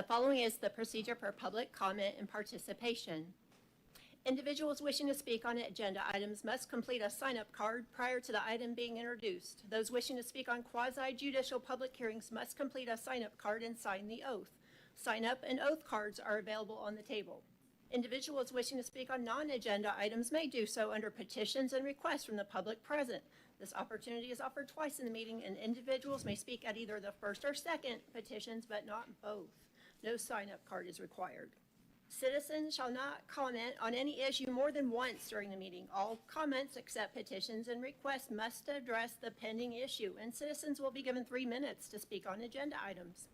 The following is the procedure for public comment and participation. Individuals wishing to speak on agenda items must complete a sign-up card prior to the item being introduced. Those wishing to speak on quasi-judicial public hearings must complete a sign-up card and sign the oath. Sign-up and oath cards are available on the table. Individuals wishing to speak on non-agenda items may do so under petitions and requests from the public present. This opportunity is offered twice in the meeting, and individuals may speak at either the first or second petitions, but not both. No sign-up card is required. Citizens shall not comment on any issue more than once during the meeting. All comments except petitions and requests must address the pending issue, and citizens will be given 3 minutes to speak on agenda items.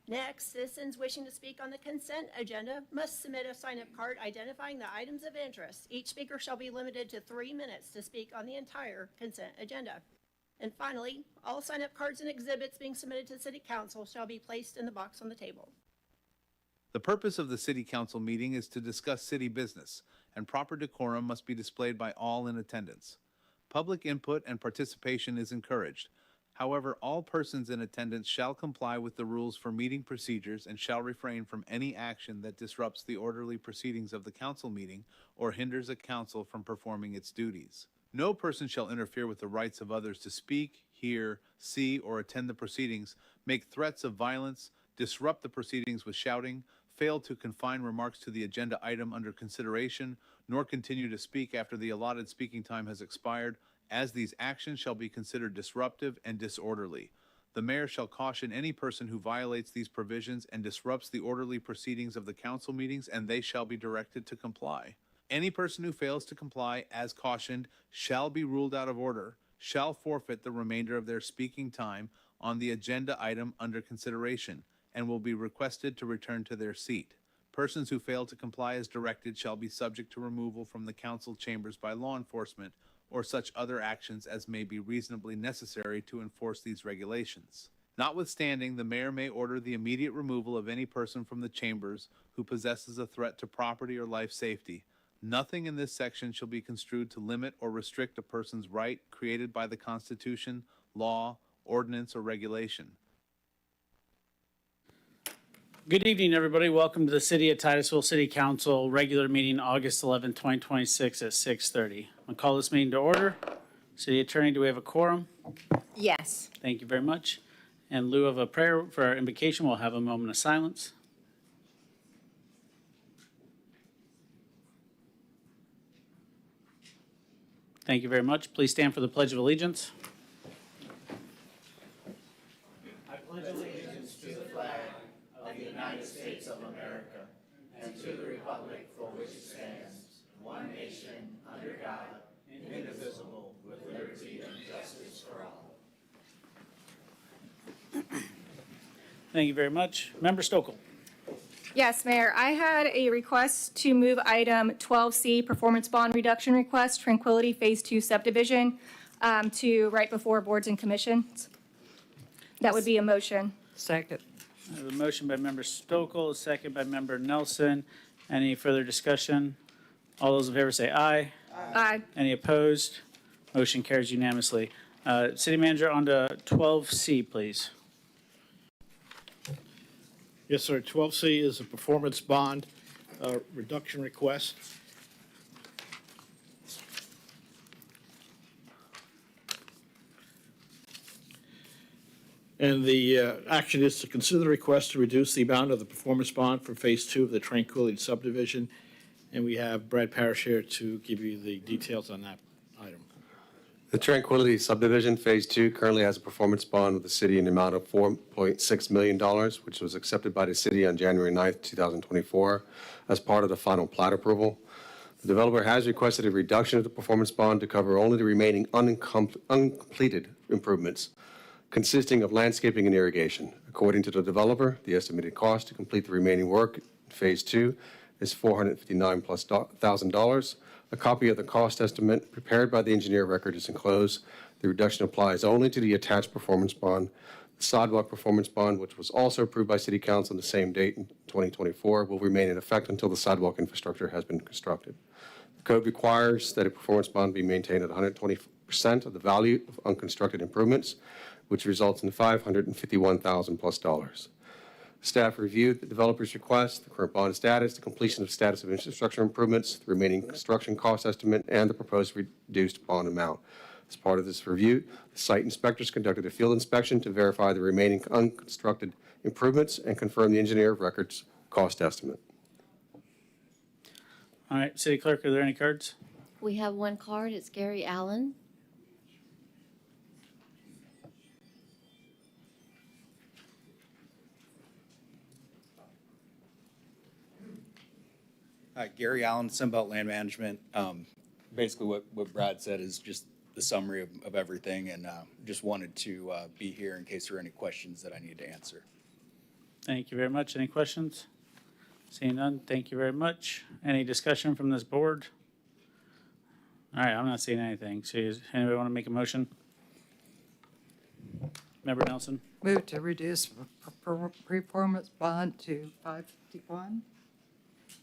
Next, citizens wishing to speak on the consent agenda must submit a sign-up card identifying the items of interest. Each speaker shall be limited to 3 minutes to speak on the entire consent agenda. And finally, all sign-up cards and exhibits being submitted to City Council shall be placed in the box on the table. The purpose of the City Council meeting is to discuss city business, and proper decorum must be displayed by all in attendance. Public input and participation is encouraged. However, all persons in attendance shall comply with the rules for meeting procedures and shall refrain from any action that disrupts the orderly proceedings of the council meeting or hinders a council from performing its duties. No person shall interfere with the rights of others to speak, hear, see, or attend the proceedings, make threats of violence, disrupt the proceedings with shouting, fail to confine remarks to the agenda item under consideration, nor continue to speak after the allotted speaking time has expired, as these actions shall be considered disruptive and disorderly. The mayor shall caution any person who violates these provisions and disrupts the orderly proceedings of the council meetings, and they shall be directed to comply. Any person who fails to comply, as cautioned, shall be ruled out of order, shall forfeit the remainder of their speaking time on the agenda item under consideration, and will be requested to return to their seat. Persons who fail to comply as directed shall be subject to removal from the council chambers by law enforcement or such other actions as may be reasonably necessary to enforce these regulations. Notwithstanding, the mayor may order the immediate removal of any person from the chambers who possesses a threat to property or life safety. Nothing in this section shall be construed to limit or restrict a person's right created by the Constitution, law, ordinance, or regulation. Good evening, everybody. Welcome to the City of Titusville City Council regular meeting, August 11, 2026 at 6:30. I'll call this meeting to order. City Attorney, do we have a quorum? Yes. Thank you very much. In lieu of a prayer for our invocation, we'll have a moment of silence. Thank you very much. Please stand for the Pledge of Allegiance. I pledge allegiance to the flag of the United States of America and to the republic for which it stands, one nation, under God, indivisible, with liberty and justice for all. Thank you very much. Member Stokel. Yes, Mayor. I had a request to move item 12C, performance bond reduction request, Tranquility Phase 2 subdivision, to right before boards and commissions. That would be a motion. Second. I have a motion by Member Stokel, a second by Member Nelson. Any further discussion? All those in favor say aye. Aye. Any opposed? Motion carries unanimously. City Manager, on to 12C, please. Yes, sir. 12C is a performance bond reduction request. And the action is to consider the request to reduce the amount of the performance bond for Phase 2 of the Tranquility subdivision. And we have Brad Parrish here to give you the details on that item. The Tranquility subdivision, Phase 2, currently has a performance bond with the city in the amount of $4.6 million, which was accepted by the city on January 9th, 2024, as part of the final plat approval. The developer has requested a reduction of the performance bond to cover only the remaining uncompleted improvements, consisting of landscaping and irrigation. According to the developer, the estimated cost to complete the remaining work in Phase 2 is $459,000. A copy of the cost estimate prepared by the engineer record is enclosed. The reduction applies only to the attached performance bond. The sidewalk performance bond, which was also approved by City Council on the same date in 2024, will remain in effect until the sidewalk infrastructure has been constructed. The code requires that a performance bond be maintained at 120% of the value of unconstructed improvements, which results in $551,000 plus. Staff reviewed the developer's request, the current bond status, the completion of status of infrastructure improvements, the remaining construction cost estimate, and the proposed reduced bond amount. As part of this review, the site inspectors conducted a field inspection to verify the remaining unconstructed improvements and confirm the engineer of record's cost estimate. All right, City Clerk, are there any cards? We have one card. It's Gary Allen. Gary Allen, Sunbelt Land Management. Basically, what Brad said is just the summary of everything, and just wanted to be here in case there are any questions that I need to answer. Thank you very much. Any questions? Seeing none, thank you very much. Any discussion from this board? All right, I'm not seeing anything. So does anybody want to make a motion? Member Nelson? Move to reduce performance bond to 551.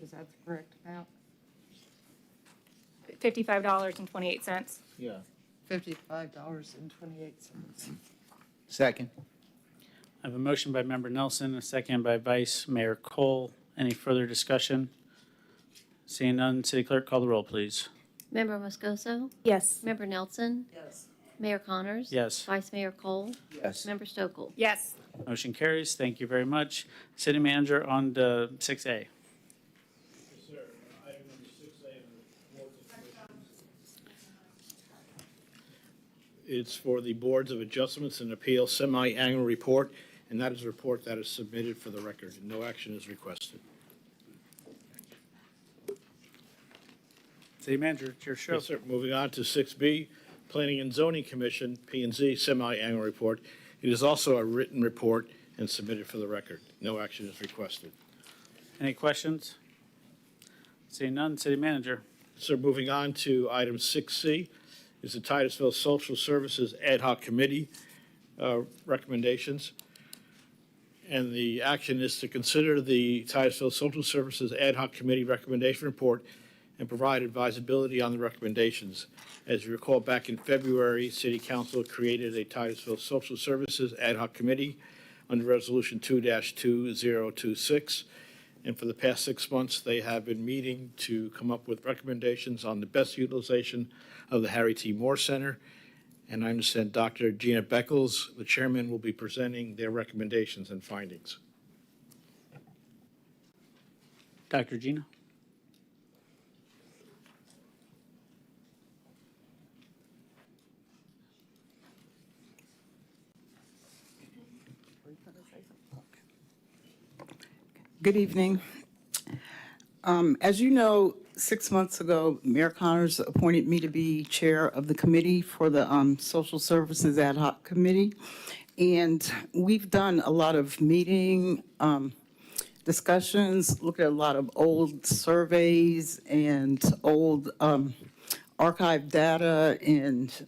Is that the correct amount? $55.28. Yeah. $55.28. Second. I have a motion by Member Nelson, a second by Vice Mayor Cole. Any further discussion? Seeing none, City Clerk, call the roll, please. Member Moscoso? Yes. Member Nelson? Yes. Mayor Connors? Yes. Vice Mayor Cole? Yes. Member Stokel? Yes. Motion carries. Thank you very much. City Manager on to 6A. It's for the Boards of Adjustments and Appeal Semi-Annual Report, and that is a report that is submitted for the record. No action is requested. City Manager, it's your show. Yes, sir. Moving on to 6B, Planning and Zoning Commission, P&Z Semi-Annual Report. It is also a written report and submitted for the record. No action is requested. Any questions? Seeing none, City Manager. Sir, moving on to item 6C is the Titusville Social Services Ad Hoc Committee recommendations. And the action is to consider the Titusville Social Services Ad Hoc Committee recommendation report and provide advisability on the recommendations. As you recall, back in February, City Council created a Titusville Social Services Ad Hoc Committee under Resolution 2-2026. And for the past 6 months, they have been meeting to come up with recommendations on the best utilization of the Harry T. Moore Center. And I understand Dr. Gina Beckles, the chairman, will be presenting their recommendations and findings. Dr. Gina? Good evening. As you know, 6 months ago, Mayor Connors appointed me to be chair of the committee for the Social Services Ad Hoc Committee. And we've done a lot of meeting discussions, looked at a lot of old surveys and old archive data and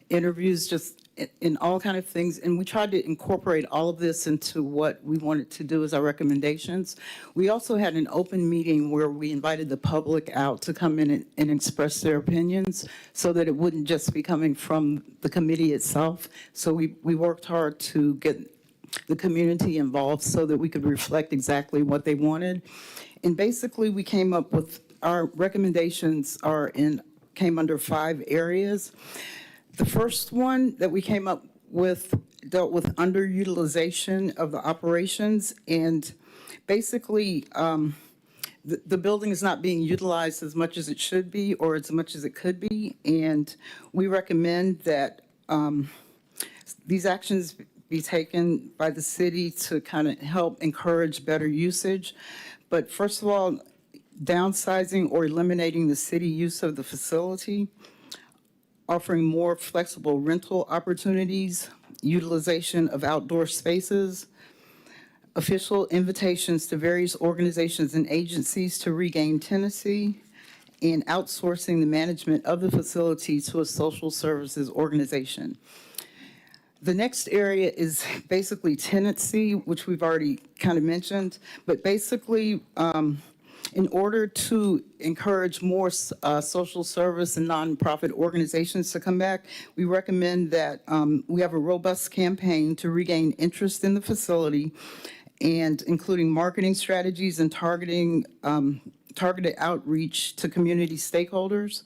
interviews, just in all kind of things. And we tried to incorporate all of this into what we wanted to do as our recommendations. We also had an open meeting where we invited the public out to come in and express their opinions so that it wouldn't just be coming from the committee itself. So we worked hard to get the community involved so that we could reflect exactly what they wanted. And basically, we came up with, our recommendations came under 5 areas. The first one that we came up with dealt with underutilization of the operations, and basically the building is not being utilized as much as it should be or as much as it could be, and we recommend that these actions be taken by the city to kind of help encourage better usage. But first of all, downsizing or eliminating the city use of the facility, offering more flexible rental opportunities, utilization of outdoor spaces, official invitations to various organizations and agencies to regain tenancy, and outsourcing the management of the facility to a social services organization. The next area is basically tenancy, which we've already kind of mentioned, but basically, in order to encourage more social service and nonprofit organizations to come back, we recommend that we have a robust campaign to regain interest in the facility and including marketing strategies and targeted outreach to community stakeholders.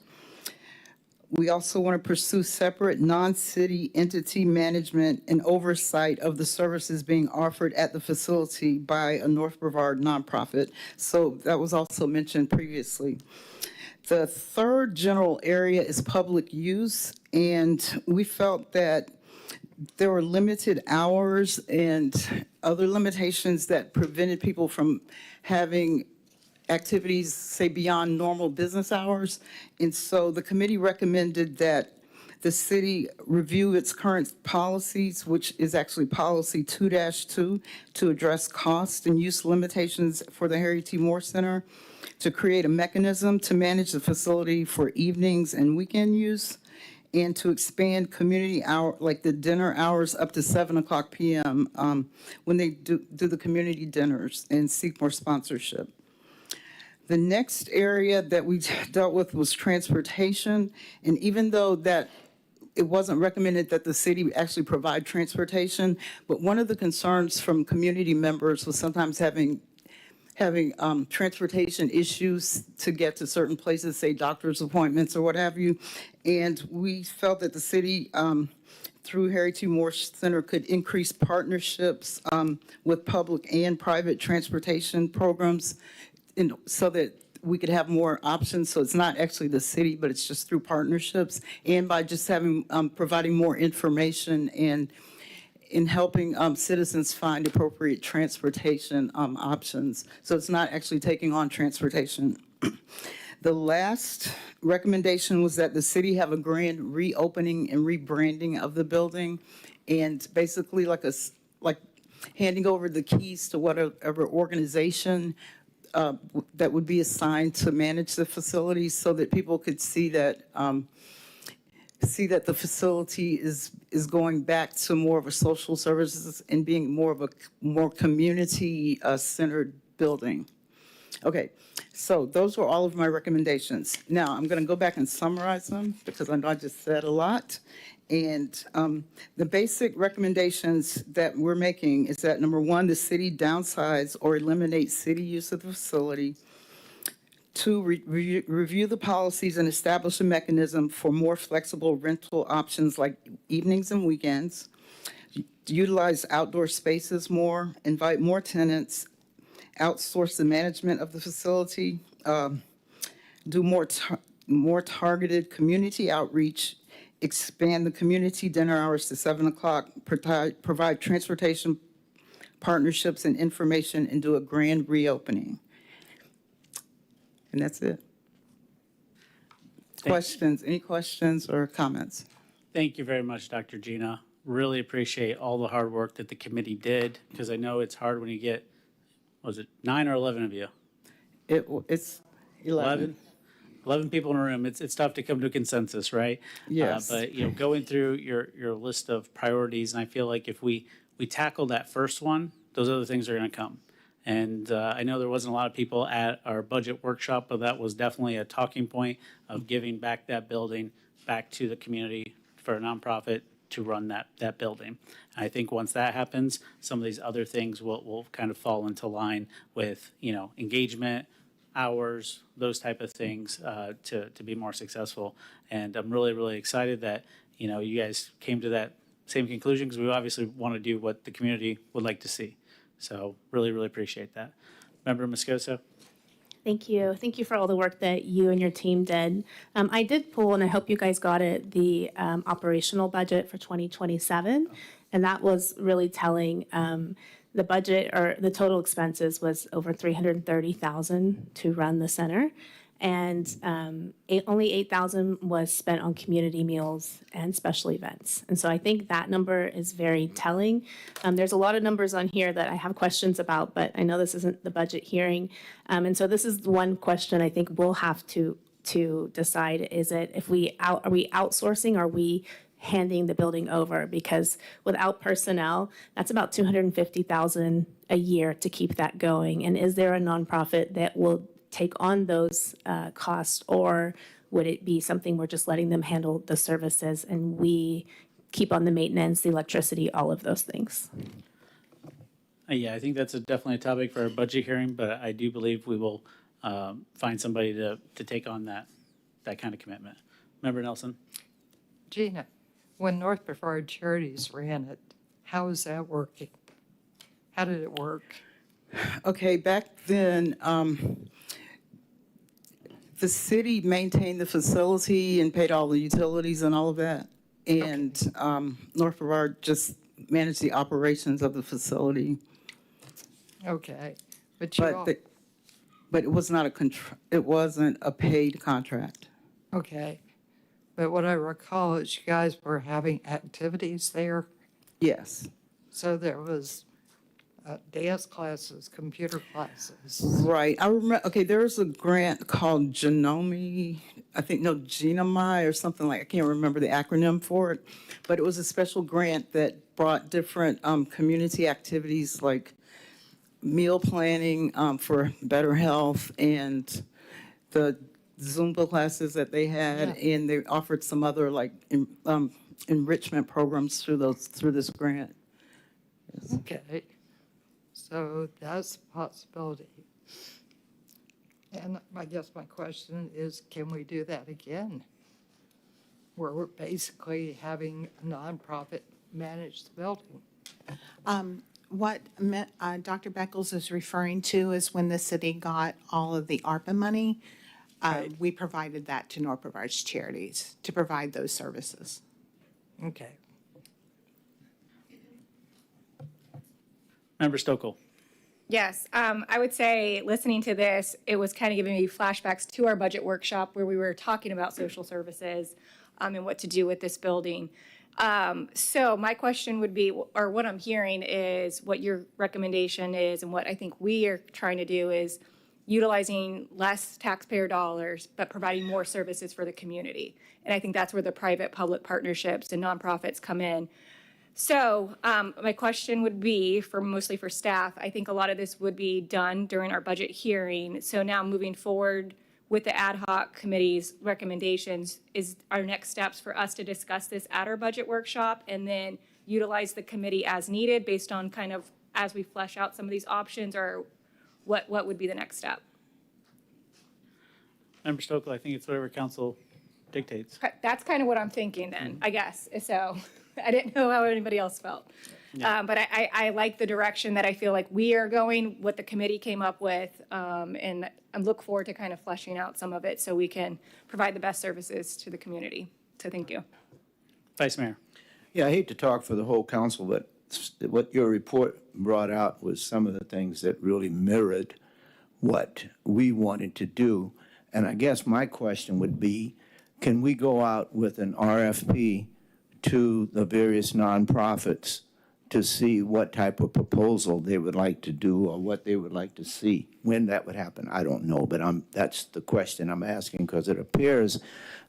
We also want to pursue separate non-city entity management and oversight of the services being offered at the facility by a North Brevard nonprofit. So that was also mentioned previously. The third general area is public use, and we felt that there were limited hours and other limitations that prevented people from having activities, say, beyond normal business hours. And so the committee recommended that the city review its current policies, which is actually policy 2-2, to address cost and use limitations for the Harry T. Moore Center, to create a mechanism to manage the facility for evenings and weekend use, and to expand community hour, like the dinner hours, up to 7:00 p.m. When they do the community dinners, and seek more sponsorship. The next area that we dealt with was transportation, and even though that it wasn't recommended that the city actually provide transportation, but one of the concerns from community members was sometimes having transportation issues to get to certain places, say doctor's appointments or what have you. And we felt that the city, through Harry T. Moore Center, could increase partnerships with public and private transportation programs, so that we could have more options. So it's not actually the city, but it's just through partnerships, and by just having providing more information and in helping citizens find appropriate transportation options. So it's not actually taking on transportation. The last recommendation was that the city have a grand reopening and rebranding of the building, and basically like handing over the keys to whatever organization that would be assigned to manage the facility, so that people could see that the facility is going back to more of a social services and being more of a community centered building. Okay, so those were all of my recommendations. Now I'm going to go back and summarize them because I know I just said a lot. And the basic recommendations that we're making is that, number one, the city downsize or eliminate city use of the facility. 2, review the policies and establish a mechanism for more flexible rental options like evenings and weekends. Utilize outdoor spaces more, invite more tenants, outsource the management of the facility, do more targeted community outreach, expand the community dinner hours to 7:00, provide transportation partnerships and information, and do a grand reopening. And that's it. Questions? Any questions or comments? Thank you very much, Dr. Gina. Really appreciate all the hard work that the committee did, because I know it's hard when you get, was it 9 or 11 of you? It's 11. 11 people in a room. It's tough to come to a consensus, right? Yes. But going through your list of priorities, and I feel like if we tackle that first one, those other things are going to come. And I know there wasn't a lot of people at our budget workshop, but that was definitely a talking point of giving back that building back to the community for a nonprofit to run that building. And I think once that happens, some of these other things will kind of fall into line with, engagement, hours, those type of things to be more successful. And I'm really, really excited that, you guys came to that same conclusion, because we obviously want to do what the community would like to see. So really, really appreciate that. Member Moscoso? Thank you. Thank you for all the work that you and your team did. I did pull, and I hope you guys got it, the operational budget for 2027. And that was really telling. The budget, or the total expenses, was over $330,000 to run the center. And only $8,000 was spent on community meals and special events. And so I think that number is very telling. There's a lot of numbers on here that I have questions about, but I know this isn't the budget hearing. And so this is one question I think we'll have to decide. Is it, are we outsourcing? Are we handing the building over? Because without personnel, that's about $250,000 a year to keep that going. And is there a nonprofit that will take on those costs, or would it be something we're just letting them handle the services and we keep on the maintenance, the electricity, all of those things? Yeah, I think that's definitely a topic for our budget hearing, but I do believe we will find somebody to take on that kind of commitment. Member Nelson? Gina, when North Brevard Charities ran it, how is that working? How did it work? Okay, back then, the city maintained the facility and paid all the utilities and all of that. And North Brevard just managed the operations of the facility. Okay, but you all, But it was not it wasn't a paid contract. okay. But what I recall is you guys were having activities there. Yes. So there was dance classes, computer classes. Right. I remember, okay, there was a grant called Genome or something like, I can't remember the acronym for it, but it was a special grant that brought different community activities like meal planning for better health and the Zumba classes that they had, and they offered some other like enrichment programs through this grant. Okay, so that's a possibility. And I guess my question is, can we do that again? Where we're basically having a nonprofit manage the building? What Dr. Beckles is referring to is when the city got all of the ARPA money, we provided that to North Brevard's charities to provide those services. Okay. Member Stokel? Yes, I would say, listening to this, it was kind of giving me flashbacks to our budget workshop where we were talking about social services and what to do with this building. So my question would be, or what I'm hearing is what your recommendation is, and what I think we are trying to do is utilizing less taxpayer dollars, but providing more services for the community. And I think that's where the private-public partnerships and nonprofits come in. So my question would be, mostly for staff, I think a lot of this would be done during our budget hearing. So now moving forward with the ad hoc committee's recommendations, is our next steps for us to discuss this at our budget workshop and then utilize the committee as needed based on kind of as we flesh out some of these options, or what would be the next step? Member Stokel, I think it's whatever council dictates. That's kind of what I'm thinking then, I guess. So I didn't know how anybody else felt. Yeah. But I like the direction that I feel like we are going, what the committee came up with, and I look forward to kind of fleshing out some of it so we can provide the best services to the community. So thank you. Vice Mayor? Yeah, I hate to talk for the whole council, but what your report brought out was some of the things that really mirrored what we wanted to do. And I guess my question would be, can we go out with an RFP to the various nonprofits to see what type of proposal they would like to do or what they would like to see? When that would happen, I don't know, but that's the question I'm asking, because it appears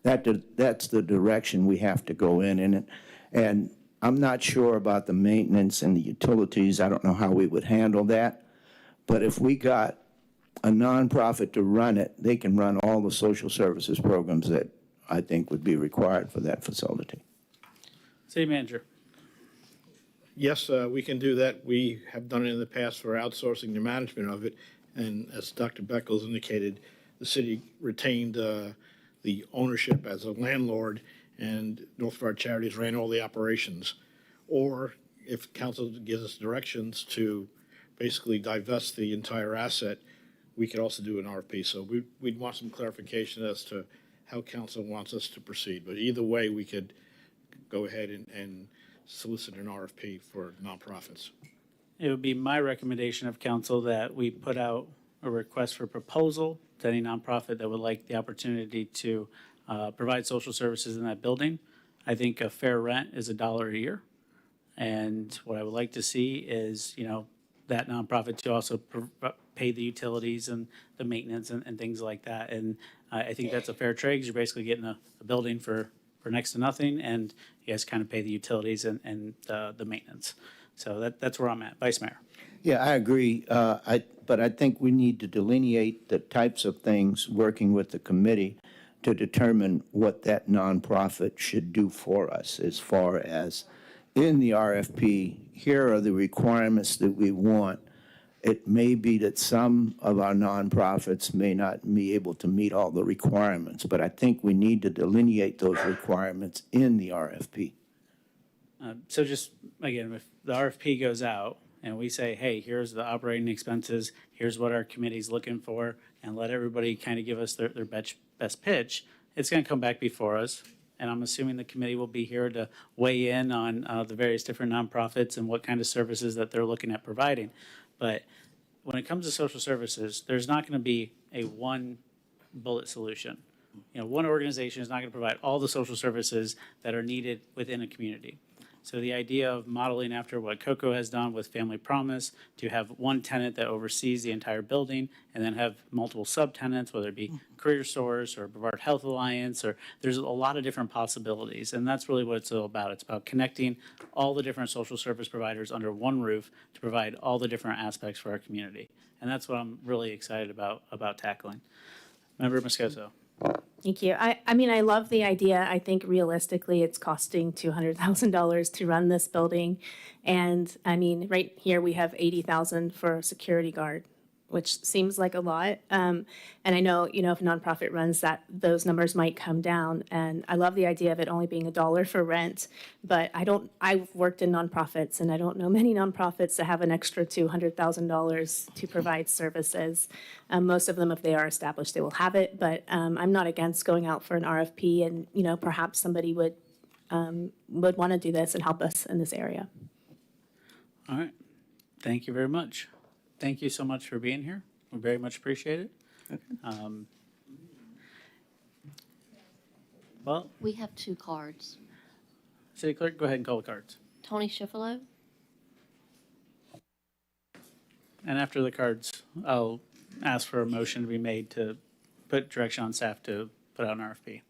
that that's the direction we have to go in. And I'm not sure about the maintenance and the utilities. I don't know how we would handle that. But if we got a nonprofit to run it, they can run all the social services programs that I think would be required for that facility. City Manager? Yes, we can do that. We have done it in the past for outsourcing the management of it. And as Dr. Beckles indicated, the city retained the ownership as a landlord, and North Brevard Charities ran all the operations. Or if council gives us directions to basically divest the entire asset, we could also do an RFP. So we'd want some clarification as to how council wants us to proceed. But either way, we could go ahead and solicit an RFP for nonprofits. It would be my recommendation of council that we put out a request for proposal to any nonprofit that would like the opportunity to provide social services in that building. I think a fair rent is $1 a year. And what I would like to see is, that nonprofit to also pay the utilities and the maintenance and things like that. And I think that's a fair trade, because you're basically getting a building for next to nothing, and you guys kind of pay the utilities and the maintenance. So that's where I'm at. Vice Mayor? Yeah, I agree. But I think we need to delineate the types of things working with the committee to determine what that nonprofit should do for us, as far as in the RFP, here are the requirements that we want. It may be that some of our nonprofits may not be able to meet all the requirements, but I think we need to delineate those requirements in the RFP. So just, again, if the RFP goes out and we say, hey, here's the operating expenses, here's what our committee's looking for, and let everybody kind of give us their best pitch, it's going to come back before us. And I'm assuming the committee will be here to weigh in on the various different nonprofits and what kind of services that they're looking at providing. But when it comes to social services, there's not going to be a one bullet solution. You know, one organization is not going to provide all the social services that are needed within a community. So the idea of modeling after what Coco has done with Family Promise, to have one tenant that oversees the entire building and then have multiple subtenants, whether it be Career Source or Boulevard Health Alliance, or there's a lot of different possibilities. And that's really what it's all about. It's about connecting all the different social service providers under one roof to provide all the different aspects for our community. And that's what I'm really excited about tackling. Member Moscoso. Thank you. I mean, I love the idea. I think realistically, it's costing $200,000 to run this building. And I mean, right here, we have $80,000 for a security guard, which seems like a lot. And I know, you know, if a nonprofit runs that, those numbers might come down. And I love the idea of it only being $1 for rent. But I've worked in nonprofits, and I don't know many nonprofits that have an extra $200,000 to provide services. Most of them, if they are established, they will have it. But I'm not against going out for an RFP, and, you know, perhaps somebody would want to do this and help us in this area. All right. Thank you very much. Thank you so much for being here. We very much appreciate it. Okay. Well, We have 2 cards. City Clerk, go ahead and call the cards. Tony Schifolo, And after the cards, I'll ask for a motion to be made to put direction on staff to put out an RFP.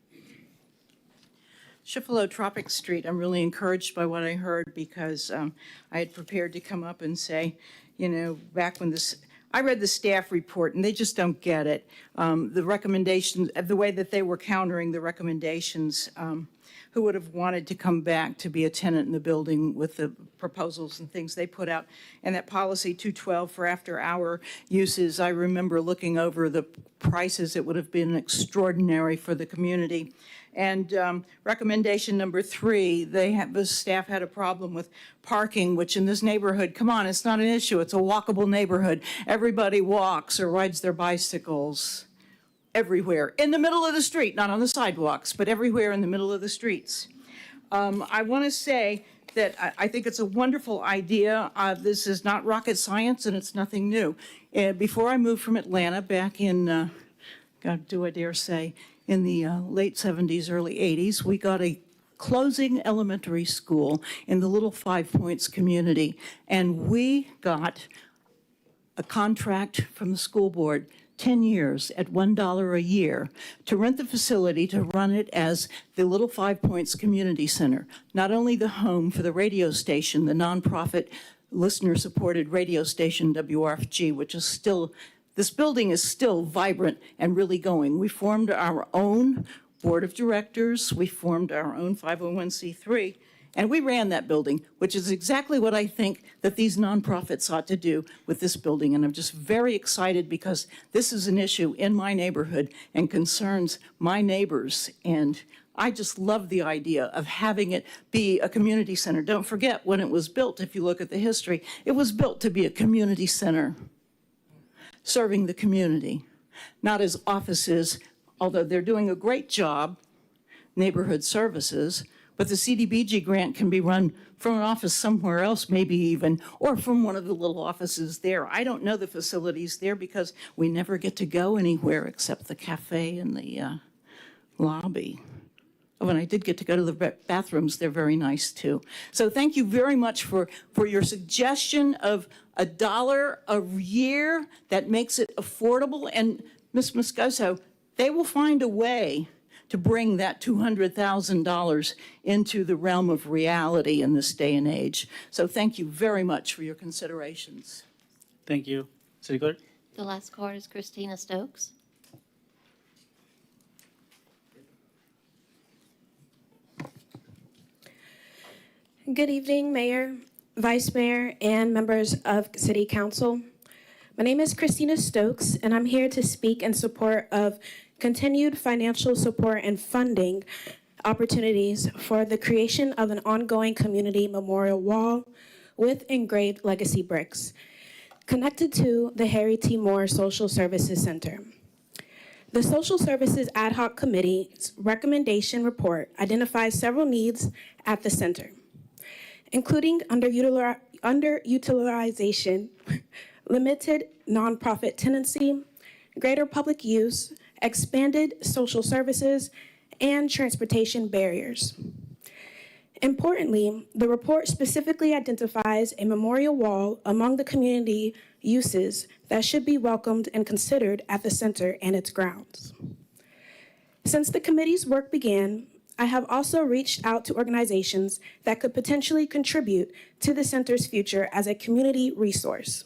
Schifolo, Tropic Street, I'm really encouraged by what I heard because I had prepared to come up and say, you know, back when I read the staff report and they just don't get it. The recommendations, the way that they were countering the recommendations, who would have wanted to come back to be a tenant in the building with the proposals and things they put out. And that policy 212 for after-hour uses, I remember looking over the prices. It would have been extraordinary for the community. And recommendation number 3, the staff had a problem with parking, which in this neighborhood, come on, it's not an issue. It's a walkable neighborhood. Everybody walks or rides their bicycles everywhere, in the middle of the street, not on the sidewalks, but everywhere in the middle of the streets. I want to say that I think it's a wonderful idea. This is not rocket science, and it's nothing new. Before I moved from Atlanta back in, God, do I dare say, in the late 70s, early 80s, we got a closing elementary school in the Little Five Points community, and we got a contract from the school board 10 years at $1 a year to rent the facility, to run it as the Little Five Points Community Center. Not only the home for the radio station, the nonprofit listener-supported radio station WRFG, which is still, this building is still vibrant and really going. We formed our own board of directors. We formed our own 501c3. And we ran that building, which is exactly what I think that these nonprofits ought to do with this building. And I'm just very excited because this is an issue in my neighborhood and concerns my neighbors. And I just love the idea of having it be a community center. Don't forget, when it was built, if you look at the history, it was built to be a community center, serving the community, not as offices, although they're doing a great job, neighborhood services. But the CDBG grant can be run from an office somewhere else, maybe even, or from one of the little offices there. I don't know the facilities there because we never get to go anywhere except the cafe and the lobby. When I did get to go to the bathrooms, they're very nice too. So thank you very much for your suggestion of $1 a year that makes it affordable. And Ms. Moscoso, they will find a way to bring that $200,000 into the realm of reality in this day and age. So thank you very much for your considerations. Thank you. City Clerk? the last card is Christina Stokes. Good evening, Mayor, Vice Mayor, and members of City Council. My name is Christina Stokes, and I'm here to speak in support of continued financial support and funding opportunities for the creation of an ongoing community memorial wall with engraved legacy bricks connected to the Harry T. Moore Social Services Center. The Social Services Ad Hoc Committee's recommendation report identifies several needs at the center, including underutilization, limited nonprofit tenancy, greater public use, expanded social services, and transportation barriers. Importantly, the report specifically identifies a memorial wall among the community uses that should be welcomed and considered at the center and its grounds. Since the committee's work began, I have also reached out to organizations that could potentially contribute to the center's future as a community resource.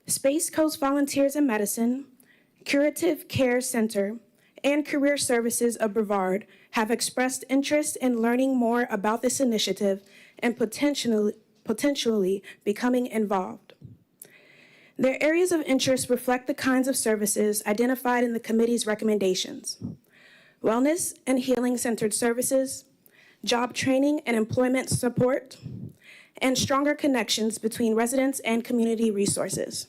Space Coast Volunteers in Medicine, Curative Care Center, and Career Services of Boulevard have expressed interest in learning more about this initiative and potentially becoming involved. Their areas of interest reflect the kinds of services identified in the committee's recommendations: wellness and healing-centered services, job training and employment support, and stronger connections between residents and community resources.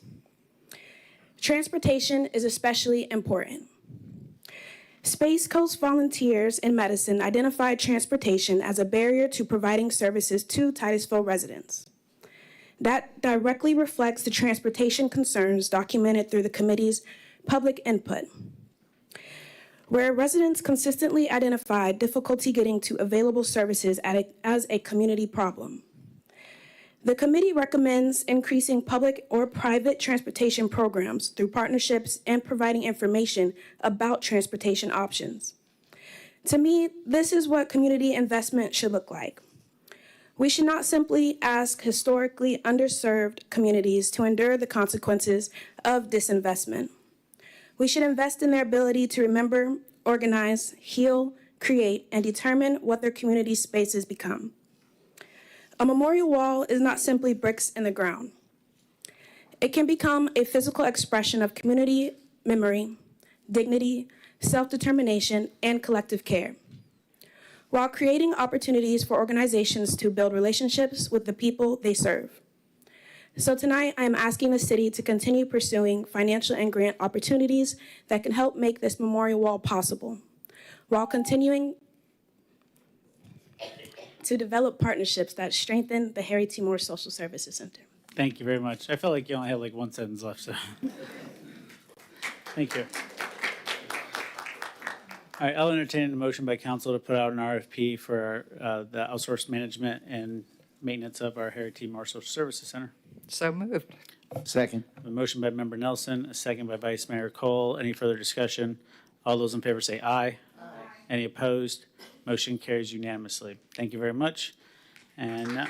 Transportation is especially important. Space Coast Volunteers in Medicine identified transportation as a barrier to providing services to Titusville residents. That directly reflects the transportation concerns documented through the committee's public input, where residents consistently identified difficulty getting to available services as a community problem. The committee recommends increasing public or private transportation programs through partnerships and providing information about transportation options. To me, this is what community investment should look like. We should not simply ask historically underserved communities to endure the consequences of disinvestment. We should invest in their ability to remember, organize, heal, create, and determine what their community spaces become. A memorial wall is not simply bricks in the ground. It can become a physical expression of community memory, dignity, self-determination, and collective care, while creating opportunities for organizations to build relationships with the people they serve. So tonight, I am asking the city to continue pursuing financial and grant opportunities that can help make this memorial wall possible, while continuing to develop partnerships that strengthen the Harry T. Moore Social Services Center. Thank you very much. I felt like you only had like one sentence left, so. Thank you. All right, I'll entertain a motion by council to put out an RFP for the outsourced management and maintenance of our Harry T. Moore Social Services Center. So moved. Second. A motion by member Nelson, a second by Vice Mayor Cole. Any further discussion? All those in favor say aye. Aye. Any opposed? Motion carries unanimously. Thank you very much. And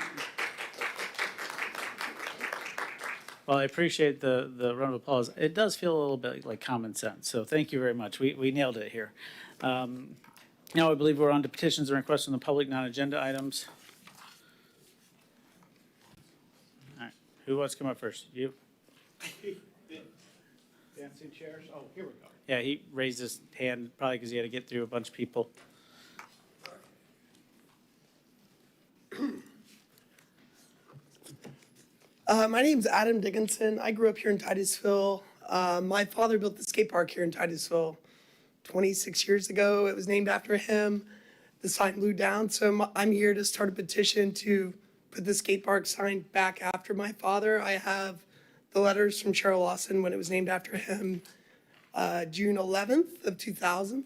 while I appreciate the round of applause, it does feel a little bit like common sense. So thank you very much. We nailed it here. Now I believe we're on to petitions and requests from the public, non-agenda items. All right. Who wants to come up first? You? Dancing chairs? Oh, here we go. Yeah, he raised his hand probably because he had to get through a bunch of people. My name's Adam Dickinson. I grew up here in Titusville. My father built the skate park here in Titusville 26 years ago. It was named after him. The sign blew down, so I'm here to start a petition to put the skate park sign back after my father. I have the letters from Cheryl Lawson when it was named after him, June 11th of 2000.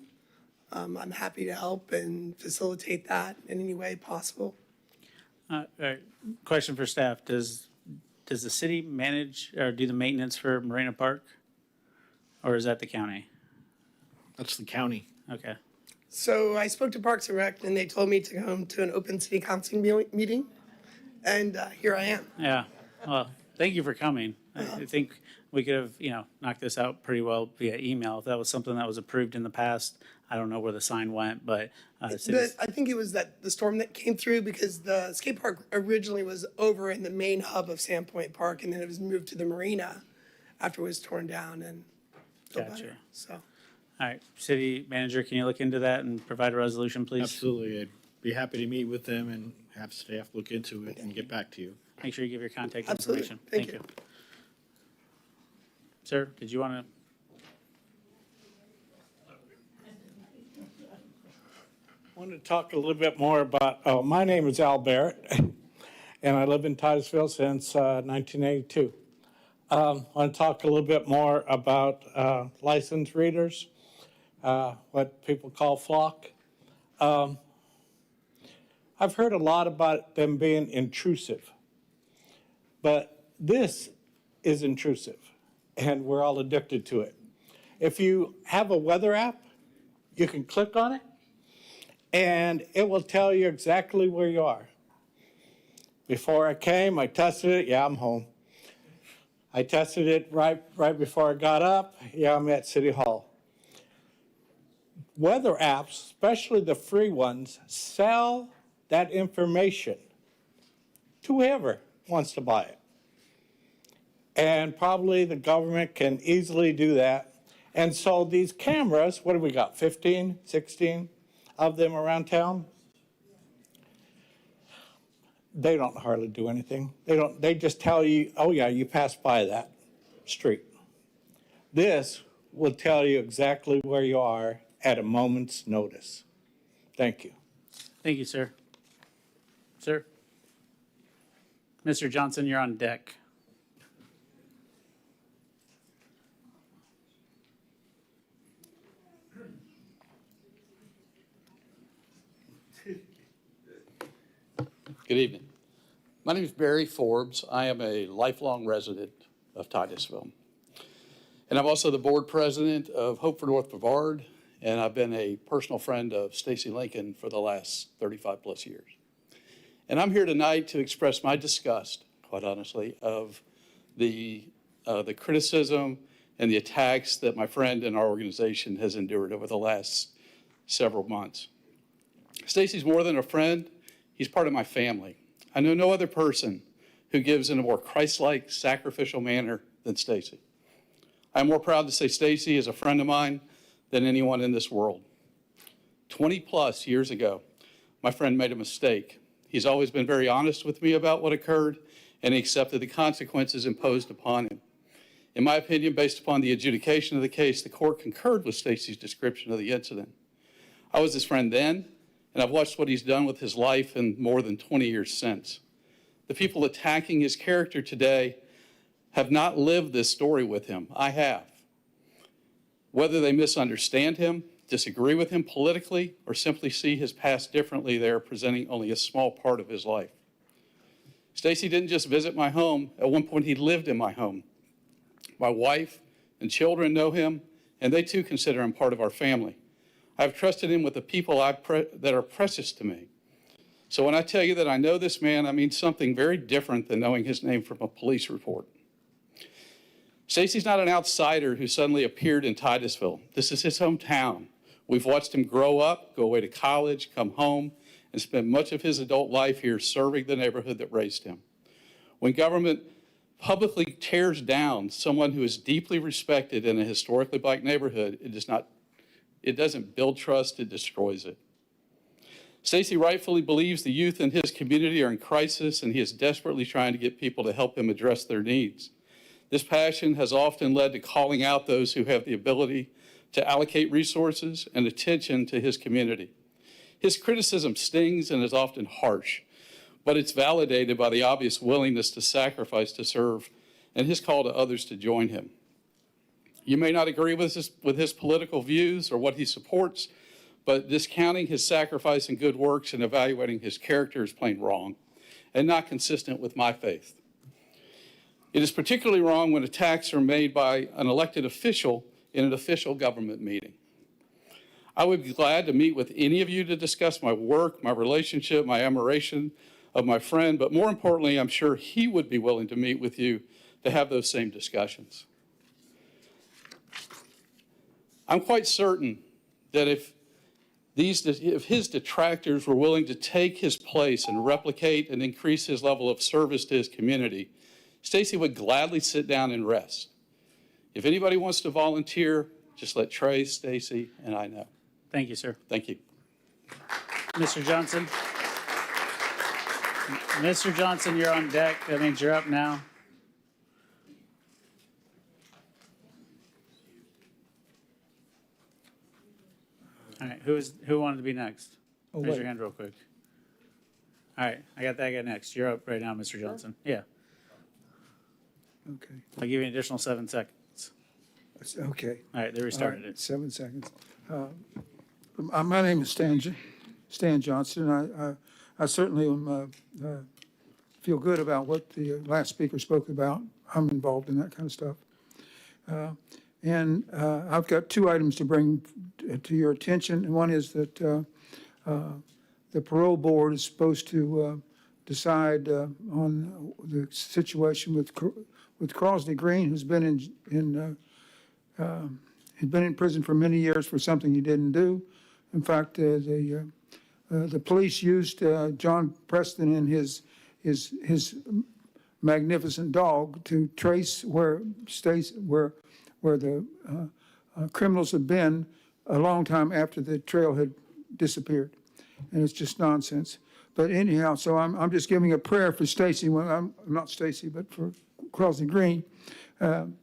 I'm happy to help and facilitate that in any way possible. All right. Question for staff. Does the city manage or do the maintenance for Marina Park? Or is that the county? That's the county. Okay. So I spoke to Parks and Rec, and they told me to come to an open city council meeting, and here I am. Yeah. Well, thank you for coming. I think we could have, knocked this out pretty well via email. If that was something that was approved in the past, I don't know where the sign went, but I cities, think it was the storm that came through because the skate park originally was over in the main hub of Sandpoint Park, and then it was moved to the marina after it was torn down and built Gotcha. better. So, all right, city manager, can you look into that and provide a resolution, please? Absolutely. I'd be happy to meet with them and have staff look into it and get back to you. Make sure you give your contact Absolutely. information. Thank you. Sir, did you want to? I want to talk a little bit more about, my name is Al Barrett, and I live in Titusville since 1982. I want to talk a little bit more about licensed readers, what people call flock. I've heard a lot about them being intrusive, but this is intrusive, and we're all addicted to it. If you have a weather app, you can click on it, and it will tell you exactly where you are. Before I came, I tested it. Yeah, I'm home. I tested it right before I got up. Yeah, I'm at City Hall. Weather apps, especially the free ones, sell that information to whoever wants to buy it. And probably the government can easily do that. And so these cameras, what do we got, 15, 16 of them around town? They don't hardly do anything. They just tell you, oh yeah, you passed by that street. This will tell you exactly where you are at a moment's notice. Thank you. Thank you, sir. Sir? Mr. Johnson, you're on deck. Good evening. My name is Barry Forbes. I am a lifelong resident of Titusville. And I'm also the board president of Hope for North Boulevard, and I've been a personal friend of Stacy Lincoln for the last 35 plus years. And I'm here tonight to express my disgust, quite honestly, of the criticism and the attacks that my friend and our organization has endured over the last several months. Stacy's more than a friend. He's part of my family. I know no other person who gives in a more Christ-like, sacrificial manner than Stacy. I'm more proud to say Stacy is a friend of mine than anyone in this world. 20 plus years ago, my friend made a mistake. He's always been very honest with me about what occurred, and he accepted the consequences imposed upon him. In my opinion, based upon the adjudication of the case, the court concurred with Stacy's description of the incident. I was his friend then, and I've watched what he's done with his life in more than 20 years since. The people attacking his character today have not lived this story with him. I have. Whether they misunderstand him, disagree with him politically, or simply see his past differently, they are presenting only a small part of his life. Stacy didn't just visit my home. At one point, he lived in my home. My wife and children know him, and they too consider him part of our family. I've trusted him with the people that are precious to me. So when I tell you that I know this man, I mean something very different than knowing his name from a police report. Stacy's not an outsider who suddenly appeared in Titusville. This is his hometown. We've watched him grow up, go away to college, come home, and spend much of his adult life here serving the neighborhood that raised him. When government publicly tears down someone who is deeply respected in a historically black neighborhood, it doesn't build trust, it destroys it. Stacy rightfully believes the youth in his community are in crisis, and he is desperately trying to get people to help him address their needs. This passion has often led to calling out those who have the ability to allocate resources and attention to his community. His criticism stings and is often harsh, but it's validated by the obvious willingness to sacrifice to serve and his call to others to join him. You may not agree with his political views or what he supports, but discounting his sacrifice and good works and evaluating his character is plain wrong and not consistent with my faith. It is particularly wrong when attacks are made by an elected official in an official government meeting. I would be glad to meet with any of you to discuss my work, my relationship, my admiration of my friend, but more importantly, I'm sure he would be willing to meet with you to have those same discussions. I'm quite certain that if if his detractors were willing to take his place and replicate and increase his level of service to his community, Stacy would gladly sit down and rest. If anybody wants to volunteer, just let Trey, Stacy, and I know. Thank you, sir. Thank you. Mr. Johnson? Mr. Johnson, you're on deck. That means you're up now. All right, who wanted to be next? Raise your hand real quick. All right, I got that guy next. You're up right now, Mr. Johnson. Yeah, Okay, I'll give you an additional 7 seconds. okay. All right, they restarted it. 7 seconds. My name is Stan Johnson. I certainly feel good about what the last speaker spoke about. I'm involved in that kind of stuff. And I've got 2 items to bring to your attention. And one is that the parole board is supposed to decide on the situation with Crosby Green, who's been he'd been in prison for many years for something he didn't do. In fact, the police used John Preston and his magnificent dog to trace where the criminals had been a long time after the trail had disappeared, and it's just nonsense. But anyhow, so I'm just giving a prayer for Stacy. Well, I'm not Stacy, but for Crosby Green. You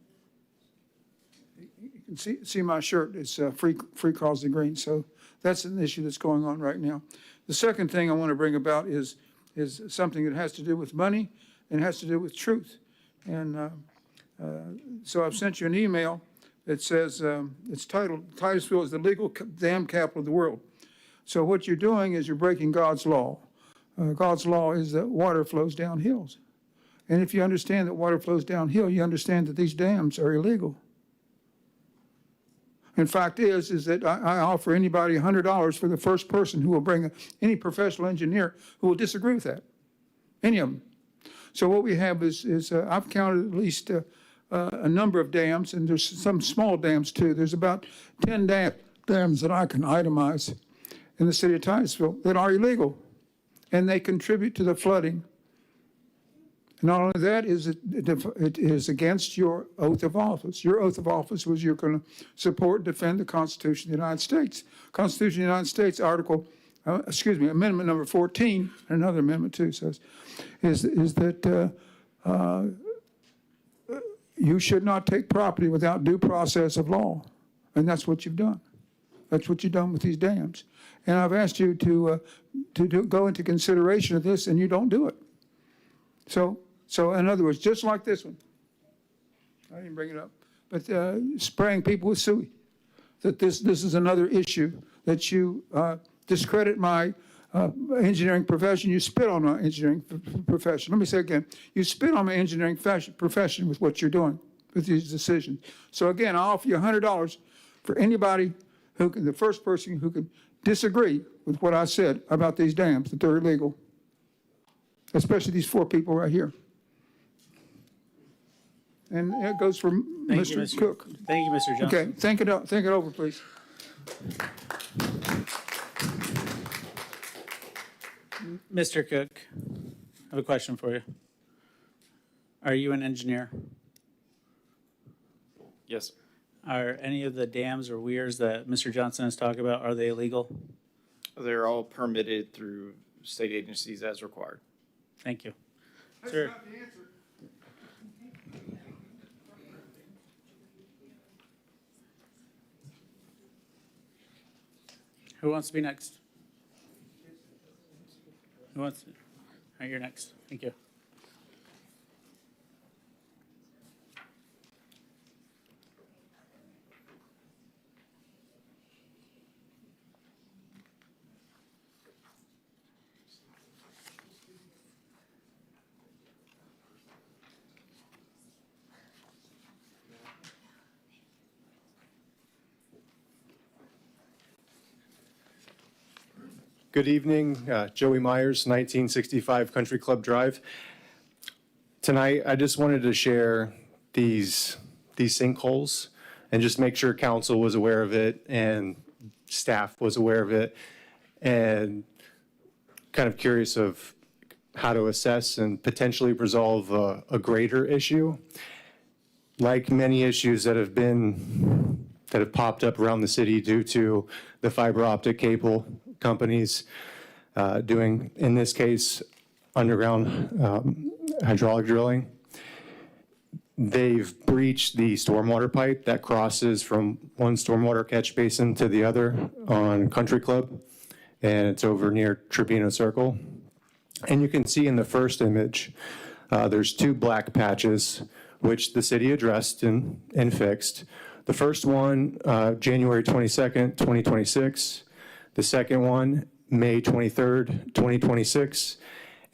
can see my shirt. It's free Crosby Green. So that's an issue that's going on right now. The second thing I want to bring about is something that has to do with money and has to do with truth. And so I've sent you an email that says, it's titled, Titusville is the legal dam capital of the world. So what you're doing is you're breaking God's law. God's law is that water flows down hills. And if you understand that water flows downhill, you understand that these dams are illegal. In fact is that I offer anybody $100 for the first person who will bring any professional engineer who will disagree with that, any of them. So what we have is I've counted at least a number of dams, and there's some small dams too. There's about 10 dams that I can itemize in the city of Titusville that are illegal, and they contribute to the flooding. Not only that, it is against your oath of office. Your oath of office was you're going to support and defend the Constitution of the United States. Constitution of the United States, Amendment number 14, and another amendment too says, is that you should not take property without due process of law. And that's what you've done. That's what you've done with these dams. And I've asked you to go into consideration of this, and you don't do it. So in other words, just like this one, I didn't bring it up, but spraying people with suey, that this is another issue, that you discredit my engineering profession, you spit on my engineering profession. Let me say again, you spit on my engineering profession with what you're doing, with these decisions. So again, I offer you $100 for anybody the first person who could disagree with what I said about these dams, that they're illegal, especially these 4 people right here. And it goes for Mr. Cook. Thank you, Mr. Johnson. Okay, think it over, please. Mr. Cook, I have a question for you. Are you an engineer? Yes. Are any of the dams or weirs that Mr. Johnson has talked about, are they illegal? They're all permitted through state agencies as required. Thank you. Sir. Who wants to be next? Who wants to? All right, you're next. Thank you. Good evening, Joey Myers, 1965 Country Club Drive. Tonight, I just wanted to share these sinkholes and just make sure council was aware of it and staff was aware of it, and kind of curious of how to assess and potentially resolve a greater issue. Like many issues that have popped up around the city due to the fiber optic cable companies doing, in this case, underground hydraulic drilling. They've breached the stormwater pipe that crosses from one stormwater catch basin to the other on Country Club, and it's over near Trevino Circle. And you can see in the first image, there's two black patches, which the city addressed and fixed. The first one, January 22nd, 2026. The second one, May 23rd, 2026.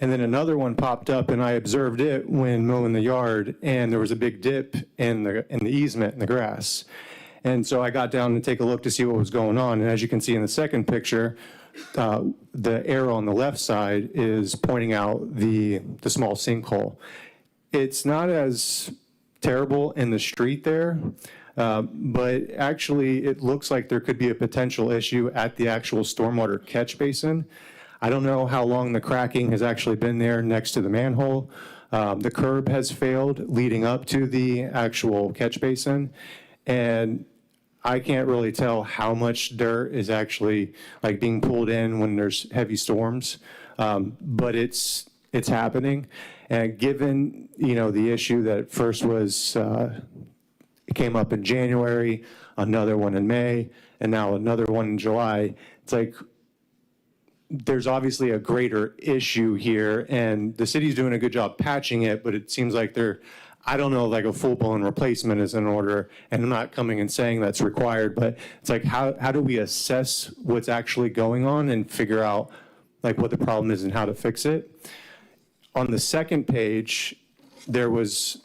And then another one popped up, and I observed it when mowing the yard, and there was a big dip in the easement in the grass. And so I got down to take a look to see what was going on. And as you can see in the second picture, the arrow on the left side is pointing out the small sinkhole. It's not as terrible in the street there, but actually it looks like there could be a potential issue at the actual stormwater catch basin. I don't know how long the cracking has actually been there next to the manhole. The curb has failed leading up to the actual catch basin, and I can't really tell how much dirt is actually like being pulled in when there's heavy storms, but it's happening. And given, the issue that first was, it came up in January, another one in May, and now another one in July, it's like there's obviously a greater issue here, and the city's doing a good job patching it, but it seems like I don't know, like a full-blown replacement is in order, and I'm not coming and saying that's required, but it's like, how do we assess what's actually going on and figure out like what the problem is and how to fix it? On the second page, there was,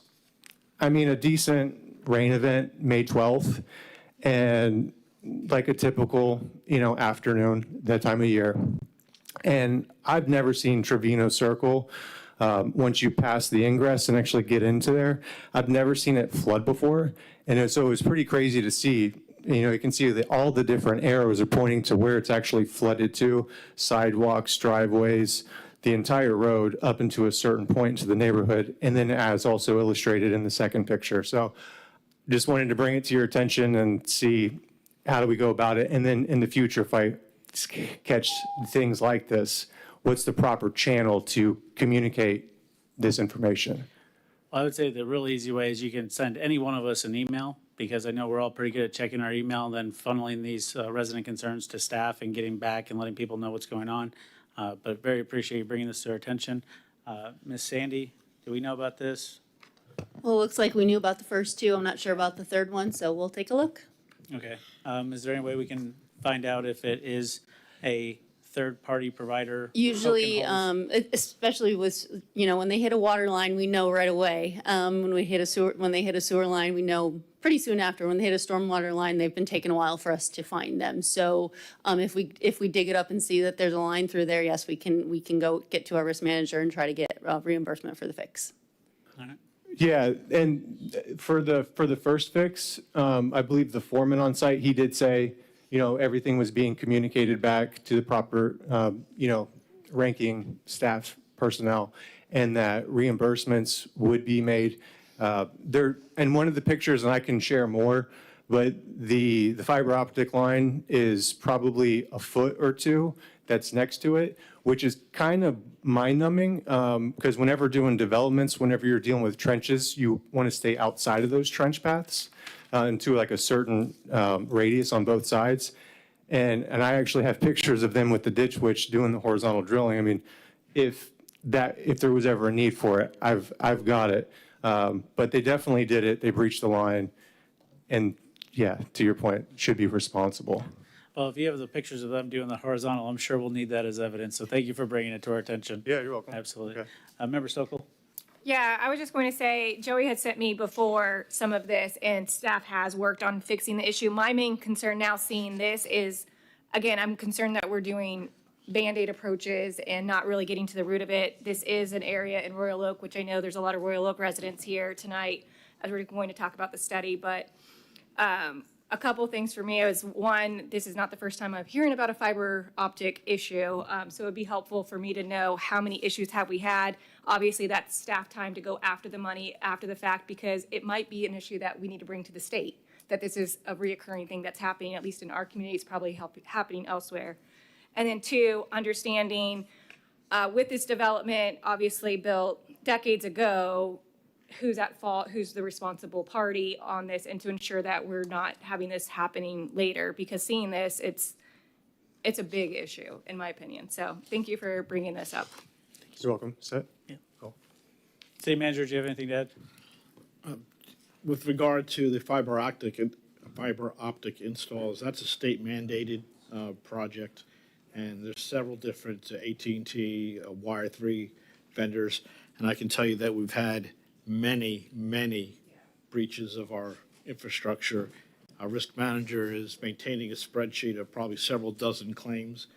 a decent rain event, May 12th, and like a typical, afternoon, that time of year. And I've never seen Trevino Circle, once you pass the ingress and actually get into there, I've never seen it flood before. And so it was pretty crazy to see. You can see that all the different arrows are pointing to where it's actually flooded to, sidewalks, driveways, the entire road up into a certain point into the neighborhood, and then as also illustrated in the second picture. So just wanted to bring it to your attention and see how do we go about it. And then in the future, if I catch things like this, what's the proper channel to communicate this information? Well, I would say the real easy way is you can send any one of us an email, because I know we're all pretty good at checking our email and then funneling these resident concerns to staff and getting back and letting people know what's going on. But very appreciate you bringing this to our attention. Ms. Sandy, do we know about this? Well, it looks like we knew about the first two. I'm not sure about the third one, so we'll take a look. Okay. Is there any way we can find out if it is a third-party provider? Usually, poking holes? especially with, when they hit a water line, we know right away. When they hit a sewer line, we know pretty soon after. When they hit a stormwater line, they've been taking a while for us to find them. So if we dig it up and see that there's a line through there, yes, we can go get to our risk manager and try to get reimbursement for the fix. All right. Yeah, and for the first fix, I believe the foreman on site, he did say, everything was being communicated back to the proper, ranking staff personnel, and that reimbursements would be made. And one of the pictures, and I can share more, but the fiber optic line is probably a foot or two that's next to it, which is kind of mind-numbing, because whenever doing developments, whenever you're dealing with trenches, you want to stay outside of those trench paths into like a certain radius on both sides. And I actually have pictures of them with the ditch witch doing the horizontal drilling. If there was ever a need for it, I've got it. But they definitely did it. They breached the line, and yeah, to your point, should be responsible. Well, if you have the pictures of them doing the horizontal, I'm sure we'll need that as evidence. So thank you for bringing it to our attention. Yeah, you're welcome. Absolutely. Okay. Member Sokol? Yeah, I was just going to say, Joey had sent me before some of this, and staff has worked on fixing the issue. My main concern now seeing this is, again, I'm concerned that we're doing Band-Aid approaches and not really getting to the root of it. This is an area in Royal Oak, which I know there's a lot of Royal Oak residents here tonight as we're going to talk about the study, but a couple things for me is, one, this is not the first time I'm hearing about a fiber optic issue, so it'd be helpful for me to know how many issues have we had. Obviously, that's staff time to go after the money after the fact, because it might be an issue that we need to bring to the state, that this is a reoccurring thing that's happening, at least in our community. It's probably happening elsewhere. And then two, understanding with this development, obviously built decades ago, who's at fault, who's the responsible party on this, and to ensure that we're not having this happening later, because seeing this, it's a big issue, in my opinion. So thank you for bringing this up. You're welcome. Set? Yeah. Cool. City Manager, do you have anything to add? With regard to the fiber optic installs, that's a state mandated project, and there's several different AT&T, Wire3 vendors, and I can tell you that we've had many breaches of our infrastructure. Our risk manager is maintaining a spreadsheet of probably several dozen claims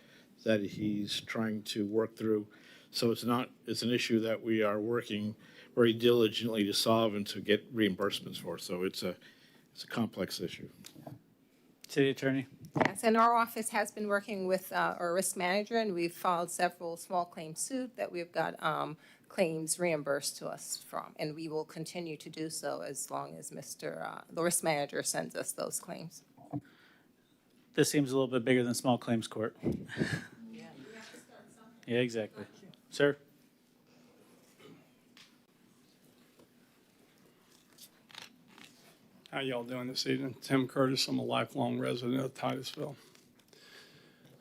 that he's trying to work through. So it's an issue that we are working very diligently to solve and to get reimbursements for. So it's a complex issue. City Attorney? Yes, and our office has been working with our risk manager, and we've filed several small claim suit that we've got claims reimbursed to us from, and we will continue to do so as long as the risk manager sends us those claims. This seems a little bit bigger than small claims court. Yeah, exactly. Sir? How y'all doing this evening? Tim Curtis, I'm a lifelong resident of Titusville.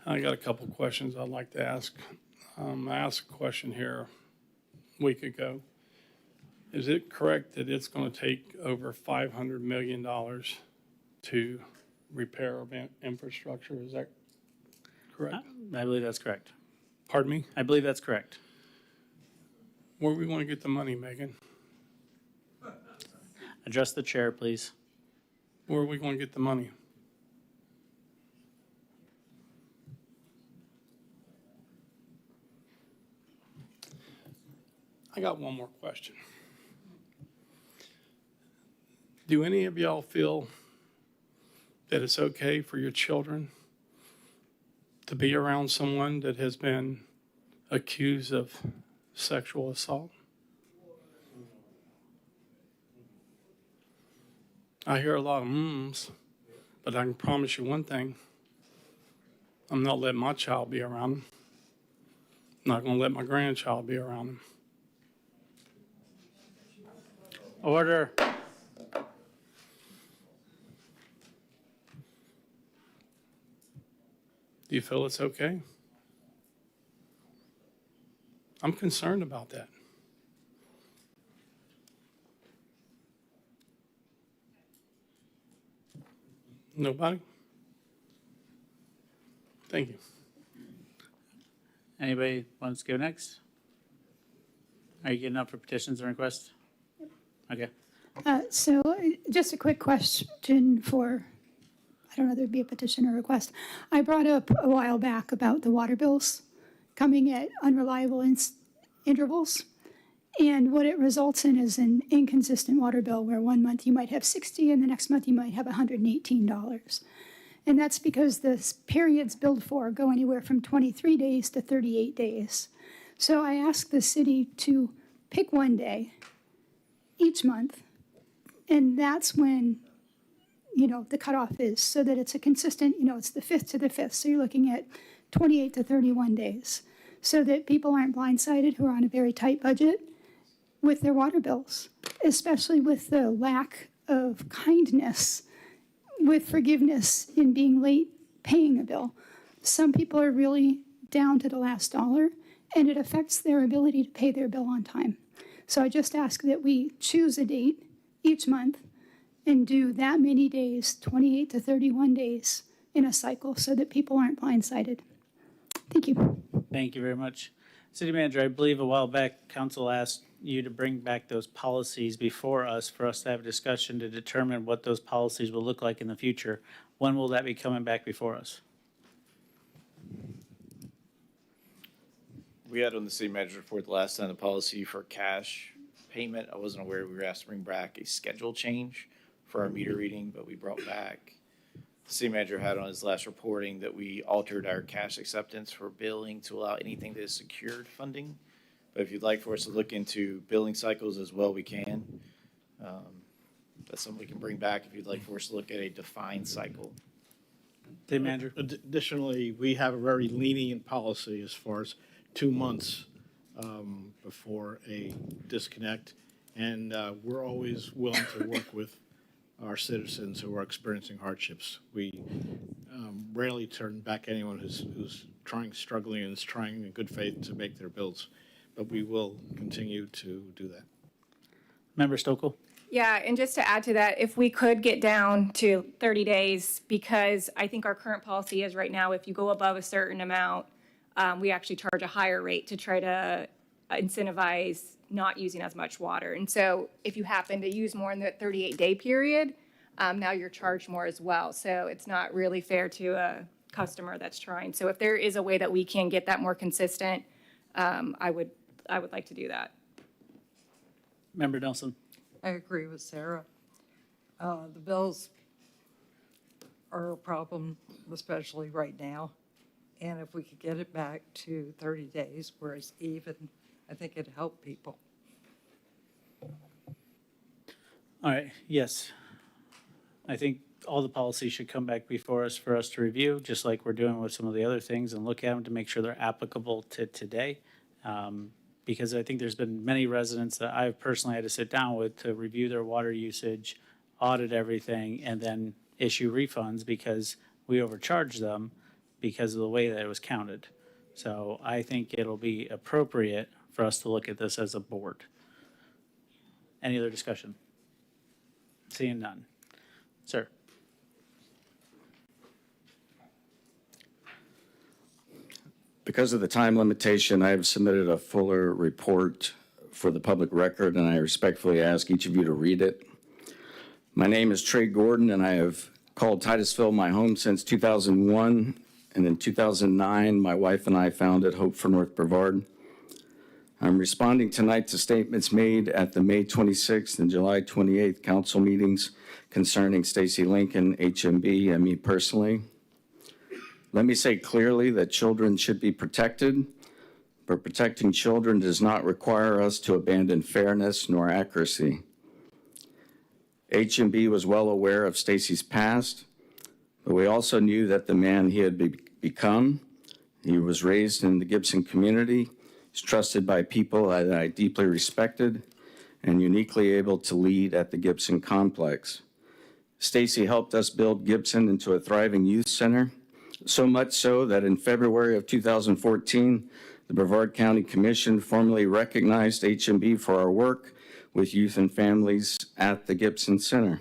I got a couple questions I'd like to ask. I asked a question here a week ago. Is it correct that it's going to take over $500 million to repair our infrastructure? Is that correct? I believe that's correct. Pardon me? I believe that's correct. Where do we want to get the money, Megan? Address the chair, please. Where are we going to get the money? I got one more question. Do any of y'all feel that it's okay for your children to be around someone that has been accused of sexual assault? I hear a lot of mms, but I can promise you one thing. I'm not letting my child be around them. I'm not going to let my grandchild be around them. Order. Do you feel it's okay? I'm concerned about that. Nobody? Thank you. Anybody wants to go next? Are you getting up for petitions and requests? Okay. So just a quick question for, I don't know if there'd be a petition or request. I brought up a while back about the water bills coming at unreliable intervals. And what it results in is an inconsistent water bill where one month you might have $60 and the next month you might have $118. And that's because the periods billed for go anywhere from 23 days to 38 days. So I asked the city to pick one day each month, and that's when, the cutoff is, so that it's a consistent, it's the 5th to the 5th. So you're looking at 28 to 31 days, so that people aren't blindsided who are on a very tight budget with their water bills, especially with the lack of kindness with forgiveness in being late paying a bill. Some people are really down to the last dollar, and it affects their ability to pay their bill on time. So I just ask that we choose a date each month and do that many days, 28 to 31 days in a cycle, so that people aren't blindsided. Thank you. Thank you very much. City Manager, I believe a while back, council asked you to bring back those policies before us for us to have a discussion to determine what those policies will look like in the future. When will that be coming back before us? We had on the city manager report the last time the policy for cash payment. I wasn't aware we were asked to bring back a schedule change for our meter reading, but we brought back the city manager had on his last reporting that we altered our cash acceptance for billing to allow anything that is secured funding. But if you'd like for us to look into billing cycles as well, we can. That's something we can bring back if you'd like for us to look at a defined cycle. City manager? Additionally, we have a very lenient policy as far as 2 months before a disconnect. And we're always willing to work with our citizens who are experiencing hardships. We rarely turn back anyone who's struggling and is trying in good faith to make their bills. But we will continue to do that. Member Stokel? Yeah, and just to add to that, if we could get down to 30 days, because I think our current policy is right now, if you go above a certain amount, we actually charge a higher rate to try to incentivize not using as much water. And so if you happen to use more in the 38-day period, now you're charged more as well. So it's not really fair to a customer that's trying. So if there is a way that we can get that more consistent, I would like to do that. Member Nelson? I agree with Sarah. The bills are a problem, especially right now. And if we could get it back to 30 days where it's even, I think it'd help people. All right, yes. I think all the policies should come back before us for us to review, just like we're doing with some of the other things, and look at them to make sure they're applicable to today. Because I think there's been many residents that I've personally had to sit down with to review their water usage, audit everything, and then issue refunds because we overcharged them because of the way that it was counted. So I think it'll be appropriate for us to look at this as a board. Any other discussion? Seeing none. Sir. Because of the time limitation, I have submitted a fuller report for the public record, and I respectfully ask each of you to read it. My name is Trey Gordon, and I have called Titusville my home since 2001, and in 2009, my wife and I founded Hope for North Boulevard. I'm responding tonight to statements made at the May 26th and July 28th council meetings concerning Stacy Lincoln, HMB, and me personally. Let me say clearly that children should be protected, but protecting children does not require us to abandon fairness nor accuracy. HMB was well aware of Stacy's past, but we also knew that the man he had become. He was raised in the Gibson community. He's trusted by people that I deeply respected and uniquely able to lead at the Gibson complex. Stacy helped us build Gibson into a thriving youth center. So much so that in February of 2014, the Brevard County Commission formally recognized HMB for our work with youth and families at the Gibson Center.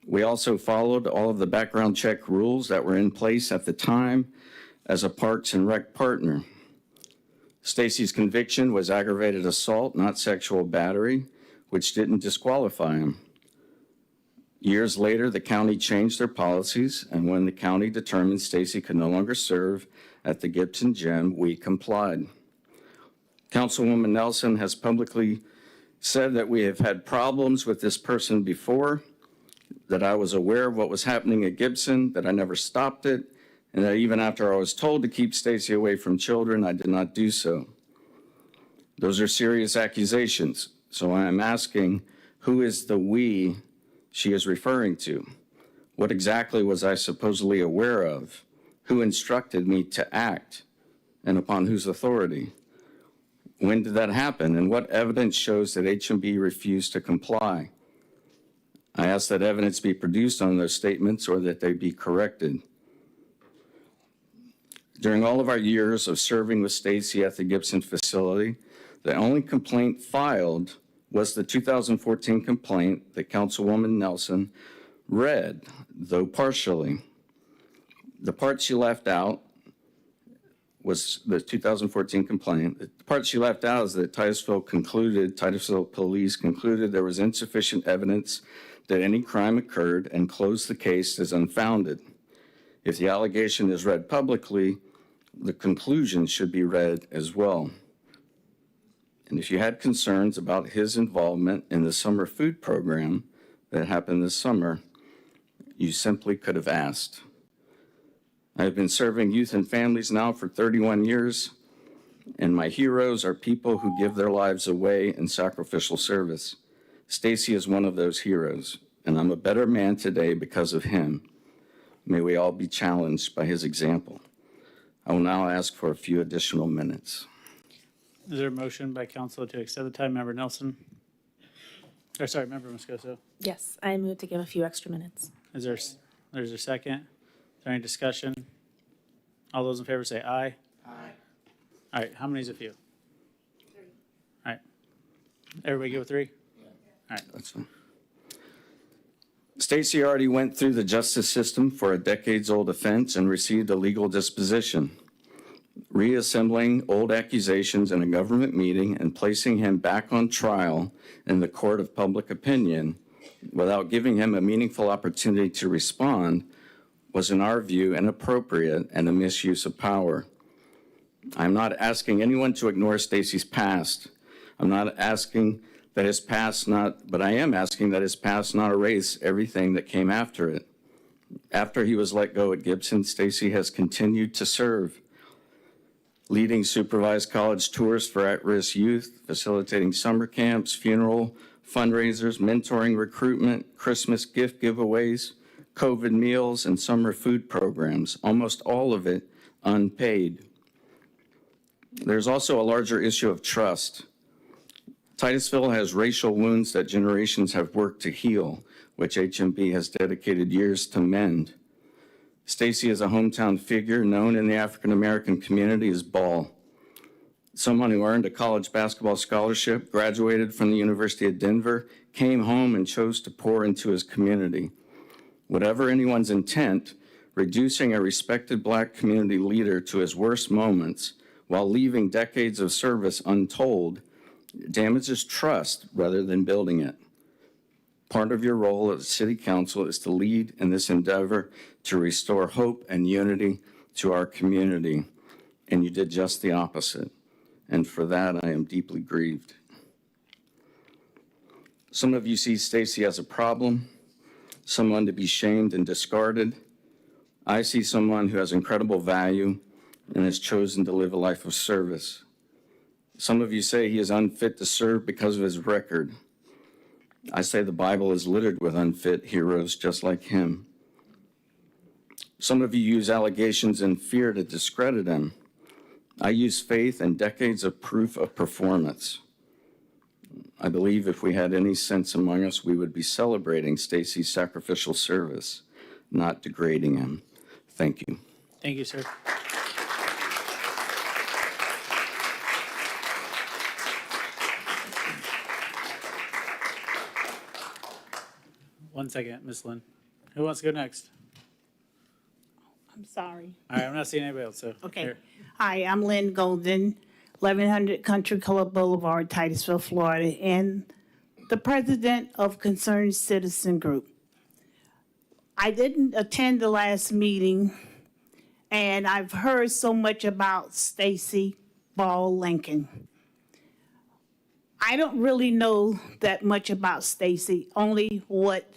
We also followed all of the background check rules that were in place at the time as a Parks and Rec partner. Stacy's conviction was aggravated assault, not sexual battery, which didn't disqualify him. Years later, the county changed their policies, and when the county determined Stacy could no longer serve at the Gibson Gym, we complied. Councilwoman Nelson has publicly said that we have had problems with this person before, that I was aware of what was happening at Gibson, that I never stopped it, and that even after I was told to keep Stacy away from children, I did not do so. Those are serious accusations, so I am asking, who is the we she is referring to? What exactly was I supposedly aware of? Who instructed me to act, and upon whose authority? When did that happen, and what evidence shows that HMB refused to comply? I ask that evidence be produced on those statements or that they be corrected. During all of our years of serving with Stacy at the Gibson facility, the only complaint filed was the 2014 complaint that Councilwoman Nelson read, though partially. The part she left out was the 2014 complaint. The part she left out is that Titusville police concluded there was insufficient evidence that any crime occurred and closed the case as unfounded. If the allegation is read publicly, the conclusion should be read as well. And if you had concerns about his involvement in the summer food program that happened this summer, you simply could have asked. I have been serving youth and families now for 31 years, and my heroes are people who give their lives away in sacrificial service. Stacy is one of those heroes, and I'm a better man today because of him. May we all be challenged by his example. I will now ask for a few additional minutes. Is there a motion by council to extend the time? Member Nelson? Or sorry, Member Moscoso? Yes, I move to give a few extra minutes. There's a second? Is there any discussion? All those in favor say aye. Aye. All right, how many is a few? 3. All right. Everybody go with 3? Yeah. All right. That's fine. Stacy already went through the justice system for a decades-old offense and received a legal disposition. Reassembling old accusations in a government meeting and placing him back on trial in the court of public opinion without giving him a meaningful opportunity to respond was, in our view, inappropriate and a misuse of power. I'm not asking anyone to ignore Stacy's past. I'm not asking that his past but I am asking that his past not erase everything that came after it. After he was let go at Gibson, Stacy has continued to serve, leading supervised college tours for at-risk youth, facilitating summer camps, funeral fundraisers, mentoring recruitment, Christmas gift giveaways, COVID meals, and summer food programs, almost all of it unpaid. There's also a larger issue of trust. Titusville has racial wounds that generations have worked to heal, which HMB has dedicated years to mend. Stacy is a hometown figure known in the African-American community as Ball, someone who earned a college basketball scholarship, graduated from the University of Denver, came home and chose to pour into his community. Whatever anyone's intent, reducing a respected Black community leader to his worst moments while leaving decades of service untold damages trust rather than building it. Part of your role as City Council is to lead in this endeavor to restore hope and unity to our community, and you did just the opposite. And for that, I am deeply grieved. Some of you see Stacy as a problem, someone to be shamed and discarded. I see someone who has incredible value and has chosen to live a life of service. Some of you say he is unfit to serve because of his record. I say the Bible is littered with unfit heroes just like him. Some of you use allegations and fear to discredit him. I use faith and decades of proof of performance. I believe if we had any sense among us, we would be celebrating Stacy's sacrificial service, not degrading him. Thank you. Thank you, sir. One second, Ms. Lynn. Who wants to go next? I'm sorry. All right, I'm not seeing anybody else, so. Okay. Here. Hi, I'm Lynn Golden, 1100 Country Club Boulevard, Titusville, Florida, and the president of Concerned Citizen Group. I didn't attend the last meeting, and I've heard so much about Stacy Ball Lincoln. I don't really know that much about Stacy, only what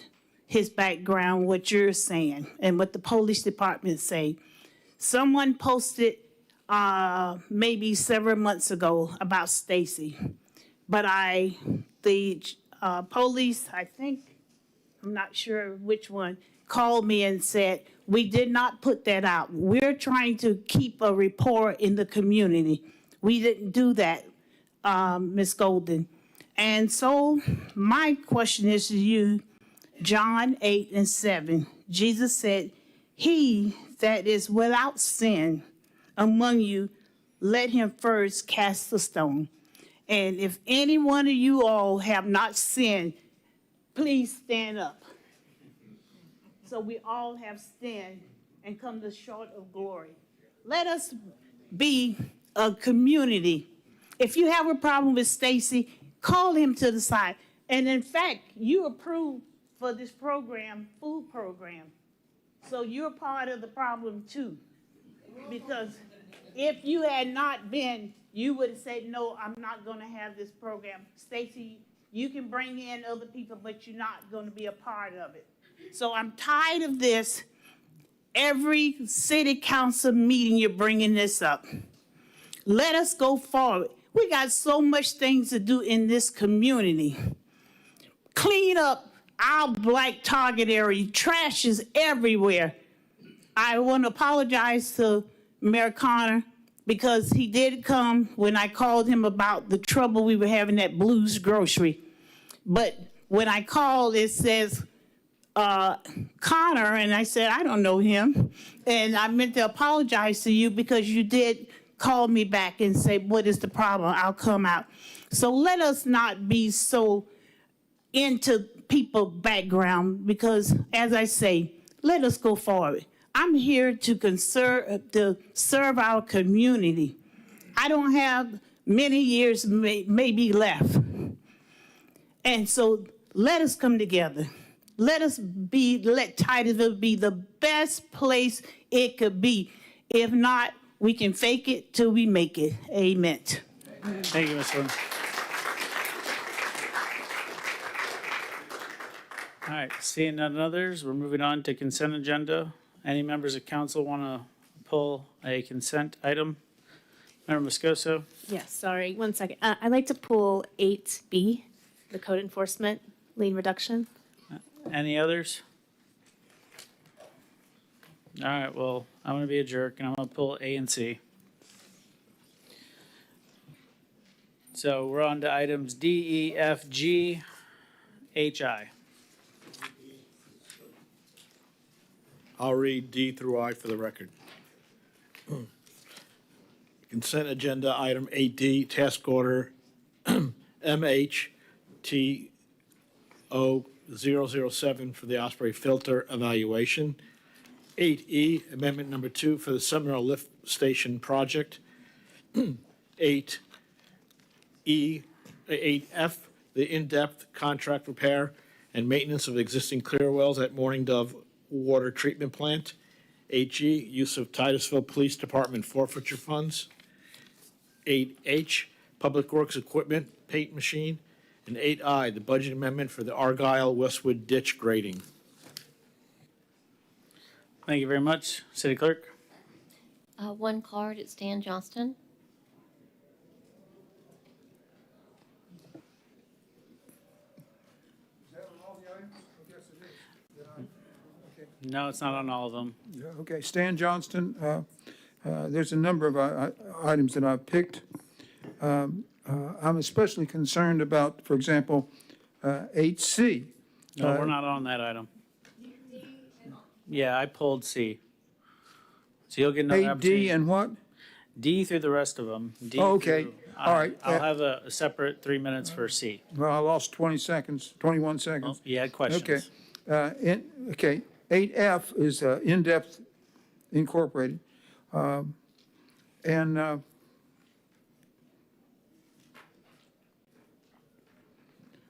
his background, what you're saying, and what the police department say. Someone posted maybe several months ago about Stacy, but the police, I think, I'm not sure which one, called me and said, we did not put that out. We're trying to keep a rapport in the community. We didn't do that, Ms. Golden. And so my question is to you, John 8:7, Jesus said, he that is without sin among you, let him first cast the stone. And if any one of you all have not sinned, please stand up. So we all have sinned and come to short of glory. Let us be a community. If you have a problem with Stacy, call him to the side. And in fact, you approved for this program, food program. So you're part of the problem too. Because if you had not been, you would have said, no, I'm not going to have this program. Stacy, you can bring in other people, but you're not going to be a part of it. So I'm tired of this. Every city council meeting, you're bringing this up. Let us go forward. We got so much things to do in this community. Clean up our black target area. Trash is everywhere. I want to apologize to Mayor Connor because he did come when I called him about the trouble we were having at Blues Grocery. But when I called, it says, Connor, and I said, I don't know him. And I meant to apologize to you because you did call me back and say, what is the problem? I'll come out. So let us not be so into people's background because, as I say, let us go forward. I'm here to serve our community. I don't have many years maybe left. And so let us come together. Let Titusville be the best place it could be. If not, we can fake it till we make it. Amen. Thank you, Ms. Lynn. All right, seeing none others, we're moving on to consent agenda. Any members of council want to pull a consent item? Member Moscoso? Yes, sorry, 1 second. I'd like to pull 8B, the code enforcement lien reduction. Any others? All right, well, I'm going to be a jerk and I'm going to pull A and C. So we're on to items D, E, F, G, H, I. I'll read D through I for the record. Consent agenda item 8D, task order MHTO007 for the Osprey filter evaluation. 8E, amendment number 2 for the Seminole Lift Station project. 8F, the in-depth contract repair and maintenance of existing clear wells at Morning Dove Water Treatment Plant. 8G, use of Titusville Police Department forfeiture funds. 8H, Public Works Equipment paint machine. And 8I, the budget amendment for the Argyle Westwood ditch grading. Thank you very much. City Clerk? One card at Stan Johnston. No, it's not on all of them. Yeah, okay, Stan Johnston, there's a number of items that I've picked. I'm especially concerned about, for example, 8C. No, we're not on that item. Yeah, I pulled C. So you'll get another opportunity. 8D and what? D through the rest of them. D Oh, okay. through All right. I'll have a separate 3 minutes for C. Well, I lost 20 seconds, 21 seconds. Oh, you had questions. Okay. Okay, 8F is in-depth incorporated. And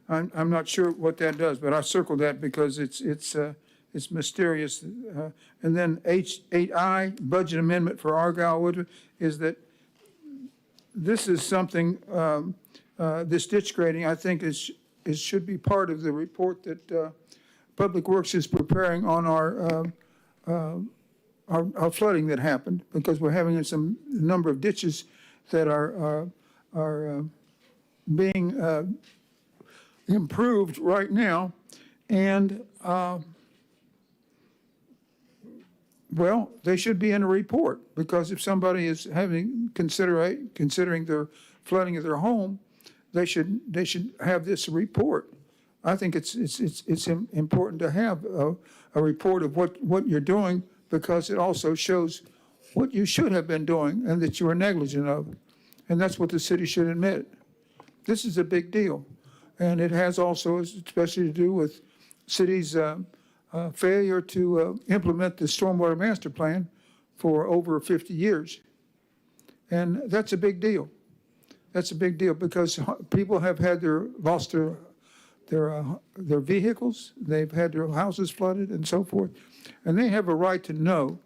I'm not sure what that does, but I circled that because it's mysterious. And then 8I, budget amendment for Argyle Woodward, is that this is something, this ditch grading, I think should be part of the report that Public Works is preparing on our flooding that happened, because we're having some number of ditches that are being improved right now, and well, they should be in a report, because if somebody is considering their flooding of their home, they should have this report. I think it's important to have a report of what you're doing, because it also shows what you should have been doing and that you were negligent of. And that's what the city should admit. This is a big deal. And it has also especially to do with cities' failure to implement the stormwater master plan for over 50 years. And that's a big deal. That's a big deal, because people have had lost their vehicles, they've had their houses flooded and so forth. And they have a right to know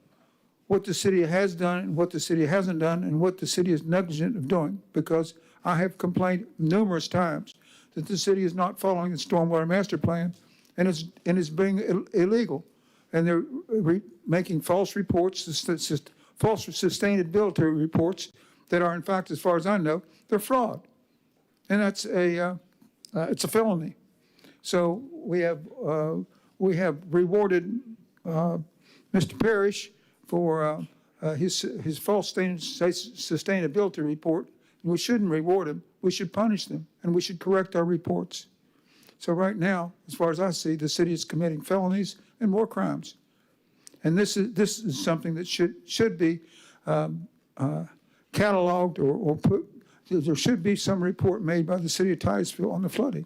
what the city has done and what the city hasn't done and what the city is negligent of doing, because I have complained numerous times that the city is not following the stormwater master plan and it's being illegal. And they're making false reports, false sustainability reports that are, in fact, as far as I know, they're fraud. And that's it's a felony. So we have rewarded Mr. Parrish for his false sustainability report. We shouldn't reward him. We should punish them, and we should correct our reports. So right now, as far as I see, the city is committing felonies and more crimes. And this is something that should be cataloged or put. There should be some report made by the city of Titusville on the flooding.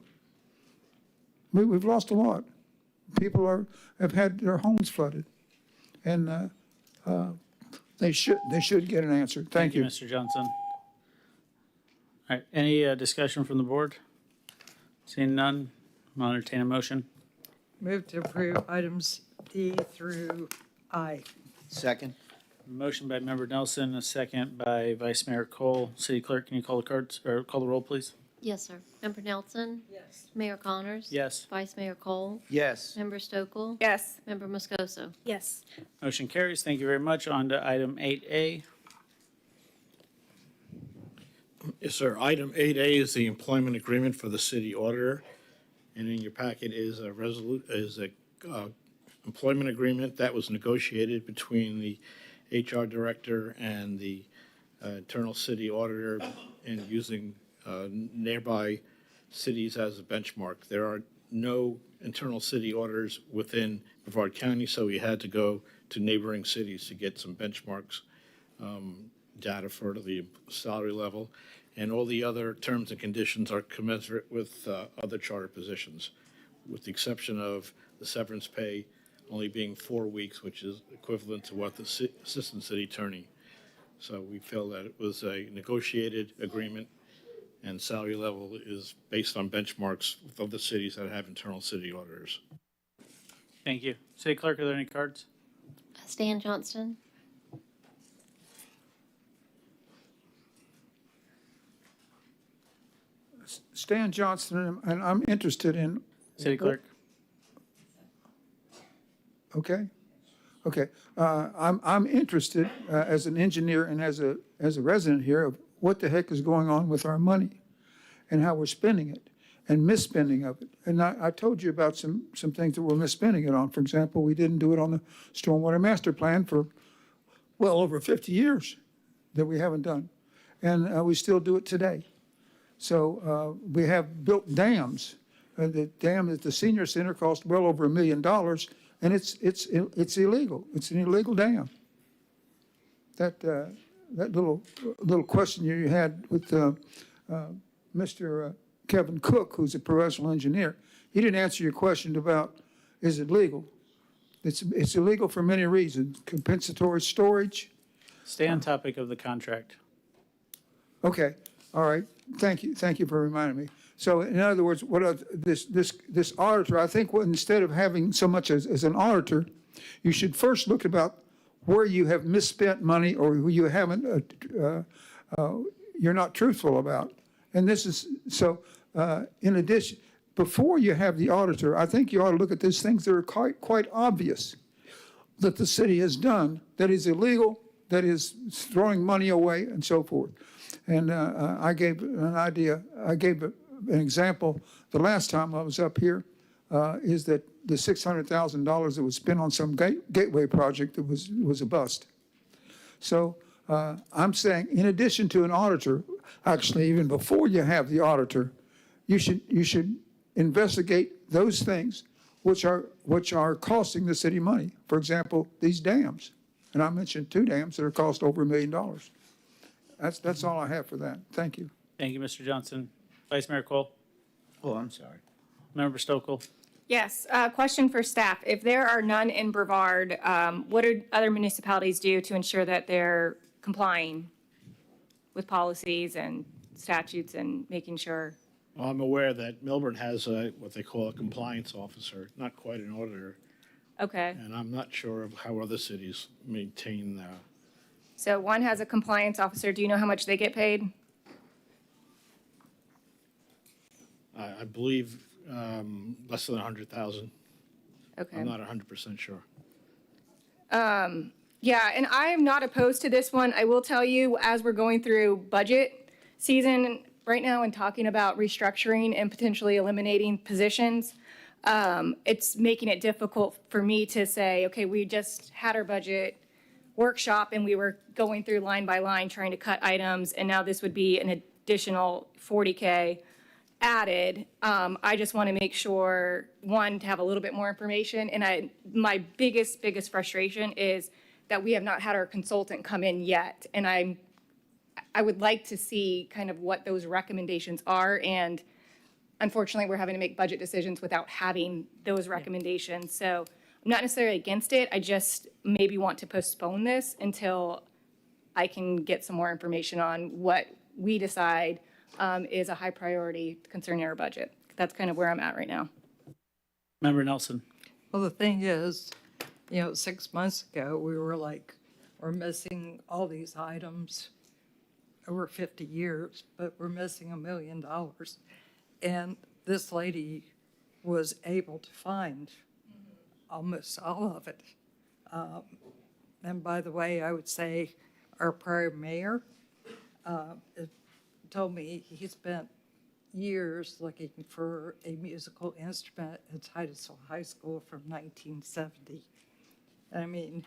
We've lost a lot. People have had their homes flooded, and they should get an answer. Thank you, Mr. Johnson. All right, any discussion from the board? Seeing none, I'll entertain a motion. Move to approve items D through I. Second. Motion by Member Nelson, a second by Vice Mayor Cole. City Clerk, can you call the cards or call the roll, please? Yes, sir. Member Nelson? Yes. Mayor Connors? Yes. Vice Mayor Cole? Yes. Member Stokel? Yes. Member Moscoso? Yes. Motion carries. Thank you very much. On to item 8A. Yes, sir. Item 8A is the employment agreement for the city auditor. And in your packet is a employment agreement that was negotiated between the HR director and the internal city auditor, and using nearby cities as a benchmark. There are no internal city auditors within Brevard County, so we had to go to neighboring cities to get some benchmarks data for the salary level. And all the other terms and conditions are commensurate with other charter positions, with the exception of the severance pay only being 4 weeks, which is equivalent to what the assistant city attorney. So we feel that it was a negotiated agreement, and salary level is based on benchmarks with other cities that have internal city auditors. Thank you. City Clerk, are there any cards? Stan Johnston? Stan Johnston, and I'm interested in. City Clerk. Okay. I'm interested as an engineer and as a resident here of what the heck is going on with our money and how we're spending it and misspending of it. And I told you about some things that we're misspending it on. For example, we didn't do it on the Stormwater Master Plan for well over 50 years that we haven't done. And we still do it today. So we have built dams. The dam at the senior center cost well over $1 million. And it's illegal. It's an illegal dam. That little question you had with Mr. Kevin Cook, who's a professional engineer, he didn't answer your question about is it legal. It's illegal for many reasons. Compensatory storage. Stay on topic of the contract. Okay. All right. Thank you. Thank you for reminding me. So in other words, this auditor, I think instead of having so much as an auditor, you should first look about where you have misspent money or who you haven't, you're not truthful about. And this is, so in addition, before you have the auditor, I think you ought to look at these things that are quite obvious that the city has done that is illegal, that is throwing money away and so forth. And I gave an idea, I gave an example the last time I was up here, is that the $600,000 that was spent on some gateway project that was a bust. So I'm saying, in addition to an auditor, actually even before you have the auditor, you should investigate those things which are costing the city money. For example, these dams, and I mentioned 2 dams that are cost over $1 million. That's all I have for that. Thank you. Thank you, Mr. Johnson. Vice Mayor Cole. Oh, I'm sorry. Member Stokel. Yes, question for staff. If there are none in Brevard, what do other municipalities do to ensure that they're complying with policies and statutes and making sure? Well, I'm aware that Milburn has what they call a compliance officer, not quite an auditor. Okay. And I'm not sure of how other cities maintain that. So one has a compliance officer. Do you know how much they get paid? I believe less than 100,000. Okay. I'm not 100% sure. Yeah, and I am not opposed to this one. I will tell you, as we're going through budget season right now and talking about restructuring and potentially eliminating positions, it's making it difficult for me to say, okay, we just had our budget workshop and we were going through line by line trying to cut items, and now this would be an additional 40K added. I just want to make sure, one, to have a little bit more information, and my biggest frustration is that we have not had our consultant come in yet, and I would like to see kind of what those recommendations are, and unfortunately, we're having to make budget decisions without having those recommendations. So I'm not necessarily against it. I just maybe want to postpone this until I can get some more information on what we decide is a high priority concerning our budget. That's kind of where I'm at right now. Member Nelson. Well, the thing is, 6 months ago, we were like, we're missing all these items over 50 years, but we're missing $1 million. And this lady was able to find almost all of it. And by the way, I would say our prior mayor told me he spent years looking for a musical instrument at Titusville High School from 1970. I mean,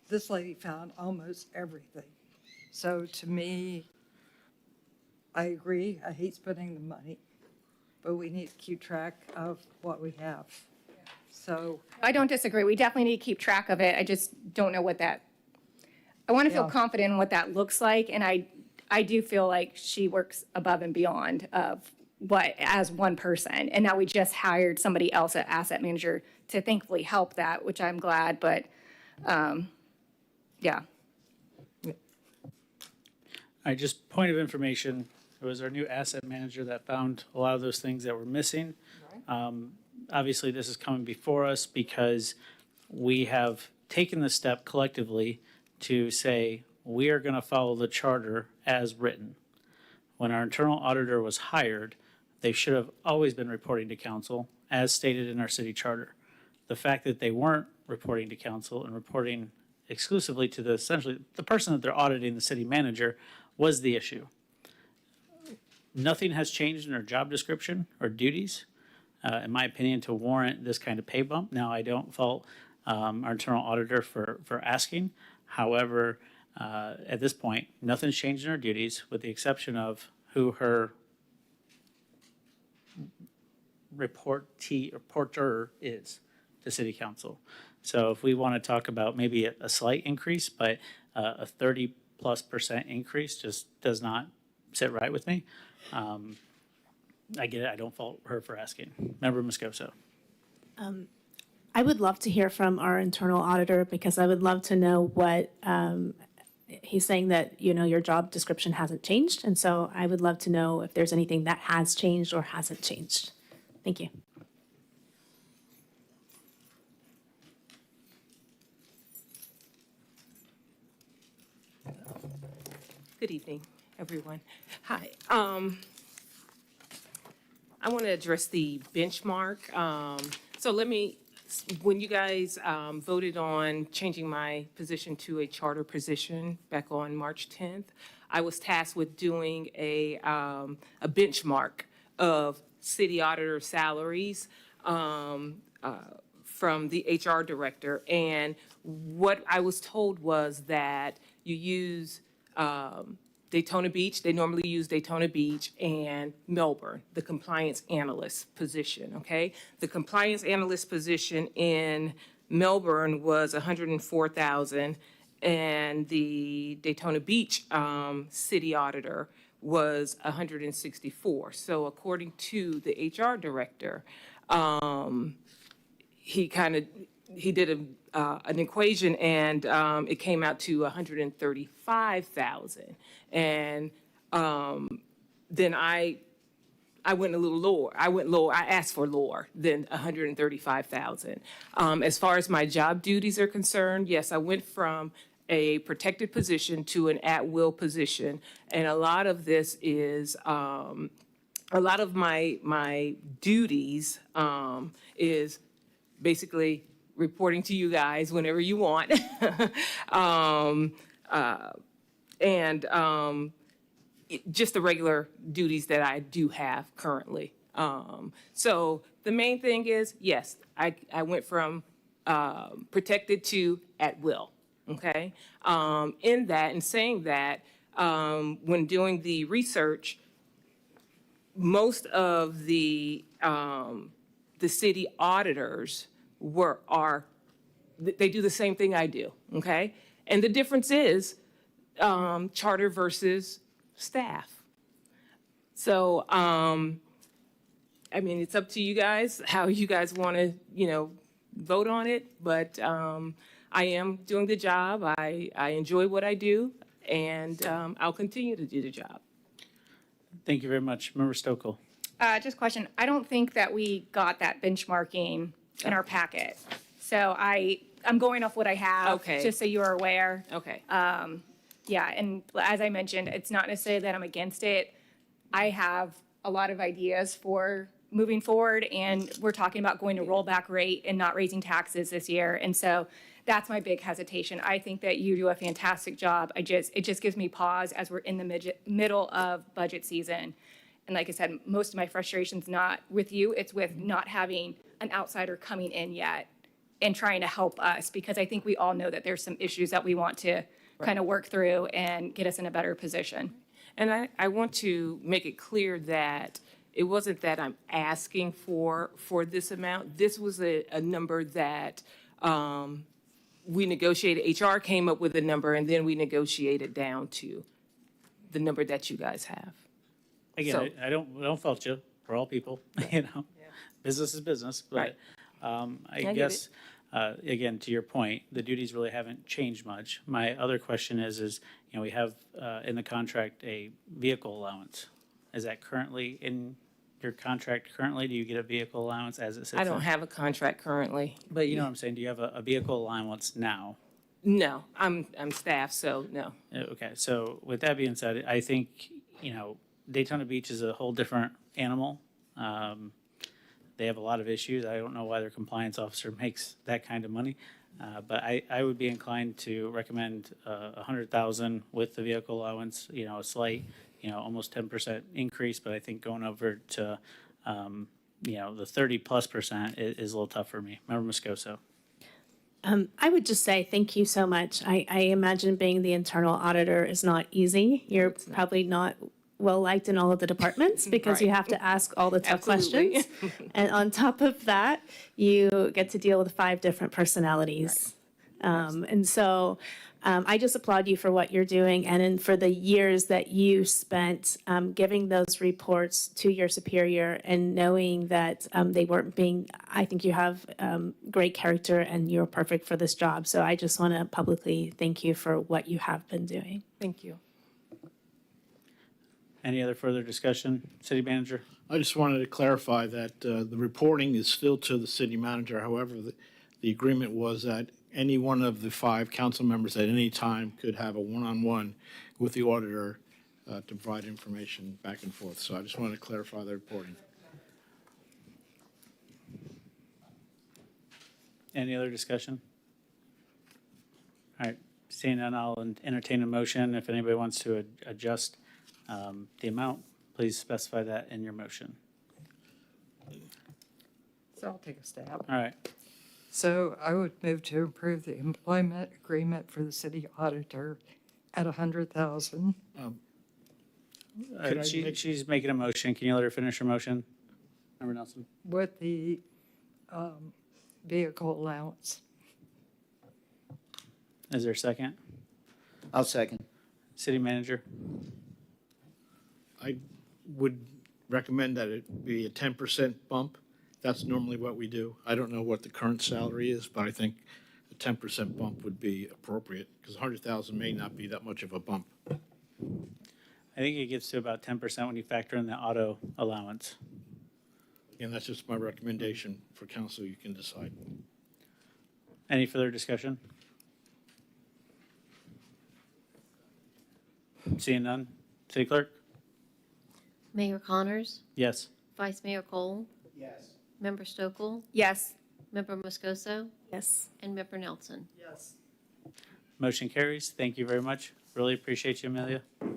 this lady found almost everything. So to me, I agree. I hate spending the money, but we need to keep track of what we have. So I don't disagree. We definitely need to keep track of it. I just don't know what that, I want to feel confident in what that looks like. And I do feel like she works above and beyond of what, as one person. And now we just hired somebody else, an asset manager, to thankfully help that, which I'm glad, but yeah. Just point of information, it was our new asset manager that found a lot of those things that were missing. Obviously, this is coming before us because we have taken the step collectively to say we are going to follow the charter as written. When our internal auditor was hired, they should have always been reporting to council as stated in our city charter. The fact that they weren't reporting to council and reporting exclusively to essentially the person that they're auditing, the city manager, was the issue. Nothing has changed in our job description or duties, in my opinion, to warrant this kind of pay bump. Now, I don't fault our internal auditor for asking. However, at this point, nothing's changed in our duties with the exception of who her reporter is to city council. So if we want to talk about maybe a slight increase, but a 30+% increase just does not sit right with me. I get it. I don't fault her for asking. Member Moscoso. I would love to hear from our internal auditor because I would love to know what he's saying that, your job description hasn't changed. And so I would love to know if there's anything that has changed or hasn't changed. Thank you. Good evening, everyone. Hi. I want to address the benchmark. So when you guys voted on changing my position to a charter position back on March 10th, I was tasked with doing a benchmark of city auditor salaries from the HR director. And what I was told was that you use Daytona Beach, they normally use Daytona Beach, and Melbourne, the compliance analyst position, okay? The compliance analyst position in Melbourne was $104,000, and the Daytona Beach city auditor was $164,000. So according to the HR director, he did an equation, and it came out to $135,000. And then I went a little lower. I asked for lower than $135,000. As far as my job duties are concerned, yes, I went from a protected position to an at-will position, and a lot of this is a lot of my duties is basically reporting to you guys whenever you want. Just the regular duties that I do have currently. So the main thing is, yes, I went from protected to at will, okay? In that and saying that, when doing the research, most of the city auditors they do the same thing I do, okay? And the difference is charter versus staff. So, I mean, it's up to you guys, how you guys want to, vote on it, but I am doing the job. I enjoy what I do, and I'll continue to do the job. Thank you very much. Member Stokel. Just a question. I don't think that we got that benchmarking in our packet. So I'm going off what I have. Okay. Just so you are aware. Okay. Yeah, and as I mentioned, it's not necessarily that I'm against it. I have a lot of ideas for moving forward, and we're talking about going to rollback rate and not raising taxes this year. And so that's my big hesitation. I think that you do a fantastic job. It just gives me pause as we're in the middle of budget season. And like I said, most of my frustration's not with you, it's with not having an outsider coming in yet and trying to help us, because I think we all know that there's some issues that we want to kind of work through and get us in a better position. And I want to make it clear that it wasn't that I'm asking for this amount. This was a number that we negotiated. HR came up with a number, and then we negotiated down to the number that you guys have. Again, So- I don't fault you. We're all people, Business is business, but Right. I get guess, again, to your point, the duties really haven't changed much. My other question is, we have in the contract a vehicle allowance. Is that currently in your contract currently? Do you get a vehicle allowance as it sits? I don't have a contract currently. But you know what I'm saying? Do you have a vehicle allowance now? No, I'm staff, so no. Okay, so with that being said, I think, Daytona Beach is a whole different animal. They have a lot of issues. I don't know why their compliance officer makes that kind of money. But I would be inclined to recommend $100,000 with the vehicle allowance, a slight, almost 10% increase. But I think going over to, the 30+% is a little tough for me. Member Moscoso. I would just say thank you so much. I imagine being the internal auditor is not easy. You're probably not well-liked in all of the departments because you Right. have to ask all the tough Absolutely. questions. And on top of that, you get to deal with 5 different personalities. And so I just applaud you for what you're doing and for the years that you spent giving those reports to your superior and knowing that they weren't being, I think you have great character and you're perfect for this job. So I just want to publicly thank you for what you have been doing. Thank you. Any other further discussion? City Manager? I just wanted to clarify that the reporting is still to the city manager. However, the agreement was that any one of the 5 council members at any time could have a one-on-one with the auditor to provide information back and forth. So I just wanted to clarify the reporting. Any other discussion? All right, seeing none, I'll entertain a motion. If anybody wants to adjust the amount, please specify that in your motion. So I'll take a stab. All right, So I would move to approve the employment agreement for the city auditor at $100,000. she's making a motion. Can you let her finish her motion? Member Nelson? With the vehicle allowance. Is there a second? I'll second. City Manager? I would recommend that it be a 10% bump. That's normally what we do. I don't know what the current salary is, but I think a 10% bump would be appropriate because 100,000 may not be that much of a bump. I think it gets to about 10% when you factor in the auto allowance. And that's just my recommendation for council. You can decide. Any further discussion? Seeing none. City Clerk? Mayor Connors, Yes. Vice Mayor Cole, Yes. Member Stokel, Yes. Member Moscoso, Yes. and Member Nelson. Yes. Motion carries. Thank you very much. Really appreciate you, Amelia. All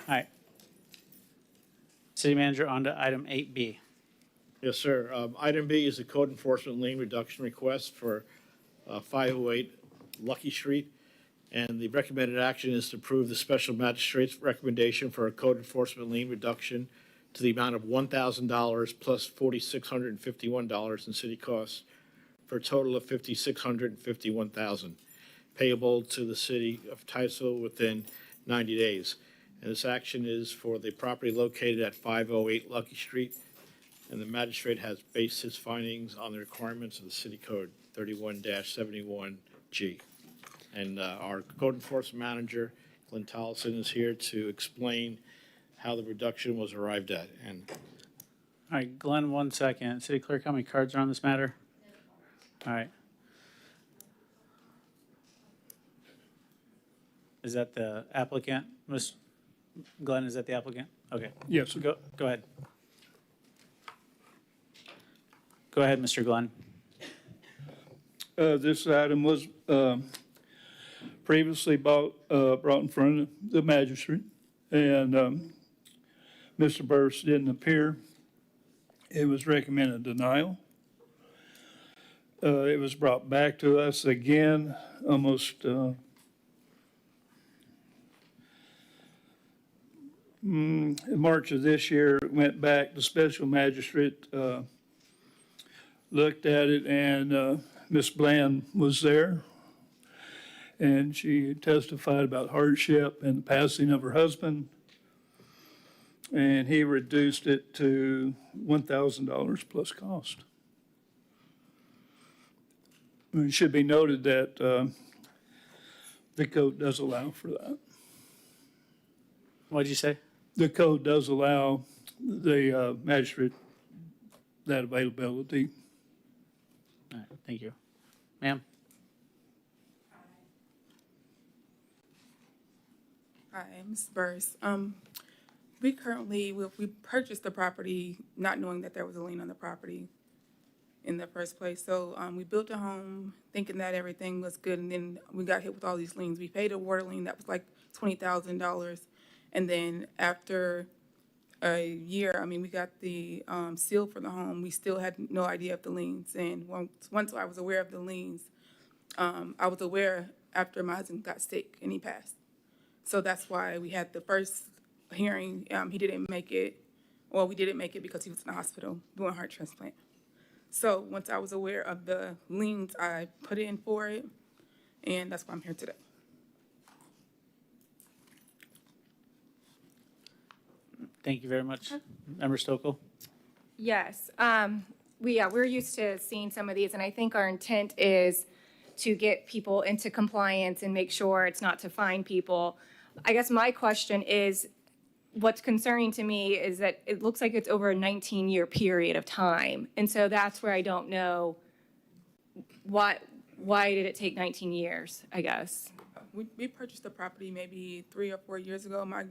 right. City Manager, on to item 8B. Yes, sir. Item B is a code enforcement lien reduction request for 508 Lucky Street. And the recommended action is to approve the special magistrate's recommendation for a code enforcement lien reduction to the amount of $1,000 plus $4,651 in city costs for a total of $5,651,000 payable to the city of Titusville within 90 days. And this action is for the property located at 508 Lucky Street. And the magistrate has based his findings on the requirements of the city code 31-71G. And our code enforcement manager, Glenn Tollison, is here to explain how the reduction was arrived at. And All right, Glenn, 1 second. City Clerk, how many cards are on this matter? All right. Is that the applicant? Glenn, is that the applicant? Okay. Yes. Go ahead. Go ahead, Mr. Glenn. This item was previously brought in front of the magistrate, and Mr. Burris didn't appear. It was recommended denial. It was brought back to us again almost in March of this year. It went back. The special magistrate looked at it, and Ms. Bland was there, and she testified about hardship and the passing of her husband, and he reduced it to $1,000 plus cost. It should be noted that the code does allow for that. What did you say? The code does allow the magistrate that availability. All right, thank you. Ma'am? Hi, Ms. Burris. We purchased the property not knowing that there was a lien on the property in the first place. So we built a home thinking that everything was good, and then we got hit with all these liens. We paid a water lien that was like $20,000, and then after a year, we got the seal for the home. We still had no idea of the liens, and once I was aware of the liens, I was aware after my husband got sick and he passed. So that's why we had the first hearing. He didn't make it. Well, we didn't make it because he was in the hospital doing a heart transplant. So once I was aware of the liens, I put in for it, and that's why I'm here today. Thank you very much. Member Stokel? Yes. We're used to seeing some of these, and I think our intent is to get people into compliance and make sure it's not to fine people. I guess my question is, what's concerning to me is that it looks like it's over a 19-year period of time. And so that's where I don't know why did it take 19 years, I guess. We purchased the property maybe 3 or 4 years ago. My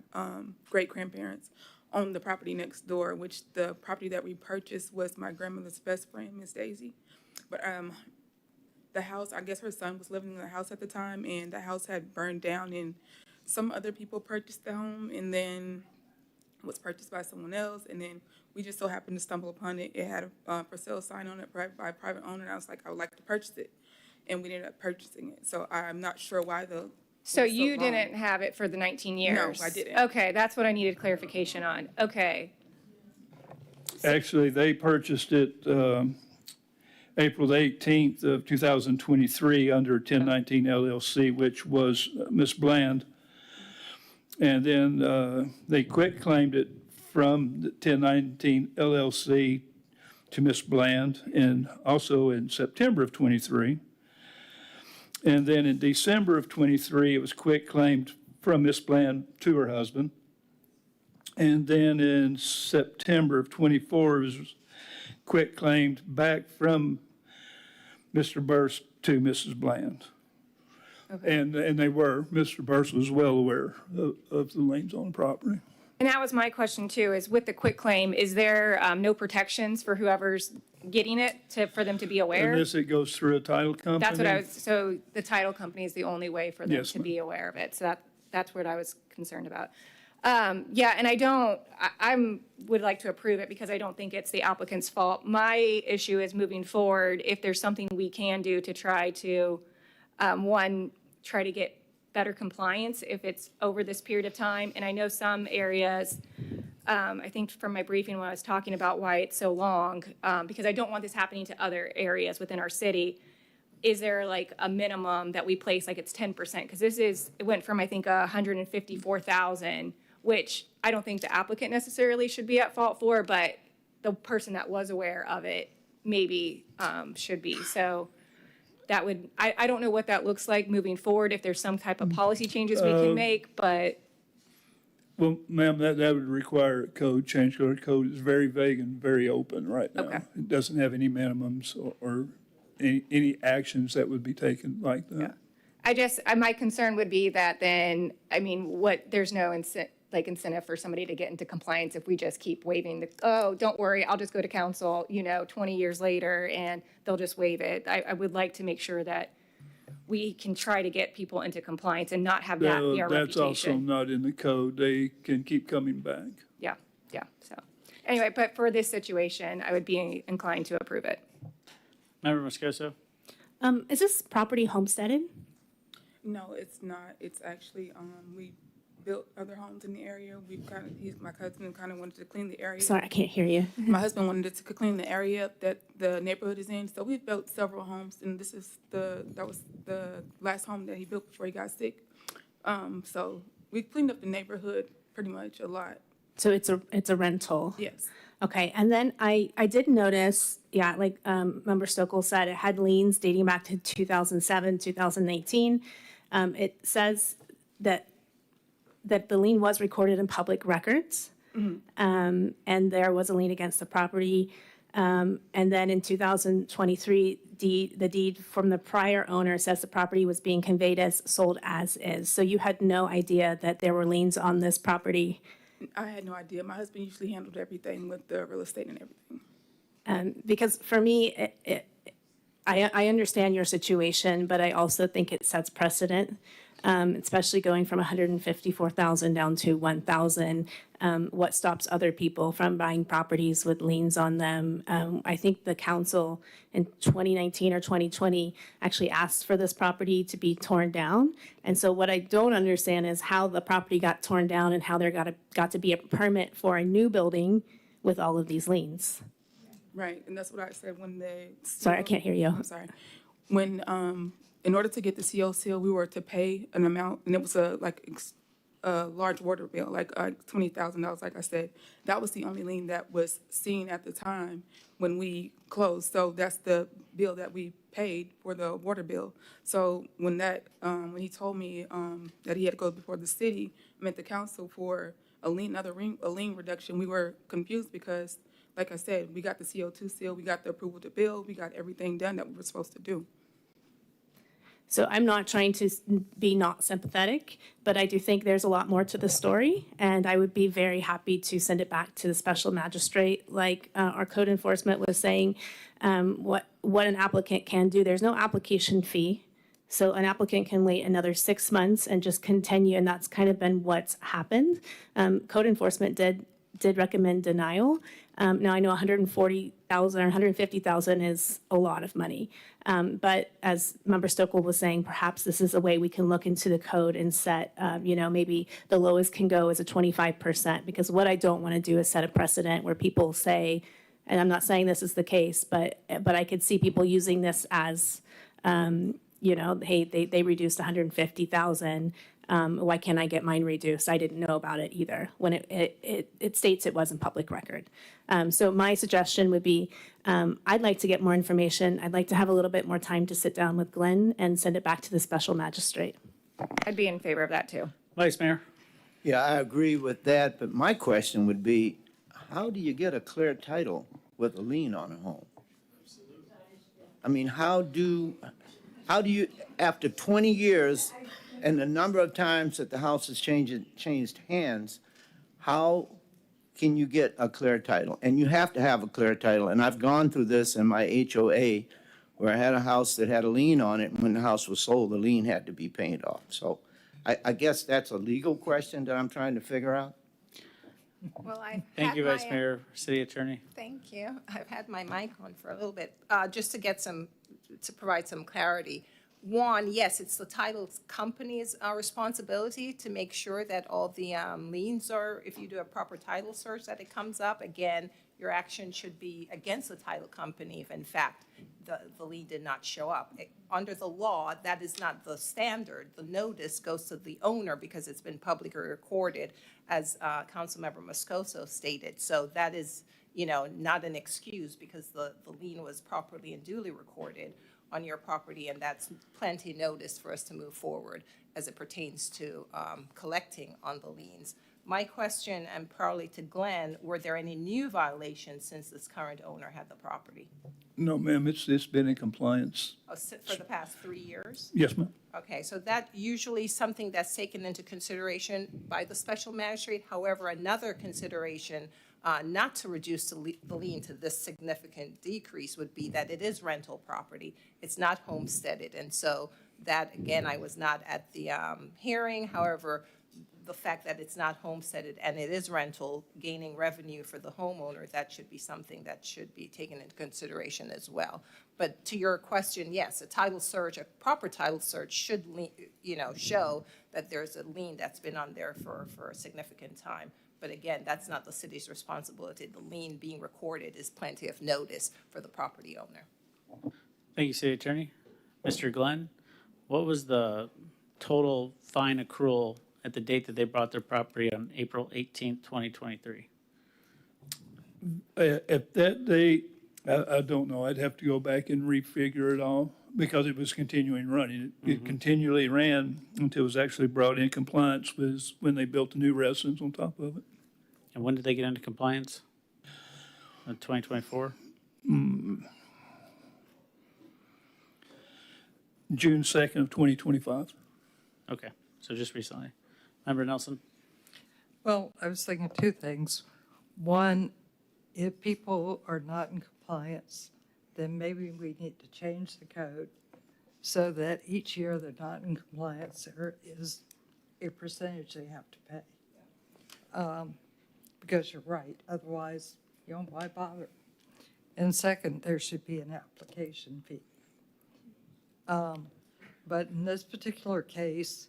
great-grandparents owned the property next door, which the property that we purchased was my grandmother's best friend, Miss Daisy. But the house, I guess her son was living in the house at the time, and the house had burned down, and some other people purchased the home, and then it was purchased by someone else, and then we just so happened to stumble upon it. It had a for sale sign on it by a private owner, and I was like, I would like to purchase it, and we ended up purchasing it. So I'm not sure why So you didn't have it for the 19 years? No, I didn't. Okay, that's what I needed clarification on. Okay. Actually, they purchased it April the 18th of 2023 under 1019 LLC, which was Ms. Bland. And then they quit claimed it from the 1019 LLC to Ms. Bland, and also in September of 23. And then in December of 23, it was quit claimed from Ms. Bland to her husband. And then in September of 24, it was quit claimed back from Mr. Burris to Mrs. Bland. Okay. And they were, Mr. Burris was well aware of the liens on the property. And that was my question too, is with the quitclaim, is there no protections for whoever's getting it for them to be aware? Unless it goes through a title company? That's what I was, so the title company is the only way for them Yes, to ma'am. be aware of it. So that's what I was concerned about. Yeah, and I would like to approve it because I don't think it's the applicant's fault. My issue is moving forward, if there's something we can do to try to, try to get better compliance if it's over this period of time. And I know some areas, I think from my briefing when I was talking about why it's so long, because I don't want this happening to other areas within our city. Is there like a minimum that we place, like it's 10%? Because it went from, I think, 154,000, which I don't think the applicant necessarily should be at fault for, but the person that was aware of it maybe should be. So that would, I don't know what that looks like moving forward, if there's some type of policy changes we can make, but Well, ma'am, that would require a code change. Our code is very vague and very open right now. Okay. It doesn't have any minimums or any actions that would be taken like that. I just, my concern would be that then, I mean, there's no incentive for somebody to get into compliance if we just keep waiving oh, don't worry, I'll just go to council, 20 years later, and they'll just waive it. I would like to make sure that we can try to get people into compliance and not have that be our That's also reputation. not in the code. They can keep coming back. Yeah, so. Anyway, but for this situation, I would be inclined to approve it. Member Moscoso? Is this property homesteaded? No, it's not. It's actually, we built other homes in the area. My cousin kind of wanted to clean the area. Sorry, I can't hear you. My husband wanted to clean the area that the neighborhood is in. So we've built several homes, and that was the last home that he built before he got sick. So we cleaned up the neighborhood pretty much a lot. So it's a rental? Yes. Okay, and then I did notice, like Member Stokel said, it had liens dating back to 2007, 2018. It says that the lien was recorded in public records, and there was a lien against the property. And then in 2023, the deed from the prior owner says the property was being conveyed as sold as is. So you had no idea that there were liens on this property? I had no idea. My husband usually handled everything with the real estate and everything. Because for me, I understand your situation, but I also think it sets precedent, especially going from 154,000 down to 1,000. What stops other people from buying properties with liens on them? I think the council in 2019 or 2020 actually asked for this property to be torn down. And so what I don't understand is how the property got torn down and how there got to be a permit for a new building with all of these liens. Right, and that's what I said when they. Sorry, I can't hear you. I'm sorry. When, in order to get the CO seal, we were to pay an amount, and it was a large water bill, like $20,000, like I said. That was the only lien that was seen at the time when we closed. So that's the bill that we paid for the water bill. So when he told me that he had to go before the city, I meant the council for a lien reduction, we were confused because, like I said, we got the CO2 seal, we got the approval to build, we got everything done that we were supposed to do. So I'm not trying to be not sympathetic, but I do think there's a lot more to the story, and I would be very happy to send it back to the special magistrate, like our code enforcement was saying, what an applicant can do. There's no application fee, so an applicant can wait another 6 months and just continue, and that's kind of been what's happened. Code enforcement did recommend denial. Now I know 140,000 or 150,000 is a lot of money. But as Member Stokel was saying, perhaps this is a way we can look into the code and set, maybe the lowest can go is a 25%, because what I don't want to do is set a precedent where people say, and I'm not saying this is the case, but I could see people using this as, hey, they reduced 150,000. Why can't I get mine reduced? I didn't know about it either, when it states it wasn't public record. So my suggestion would be, I'd like to get more information. I'd like to have a little bit more time to sit down with Glenn and send it back to the special magistrate. I'd be in favor of that too. Vice Mayor? Yeah, I agree with that, but my question would be, how do you get a clear title with a lien on a home? I mean, how do you, after 20 years and the number of times that the house has changed hands, how can you get a clear title? And you have to have a clear title. And I've gone through this in my HOA where I had a house that had a lien on it. And when the house was sold, the lien had to be paid off. So I guess that's a legal question that I'm trying to figure out. Well, I Thank you, Vice Mayor, City Attorney. Thank you. I've had my mic on for a little bit, just to get to provide some clarity. One, yes, it's the title company's responsibility to make sure that all the liens are, if you do a proper title search, that it comes up. Again, your action should be against the title company if in fact the lien did not show up. Under the law, that is not the standard. The notice goes to the owner because it's been publicly recorded, as Councilmember Moscoso stated. So that is, not an excuse because the lien was properly and duly recorded on your property, and that's plenty notice for us to move forward as it pertains to collecting on the liens. My question, and probably to Glenn, were there any new violations since this current owner had the property? No, ma'am, it's been in compliance. For the past 3 years? Yes, ma'am. Okay, so that usually something that's taken into consideration by the special magistrate. However, another consideration not to reduce the lien to this significant decrease would be that it is rental property. It's not homesteaded. And so that, again, I was not at the hearing. However, the fact that it's not homesteaded and it is rental, gaining revenue for the homeowner, that should be something that should be taken into consideration as well. But to your question, yes, a title search, a proper title search should, show that there's a lien that's been on there for a significant time. But again, that's not the city's responsibility. The lien being recorded is plenty of notice for the property owner. Thank you, City Attorney. Mr. Glenn, what was the total fine accrual at the date that they brought their property on April 18th, 2023? At that date, I don't know. I'd have to go back and refigure it all because it was continuing running. It continually ran until it was actually brought in compliance was when they built the new residence on top of it. And when did they get into compliance? In 2024? June 2nd of 2025. Okay, so just recently. Member Nelson? Well, I was thinking two things. One, if people are not in compliance, then maybe we need to change the code so that each year they're not in compliance, there is a percentage they have to pay. Because you're right, otherwise, why bother? And second, there should be an application fee. But in this particular case,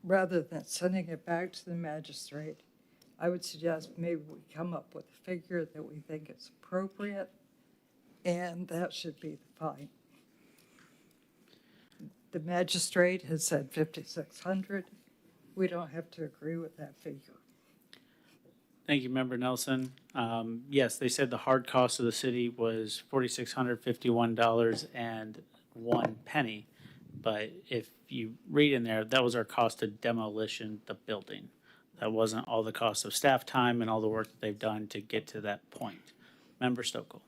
rather than sending it back to the magistrate, I would suggest maybe we come up with a figure that we think is appropriate, and that should be the fine. The magistrate has said $5,600. We don't have to agree with that figure. Thank you, Member Nelson. Yes, they said the hard cost of the city was $4,651.01. But if you read in there, that was our cost of demolition the building. That wasn't all the cost of staff time and all the work that they've done to get to that point. Member Stokel.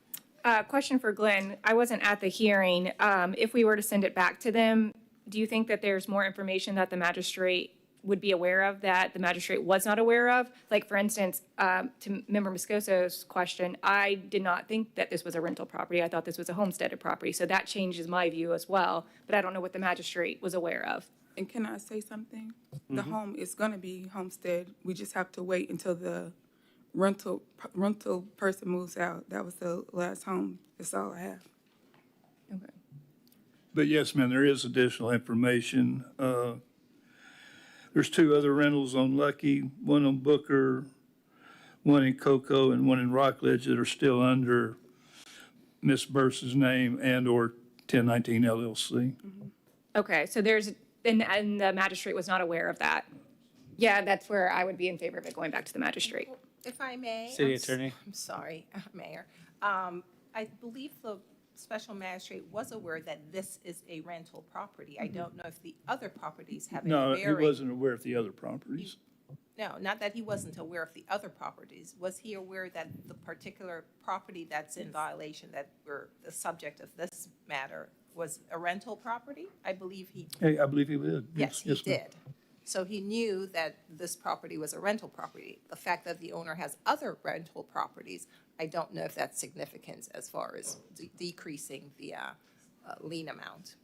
Question for Glenn. I wasn't at the hearing. If we were to send it back to them, do you think that there's more information that the magistrate would be aware of that the magistrate was not aware of? Like, for instance, to Member Moscoso's question, I did not think that this was a rental property. I thought this was a homesteaded property. So that changes my view as well. But I don't know what the magistrate was aware of. And can I say something? The home is going to be homestead. We just have to wait until the rental person moves out. That was the last home. That's all I have. Okay. But yes, ma'am, there is additional information. There's 2 other rentals on Lucky, one on Booker, one in Cocoa, and one in Rockledge that are still under Miss Burse's name and or 1019 LLC. Okay, so and the magistrate was not aware of that. Yeah, that's where I would be in favor of it going back to the magistrate. If I may. City Attorney. I'm sorry, Mayor. I believe the special magistrate was aware that this is a rental property. I don't know if the other properties have any bearing. No, he wasn't aware of the other properties. No, not that he wasn't aware of the other properties. Was he aware that the particular property that's in violation, that we're the subject of this matter, was a rental property? I believe he. Hey, I believe he did. Yes, he did. So he knew that this property was a rental property. The fact that the owner has other rental properties, I don't know if that's significant as far as decreasing the lien amount.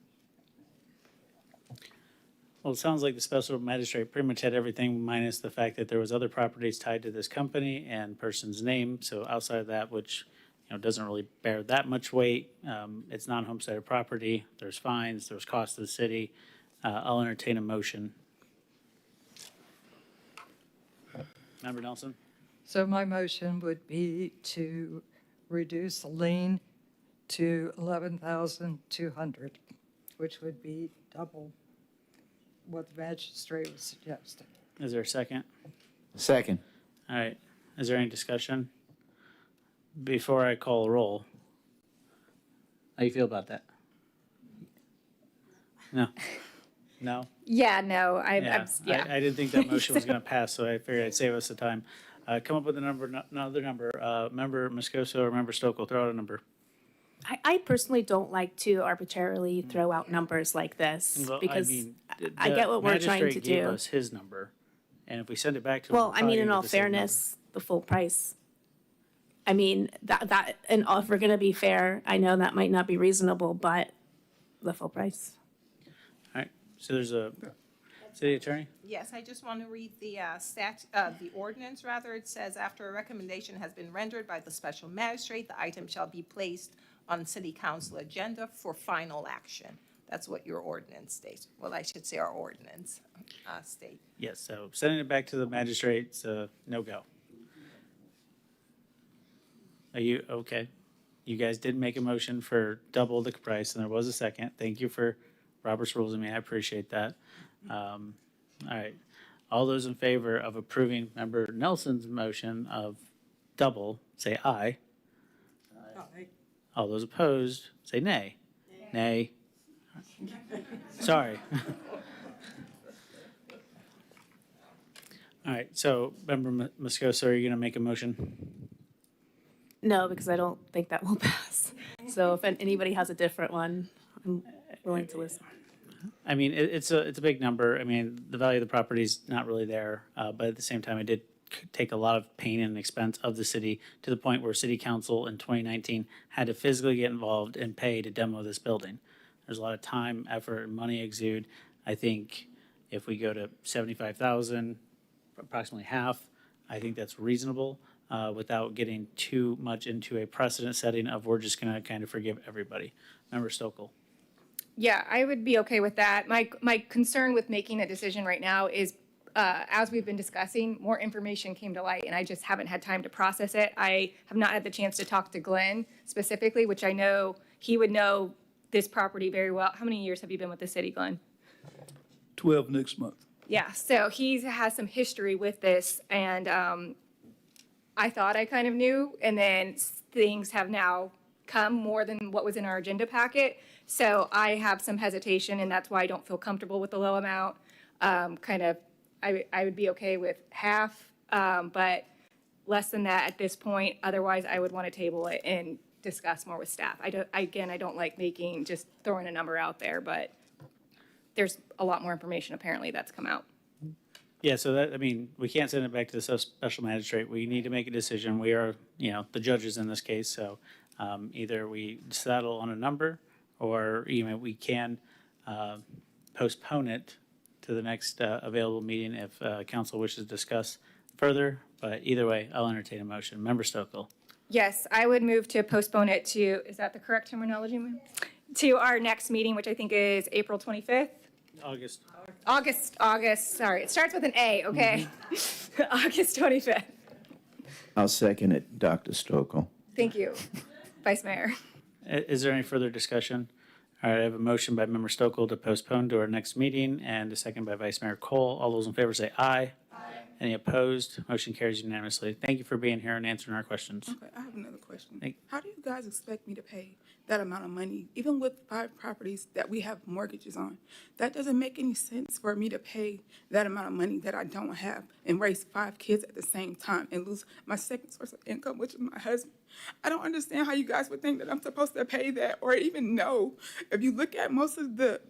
Well, it sounds like the special magistrate pretty much had everything minus the fact that there was other properties tied to this company and person's name. So outside of that, which, doesn't really bear that much weight, it's non-homesteaded property, there's fines, there's cost to the city. I'll entertain a motion. Member Nelson? So my motion would be to reduce the lien to $11,200, which would be double what the magistrate was suggesting. Is there a second? Second. All right. Is there any discussion? Before I call a roll, how you feel about that? No? No? Yeah, no, I didn't think that motion was going to pass, so I figured I'd save us the time. Come up with another number. Member Moscoso or Member Stokel, throw out a number. I personally don't like to arbitrarily throw out numbers like this Well, because the I get what we're trying to magistrate gave do. us his number, and if we send it back to him. Well, we're I probably mean, in gonna all get the same number. fairness, the full price. I mean, and if we're gonna be fair, I know that might not be reasonable, but the full price. All right, so there's a city attorney? Yes, I just want to read the the ordinance, rather. It says, after a recommendation has been rendered by the special magistrate, the item shall be placed on city council agenda for final action. That's what your ordinance states. Well, I should say our ordinance state. Yes, so sending it back to the magistrate's a no-go. Are you, okay? You guys did make a motion for double the price, and there was a second. Thank you for Robert's rules, I appreciate that. All right, all those in favor of approving Member Nelson's motion of double, say aye. Aye. All those opposed, say nay. Nay. Sorry. All right, so Member Moscoso, are you going to make a motion? No, because I don't think that will pass. So if anybody has a different one, I'm willing to listen. I mean, it's a big number. I mean, the value of the property is not really there, but at the same time, it did take a lot of pain and expense of the city to the point where City Council in 2019 had to physically get involved and pay to demo this building. There's a lot of time, effort, and money exuded. I think if we go to 75,000, approximately half, I think that's reasonable without getting too much into a precedent setting of we're just going to kind of forgive everybody. Member Stokel. Yeah, I would be okay with that. My concern with making a decision right now is, as we've been discussing, more information came to light, and I just haven't had time to process it. I have not had the chance to talk to Glenn specifically, which I know he would know this property very well. How many years have you been with the city, Glenn? 12 next month. Yeah, so he has some history with this, and I thought I kind of knew, and then things have now come more than what was in our agenda packet. So I have some hesitation, and that's why I don't feel comfortable with the low amount. I would be okay with half, but less than that at this point. Otherwise, I would want to table it and discuss more with staff. I don't like just throwing a number out there, but there's a lot more information apparently that's come out. Yeah, so we can't send it back to the special magistrate. We need to make a decision. We are, the judges in this case, so either we settle on a number or, we can postpone it to the next available meeting if council wishes to discuss further. But either way, I'll entertain a motion. Member Stokel. Yes, I would move to postpone it to, is that the correct terminology, ma'am? To our next meeting, which I think is April 25th? August, sorry, it starts with an A, okay? August 25th. I'll second it, Dr. Stokel. Thank you, Vice Mayor. Is there any further discussion? All right, I have a motion by Member Stokel to postpone to our next meeting and a second by Vice Mayor Cole. All those in favor say aye. Aye. Any opposed? Motion carries unanimously. Thank you for being here and answering our questions. Okay, I have another question. How do you guys expect me to pay that amount of money, even with 5 properties that we have mortgages on? That doesn't make any sense for me to pay that amount of money that I don't have and raise 5 kids at the same time and lose my second source of income, which is my husband. I don't understand how you guys would think that I'm supposed to pay that or even know. If you look at most of the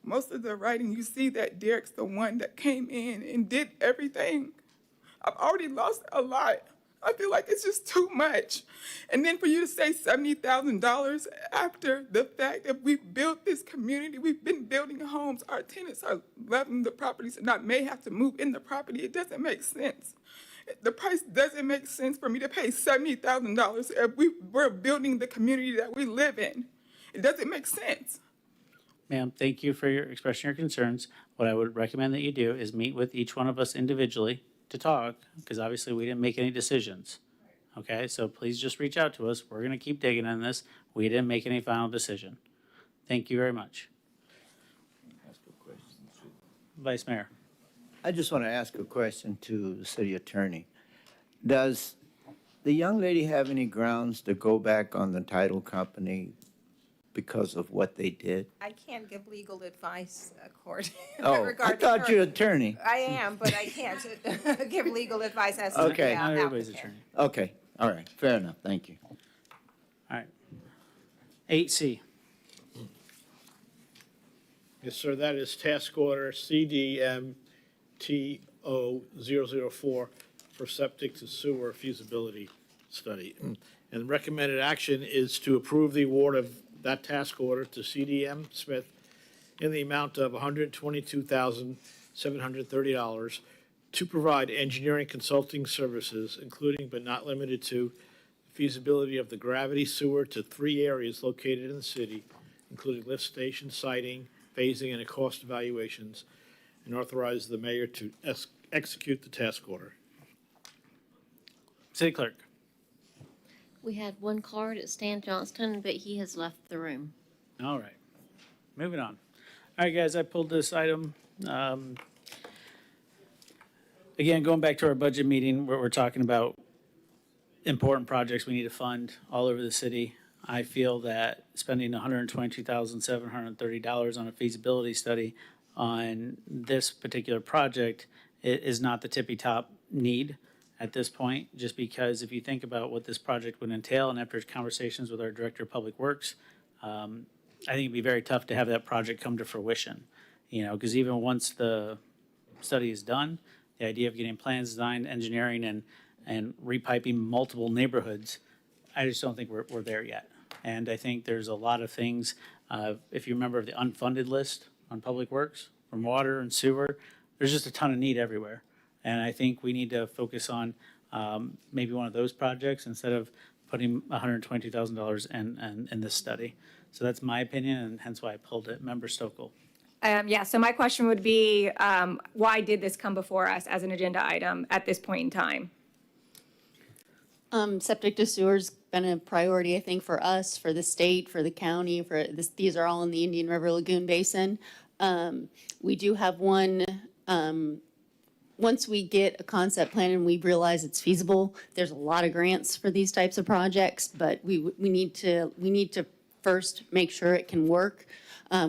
most of the writing, you see that Derek's the one that came in and did everything. I've already lost a lot. I feel like it's just too much. And then for you to say $70,000 after the fact that we built this community, we've been building homes, our tenants are loving the properties, and I may have to move in the property, it doesn't make sense. The price doesn't make sense for me to pay $70,000 if we're building the community that we live in. It doesn't make sense. Ma'am, thank you for your expressing your concerns. What I would recommend that you do is meet with each one of us individually to talk, because obviously we didn't make any decisions. Okay, so please just reach out to us. We're gonna keep digging in this. We didn't make any final decision. Thank you very much. Vice Mayor. I just want to ask a question to the city attorney. Does the young lady have any grounds to go back on the title company because of what they did? I can't give legal advice, court. Oh, I thought you're an attorney. I am, but I can't give legal advice as to Okay. the Not everybody's applicant. attorney. Okay, all right, fair enough, thank you. All right. 8C. Yes, sir, that is task order CDMTO004 for septic to sewer feasibility study. And the recommended action is to approve the award of that task order to CDM Smith in the amount of $122,730 to provide engineering consulting services, including but not limited to feasibility of the gravity sewer to 3 areas located in the city, including lift station siting, phasing, and cost evaluations, and authorize the mayor to execute the task order. City Clerk. We had one card at Stan Johnston, but he has left the room. All right. Moving on. All right, guys, I pulled this item. Again, going back to our budget meeting where we're talking about important projects we need to fund all over the city. I feel that spending $122,730 on a feasibility study on this particular project is not the tippy top need at this point, just because if you think about what this project would entail, and after conversations with our Director of Public Works, I think it'd be very tough to have that project come to fruition. You know, because even once the study is done, the idea of getting plans, design, engineering, and repiping multiple neighborhoods, I just don't think we're there yet. And I think there's a lot of things, if you remember the unfunded list on Public Works, from water and sewer, there's just a ton of need everywhere. And I think we need to focus on maybe one of those projects instead of putting $122,000 in this study. So that's my opinion, and hence why I pulled it. Member Stokel. Yeah, so my question would be, why did this come before us as an agenda item at this point in time? Septic to sewer's been a priority, I think, for us, for the state, for the county, for this, these are all in the Indian River Lagoon Basin. We do have one, once we get a concept plan and we realize it's feasible, there's a lot of grants for these types of projects, but we need to first make sure it can work.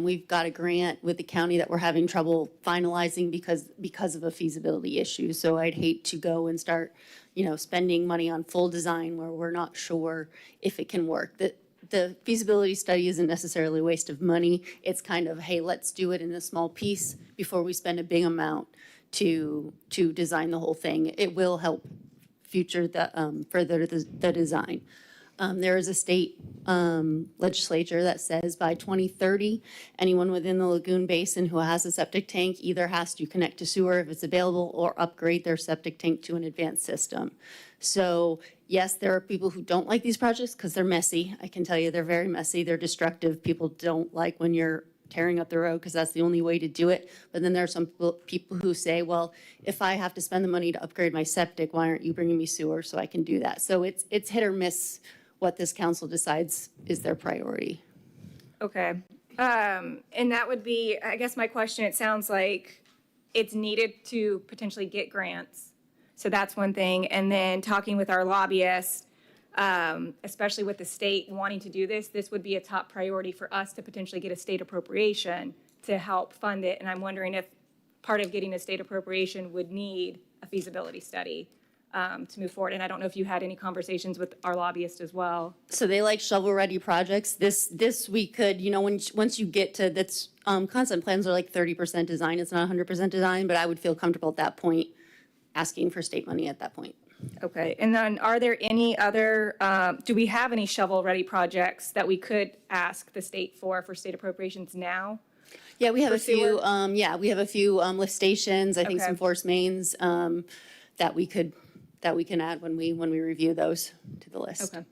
We've got a grant with the county that we're having trouble finalizing because of a feasibility issue. So I'd hate to go and start, spending money on full design where we're not sure if it can work. The feasibility study isn't necessarily a waste of money. It's kind of, hey, let's do it in a small piece before we spend a big amount to design the whole thing. It will help further the design. There is a state legislature that says by 2030, anyone within the lagoon basin who has a septic tank either has to connect to sewer if it's available or upgrade their septic tank to an advanced system. So yes, there are people who don't like these projects because they're messy. I can tell you they're very messy. They're destructive. People don't like when you're tearing up the road because that's the only way to do it. But then there are some people who say, well, if I have to spend the money to upgrade my septic, why aren't you bringing me sewer so I can do that? So it's hit or miss what this council decides is their priority. Okay. And that would be, I guess my question, it sounds like it's needed to potentially get grants. So that's one thing. And then talking with our lobbyists, especially with the state wanting to do this, this would be a top priority for us to potentially get a state appropriation to help fund it. And I'm wondering if part of getting a state appropriation would need a feasibility study to move forward. And I don't know if you had any conversations with our lobbyist as well. So they like shovel-ready projects. This we could, once you get to, that's, concept plans are like 30% design. It's not 100% design, but I would feel comfortable at that point asking for state money at that point. Okay, and then are there any other, do we have any shovel-ready projects that we could ask the state for state appropriations now? Yeah, we have For a few, sewer? we have a few lift stations, I think Okay. some force mains, that we can add when we review those to the list. Okay.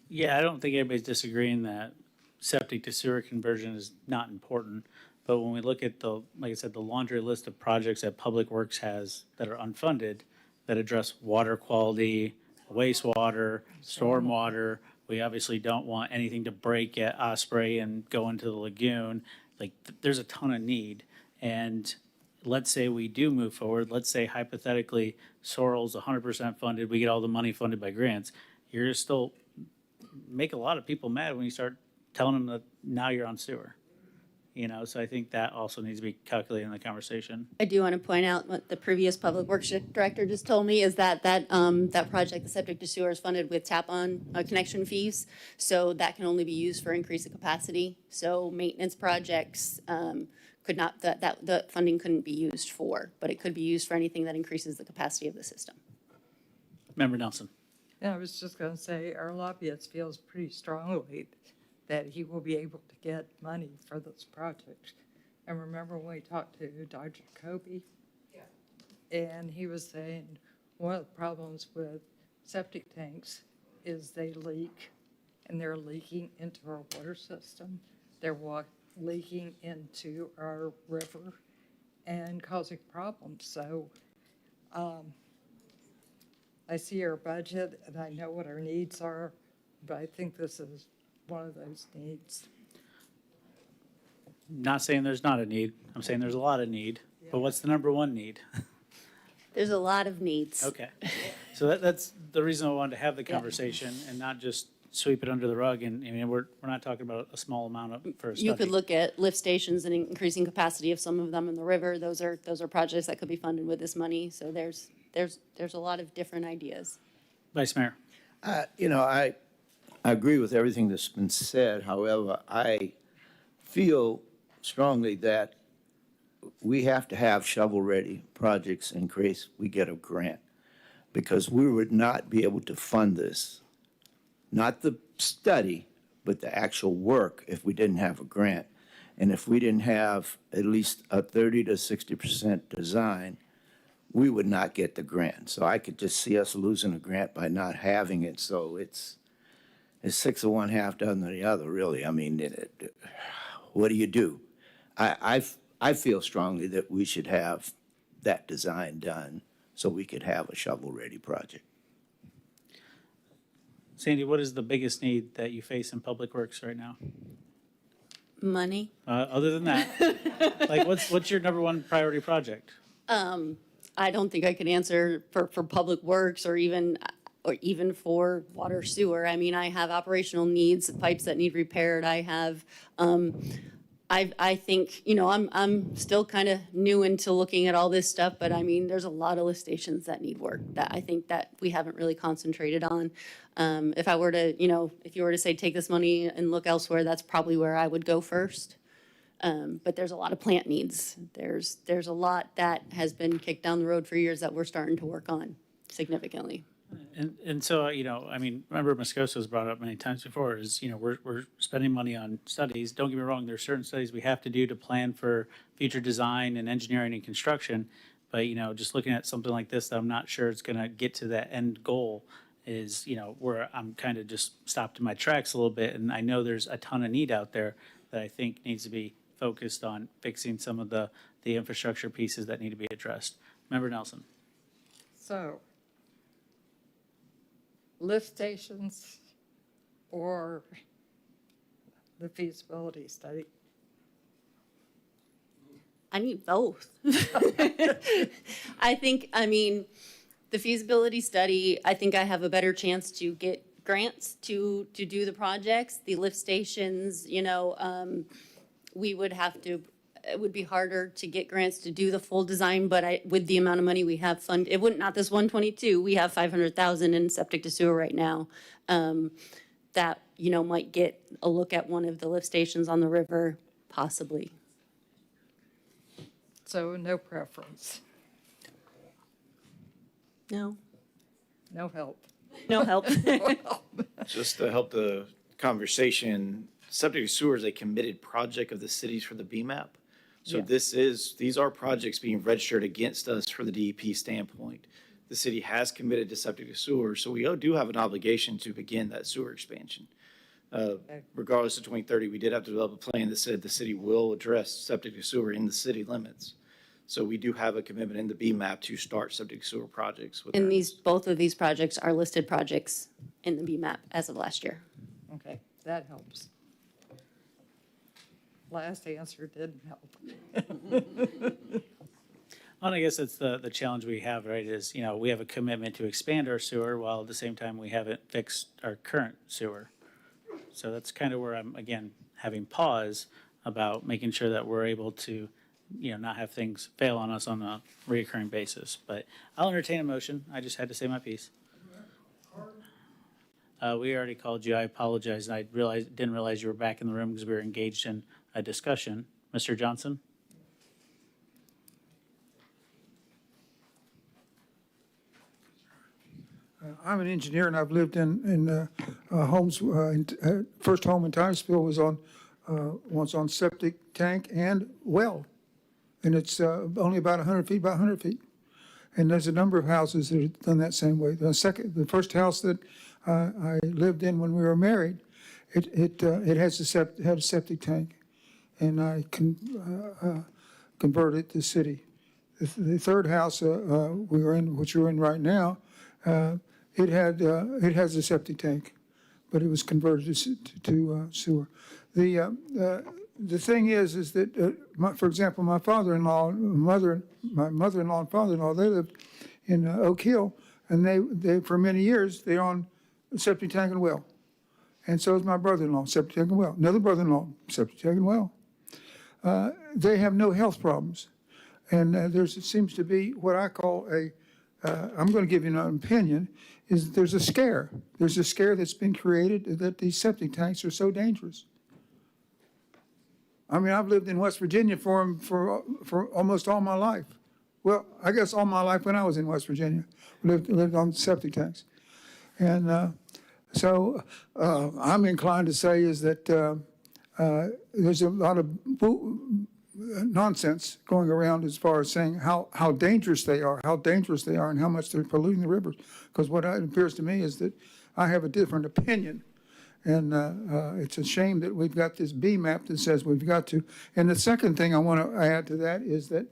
Yeah, I don't think anybody's disagreeing that septic to sewer conversion is not important. But when we look at like I said, the laundry list of projects that Public Works has that are unfunded, that address water quality, wastewater, stormwater, we obviously don't want anything to break at Osprey and go into the lagoon. Like, there's a ton of need. And let's say we do move forward, let's say hypothetically Sorrel's 100% funded, we get all the money funded by grants, you're still make a lot of people mad when you start telling them that now you're on sewer. So I think that also needs to be calculated in the conversation. I do want to point out what the previous Public Works Director just told me is that project, the septic to sewer, is funded with tap-on connection fees. So that can only be used for increase of capacity. So maintenance projects could not, the funding couldn't be used for, but it could be used for anything that increases the capacity of the system. Member Nelson. Yeah, I was just going to say, our lobbyist feels pretty strongly that he will be able to get money for this project. And remember when we talked to Dr. Kobe? Yeah. And he was saying one of the problems with septic tanks is they leak, and they're leaking into our water system. They're leaking into our river and causing problems. So I see our budget and I know what our needs are, but I think this is one of those needs. Not saying there's not a need. I'm saying there's a lot of need. But what's the number one need? There's a lot of needs. Okay. So that's the reason I wanted to have the conversation and not just sweep it under the rug. And I mean, we're not talking about a small amount for a study. You could look at lift stations and increasing capacity of some of them in the river. Those are projects that could be funded with this money. So there's a lot of different ideas. Vice Mayor. I agree with everything that's been said. However, I feel strongly that we have to have shovel-ready projects in case we get a grant, because we would not be able to fund this, not the study, but the actual work, if we didn't have a grant. And if we didn't have at least a 30 to 60% design, we would not get the grant. So I could just see us losing a grant by not having it. So it's 6 of one, half dozen of the other, really. I mean, what do you do? I feel strongly that we should have that design done so we could have a shovel-ready project. Sandy, what is the biggest need that you face in Public Works right now? Money. Other than that, like what's your number one priority project? I don't think I could answer for Public Works or even for water sewer. I mean, I have operational needs, pipes that need repaired. I have, I think, I'm still kind of new into looking at all this stuff, but I mean, there's a lot of lift stations that need work that I think that we haven't really concentrated on. If I were to, if you were to say, take this money and look elsewhere, that's probably where I would go first. But there's a lot of plant needs. There's a lot that has been kicked down the road for years that we're starting to work on significantly. And so, I mean, remember Moscoso's brought up many times before is, we're spending money on studies. Don't get me wrong, there's certain studies we have to do to plan for future design and engineering and construction. But, just looking at something like this, that I'm not sure it's going to get to that end goal is, where I'm kind of just stopped in my tracks a little bit. And I know there's a ton of need out there that I think needs to be focused on fixing some of the infrastructure pieces that need to be addressed. Member Nelson. So, lift stations or the feasibility study? I need both. I mean, the feasibility study, I think I have a better chance to get grants to do the projects. The lift stations, we would have to, it would be harder to get grants to do the full design, but with the amount of money we have funded, it wouldn't, not this 122, we have 500,000 in septic to sewer right now. That, might get a look at one of the lift stations on the river, possibly. So no preference, No, no help. no help. Just to help the conversation, septic to sewer is a committed project of the cities for the BMAP. So Yeah. these are projects being registered against us for the DEP standpoint. The city has committed to septic to sewer, so we do have an obligation to begin that sewer expansion. Regardless of 2030, we did have to develop a plan that said the city will address septic to sewer in the city limits. So we do have a commitment in the BMAP to start septic sewer projects. With And that. both of these projects are listed projects in the BMAP as of last year. Okay, that helps. Last answer didn't help. Well, I guess that's the challenge we have, right, is, we have a commitment to expand our sewer while at the same time we haven't fixed our current sewer. So that's kind of where I'm, again, having pause about making sure that we're able to, not have things fail on us on a reoccurring basis. But I'll entertain a motion. I just had to say my piece. We already called you. I apologize. I didn't realize you were back in the room because we were engaged in a discussion. Mr. Johnson? I'm an engineer, and I've lived in homes. First home in Titusville was on septic tank and well, and it's only about 100 feet by 100 feet. And there's a number of houses that have done that same way. The first house that I lived in when we were married, it had a septic tank, and I converted it to city. The third house we were in, which we're in right now, it has a septic tank, but it was converted to sewer. The thing is that, for example, my father-in-law, my mother-in-law and father-in-law, they lived in Oak Hill, and they for many years they owned a septic tank and well, and so is my brother-in-law, septic tank and well. Another brother-in-law, septic tank and well. They have no health problems, and there seems to be what I call I'm going to give you an opinion, is there's a scare. There's a scare that's been created that these septic tanks are so dangerous. I mean, I've lived in West Virginia for almost all my life. Well, I guess all my life when I was in West Virginia, lived on septic tanks. And so I'm inclined to say is that there's a lot of nonsense going around as far as saying how dangerous they are, and how much they're polluting the rivers. Because what it appears to me is that I have a different opinion. And it's a shame that we've got this BMAP that says we've got to. And the second thing I want to add to that is that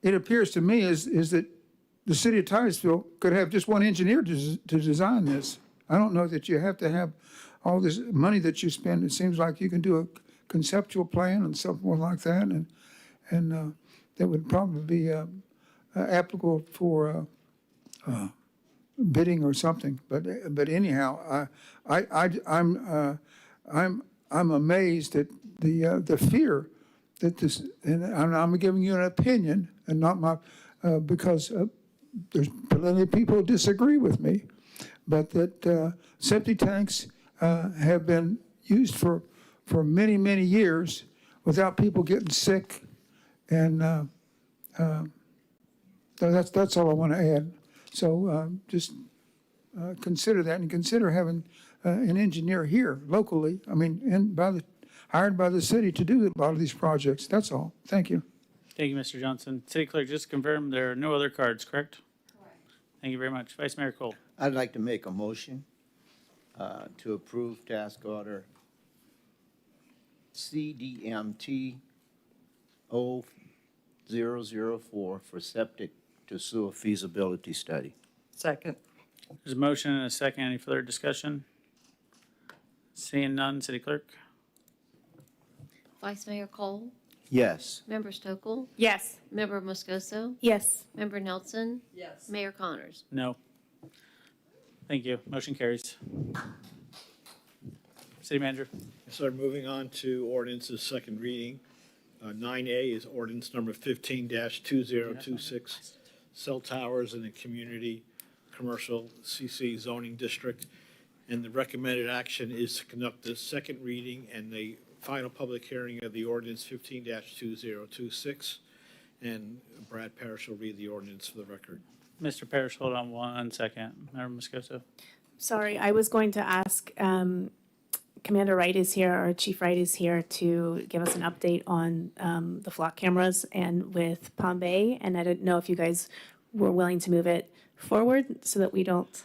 it appears to me is that the city of Titusville could have just one engineer to design this. I don't know that you have to have all this money that you spend. It seems like you can do a conceptual plan and something like that, and that would probably be applicable for bidding or something. But anyhow, I'm amazed at the fear that this, and I'm giving you an opinion and not my because there's plenty of people who disagree with me, but that septic tanks have been used for many years without people getting sick, and that's all I want to add. So just consider that, and consider having an engineer here locally. I mean, hired by the city to do a lot of these projects. That's all. Thank you. Thank you, Mr. Johnson. City Clerk, just confirm there are no other cards, correct? Correct. Thank you very much. Vice Mayor Cole. I'd like to make a motion to approve task order CDMT 0004 for septic to sewer feasibility study. Second. There's a motion and a second. Any further discussion? Seeing none, City Clerk? Vice Mayor Cole, Yes. Member Stokel, Yes. Member Moscoso, Yes. Member Nelson, Yes. Mayor Connors. No. Thank you. Motion carries. City Manager. So moving on to ordinance's second reading. 9A is ordinance number 15-2026, cell towers in the community commercial CC zoning district. And the recommended action is to conduct the second reading and the final public hearing of the ordinance 15-2026. And Brad Parrish will read the ordinance for the record. Mr. Parrish, hold on 1 second. Member Moscoso. Sorry, I was going to ask, Commander Wright is here, or Chief Wright is here to give us an update on the flock cameras and with Palm Bay. And I didn't know if you guys were willing to move it forward so that we don't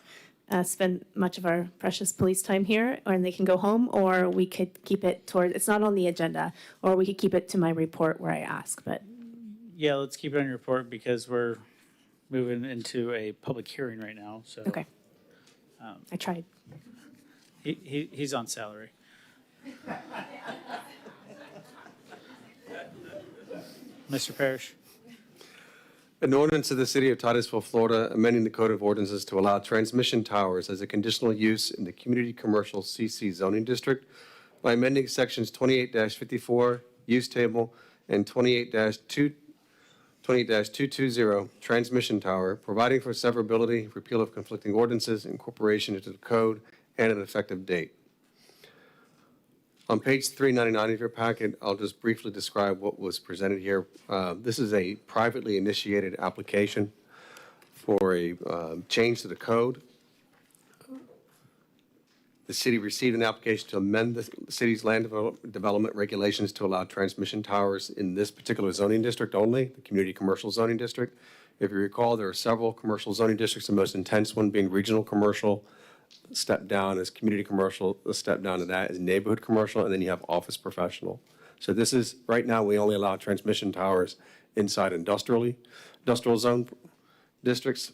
spend much of our precious police time here, and they can go home, or we could keep it toward, it's not on the agenda, or we could keep it to my report where I ask, but. Yeah, let's keep it on your report because we're moving into a public hearing right now, so. Okay. I tried. He's on salary. Mr. Parrish. An ordinance of the City of Titusville, Florida, amending the Code of Ordinances to allow transmission towers as a conditional use in the Community Commercial CC zoning district by amending sections 28-54, use table, and 28-220, transmission tower, providing for severability, repeal of conflicting ordinances, incorporation into the code, and an effective date. On page 399 of your packet, I'll just briefly describe what was presented here. This is a privately initiated application for a change to the code. The city received an application to amend the city's land development regulations to allow transmission towers in this particular zoning district only, the community commercial zoning district. If you recall, there are several commercial zoning districts, the most intense one being regional commercial. Step down is community commercial, the step down to that is neighborhood commercial, and then you have office professional. So this is, right now, we only allow transmission towers inside industrial zone districts.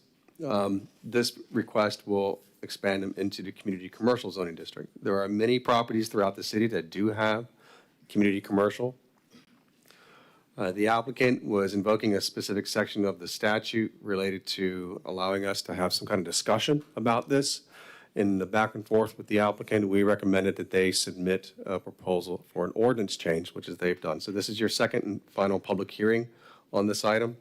This request will expand them into the community commercial zoning district. There are many properties throughout the city that do have community commercial. The applicant was invoking a specific section of the statute related to allowing us to have some kind of discussion about this. In the back and forth with the applicant, we recommended that they submit a proposal for an ordinance change, which is they've done. So this is your second and final public hearing on this item.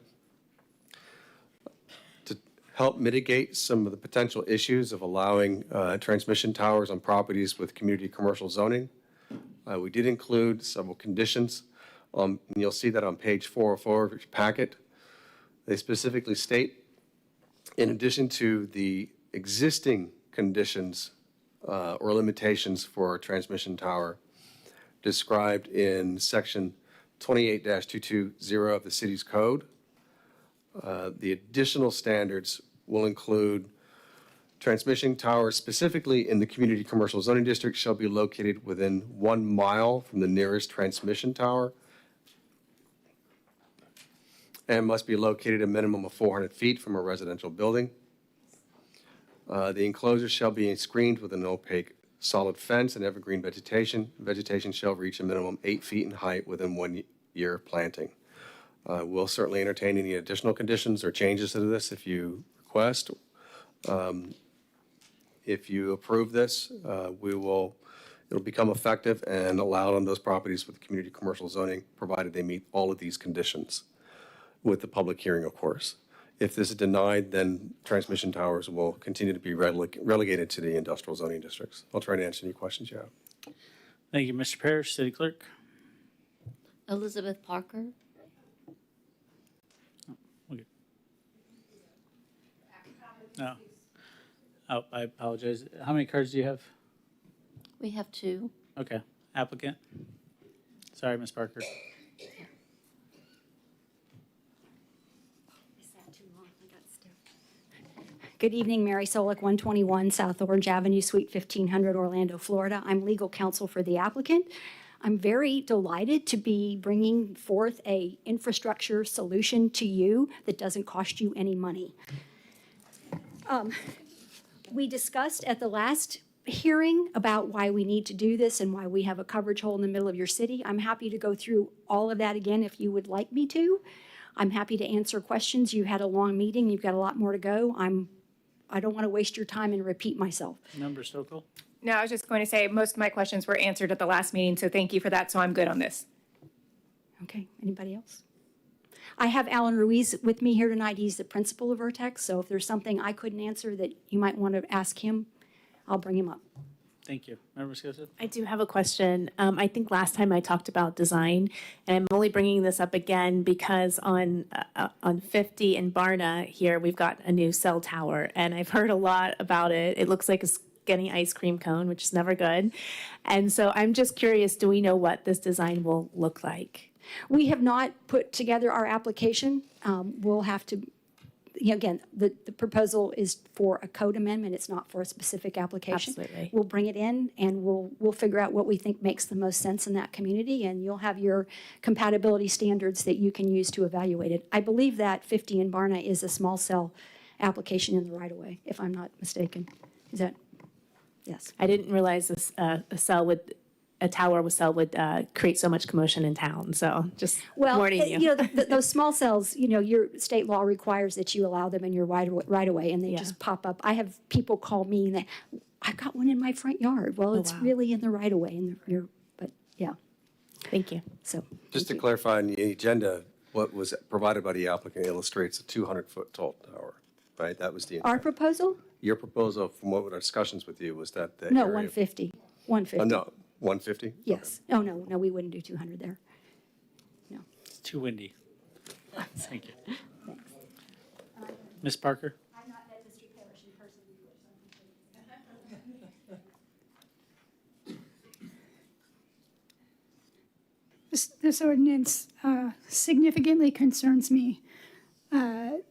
To help mitigate some of the potential issues of allowing transmission towers on properties with community commercial zoning, we did include several conditions. And you'll see that on page 404 of your packet. They specifically state, in addition to the existing conditions or limitations for a transmission tower described in section 28-220 of the city's code. The additional standards will include transmission towers specifically in the community commercial zoning district shall be located within 1 mile from the nearest transmission tower and must be located a minimum of 400 feet from a residential building. The enclosure shall be screened with an opaque solid fence and evergreen vegetation. Vegetation shall reach a minimum 8 feet in height within 1 year of planting. We'll certainly entertain any additional conditions or changes to this if you request. If you approve this, it'll become effective and allowed on those properties with community commercial zoning, provided they meet all of these conditions with the public hearing, of course. If this is denied, then transmission towers will continue to be relegated to the industrial zoning districts. I'll try to answer any questions you have. Thank you, Mr. Parrish. City Clerk. Elizabeth Parker. No. Oh, I apologize. How many cards do you have? We have 2. Okay. Applicant. Sorry, Ms. Parker. Good evening, Mary Solik, 121 South Orange Avenue, Suite 1500, Orlando, Florida. I'm legal counsel for the applicant. I'm very delighted to be bringing forth a infrastructure solution to you that doesn't cost you any money. We discussed at the last hearing about why we need to do this and why we have a coverage hole in the middle of your city. I'm happy to go through all of that again if you would like me to. I'm happy to answer questions. You had a long meeting. You've got a lot more to go. I don't want to waste your time and repeat myself. Member Stokel. No, I was just going to say, most of my questions were answered at the last meeting, so thank you for that, so I'm good on this. Okay, anybody else? I have Alan Ruiz with me here tonight. He's the principal of Vertex, so if there's something I couldn't answer that you might want to ask him, I'll bring him up. Thank you. Member Scosa? I do have a question. I think last time I talked about design, and I'm only bringing this up again because on 50 in Barna here, we've got a new cell tower, and I've heard a lot about it. It looks like it's getting ice cream cone, which is never good. And so I'm just curious, do we know what this design will look like? We have not put together our application. We'll have to, again, the proposal is for a code amendment. It's not for a specific application. Absolutely. We'll bring it in and we'll figure out what we think makes the most sense in that community, and you'll have your compatibility standards that you can use to evaluate it. I believe that 50 in Barna is a small cell application in the right-of-way, if I'm not mistaken. Is that? Yes. I didn't realize this, a tower with cell would create so much commotion in town. So just warning you. Those small cells, your state law requires that you allow them in your right away, and they just pop up. I have people call me that I've got one in my front yard. Well, it's really in the right of way, but yeah. Thank you. So Just to clarify, on the agenda, what was provided by the applicant illustrates a 200-foot tall tower, right? That was the our proposal? Your proposal, from what our discussions with you, was that the No, area- 150. 150. Oh, no, 150? Yes. Oh, no, we wouldn't do 200 there. It's too windy. Thank you. Ms. Parker? I'm not at District Parish in person before, This ordinance significantly concerns me. The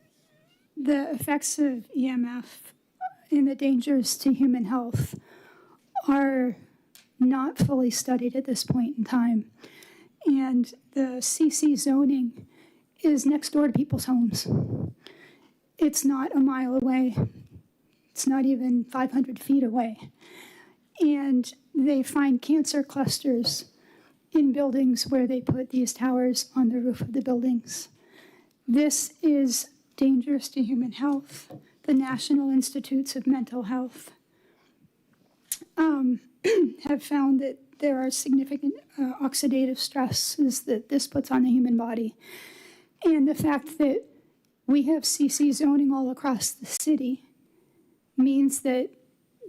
effects of EMF and the dangers to human health are not fully studied at this point in time. And the CC zoning is next door to people's homes. It's not a mile away. It's not even 500 feet away. And they find cancer clusters in buildings where they put these towers on the roof of the buildings. This is dangerous to human health. The National Institutes of Mental Health have found that there are significant oxidative stresses that this puts on the human body. And the fact that we have CC zoning all across the city means that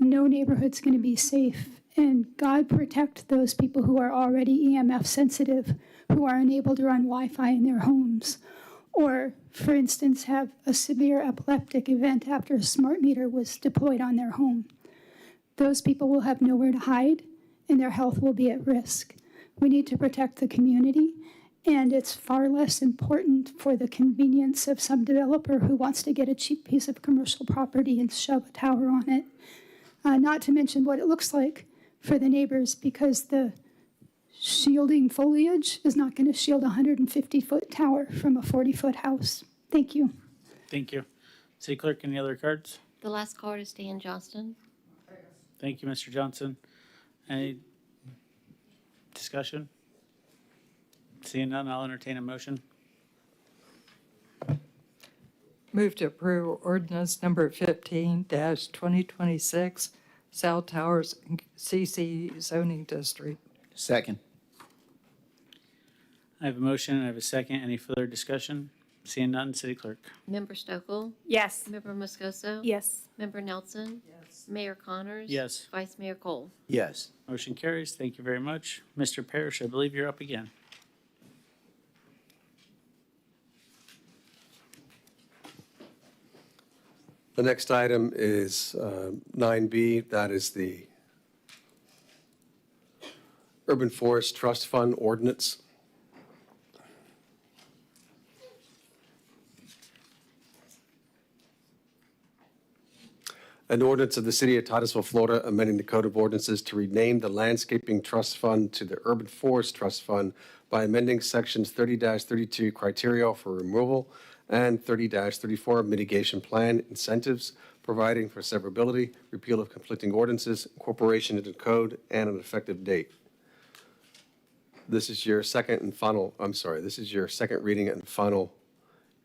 no neighborhood's going to be safe. And God protect those people who are already EMF sensitive, who are unable to run Wi-Fi in their homes, or, for instance, have a severe epileptic event after a smart meter was deployed on their home. Those people will have nowhere to hide, and their health will be at risk. We need to protect the community, and it's far less important for the convenience of some developer who wants to get a cheap piece of commercial property and shove a tower on it. Not to mention what it looks like for the neighbors, because the shielding foliage is not going to shield a 150-foot tower from a 40-foot house. Thank you. Thank you. City Clerk, any other cards? The last card is Dan Johnston. Thank you, Mr. Johnson. Any discussion? Seeing none, I'll entertain a motion. Move to approve ordinance number 15-2026, cell towers CC zoning district. Second. I have a motion and I have a second. Any further discussion? Seeing none, City Clerk. Member Stokel? Yes. Member Moscoso? Yes. Member Nelson? Yes. Mayor Connors? Yes. Vice Mayor Cole? Yes. Motion carries. Thank you very much. Mr. Parrish, I believe you're up again. The next item is 9B. That is the Urban Forest Trust Fund Ordinance. An ordinance of the City of Titusville, Florida, amending the Code of Ordinances to rename the Landscaping Trust Fund to the Urban Forest Trust Fund by amending sections 30-32 criteria for removal and 30-34 mitigation plan incentives, providing for severability, repeal of conflicting ordinances, incorporation into the code, and an effective date. This is your second reading and final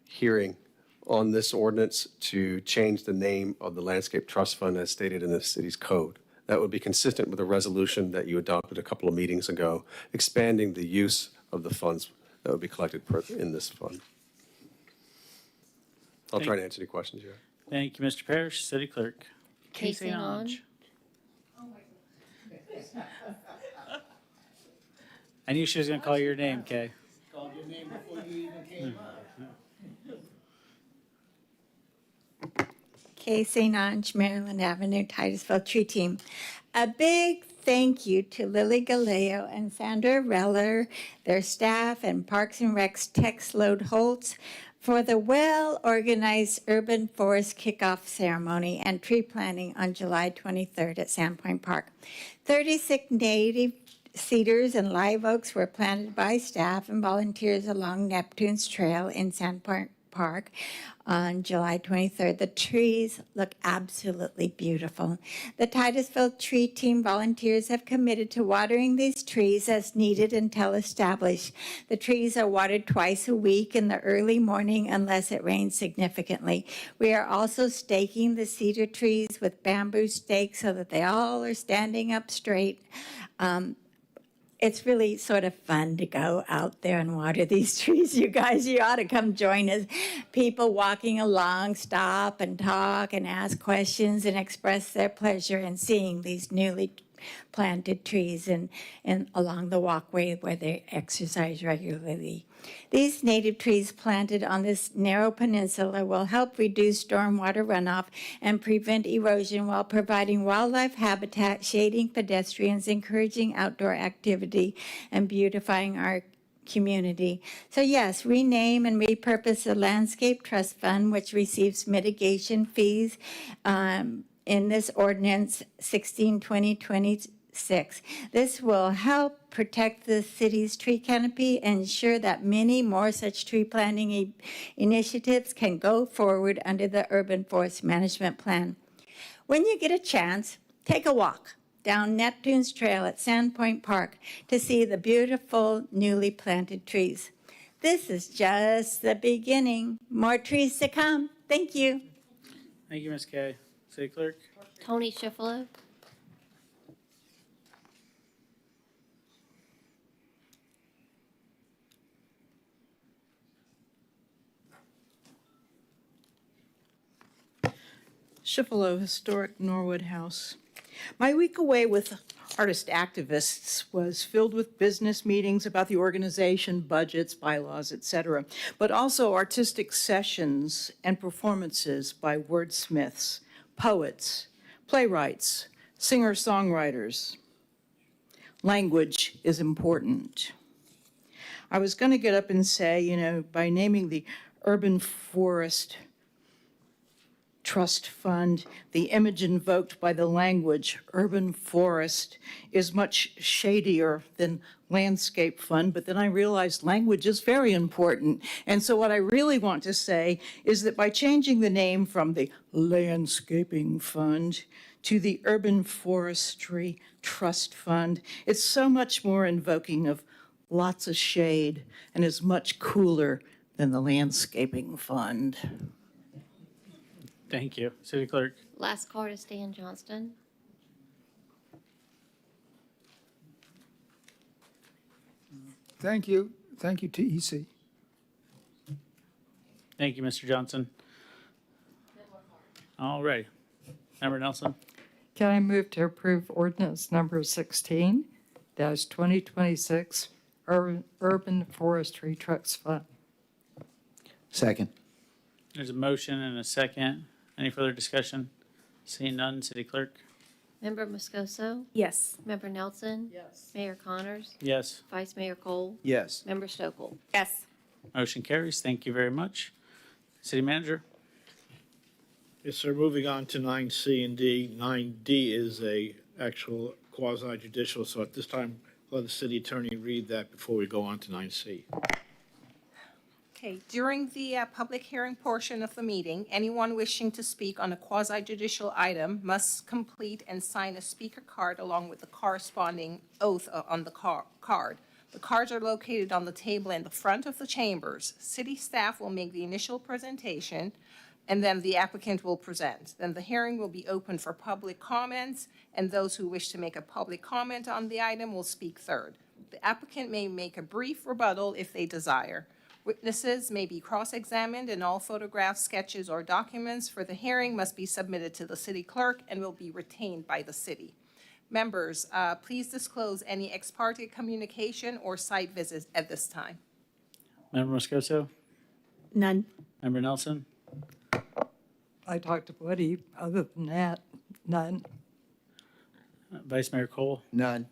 hearing on this ordinance to change the name of the Landscape Trust Fund as stated in the city's code. that would be consistent with the resolution that you adopted a couple of meetings ago, expanding the use of the funds that would be collected in this fund. I'll try to answer any questions here. Thank you, Mr. Parrish. City Clerk. Casey on. I knew she was going to call your name, Kay. Called your name before you even came up. Casey Nunch, Maryland Avenue, Titusville Tree Team. A big thank you to Lily Galeo and Sandra Reller, their staff, and Parks and Rec's Tex Load Holtz for the well-organized urban forest kickoff ceremony and tree planting on July 23rd at Sandpoint Park. 36 native cedars and live oaks were planted by staff and volunteers along Neptune's Trail in Sandpoint Park on July 23rd. The trees look absolutely beautiful. The Titusville Tree Team volunteers have committed to watering these trees as needed until established. The trees are watered twice a week in the early morning unless it rains significantly. We are also staking the cedar trees with bamboo stakes so that they all are standing up straight. It's really sort of fun to go out there and water these trees. You guys, you ought to come join us. People walking along stop and talk and ask questions and express their pleasure in seeing these newly planted trees and along the walkway where they exercise regularly. These native trees planted on this narrow peninsula will help reduce stormwater runoff and prevent erosion while providing wildlife habitat, shading pedestrians, encouraging outdoor activity, and beautifying our community. So yes, rename and repurpose the Landscape Trust Fund, which receives mitigation fees in this ordinance 16/2026. This will help protect the city's tree canopy and ensure that many more such tree planting initiatives can go forward under the Urban Forest Management Plan. When you get a chance, take a walk down Neptune's Trail at Sandpoint Park to see the beautiful newly planted trees. This is just the beginning. More trees to come. Thank you. Thank you, Ms. Kay. City Clerk. Tony Schiffolo. Schiffolo, Historic Norwood House. My week away with artist activists was filled with business meetings about the organization, budgets, bylaws, etc., but also artistic sessions and performances by wordsmiths, poets, playwrights, singer-songwriters. Language is important. I was going to get up and say, by naming the Urban Forest Trust Fund, the image invoked by the language, urban forest, is much shadier than landscape fund, but then I realized language is very important. And so what I really want to say is that by changing the name from the landscaping fund to the Urban Forestry Trust Fund, it's so much more invoking of lots of shade and is much cooler than the landscaping fund. Thank you. City Clerk. Last card is Stan Johnston. Thank you. Thank you, TEC. Thank you, Mr. Johnson. All right. Member Nelson. Can I move to approve ordinance number 16-2026, Urban Forestry Trust Fund? Second. There's a motion and a second. Any further discussion? Seeing none, City Clerk. Member Moscoso? Yes. Member Nelson? Yes. Mayor Connors? Yes. Vice Mayor Cole? Yes. Member Stokel? Yes. Motion carries. Thank you very much. City Manager. Yes, sir. Moving on to 9C and D. 9D is a actual quasi-judicial, so at this time, let the city attorney read that before we go on to 9C. Okay, during the public hearing portion of the meeting, anyone wishing to speak on a quasi-judicial item must complete and sign a speaker card along with the corresponding oath on the card. The cards are located on the table in the front of the chambers. City staff will make the initial presentation. and then the applicant will present. Then the hearing will be open for public comments, and those who wish to make a public comment on the item will speak third. The applicant may make a brief rebuttal if they desire. Witnesses may be cross-examined, and all photographs, sketches, or documents for the hearing must be submitted to the city clerk and will be retained by the city. Members, please disclose any ex parte communication or site visits at this time. Member Moscoso? None. Member Nelson? I talked to Woody. Other than that, none. Vice Mayor Cole? None.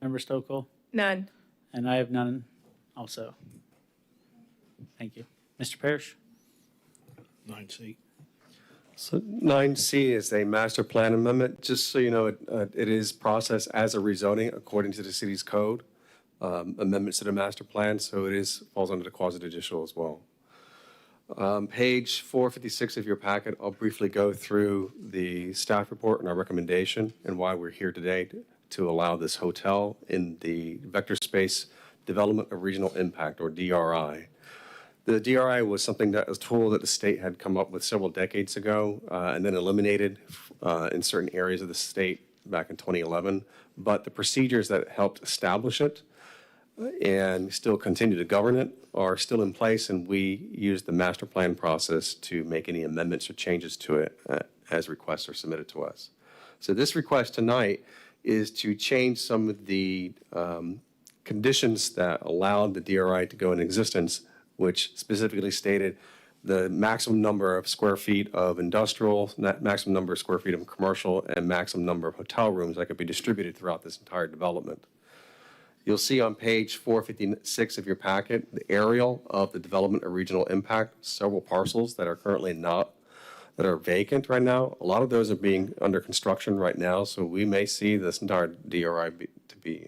Member Stokel? None. And I have none also. Thank you. Mr. Parrish? 9C. So 9C is a master plan amendment. Just so you know, it is processed as a rezoning according to the city's code, amendments to the master plan, so it falls under the quasi-judicial as well. Page 456 of your packet, I'll briefly go through the staff report and our recommendation and why we're here today to allow this hotel in the Vector Space Development of Regional Impact, or DRI. The DRI was something that was a tool that the state had come up with several decades ago and then eliminated in certain areas of the state back in 2011. But the procedures that helped establish it and still continue to govern it are still in place, and we use the master plan process to make any amendments or changes to it as requests are submitted to us. So this request tonight is to change some of the conditions that allowed the DRI to go in existence, which specifically stated the maximum number of square feet of industrial, maximum number of square feet of commercial, and maximum number of hotel rooms that could be distributed throughout this entire development. You'll see on page 456 of your packet, the aerial of the development of regional impact, several parcels that are currently that are vacant right now. A lot of those are being under construction right now, so we may see this entire DRI to be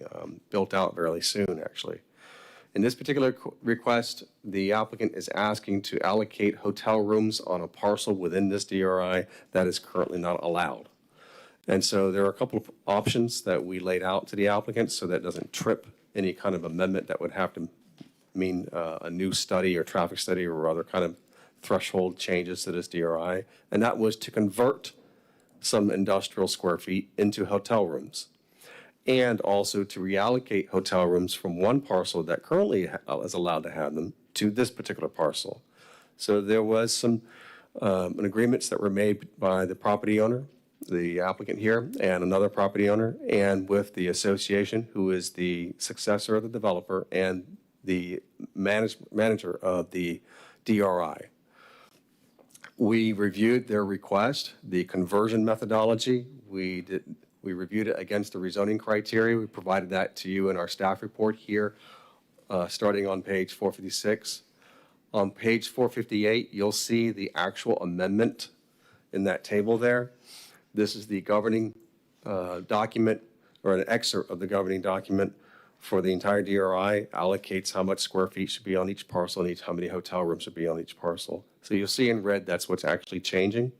built out fairly soon, actually. In this particular request, the applicant is asking to allocate hotel rooms on a parcel within this DRI that is currently not allowed. And so there are a couple of options that we laid out to the applicant so that doesn't trip any kind of amendment that would have to mean a new study or traffic study or other kind of threshold changes to this DRI. And that was to convert some industrial square feet into hotel rooms, and also to reallocate hotel rooms from one parcel that currently is allowed to have them to this particular parcel. So there was some agreements that were made by the property owner, the applicant here, and another property owner, and with the association, who is the successor of the developer and the manager of the DRI. We reviewed their request, the conversion methodology. We reviewed it against the rezoning criteria. We provided that to you in our staff report here, starting on page 456. On page 458, you'll see the actual amendment in that table there. This is the governing document, or an excerpt of the governing document for the entire DRI, allocates how much square feet should be on each parcel and how many hotel rooms should be on each parcel. So you'll see in red, that's what's actually changing.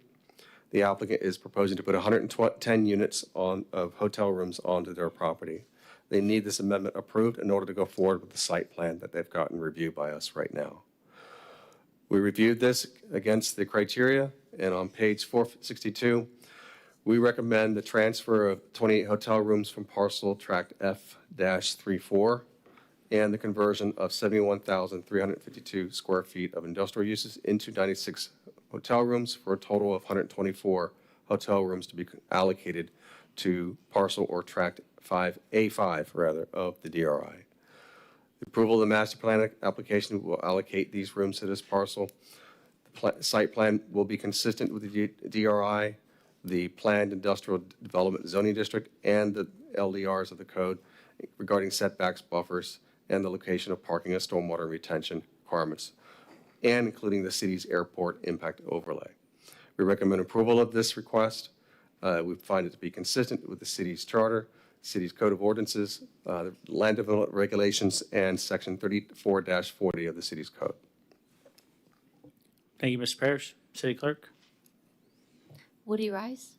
The applicant is proposing to put 110 units of hotel rooms onto their property. They need this amendment approved in order to go forward with the site plan that they've gotten reviewed by us right now. We reviewed this against the criteria, and on page 462, we recommend the transfer of 28 hotel rooms from parcel tract F-34 and the conversion of 71,352 square feet of industrial uses into 96 hotel rooms for a total of 124 hotel rooms to be allocated to parcel or tract A5 rather of the DRI. The approval of the master plan application will allocate these rooms to this parcel. The site plan will be consistent with the DRI, the planned industrial development zoning district, and the LDRs of the code regarding setbacks, buffers, and the location of parking and stormwater retention requirements, and including the city's airport impact overlay. We recommend approval of this request. We find it to be consistent with the city's charter, city's code of ordinances, the land development regulations, and section 34-40 of the city's code. Thank you, Mr. Parrish. City Clerk? Woody Rice?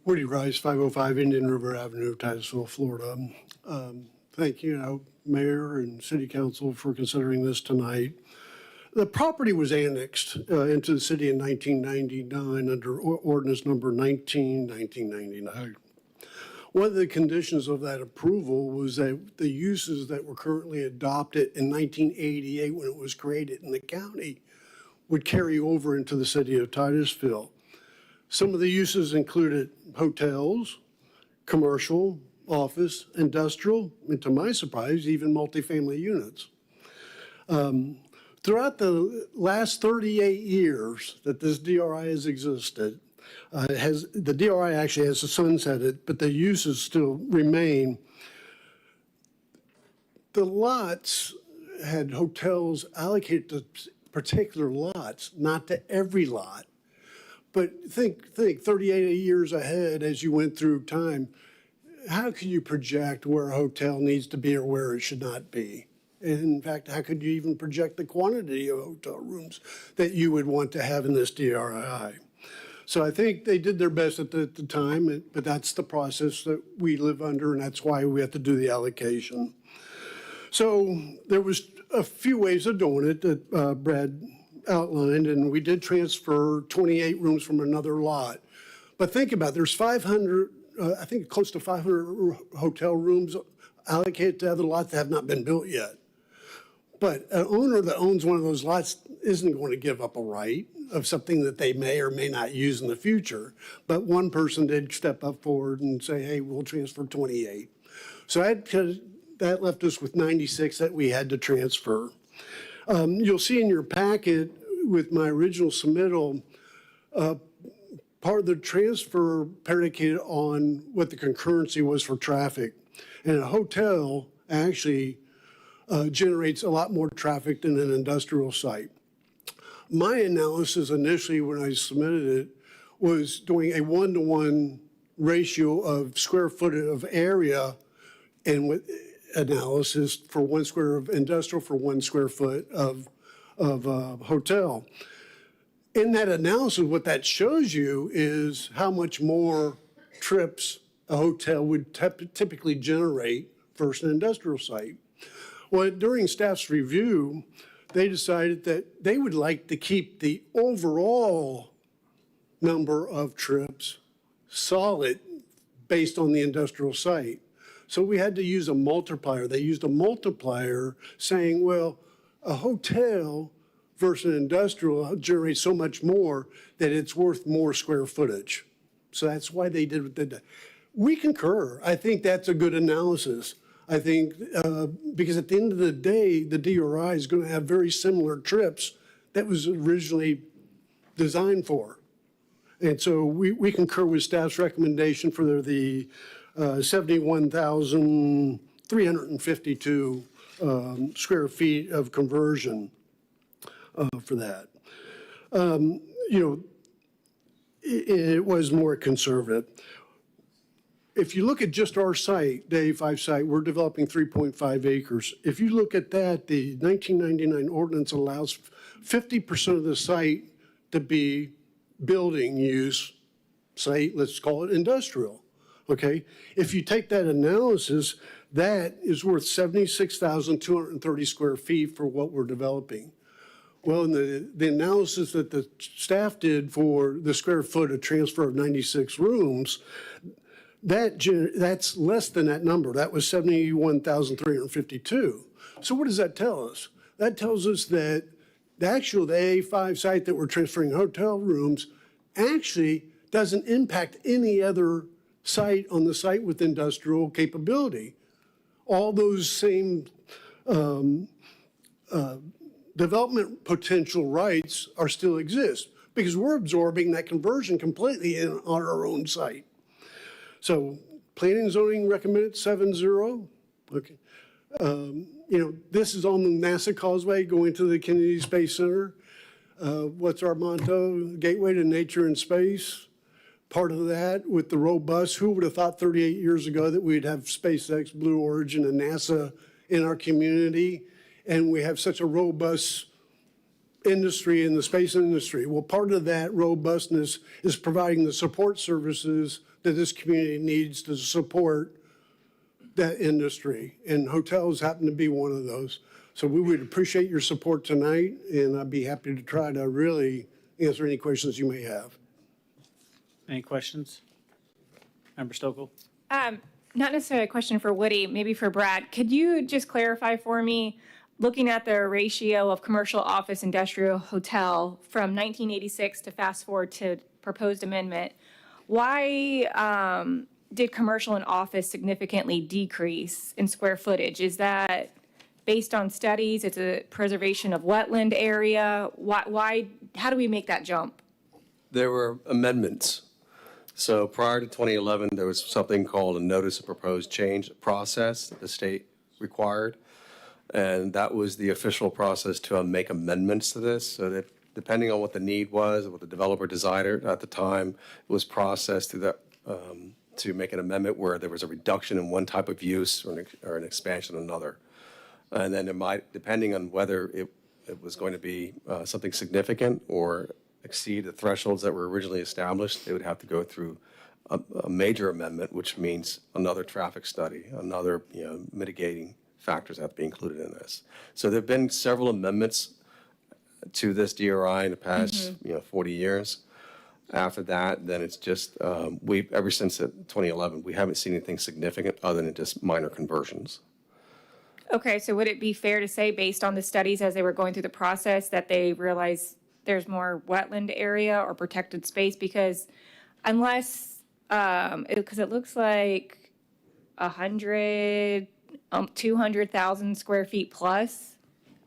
Woody Rice, 505 Indian River Avenue, Titusville, Florida. thank you, Mayor and City Council for considering this tonight. The property was annexed into the city in 1999 under Ordinance number 1999. One of the conditions of that approval was that the uses that were currently adopted in 1988 when it was created in the county would carry over into the city of Titusville. Some of the uses included hotels, commercial, office, industrial, and to my surprise, even multifamily units. Throughout the last 38 years that this DRI has existed, the DRI actually has sunsetted, but the uses still remain. The lots had hotels allocated to particular lots, not to every lot. But think 38 years ahead as you went through time, how can you project where a hotel needs to be or where it should not be? And in fact, how could you even project the quantity of hotel rooms that you would want to have in this DRI? So I think they did their best at the time, but that's the process that we live under, and that's why we have to do the allocation. So there was a few ways of doing it that Brad outlined, and we did transfer 28 rooms from another lot. But think about it, there's 500, I think close to 500 hotel rooms allocated to other lots that have not been built yet. But an owner that owns one of those lots isn't going to give up a right of something that they may or may not use in the future. But one person did step up forward and say, hey, we'll transfer 28. So that left us with 96 that we had to transfer. You'll see in your packet with my original submittal, part of the transfer predicated on what the concurrency was for traffic. And a hotel actually generates a lot more traffic than an industrial site. My analysis initially when I submitted it was doing a 1-to-1 ratio of square footage of area and with analysis for 1 square of industrial for 1 square foot of hotel. In that analysis, what that shows you is how much more trips a hotel would typically generate versus an industrial site. Well, during staff's review, they decided that they would like to keep the overall number of trips solid based on the industrial site. So we had to use a multiplier. They used a multiplier saying, well, a hotel versus an industrial generates so much more that it's worth more square footage. So that's why they did what they did. We concur. I think that's a good analysis. I think because at the end of the day, the DRI is going to have very similar trips that was originally designed for. And so we concur with staff's recommendation for the 71,352 square feet of conversion for that. It was more conservative. If you look at just our site, the A5 site, we're developing 3.5 acres. If you look at that, the 1999 ordinance allows 50% of the site to be building use site, let's call it industrial, okay? If you take that analysis, that is worth 76,230 square feet for what we're developing. Well, in the analysis that the staff did for the square foot of transfer of 96 rooms, that's less than that number. That was 71,352. So what does that tell us? That tells us that the A5 site that we're transferring hotel rooms actually doesn't impact any other site on the site with industrial capability. All those same development potential rights are still exist because we're absorbing that conversion completely on our own site. So planning and zoning recommended 7-0. Okay. This is on the NASA Causeway going to the Kennedy Space Center. What's our motto? Gateway to nature and space. Part of that with the robust, who would have thought 38 years ago that we'd have SpaceX, Blue Origin, and NASA in our community, and we have such a robust industry in the space industry. Well, part of that robustness is providing the support services that this community needs to support that industry, and hotels happen to be one of those. So we would appreciate your support tonight, and I'd be happy to try to really answer any questions you may have. Any questions? Member Stokel? Not necessarily a question for Woody, maybe for Brad. Could you just clarify for me, looking at the ratio of commercial, office, industrial, hotel from 1986 to fast forward to proposed amendment, why did commercial and office significantly decrease in square footage? Is that based on studies? It's a preservation of wetland area? How do we make that jump? There were amendments. So prior to 2011, there was something called a notice of proposed change process that the state required. And that was the official process to make amendments to this, so that depending on what the need was, what the developer desired at the time, it was processed through that, to make an amendment where there was a reduction in one type of use or an expansion in another. And then it might, depending on whether it was going to be something significant or exceed the thresholds that were originally established, they would have to go through a major amendment, which means another traffic study, another mitigating factors have to be included in this. So there have been several amendments to this DRI in the past 40 years. After that, then it's just, ever since 2011, we haven't seen anything significant other than just minor conversions. Okay, so would it be fair to say, based on the studies as they were going through the process, that they realized there's more wetland area or protected space? Because unless, because it looks like 200,000 square feet plus,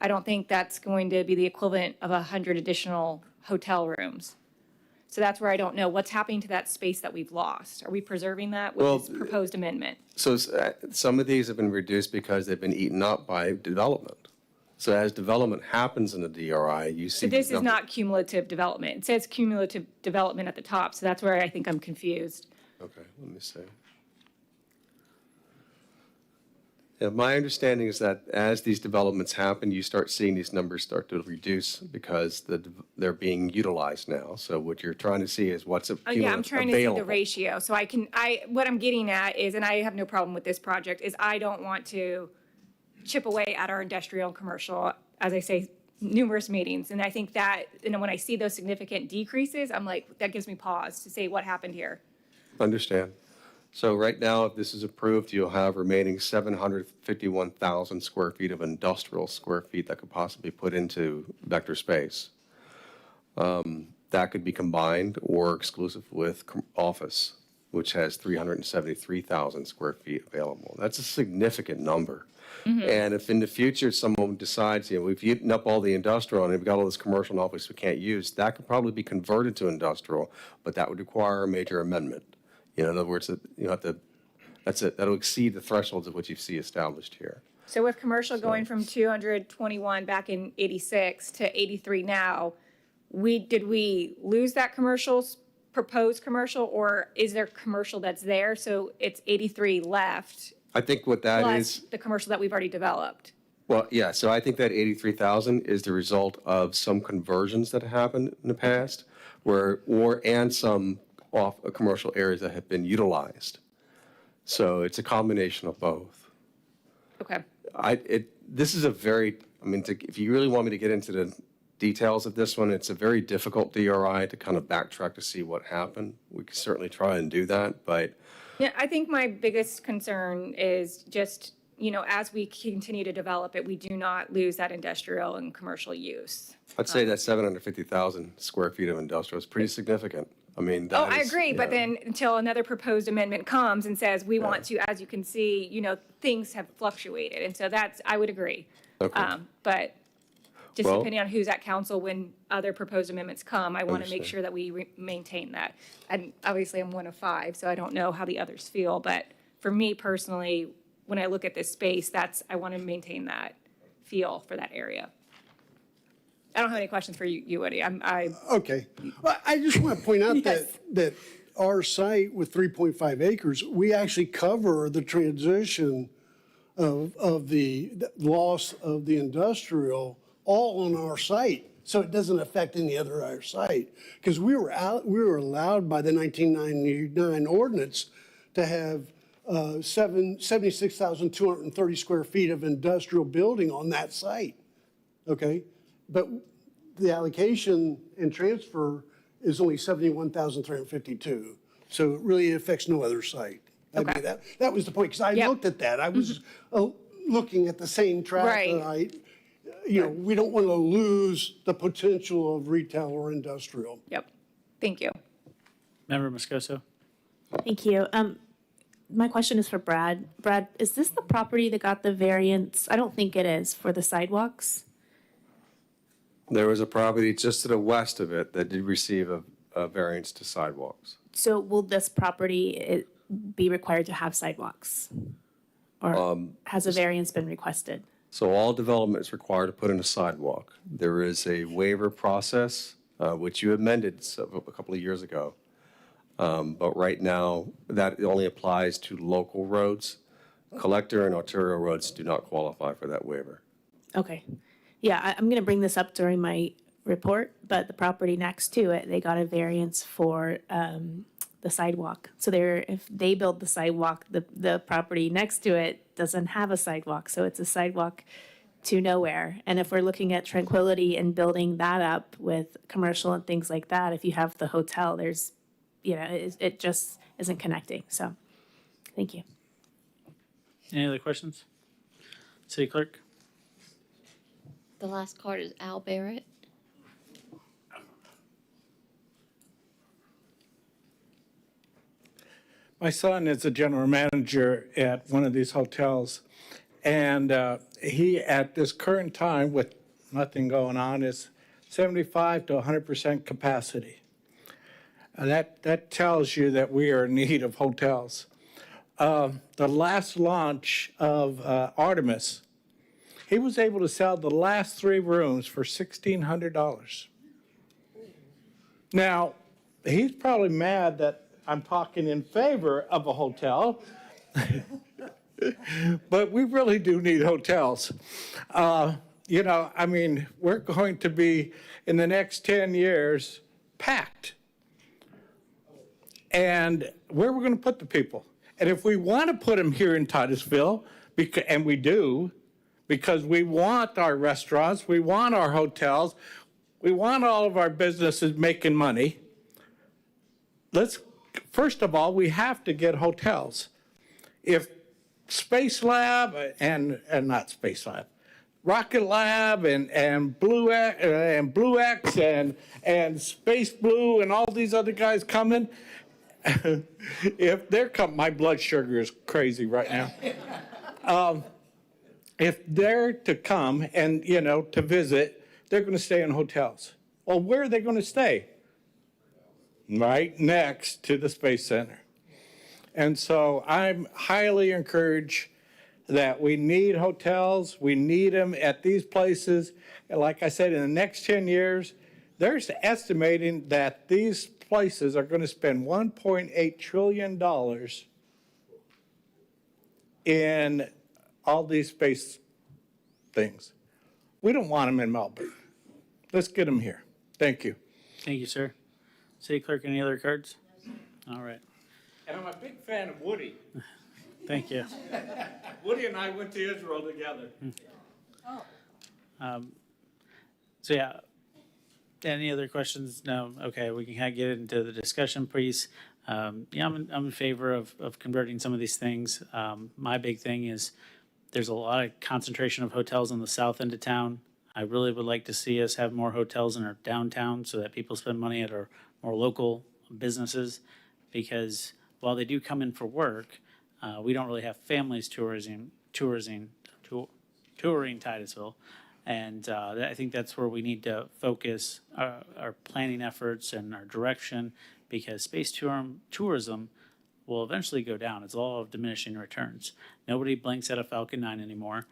I don't think that's going to be the equivalent of 100 additional hotel rooms. So that's where I don't know what's happening to that space that we've lost. Are we preserving that with this proposed amendment? So some of these have been reduced because they've been eaten up by development. So as development happens in the DRI, you see. So this is not cumulative development. It says cumulative development at the top, so that's where I think I'm confused. Okay, let me see. Yeah, my understanding is that as these developments happen, you start seeing these numbers start to reduce because they're being utilized now. So what you're trying to see is what's available. Yeah, I'm trying to see the ratio. So what I'm getting at is, and I have no problem with this project, is I don't want to chip away at our industrial and commercial, as I say, numerous meetings. And I think that, when I see those significant decreases, I'm like, that gives me pause to say what happened here. Understand. So right now, if this is approved, you'll have remaining 751,000 square feet of industrial square feet that could possibly put into vector space. That could be combined or exclusive with office, which has 373,000 square feet available. That's a significant number. And if in the future someone decides, we've eaten up all the industrial and we've got all this commercial and office we can't use, that could probably be converted to industrial, but that would require a major amendment. In other words, that'll exceed the thresholds of what you see established here. So with commercial going from 221 back in 86 to 83 now, did we lose that proposed commercial, or is there commercial that's there? So it's 83 left. I think what that plus is. The commercial that we've already developed. Well, yeah, so I think that 83,000 is the result of some conversions that happened in the past, and some commercial areas that have been utilized. So it's a combination of both. Okay. This is if you really want me to get into the details of this one, it's a very difficult DRI to kind of backtrack to see what happened. We can certainly try and do that, but. Yeah, I think my biggest concern is just, as we continue to develop it, we do not lose that industrial and commercial use. I'd say that 750,000 square feet of industrial is pretty significant. I agree, but then until another proposed amendment comes and says we want to, as you can see, things have fluctuated, and so I would agree. Okay. But just depending on who's at council when other proposed amendments come, I want to make sure that we maintain that. And obviously, I'm one of 5, so I don't know how the others feel. But for me personally, when I look at this space, I want to maintain that feel for that area. I don't have any questions for you, Woody. Okay. Well, I just want to point out that our site with 3.5 acres, we actually cover the transition of the loss of the industrial all on our site. So it doesn't affect any other site. Because we were allowed by the 1999 ordinance to have 76,230 square feet of industrial building on that site, okay? But the allocation and transfer is only 71,352. So it really affects no other site. Okay. That was the point, because I Yep. looked at that. I was looking at the same track. Right. We don't want to lose the potential of retail or industrial. Yep. Thank you. Member Moscoso? Thank you. My question is for Brad. Brad, is this the property that got the variance? I don't think it is, for the sidewalks. There was a property just to the west of it that did receive a variance to sidewalks. So will this property be required to have sidewalks? Or has a variance been requested? So all development is required to put in a sidewalk. There is a waiver process, which you amended a couple of years ago. But right now, that only applies to local roads. Collector and arterial roads do not qualify for that waiver. Okay. Yeah, I'm going to bring this up during my report, but the property next to it, they got a variance for the sidewalk. So if they build the sidewalk, the property next to it doesn't have a sidewalk. So it's a sidewalk to nowhere. And if we're looking at Tranquility and building that up with commercial and things like that, if you have the hotel, there's, it just isn't connecting. So thank you. Any other questions? City Clerk? The last card is Al Barrett. My son is a general manager at one of these hotels, and he, at this current time, with nothing going on, is 75 to 100% capacity. And that tells you that we are in need of hotels. The last launch of Artemis, he was able to sell the last 3 rooms for $1,600. Now, he's probably mad that I'm talking in favor of a hotel, but we really do need hotels. We're going to be, in the next 10 years, packed. And where are we going to put the people? And if we want to put them here in Titusville, and we do, because we want our restaurants, we want our hotels, we want all of our businesses making money, first of all, we have to get hotels. If Space Lab not Space Lab, Rocket Lab and Blue X and Space Blue and all these other guys coming, if they're coming, my blood sugar is crazy right now. If they're to come and, to visit, they're going to stay in hotels. Well, where are they going to stay? Right next to the Space Center. And so I'm highly encouraged that we need hotels. We need them at these places. And like I said, in the next 10 years, there's estimating that these places are going to spend $1.8 trillion in all these space things. We don't want them in Melbourne. Let's get them here. Thank you. Thank you, sir. City Clerk, any other cards? All right. And I'm a big fan of Woody. Thank you. Woody and I went to Israel together. So yeah, any other questions? No? Okay, we can kind of get into the discussion piece. I'm in favor of converting some of these things. My big thing is there's a lot of concentration of hotels on the south end of town. I really would like to see us have more hotels in our downtown so that people spend money at our more local businesses, because while they do come in for work, we don't really have families touring Titusville. And I think that's where we need to focus our planning efforts and our direction, because space tourism will eventually go down. It's all of diminishing returns. Nobody blinks at a Falcon 9 anymore.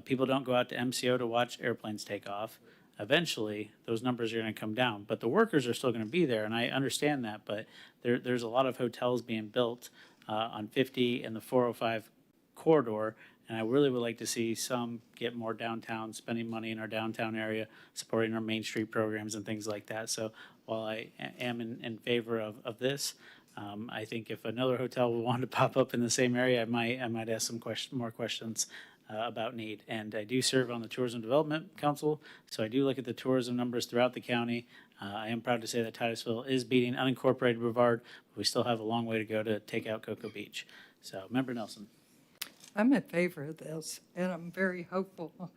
People don't go out to MCO to watch airplanes take off. Eventually, those numbers are going to come down, but the workers are still going to be there, and I understand that, but there's a lot of hotels being built on 50 and the 405 corridor, and I really would like to see some get more downtown, spending money in our downtown area, supporting our Main Street programs and things like that. So while I am in favor of this, I think if another hotel wanted to pop up in the same area, I might ask some more questions about need. And I do serve on the Tourism Development Council, so I do look at the tourism numbers throughout the county. I am proud to say that Titusville is beating unincorporated Boulevard, but we still have a long way to go to take out Cocoa Beach. So, Member Nelson. I'm in favor of this, and I'm very hopeful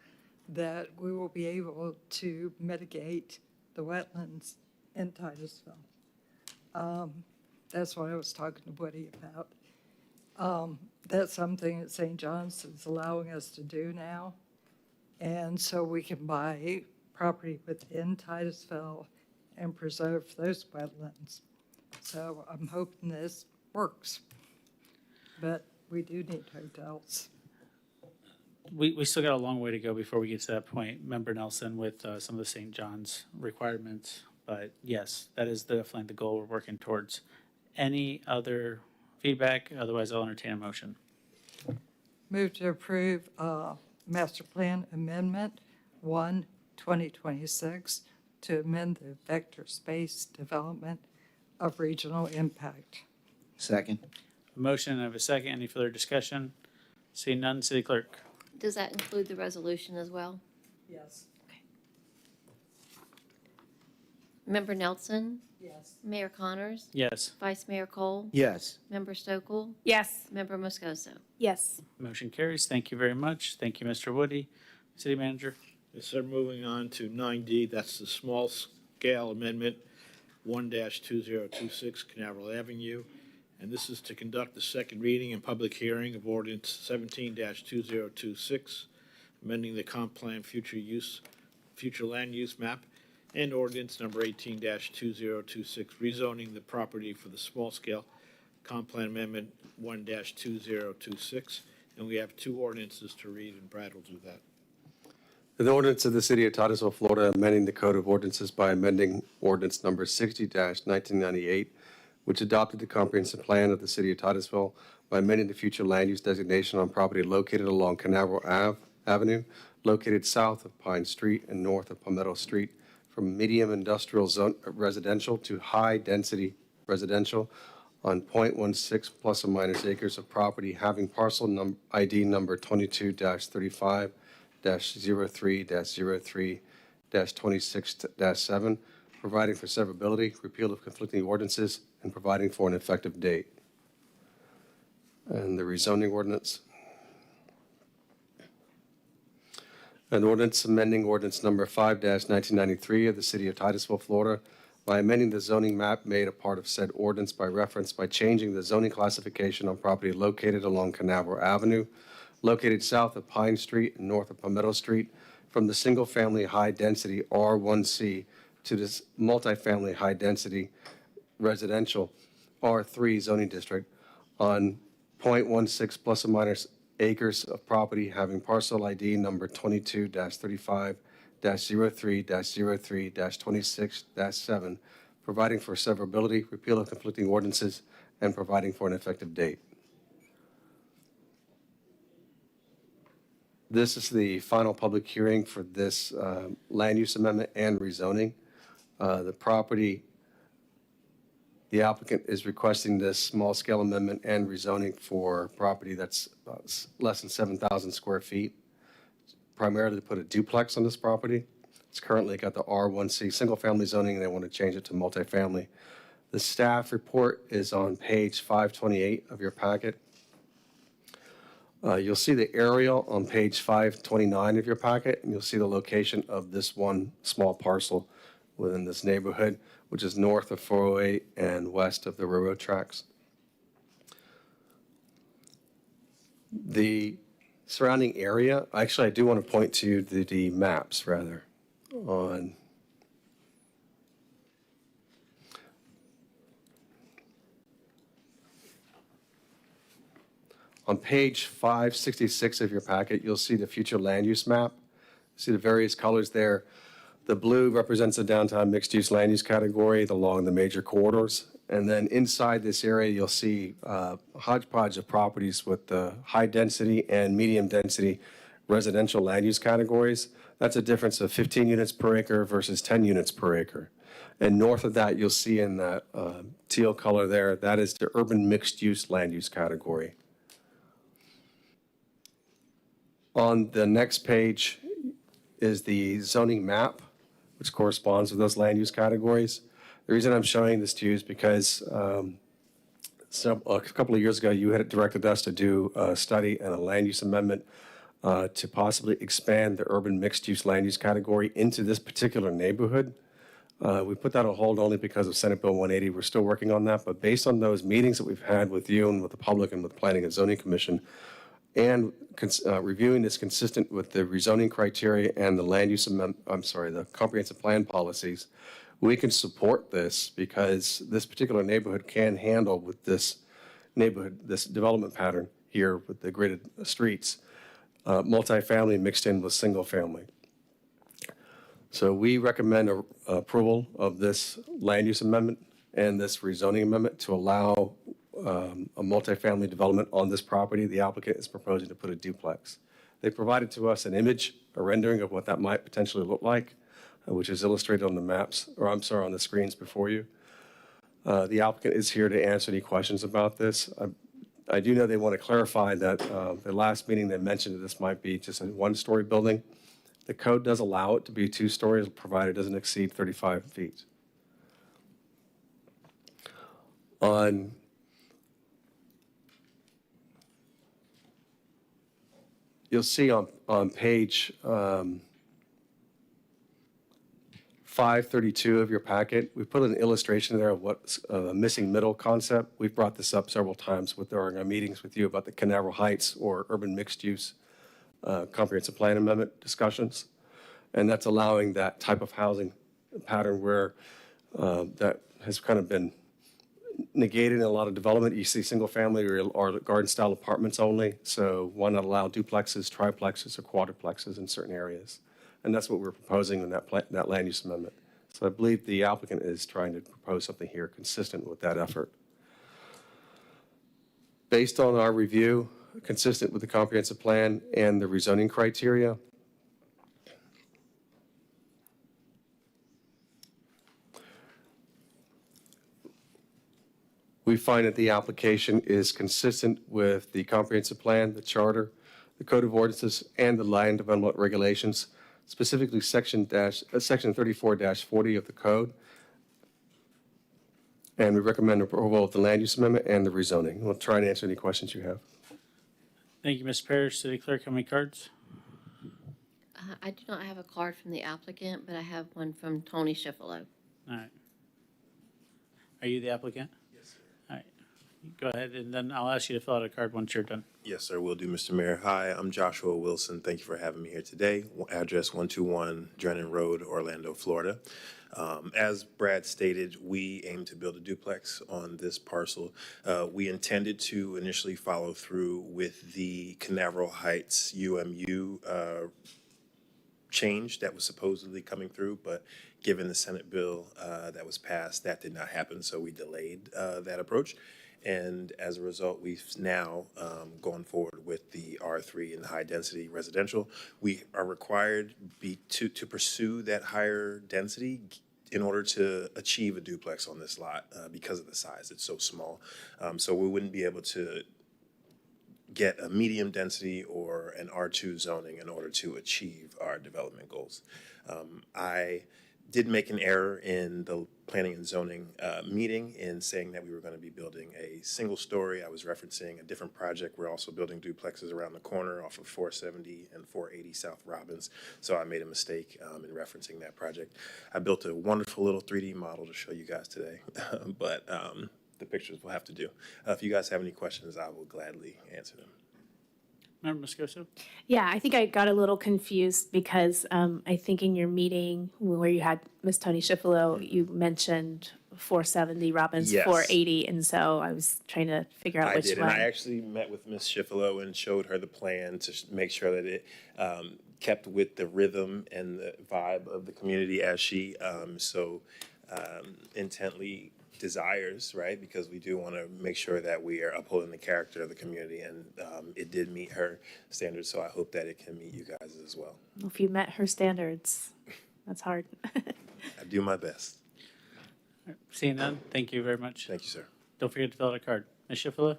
that we will be able to mitigate the wetlands in Titusville. That's what I was talking to Woody about. That's something that St. John's is allowing us to do now. And so we can buy property within Titusville and preserve those wetlands. So I'm hoping this works. But we do need hotels. We still got a long way to go before we get to that point, Member Nelson, with some of the St. John's requirements. But yes, that is definitely the goal we're working towards. Any other feedback? Otherwise, I'll entertain a motion. Move to approve Master Plan Amendment 1, 2026 to amend the vector space development of regional impact. Second. A motion and I have a second. Any further discussion? Seeing none, City Clerk. Does that include the resolution as well? Yes. Member Nelson? Yes. Mayor Connors? Yes. Vice Mayor Cole? Yes. Member Stokel? Yes. Member Moscoso? Yes. Motion carries. Thank you very much. Thank you, Mr. Woody. City Manager. Yes, sir. Moving on to 9D, that's the small scale amendment 1-2026 Canaveral Avenue. And this is to conduct the second reading and public hearing of ordinance 17-2026, amending the comp plan future land use map, and ordinance number 18-2026, rezoning the property for the small scale comp plan amendment 1-2026. And we have two ordinances to read, and Brad will do that. An ordinance of the City of Titusville, Florida, amending the Code of Ordinances by amending ordinance number 60-1998, which adopted the comprehensive plan of the City of Titusville by amending the future land use designation on property located along Canaveral Avenue, located south of Pine Street and north of Palmetto Street, from medium industrial zone residential to high-density residential on .16 plus or minus acres of property having parcel ID number 22-35-03-03-26-7, providing for severability, repeal of conflicting ordinances, and providing for an effective date. And the rezoning ordinance. An ordinance amending ordinance number 5-1993 of the City of Titusville, Florida, by amending the zoning map made a part of said ordinance by reference by changing the zoning classification on property located along Canaveral Avenue, located south of Pine Street and north of Palmetto Street, from the single-family high-density R1C to this multifamily high-density residential R3 zoning district on .16 plus or minus acres of property having parcel ID number 22-35-03-03-26-7, providing for severability, repeal of conflicting ordinances, and providing for an effective date. This is the final public hearing for this land use amendment and rezoning. The applicant is requesting this small-scale amendment and rezoning for property that's less than 7,000 square feet, primarily to put a duplex on this property. It's currently got the R1C single-family zoning, and they want to change it to multifamily. The staff report is on page 528 of your packet. You'll see the aerial on page 529 of your packet, and you'll see the location of this one small parcel within this neighborhood, which is north of 408 and west of the railroad tracks. The surrounding area, actually, I do want to point to the maps, rather, on page 566 of your packet, you'll see the future land use map. See the various colors there. The blue represents the downtown mixed-use land use category along the major corridors. And then inside this area, you'll see a hodgepodge of properties with the high-density and medium-density residential land use categories. That's a difference of 15 units per acre versus 10 units per acre. And north of that, you'll see in that teal color there, that is the urban mixed-use land use category. On the next page is the zoning map, which corresponds with those land use categories. The reason I'm showing this to you is because a couple of years ago, you had directed us to do a study and a land use amendment to possibly expand the urban mixed-use land use category into this particular neighborhood. We put that on hold only because of Senate Bill 180. We're still working on that, but based on those meetings that we've had with you and with the public and with the Planning and Zoning Commission, and reviewing this consistent with the rezoning criteria and the the comprehensive plan policies, we can support this because this particular neighborhood can handle with this development pattern here with the gridded streets, multifamily mixed in with single family. So we recommend approval of this land use amendment and this rezoning amendment to allow a multifamily development on this property. The applicant is proposing to put a duplex. They provided to us an image, a rendering of what that might potentially look like, which is illustrated on the maps, or I'm sorry, on the screens before you. The applicant is here to answer any questions about this. I do know they want to clarify that the last meeting they mentioned that this might be just a one-story building. The code does allow it to be 2 stories, provided it doesn't exceed 35 feet. You'll see on page 532 of your packet, we put an illustration there of what's a missing middle concept. We've brought this up several times during our meetings with you about the Canaveral Heights or urban mixed use comprehensive plan amendment discussions. And that's allowing that type of housing pattern where that has kind of been negated in a lot of development. You see single family or garden style apartments only. So why not allow duplexes, triplexes, or quadruplexes in certain areas? And that's what we're proposing in that land use amendment. So I believe the applicant is trying to propose something here consistent with that effort. Based on our review, consistent with the comprehensive plan and the rezoning criteria, we find that the application is consistent with the comprehensive plan, the charter, the code of ordinances, and the land development regulations, specifically section 34-40 of the code. And we recommend approval of the land use amendment and the rezoning. We'll try and answer any questions you have. Thank you, Ms. Parrish. City Clerk, how many cards? I do not have a card from the applicant, but I have one from Tony Schiffolo. All right. Are you the applicant? Yes, sir. All right. Go ahead, and then I'll ask you to fill out a card once you're done. Yes, sir, will do, Mr. Mayor. Hi, I'm Joshua Wilson. Thank you for having me here today. Address 121 Drennan Road, Orlando, Florida. As Brad stated, we aim to build a duplex on this parcel. We intended to initially follow through with the Canaveral Heights UMU change that was supposedly coming through, but given the Senate bill that was passed, that did not happen, so we delayed that approach. And as a result, we've now gone forward with the R3 and the high-density residential. We are required to pursue that higher density in order to achieve a duplex on this lot because of the size. It's so small. So we wouldn't be able to get a medium density or an R2 zoning in order to achieve our development goals. I did make an error in the planning and zoning meeting in saying that we were going to be building a single story. I was referencing a different project. We're also building duplexes around the corner off of 470 and 480 South Robbins. So I made a mistake in referencing that project. I built a wonderful little 3D model to show you guys today, but the pictures will have to do. If you guys have any questions, I will gladly answer them. Member Moscoso? Yeah, I think I got a little confused because I think in your meeting where you had Ms. Tony Schiffolo, you mentioned 470 Robbins, Yes. 480, and so I was trying to figure out which I did, one. and I actually met with Ms. Schiffolo and showed her the plan to make sure that it kept with the rhythm and the vibe of the community as she intently desires, right? Because we do want to make sure that we are upholding the character of the community, and it did meet her standards, so I hope that it can meet you guys as well. If you met her standards, that's hard. I do my best. Seeing none, thank you very much. Thank you, sir. Don't forget to fill out a card. Ms. Schiffeler?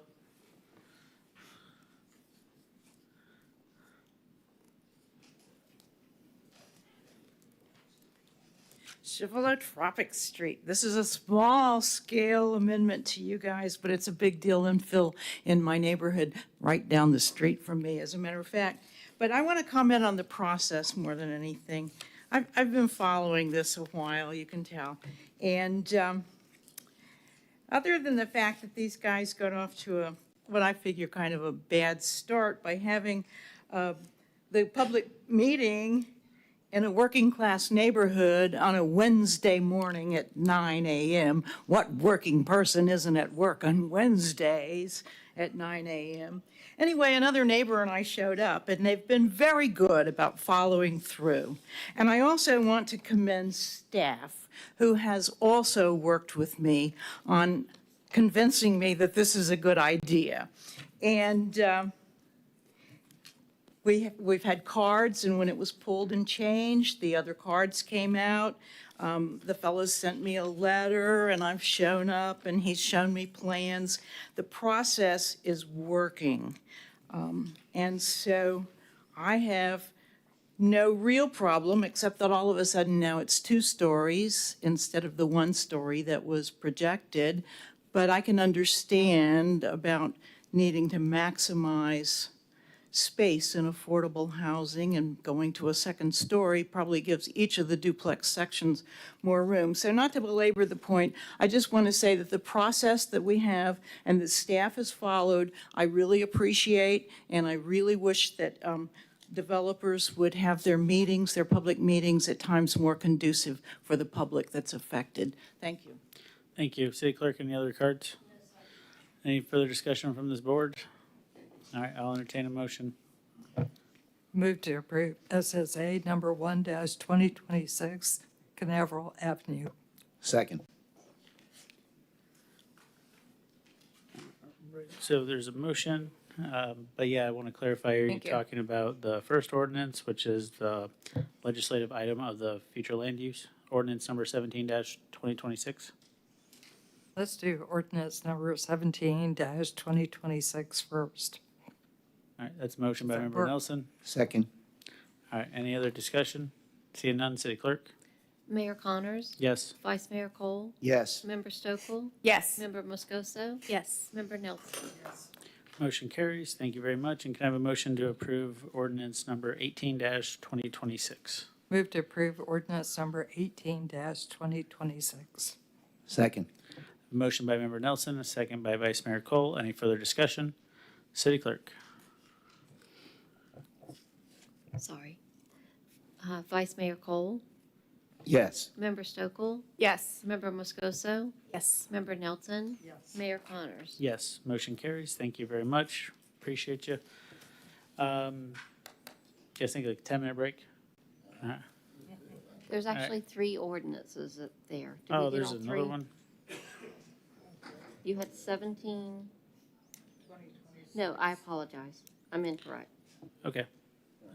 Tropic Street. This is a small-scale amendment to you guys, but it's a big deal infill in my neighborhood right down the street from me, as a matter of fact. But I want to comment on the process more than anything. I've been following this a while, you can tell. And other than the fact that these guys got off to what I figure kind of a bad start by having the public meeting in a working-class neighborhood on a Wednesday morning at 9 a.m. What working person isn't at work on Wednesdays at 9 a.m.? Anyway, another neighbor and I showed up, and they've been very good about following through. And I also want to commend staff, who has also worked with me on convincing me that this is a good idea. And we've had cards, and when it was pulled and changed, the other cards came out. The fellows sent me a letter, and I've shown up, and he's shown me plans. The process is working. And so I have no real problem, except that all of a sudden now it's 2 stories instead of the 1 story that was projected. But I can understand about needing to maximize space in affordable housing, and going to a 2nd story probably gives each of the duplex sections more room. So not to belabor the point, I just want to say that the process that we have and that staff has followed, I really appreciate, and I really wish that developers would have their meetings, their public meetings, at times more conducive for the public that's affected. Thank you. Thank you. City Clerk, any other cards? Any further discussion from this board? All right, I'll entertain a motion. Move to approve SSA number 1-2026 Canaveral Avenue. Second. So there's a motion, but yeah, I want to clarify, are you Thank you. talking about the first ordinance, which is the legislative item of the future land use, ordinance number 17-2026? Let's do ordinance number 17-2026 first. All right, that's a motion by Does that Member work? Nelson. Second. All right, any other discussion? Seeing none, City Clerk? Mayor Connors? Yes. Vice Mayor Cole? Yes. Member Stokel? Yes. Member Moscoso? Yes. Member Nelson? Motion carries. Thank you very much. And can I have a motion to approve ordinance number 18-2026? Move to approve ordinance number 18-2026. Second. A motion by Member Nelson, a second by Vice Mayor Cole. Any further discussion? City Clerk? Sorry. Vice Mayor Cole? Yes. Member Stokel? Yes. Member Moscoso? Yes. Member Nelson? Yes. Mayor Connors? Yes. Motion carries. Thank you very much. Appreciate you. Guys think like 10-minute break? All right. There's right. actually 3 ordinances up there. Did we Oh, get there's all another 3? one? You had 17? No, I apologize. I'm incorrect. Okay.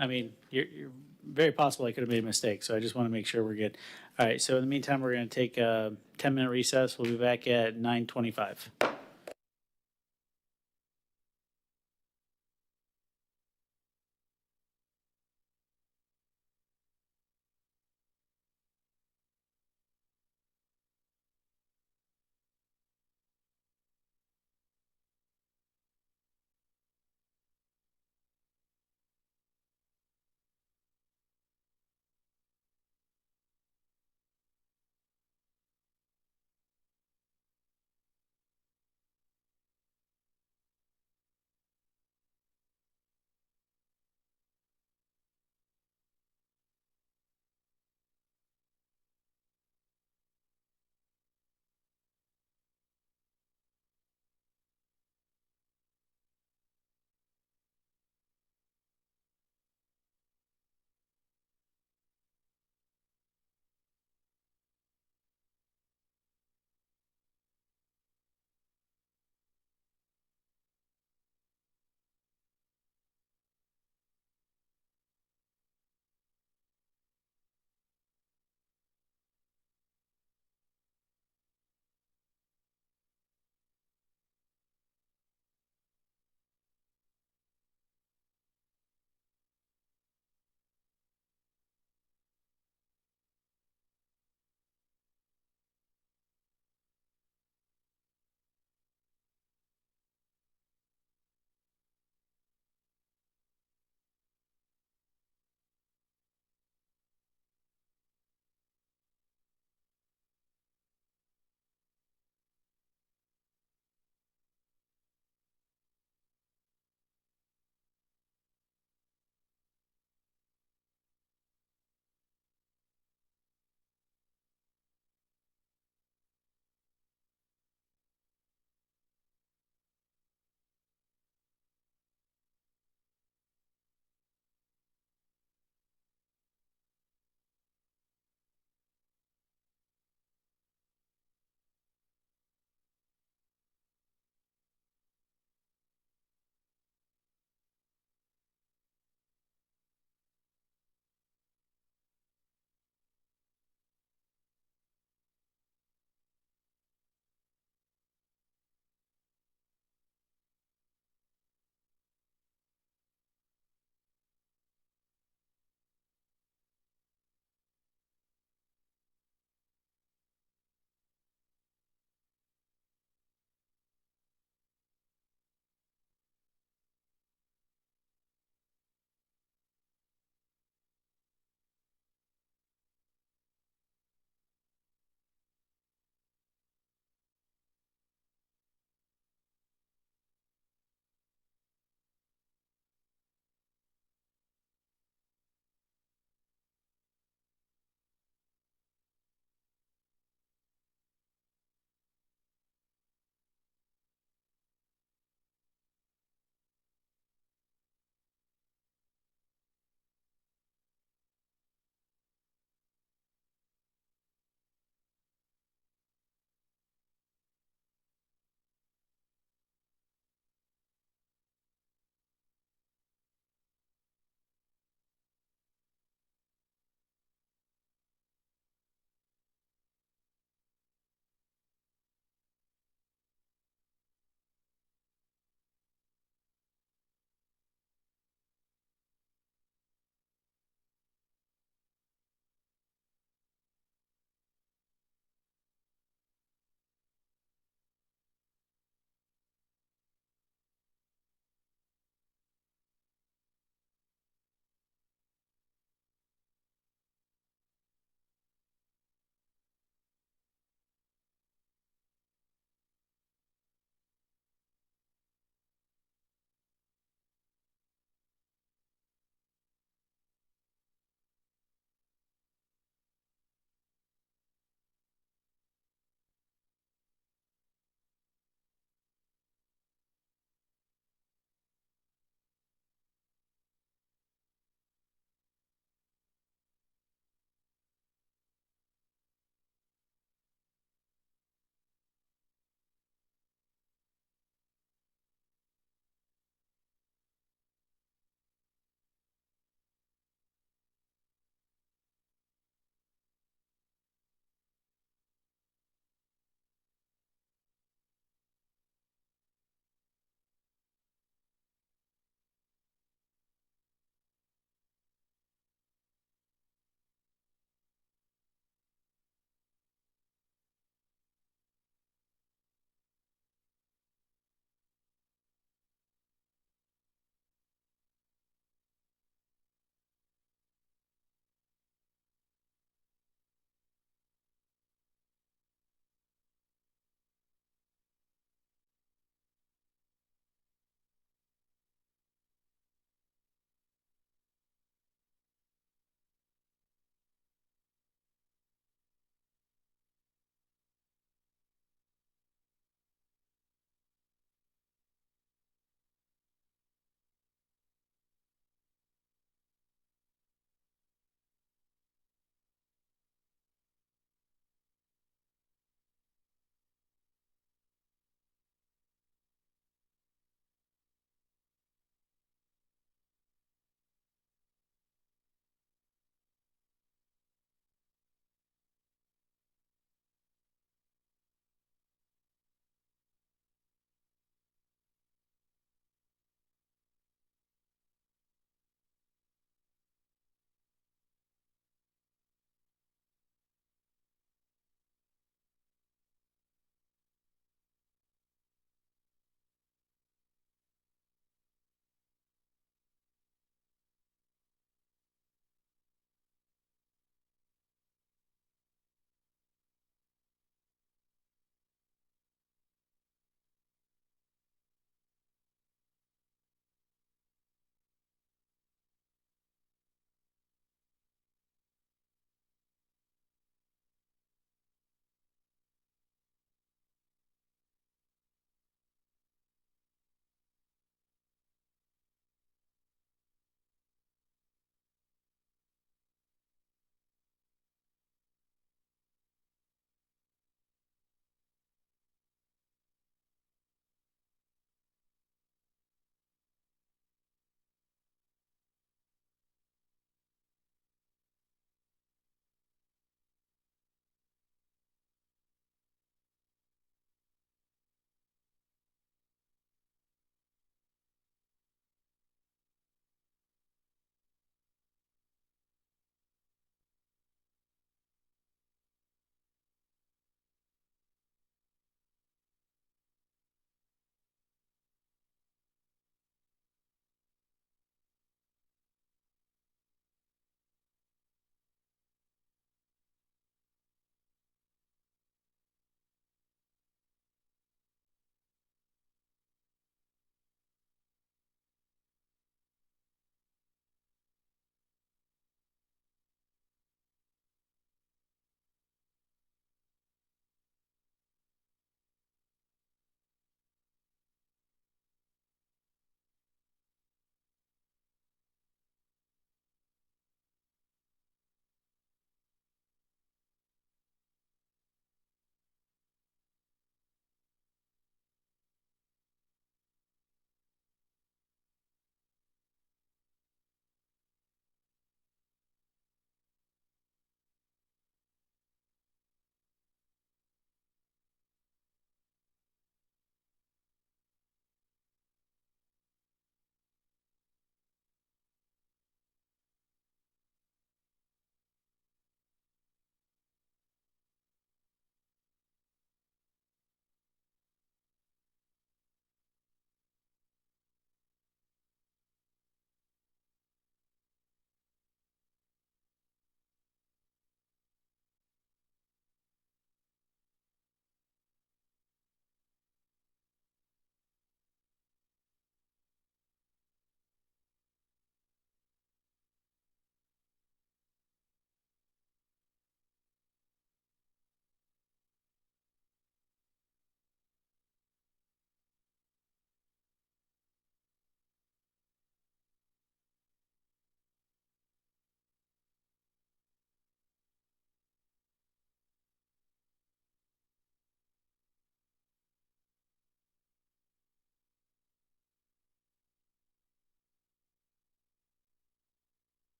I mean, you're very possible I could have made a mistake, so I just want to make sure we're good. All right, so in the meantime, we're going to take a 10-minute recess. We'll be back at 9:25.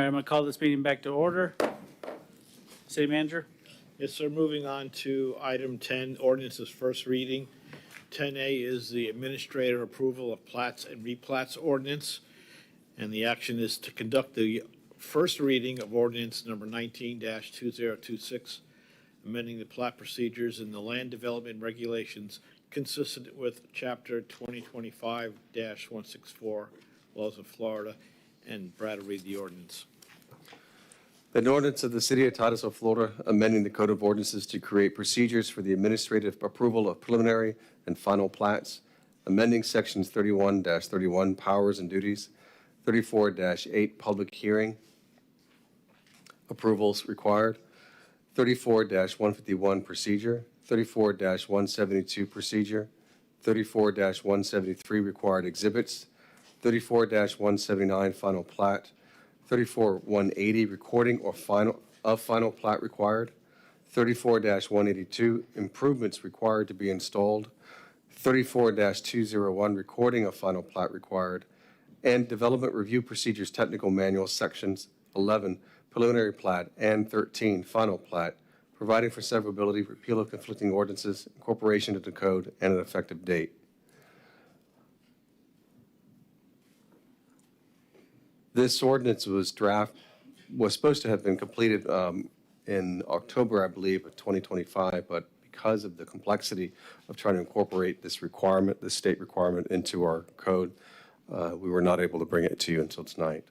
right, I'm going to call this meeting back to order. City Manager? Yes, sir. Moving on to item 10, ordinance's first reading. 10A is the administrator approval of plats and replats ordinance. And the action is to conduct the first reading of ordinance number 19-2026, amending the plat procedures in the land development regulations consistent with Chapter 2025-164, Laws of Florida. And Brad will read the ordinance. An ordinance of the City of Titusville, Florida, amending the Code of Ordinances to create procedures for the administrative approval of preliminary and final plats, amending Sections 31-31 Powers and Duties, 34-8 Public Hearing Approvals Required, 34-151 Procedure, 34-172 Procedure, 34-173 Required Exhibits, 34-179 Final Plat, 34-180 Recording or final plat required, 34-182 Improvements required to be installed, 34-201 Recording of final plat required, and Development Review Procedures Technical Manual Sections 11 Preliminary Plat and 13 Final Plat, providing for severability, repeal of conflicting ordinances, incorporation into code, and an effective date. This ordinance was supposed to have been completed in October, I believe, of 2025, but because of the complexity of trying to incorporate this requirement, this state requirement, into our code, we were not able to bring it to you until tonight.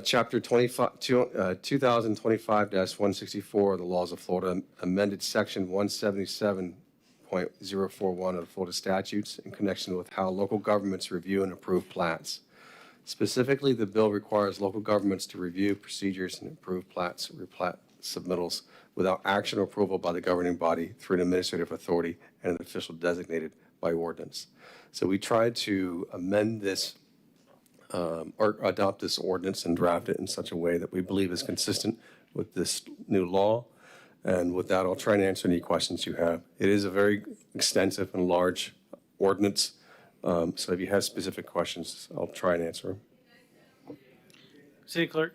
Chapter 2025-164 of the Laws of Florida amended Section 177.041 of the Florida statutes in connection with how local governments review and approve plats. Specifically, the bill requires local governments to review procedures and approve plats or replat submittals without action or approval by the governing body through an administrative authority and an official designated by ordinance. So we tried to amend this or adopt this ordinance and draft it in such a way that we believe is consistent with this new law. And with that, I'll try and answer any questions you have. It is a very extensive and large ordinance. So if you have specific questions, I'll try and answer them. City Clerk?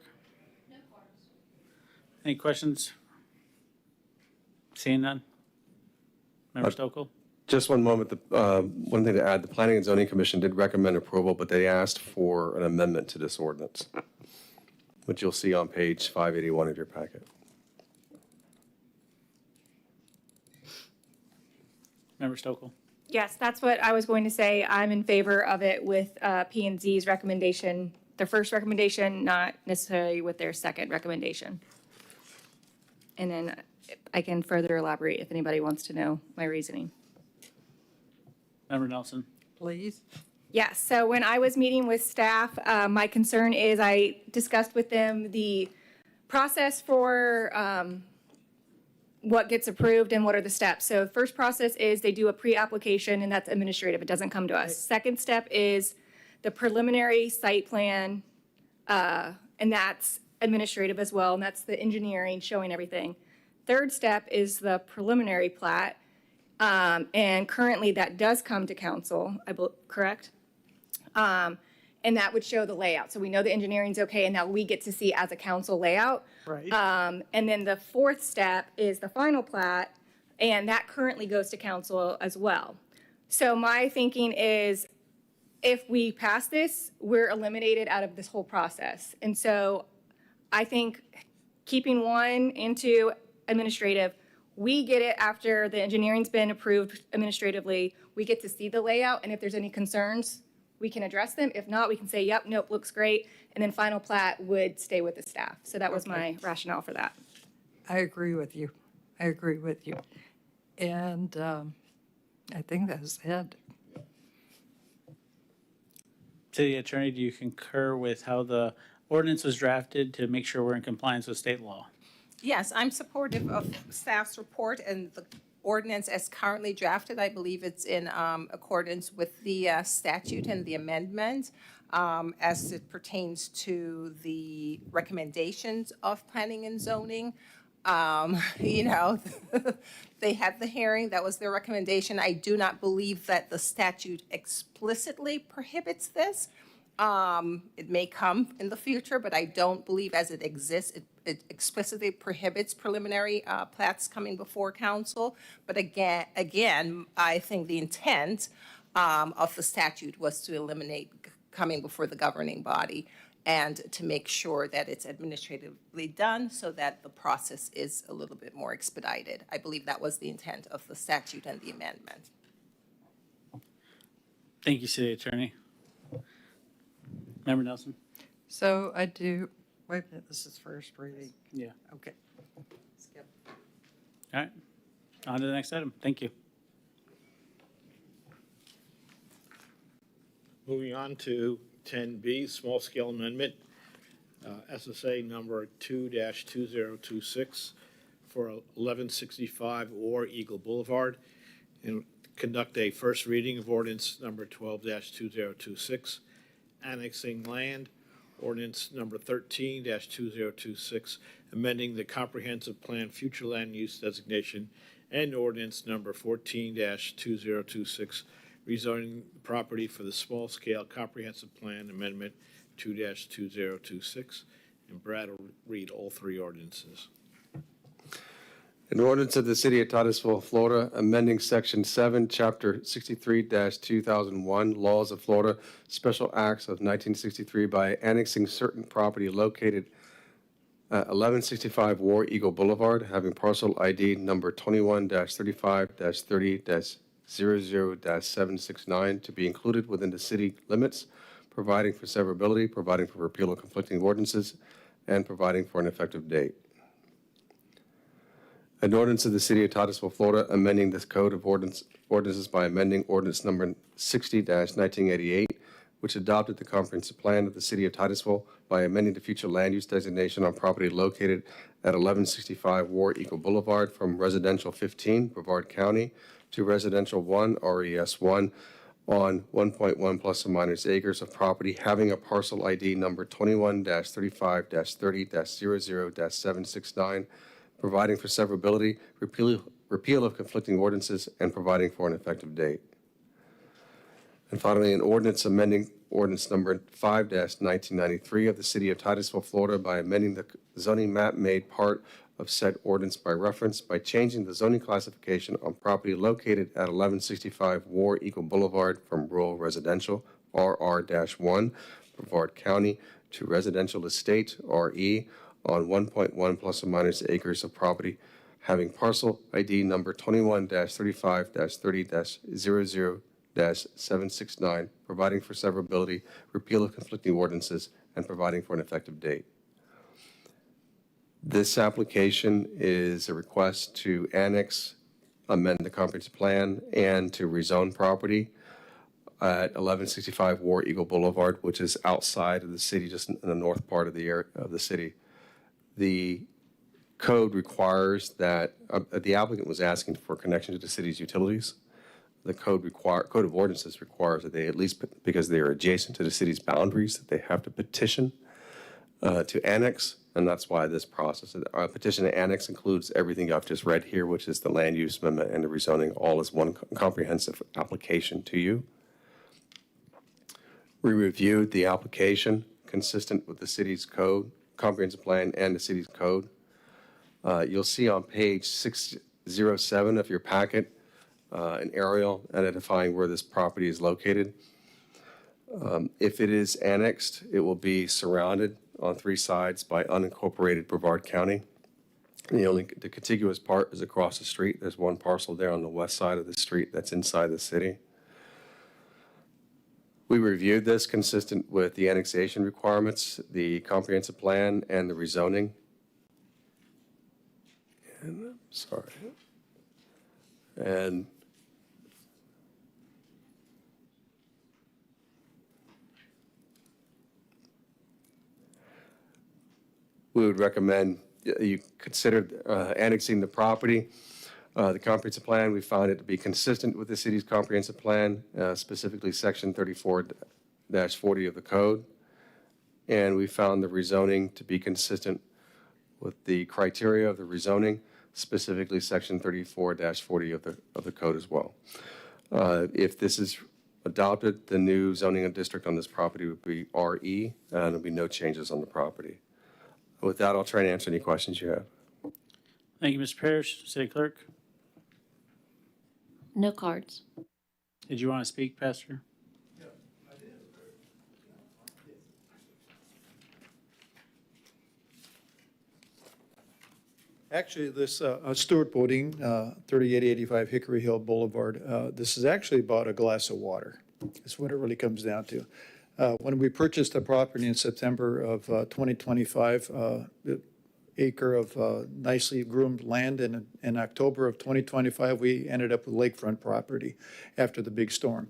Any questions? Seeing none? Member Stokel? Just one moment. One thing to add, the Planning and Zoning Commission did recommend approval, but they asked for an amendment to this ordinance, which you'll see on page 581 of your packet. Member Stokel? Yes, that's what I was going to say. I'm in favor of it with P&Z's recommendation, their first recommendation, not necessarily with their second recommendation. And then I can further elaborate if anybody wants to know my reasoning. Member Nelson? Please. Yes, so when I was meeting with staff, my concern is I discussed with them the process for what gets approved and what are the steps. So first process is they do a pre-application and that's administrative. It doesn't come to us. Second step is the preliminary site plan and that's administrative as well. And that's the engineering showing everything. Third step is the preliminary plat. And currently that does come to council, correct? And that would show the layout. So we know the engineering's okay, and now we get to see as a council layout. Right. And then the fourth step is the final plat, and that currently goes to council as well. So my thinking is, if we pass this, we're eliminated out of this whole process. And so I think keeping 1 and 2 administrative, we get it after the engineering's been approved administratively. We get to see the layout, and if there's any concerns, we can address them. If not, we can say, yep, nope, looks great. And then final plat would stay with the staff. So that was my rationale for that. I agree with you. I agree with you. And I think that's it. City Attorney, do you concur with how the ordinance was drafted to make sure we're in compliance with state law? Yes, I'm supportive of staff's report and the ordinance as currently drafted. I believe it's in accordance with the statute and the amendment as it pertains to the recommendations of planning and zoning. You know, they had the hearing, that was their recommendation. I do not believe that the statute explicitly prohibits this. It may come in the future, but I don't believe as it exists, it explicitly prohibits preliminary plats coming before council. But again, I think the intent of the statute was to eliminate coming before the governing body and to make sure that it's administratively done so that the process is a little bit more expedited. I believe that was the intent of the statute and the amendment. Thank you, City Attorney. Member Nelson? So I do, wait a minute, this is first reading. Yeah. Okay. Skip. All right. On to the next item. Thank you. Moving on to 10B, small scale amendment, SSA number 2-2026 for 1165 or Eagle Boulevard, and conduct a first reading of ordinance number 12-2026, annexing land, ordinance number 13-2026, amending the comprehensive plan future land use designation, and ordinance number 14-2026, rezoning property for the small-scale comprehensive plan amendment 2-2026. And Brad will read all three ordinances. An ordinance of the City of Titusville, Florida, amending Section 7, Chapter 63-2001, Laws of Florida, Special Acts of 1963 by annexing certain property located at 1165 War Eagle Boulevard, having parcel ID number 21-35-30-00-769 to be included within the city limits, providing for severability, providing for repeal of conflicting ordinances, and providing for an effective date. An ordinance of the City of Titusville, Florida, amending this code of ordinances by amending ordinance number 60-1988, which adopted the comprehensive plan of the City of Titusville by amending the future land use designation on property located at 1165 War Eagle Boulevard from Residential 15, Brevard County, to Residential 1, RES 1, on 1.1 plus or minus acres of property having a parcel ID number 21-35-30-00-769, providing for severability, repeal of conflicting ordinances, and providing for an effective date. And finally, an ordinance amending ordinance number 5-1993 of the City of Titusville, Florida, by amending the zoning map made part of said ordinance by reference by changing the zoning classification on property located at 1165 War Eagle Boulevard from rural residential, RR-1, Brevard County, to residential estate, RE, on 1.1 plus or minus acres of property having parcel ID number 21-35-30-00-769, providing for severability, repeal of conflicting ordinances, and providing for an effective date. This application is a request to annex, amend the comprehensive plan, and to rezone property at 1165 War Eagle Boulevard, which is outside of the city, just in the north part of the area of the city. The code requires that the applicant was asking for connection to the city's utilities. The code of ordinances requires that they, at least because they are adjacent to the city's boundaries, that they have to petition to annex, and that's why this process. Petition to annex includes everything I've just read here, which is the land use amendment and the rezoning, all as one comprehensive application to you. We reviewed the application consistent with the city's code, comprehensive plan, and the city's code. You'll see on page 607 of your packet an aerial identifying where this property is located. If it is annexed, it will be surrounded on three sides by unincorporated Brevard County. The contiguous part is across the street. There's one parcel there on the west side of the street that's inside the city. We reviewed this consistent with the annexation requirements, the comprehensive plan, and the rezoning. And, sorry. And we would recommend you consider annexing the property. The comprehensive plan, we found it to be consistent with the city's comprehensive plan, specifically section 34-40 of the code. And we found the rezoning to be consistent with the criteria of the rezoning, specifically section 34-40 of the code as well. If this is adopted, the new zoning district on this property would be RE, and there'll be no changes on the property. With that, I'll try and answer any questions you have. Thank you, Mr. Parrish. City Clerk, No cards. did you want to speak, Pastor? Actually, this Stewart Boating, 3885 Hickory Hill Boulevard, this is actually about a glass of water. That's what it really comes down to. When we purchased the property in September of 2025, the acre of nicely groomed land, and in October of 2025, we ended up with lakefront property after the big storm.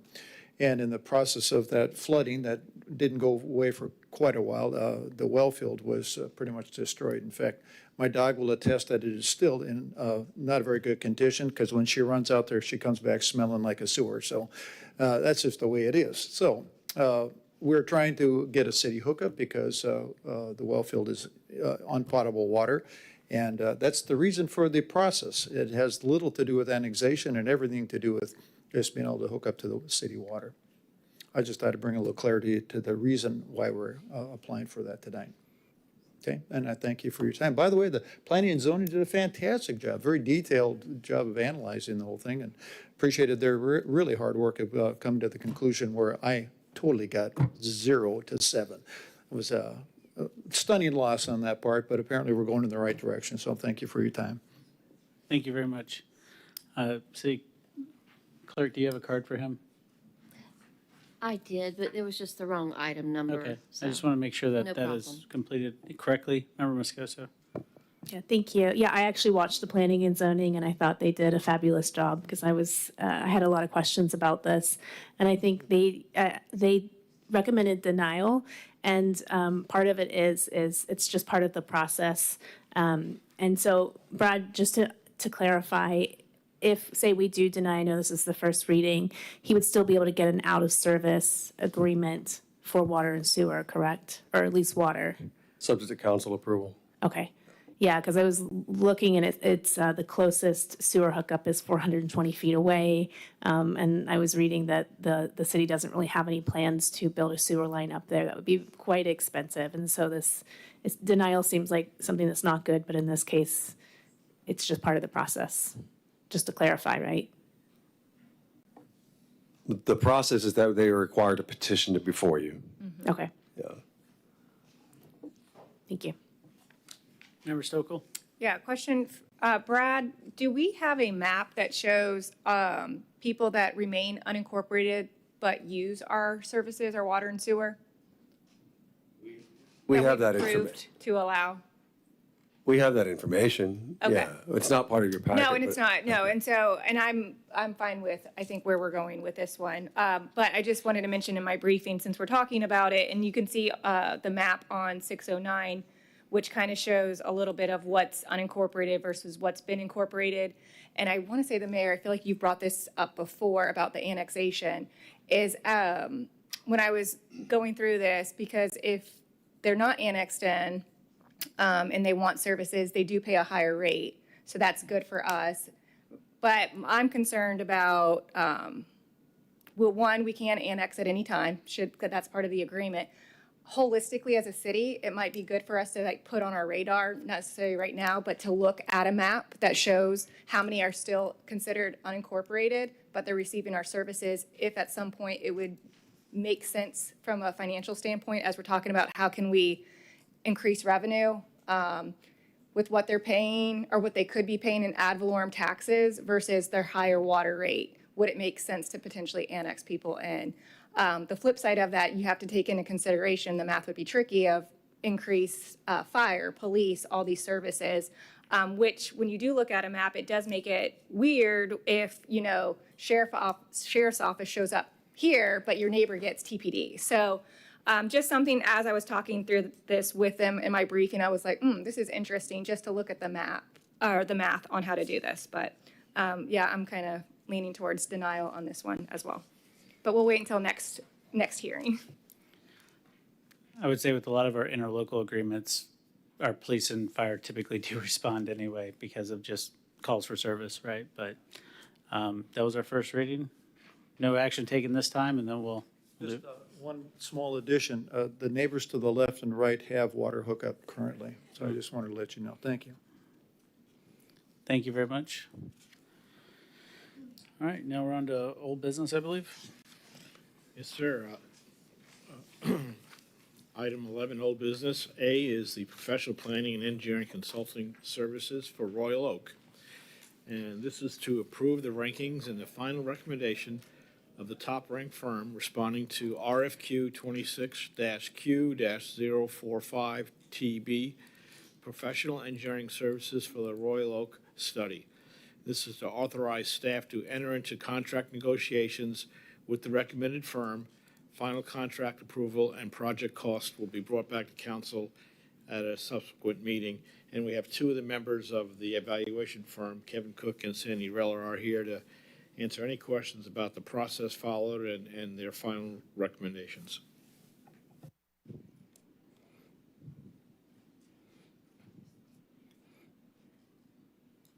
And in the process of that flooding, that didn't go away for quite a while, the well field was pretty much destroyed. In fact, my dog will attest that it is still in not a very good condition, because when she runs out there, she comes back smelling like a sewer. So that's just the way it is. So we're trying to get a city hookup because the well field is unpotable water. And that's the reason for the process. It has little to do with annexation and everything to do with just being able to hook up to the city water. I just thought to bring a little clarity to the reason why we're applying for that tonight. Okay, and I thank you for your time. By the way, the planning and zoning did a fantastic job, very detailed job of analyzing the whole thing, and appreciated their really hard work of coming to the conclusion where I totally got 0 to 7. It was a stunning loss on that part, but apparently we're going in the right direction, so thank you for your time. Thank you very much. City Clerk, do you have a card for him? I did, but it was just the wrong item number. Okay, so I just want to make sure that no that is problem. completed correctly. Member Moscoso? Yeah, thank you. Yeah, I actually watched the planning and zoning, and I thought they did a fabulous job because I had a lot of questions about this, and I think they recommended denial, and part of it is it's just part of the process, and so Brad, just to clarify, if, say, we do deny, I know this is the first reading, he would still be able to get an out-of-service agreement for water and sewer, correct? Or at least water? Subject to council approval. Okay. Yeah, because I was looking, and it's the closest sewer hookup is 420 feet away. And I was reading that the city doesn't really have any plans to build a sewer line up there. That would be quite expensive. And so denial seems like something that's not good, but in this case, it's just part of the process. Just to clarify, right? The process is that they are required to petition it before you. Okay. Yeah. Thank you. Member Stokel? Yeah, question, Brad, do we have a map that shows people that remain unincorporated but use our services, our water and sewer? We have we've that approved information. to allow? We have that information. Okay. Yeah, it's not part of your packet. No, and it's but- not, no, and so, and I'm fine with, I think, where we're going with this one. But I just wanted to mention in my briefing, since we're talking about it, and you can see the map on 609, which kind of shows a little bit of what's unincorporated versus what's been incorporated. And I want to say, the mayor, I feel like you've brought this up before about the annexation, is when I was going through this, because if they're not annexed in, and they want services, they do pay a higher rate. So that's good for us. But I'm concerned about, well, one, we can annex at any time, that's part of the agreement. Holistically, as a city, it might be good for us to like put on our radar, not necessarily right now, but to look at a map that shows how many are still considered unincorporated, but they're receiving our services. If at some point it would make sense from a financial standpoint, as we're talking about how can we increase revenue with what they're paying or what they could be paying in ad valorem taxes versus their higher water rate. Would it make sense to potentially annex people in? The flip side of that, you have to take into consideration, the math would be tricky, of increase fire, police, all these services, which when you do look at a map, it does make it weird if, sheriff's office shows up here, but your neighbor gets TPD. So just something, as I was talking through this with them in my briefing, I was like, this is interesting just to look at the map or the math on how to do this. But yeah, I'm kind of leaning towards denial on this one as well. But we'll wait until next hearing. I would say with a lot of our interlocal agreements, our police and fire typically do respond anyway because of just calls for service, right? But that was our first reading. No action taken this time, and then we'll. Just one small addition, the neighbors to the left and right have water hookup currently, so I just wanted to let you know. Thank you. Thank you very much. All right, now we're on to old business, I believe. Yes, sir. Item 11, old business. A is the professional planning and engineering consulting services for Royal Oak. And this is to approve the rankings and the final recommendation of the top-ranked firm responding to RFQ 26-Q-045TB, professional engineering services for the Royal Oak study. This is to authorize staff to enter into contract negotiations with the recommended firm. Final contract approval and project cost will be brought back to council at a subsequent meeting. And we have two of the members of the evaluation firm, Kevin Cook and Sandy Reller, are here to answer any questions about the process followed and their final recommendations.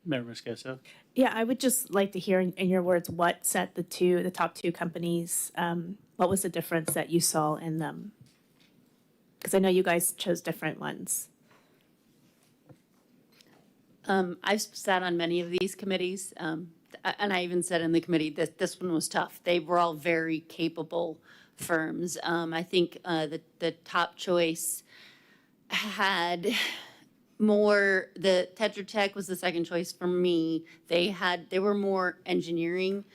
Member Moscoso. Yeah, I would just like to hear in your words what set the top two companies. What was the difference that you saw in them? Because I know you guys chose different ones. I've sat on many of these committees, and I even said in the committee that this one was tough. They were all very capable firms. I think the top choice had more, the Tetra Tech was the second choice for me. They were more engineering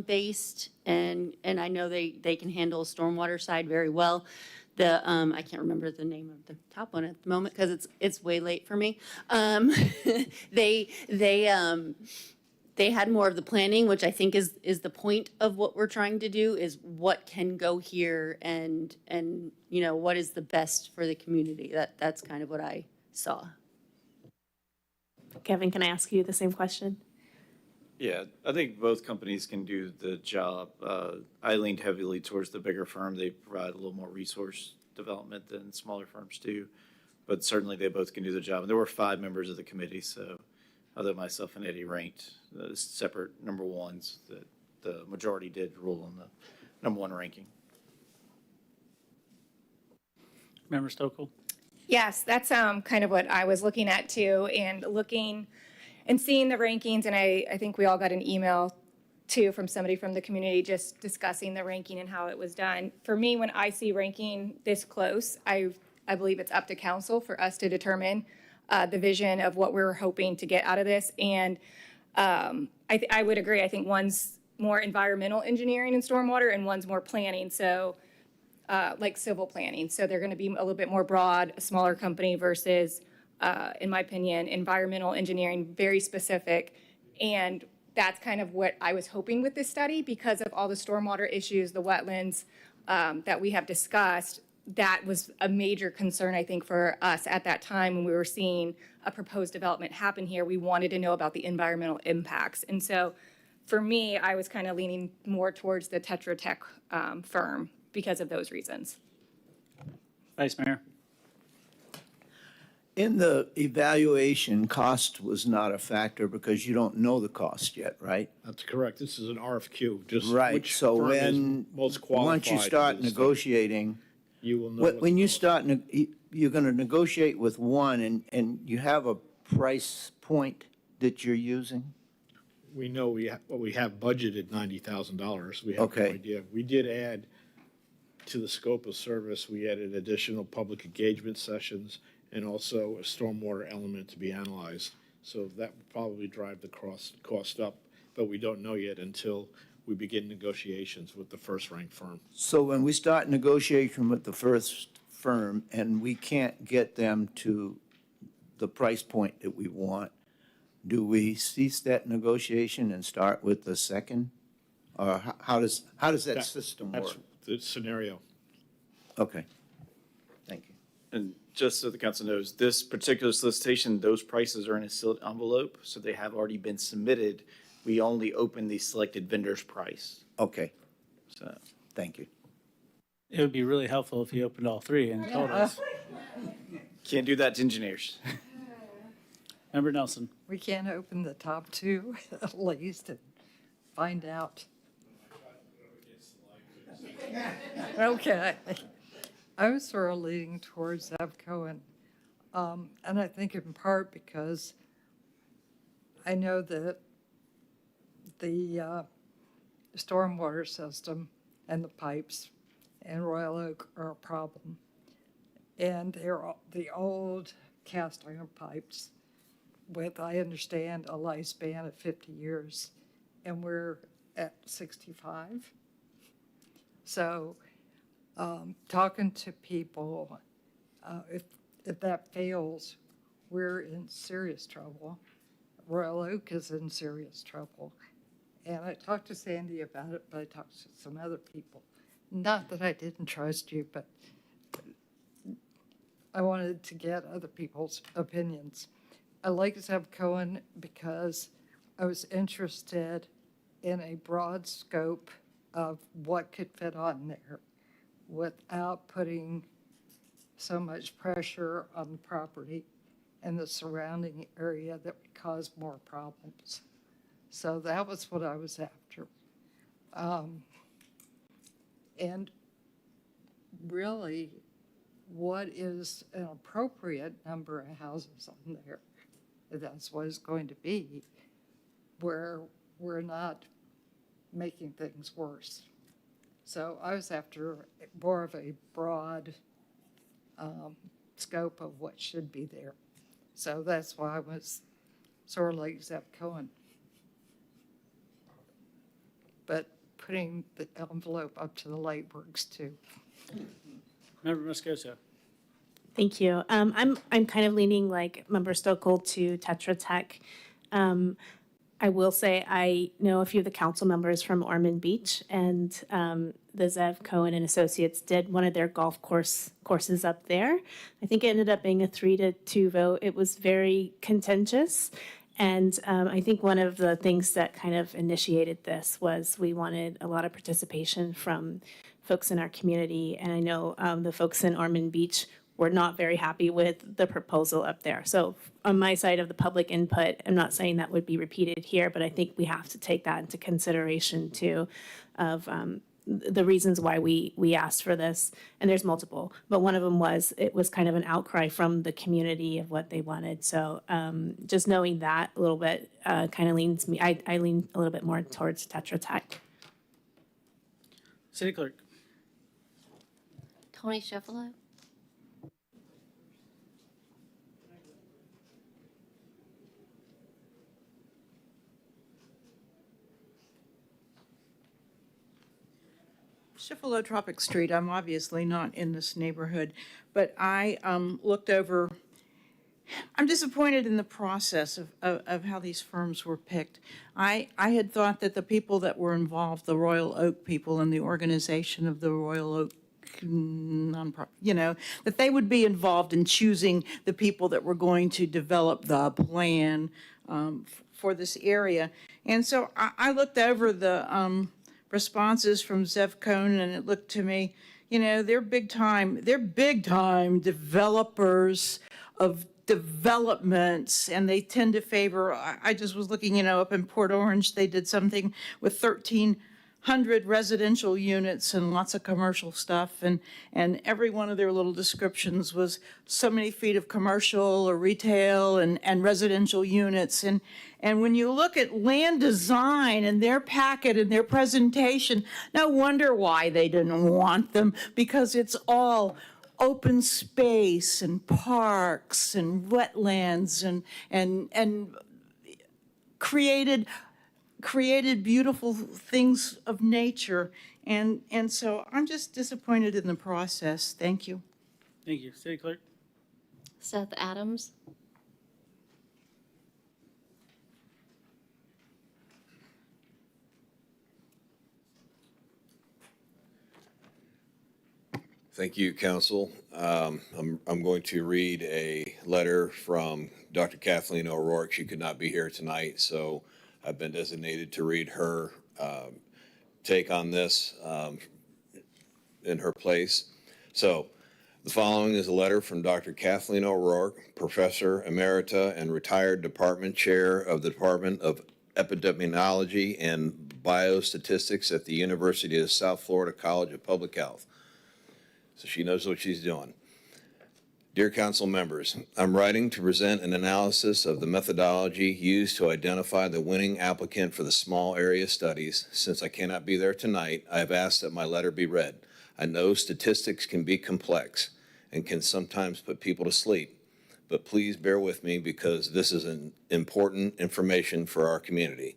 based, and I know they can handle stormwater side very well. I can't remember the name of the top one at the moment because it's way late for me. They had more of the planning, which I think is the point of what we're trying to do, is what can go here and what is the best for the community. That's kind of what I saw. Kevin, can I ask you the same question? Yeah, I think both companies can do the job. I leaned heavily towards the bigger firm. They provide a little more resource development than smaller firms do, but certainly they both can do the job. And there were 5 members of the committee, so although myself and Eddie ranked separate number ones, the majority did rule on the number one ranking. Member Stokel. Yes, that's kind of what I was looking at too, and looking and seeing the rankings, and I think we all got an email too from somebody from the community just discussing the ranking and how it was done. For me, when I see ranking this close, I believe it's up to council for us to determine the vision of what we're hoping to get out of this. And I would agree. I think one's more environmental engineering and stormwater, and one's more planning. So like civil planning. So they're going to be a little bit more broad, a smaller company versus, in my opinion, environmental engineering, very specific. And that's kind of what I was hoping with this study because of all the stormwater issues, the wetlands that we have discussed. That was a major concern, I think, for us at that time when we were seeing a proposed development happen here. We wanted to know about the environmental impacts. And so for me, I was kind of leaning more towards the Tetra Tech firm because of those reasons. Vice Mayor. In the evaluation, cost was not a factor because you don't know the cost yet, right? That's correct. This is an RFQ, just Right, which so firm is when, most qualified. once you start to do this negotiating, you will know what when the you cost start, you're gonna negotiate with one and you have a price point that you're using? We know we have budgeted $90,000. We have no Okay. idea. We did add to the scope of service, we added additional public engagement sessions and also a stormwater element to be analyzed. So that would probably drive the cost up, but we don't know yet until we begin negotiations with the first-ranked firm. So when we start negotiation with the first firm and we can't get them to the price point that we want, do we cease that negotiation and start with the second? Or how does that system work? That's the scenario. Okay, thank you. And just so the council knows, this particular solicitation, those prices are in a sealed envelope, so they have already been submitted. We only open the selected vendor's price. Okay, So, thank you. It would be really helpful if you opened all 3 and told us. can't do that to engineers. Member Nelson. We can't open the top 2 at least and find out. Okay. I was sort of leaning towards Zev Cohen. And I think in part because I know that the stormwater system and the pipes in Royal Oak are a problem. And they're the old cast iron pipes with, I understand, a lifespan of 50 years. And we're at 65. So talking to people, if that fails, we're in serious trouble. Royal Oak is in serious trouble. And I talked to Sandy about it, but I talked to some other people. Not that I didn't trust you, but I wanted to get other people's opinions. I like Zev Cohen because I was interested in a broad scope of what could fit on there without putting so much pressure on the property and the surrounding area that would cause more problems. So that was what I was after. And really, what is an appropriate number of houses on there? That's what it's going to be, where we're not making things worse. So I was after more of a broad scope of what should be there. So that's why I was sort of like Zev Cohen. But putting the envelope up to the light works too. Member Moscoso. Thank you. I'm kind of leaning like Member Stokel to Tetra Tech. I will say I know a few of the council members from Ormond Beach, and the Zev Cohen and Associates did one of their golf courses up there. I think it ended up being a 3-2 vote. It was very contentious. And I think one of the things that kind of initiated this was we wanted a lot of participation from folks in our community. And I know the folks in Ormond Beach were not very happy with the proposal up there. So on my side of the public input, I'm not saying that would be repeated here, but I think we have to take that into consideration too, of the reasons why we asked for this. And there's multiple, but one of them was, it was kind of an outcry from the community of what they wanted. So just knowing that a little bit kind of leans me, I lean a little bit more towards Tetra Tech. City Clerk. Tony Sheffalo? Cephalotropic Street, I'm obviously not in this neighborhood, but I looked over, I'm disappointed in the process of how these firms were picked. I had thought that the people that were involved, the Royal Oak people and the organization of the Royal Oak nonprofit, that they would be involved in choosing the people that were going to develop the plan for this area. And so I looked over the responses from Zev Cohen, and it looked to me, they're big time developers of developments, and they tend to favor, I just was looking, up in Port Orange, they did something with 1,300 residential units and lots of commercial stuff, and every one of their little descriptions was so many feet of commercial or retail and residential units. And when you look at land design and their packet and their presentation, no wonder why they didn't want them, because it's all open space and parks and wetlands and created beautiful things of nature. And so I'm just disappointed in the process. Thank you. Thank you. City Clerk. Seth Adams? Thank you, Council. I'm going to read a letter from Dr. Kathleen O'Rourke. She could not be here tonight, so I've been designated to read her take on this in her place. So the following is a letter from Dr. Kathleen O'Rourke, Professor Emerita and retired Department Chair of the Department of Epidemiology and Biostatistics at the University of South Florida College of Public Health. So she knows what she's doing. Dear council members, I'm writing to present an analysis of the methodology used to identify the winning applicant for the small area studies. Since I cannot be there tonight, I have asked that my letter be read. I know statistics can be complex and can sometimes put people to sleep, but please bear with me because this is an important information for our community.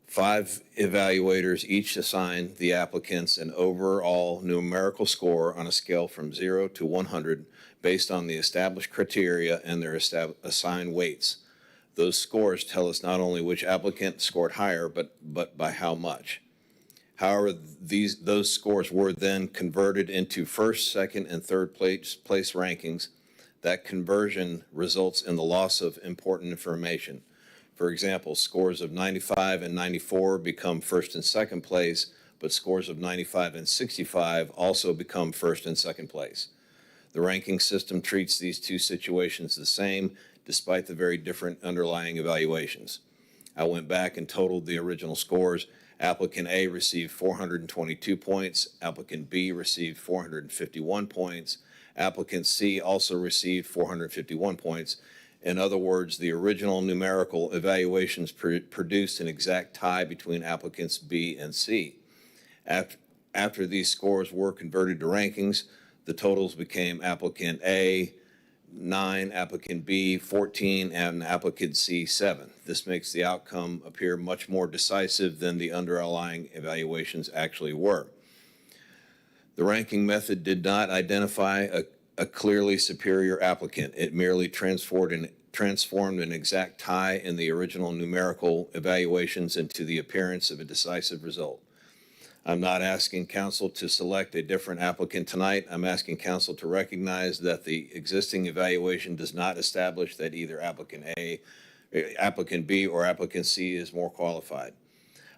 5 evaluators each assigned the applicants an overall numerical score on a scale from 0 to 100 based on the established criteria and their assigned weights. Those scores tell us not only which applicant scored higher, but by how much. However, those scores were then converted into first, second, and third place rankings. That conversion results in the loss of important information. For example, scores of 95 and 94 become first and second place, but scores of 95 and 65 also become first and second place. The ranking system treats these two situations the same, despite the very different underlying evaluations. I went back and totaled the original scores. Applicant A received 422 points. Applicant B received 451 points. Applicant C also received 451 points. In other words, the original numerical evaluations produced an exact tie between applicants B and C. After these scores were converted to rankings, the totals became applicant A 9, applicant B 14, and applicant C 7. This makes the outcome appear much more decisive than the underlying evaluations actually were. The ranking method did not identify a clearly superior applicant. It merely transformed an exact tie in the original numerical evaluations into the appearance of a decisive result. I'm not asking council to select a different applicant tonight. I'm asking council to recognize that the existing evaluation does not establish that either applicant A, applicant B, or applicant C is more qualified.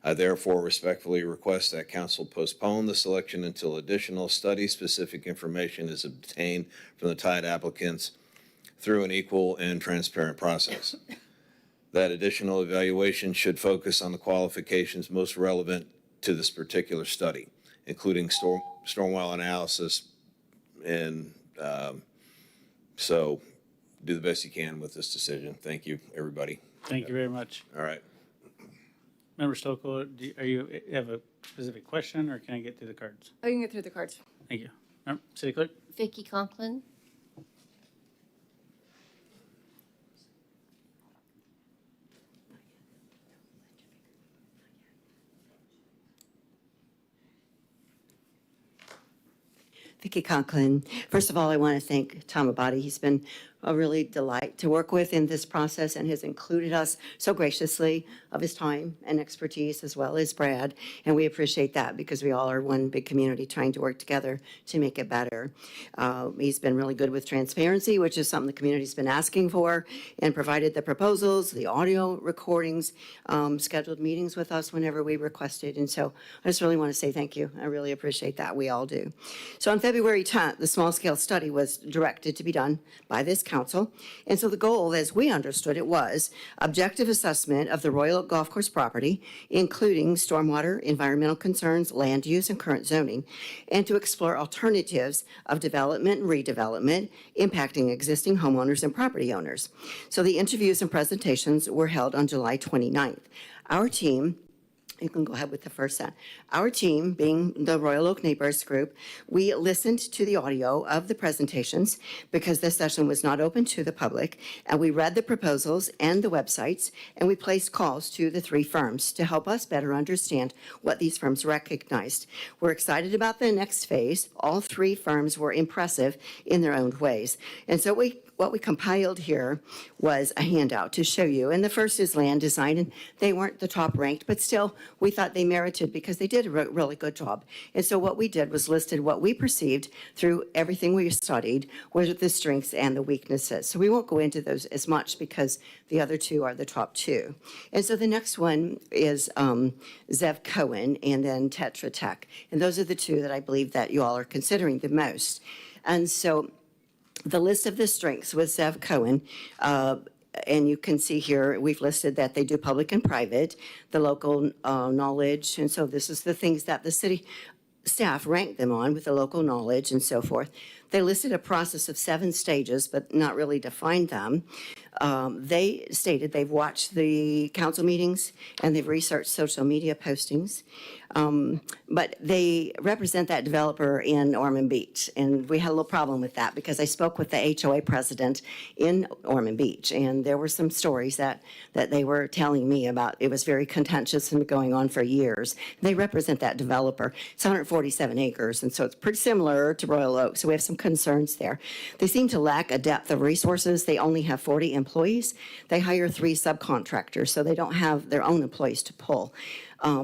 I therefore respectfully request that council postpone the selection until additional study-specific information is obtained from the tied applicants through an equal and transparent process. That additional evaluation should focus on the qualifications most relevant to this particular study, including stormwater analysis, and so do the best you can with this decision. Thank you, everybody. Thank you very much. All right. Member Stokel, you have a specific question, or can I get through the cards? Oh, you can get through the cards. Thank you. City Clerk? Vicki Conklin. Vicki Conklin. First of all, I want to thank Tom Abadi. He's been a really delight to work with in this process and has included us so graciously of his time and expertise, as well as Brad. And we appreciate that because we all are one big community trying to work together to make it better. He's been really good with transparency, which is something the community's been asking for, and provided the proposals, the audio recordings, scheduled meetings with us whenever we requested. And so I just really want to say thank you. I really appreciate that. We all do. So on February 10th, the small-scale study was directed to be done by this council. And so the goal, as we understood it, was objective assessment of the Royal Oak Golf Course property, including stormwater, environmental concerns, land use, and current zoning, and to explore alternatives of development and redevelopment impacting existing homeowners and property owners. So the interviews and presentations were held on July 29th. Our team, you can go ahead with the first set. Our team, being the Royal Oak Neighbors Group, we listened to the audio of the presentations because this session was not open to the public, and we read the proposals and the websites, and we placed calls to the 3 firms to help us better understand what these firms recognized. We're excited about the next phase. All 3 firms were impressive in their own ways. And so what we compiled here was a handout to show you. And the first is land design, and they weren't the top ranked, but still we thought they merited because they did a really good job. And so what we did was listed what we perceived through everything we studied were the strengths and the weaknesses. So we won't go into those as much because the other 2 are the top 2. And so the next one is Zev Cohen and then Tetra Tech. And those are the 2 that I believe that you all are considering the most. And so the list of the strengths with Zev Cohen and you can see here, we've listed that they do public and private, the local knowledge, and so this is the things that the city staff ranked them on with the local knowledge and so forth. They listed a process of 7 stages, but not really defined them. They stated they've watched the council meetings and they've researched social media postings. But they represent that developer in Ormond Beach. And we had a little problem with that because I spoke with the HOA president in Ormond Beach. And there were some stories that they were telling me about. It was very contentious and going on for years. They represent that developer. It's 147 acres. And so it's pretty similar to Royal Oak. So we have some concerns there. They seem to lack a depth of resources. They only have 40 employees. They hire 3 subcontractors. So they don't have their own employees to pull.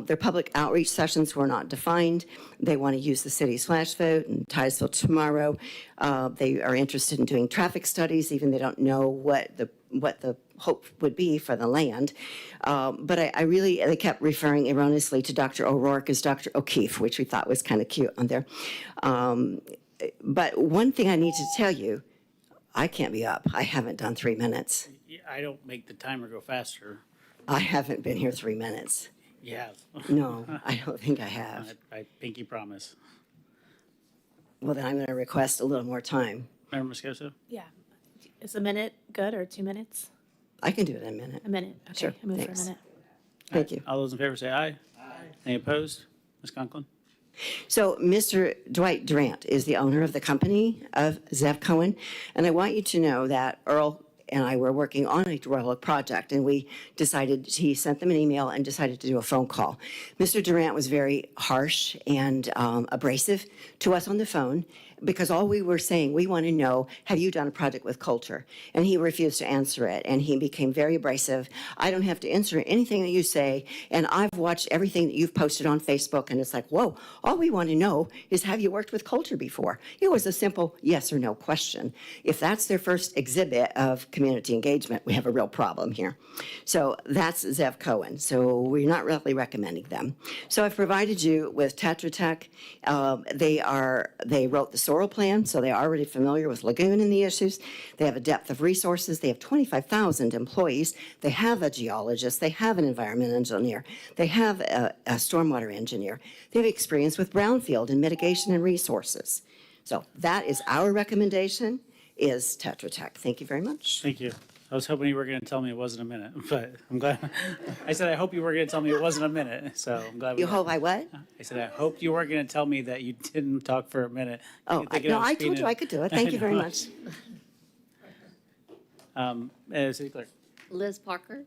Their public outreach sessions were not defined. They want to use the city's flash vote in Titusville tomorrow. They are interested in doing traffic studies, even they don't know what the hope would be for the land. But they kept referring erroneously to Dr. O'Rourke as Dr. O'Keefe, which we thought was kind of cute on there. But one thing I need to tell you, I can't be up. I haven't done 3 minutes. I don't make the timer go faster. I haven't been here 3 minutes. Yeah. No, I don't think I have. I pinky promise. Well, then I'm going to request a little more time. Member Moscoso? Yeah. Is a minute good or 2 minutes? I can do it in a minute. A minute. Okay, Sure, I move for a thanks. minute. Thank you. All those in favor say aye. Aye. Any opposed? Ms. Conklin? So Mr. Dwight Durant is the owner of the company of Zev Cohen, and I want you to know that Earl and I were working on a Royal Oak project, and he sent them an email and decided to do a phone call. Mr. Durant was very harsh and abrasive to us on the phone because all we were saying, we want to know, have you done a project with culture? And he refused to answer it, and he became very abrasive. I don't have to answer anything that you say, and I've watched everything that you've posted on Facebook, and it's like, whoa, all we want to know is, have you worked with culture before? It was a simple yes or no question. If that's their first exhibit of community engagement, we have a real problem here. So that's Zev Cohen. So we're not really recommending them. So I've provided you with Tetra Tech. They wrote the Soral plan, so they're already familiar with lagoon and the issues. They have a depth of resources. They have 25,000 employees. They have a geologist. They have an environmental engineer. They have a stormwater engineer. They have experience with brownfield and mitigation and resources. So that is our recommendation, is Tetra Tech. Thank you very much. Thank you. I was hoping you were going to tell me it wasn't a minute, but I'm glad. I said I hope you were going to tell me it wasn't a minute, so I'm glad. You hope I what? I said I hoped you were going to tell me that you didn't talk for a minute. Oh, no, I told you I could do it. Thank you very much. City Clerk. Liz Parker.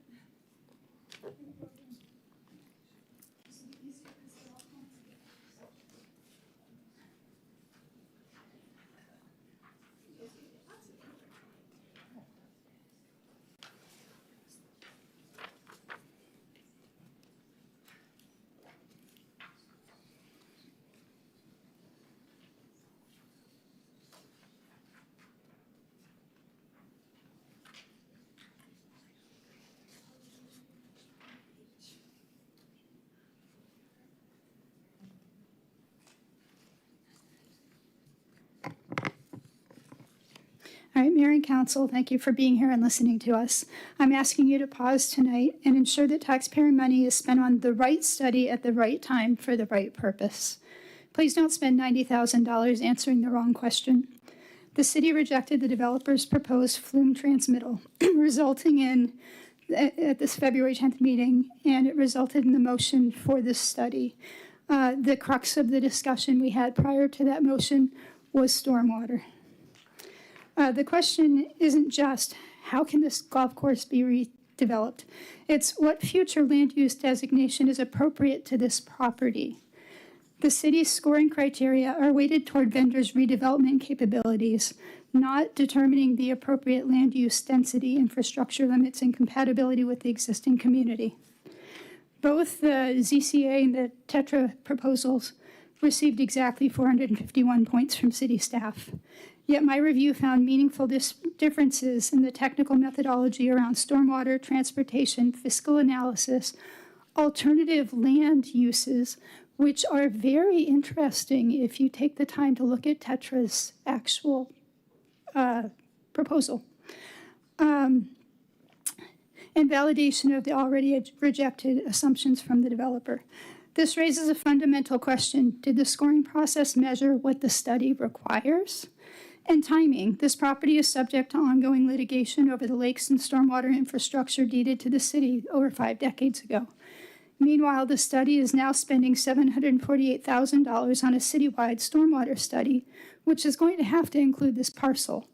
All right, Mayor and Council, thank you for being here and listening to us. I'm asking you to pause tonight and ensure that taxpayer money is spent on the right study at the right time for the right purpose. Please don't spend $90,000 answering the wrong question. The city rejected the developer's proposed flume transmittal, resulting in, at this February 10th meeting, and it resulted in the motion for this study. The crux of the discussion we had prior to that motion was stormwater. The question isn't just, how can this golf course be redeveloped? It's what future land use designation is appropriate to this property. The city's scoring criteria are weighted toward vendors' redevelopment capabilities, not determining the appropriate land use density, infrastructure limits, and compatibility with the existing community. Both the ZCA and the Tetra proposals received exactly 451 points from city staff. Yet my review found meaningful differences in the technical methodology around stormwater, transportation, fiscal analysis, alternative land uses, which are very interesting if you take the time to look at Tetra's actual proposal. and validation of the already rejected assumptions from the developer. This raises a fundamental question. Did the scoring process measure what the study requires? And timing. This property is subject to ongoing litigation over the lakes and stormwater infrastructure deeded to the city over 5 decades ago. Meanwhile, the study is now spending $748,000 on a citywide stormwater study, which is going to have to include this parcel.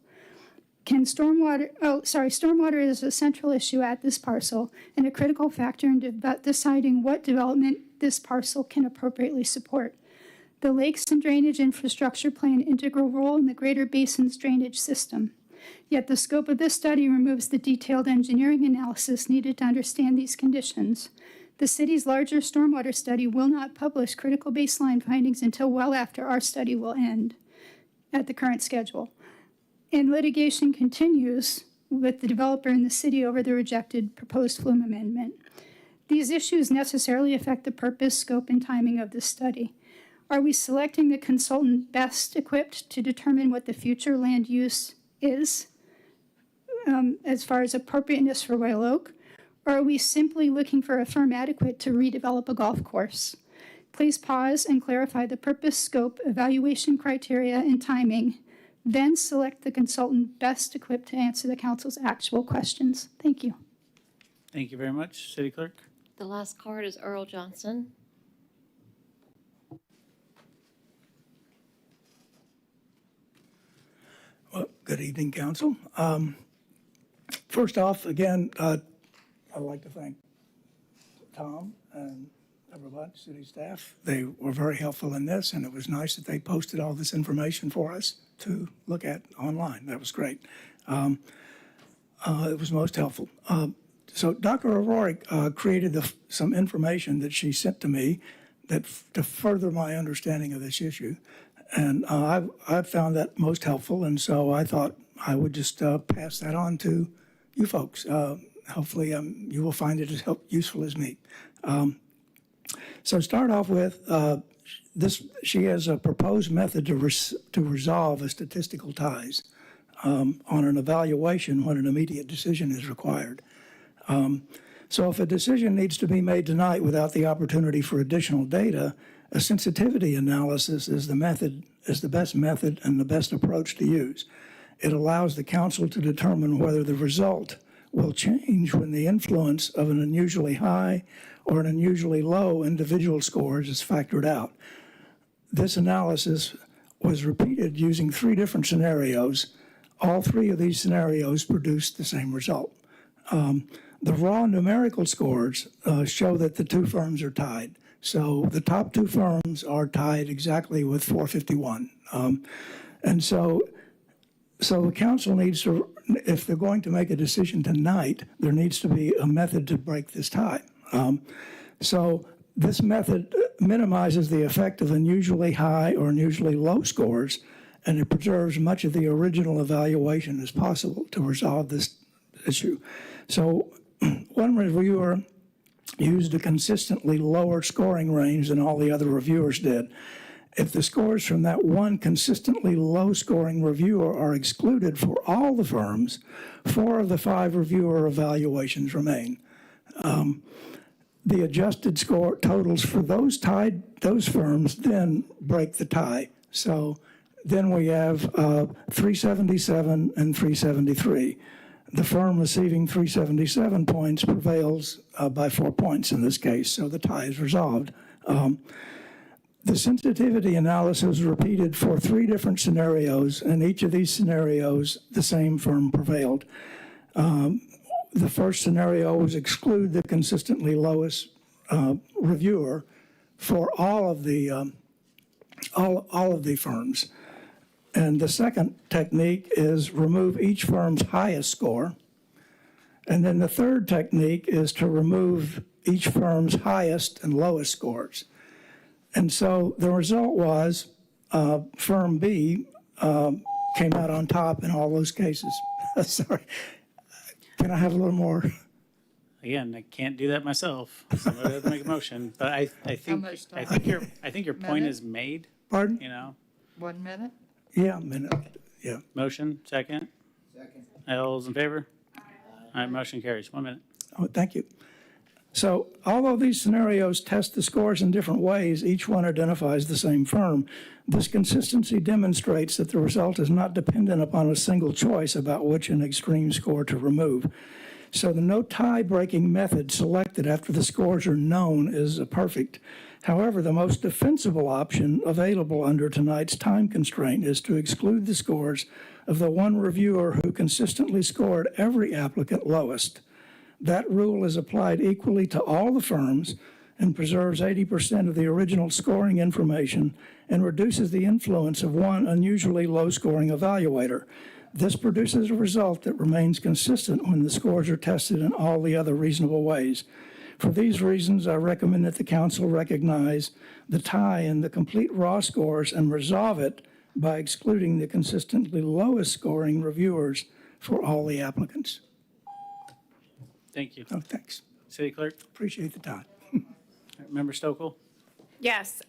Stormwater is a central issue at this parcel and a critical factor in deciding what development this parcel can appropriately support. The lakes and drainage infrastructure play an integral role in the Greater Basin's drainage system. Yet the scope of this study removes the detailed engineering analysis needed to understand these conditions. The city's larger stormwater study will not publish critical baseline findings until well after our study will end at the current schedule. And litigation continues with the developer and the city over the rejected proposed flume amendment. These issues necessarily affect the purpose, scope, and timing of this study. Are we selecting the consultant best equipped to determine what the future land use is as far as appropriateness for Royal Oak? Or are we simply looking for a firm adequate to redevelop a golf course? Please pause and clarify the purpose, scope, evaluation criteria, and timing. Then select the consultant best equipped to answer the council's actual questions. Thank you. Thank you very much. City Clerk? The last card is Earl Johnson. Well, good evening, council. First off, again, I'd like to thank Tom and everybody, city staff. They were very helpful in this, and it was nice that they posted all this information for us to look at online. That was great. It was most helpful. So Dr. O'Rourke created some information that she sent to me to further my understanding of this issue. And I found that most helpful, and so I thought I would just pass that on to you folks. Hopefully you will find it as useful as me. So start off with this. She has a proposed method to resolve a statistical ties on an evaluation when an immediate decision is required. So if a decision needs to be made tonight without the opportunity for additional data, a sensitivity analysis is the best method and the best approach to use. It allows the council to determine whether the result will change when the influence of an unusually high or an unusually low individual scores is factored out. This analysis was repeated using 3 different scenarios. All 3 of these scenarios produced the same result. The raw numerical scores show that the 2 firms are tied. So the top 2 firms are tied exactly with 451. And so the council needs to, if they're going to make a decision tonight, there needs to be a method to break this tie. So this method minimizes the effect of unusually high or unusually low scores, and it preserves much of the original evaluation as possible to resolve this issue. So one reviewer used a consistently lower scoring range than all the other reviewers did. If the scores from that one consistently low scoring reviewer are excluded for all the firms, 4 of the 5 reviewer evaluations remain. The adjusted score totals for those firms then break the tie. So then we have 377 and 373. The firm receiving 377 points prevails by 4 points in this case, so the tie is resolved. The sensitivity analysis was repeated for 3 different scenarios, and each of these scenarios, the same firm prevailed. The first scenario was exclude the consistently lowest reviewer for all of the firms. And the second technique is remove each firm's highest score. And then the third technique is to remove each firm's highest and lowest scores. And so the result was firm B came out on top in all those cases. Sorry. Can I have a little more? Again, I can't do that myself. Somebody has to make a motion, but I think your point is made. Pardon? You know. 1 minute? Yeah, a minute. Yeah. Motion, second. All those in favor? All right, motion carries. 1 minute. Oh, thank you. So although these scenarios test the scores in different ways, each one identifies the same firm. This consistency demonstrates that the result is not dependent upon a single choice about which an extreme score to remove. So the no tie-breaking method selected after the scores are known is perfect. However, the most defensible option available under tonight's time constraint is to exclude the scores of the one reviewer who consistently scored every applicant lowest. That rule is applied equally to all the firms and preserves 80% of the original scoring information and reduces the influence of one unusually low-scoring evaluator. This produces a result that remains consistent when the scores are tested in all the other reasonable ways. For these reasons, I recommend that the council recognize the tie in the complete raw scores and resolve it by excluding the consistently lowest scoring reviewers for all the applicants. Thank you. Oh, thanks. City Clerk? Appreciate the time. Member Stokel? Yes.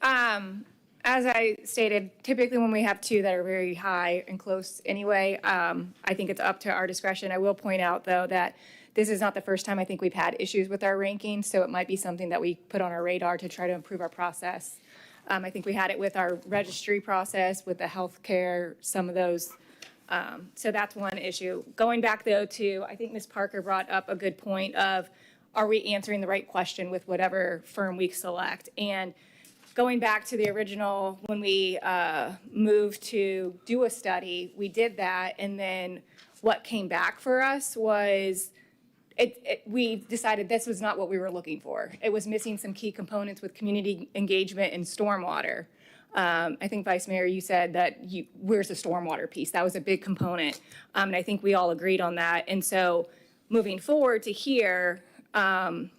As I stated, typically when we have two that are very high and close anyway, I think it's up to our discretion. I will point out, though, that this is not the first time I think we've had issues with our rankings, so it might be something that we put on our radar to try to improve our process. I think we had it with our registry process, with the healthcare, some of those. So that's one issue. Going back, though, to, I think Ms. Parker brought up a good point of, are we answering the right question with whatever firm we select? And going back to the original, when we moved to do a study, we did that, and then what came back for us was we decided this was not what we were looking for. It was missing some key components with community engagement and stormwater. I think, Vice Mayor, you said that where's the stormwater piece? That was a big component, and I think we all agreed on that. And so moving forward to here, I'm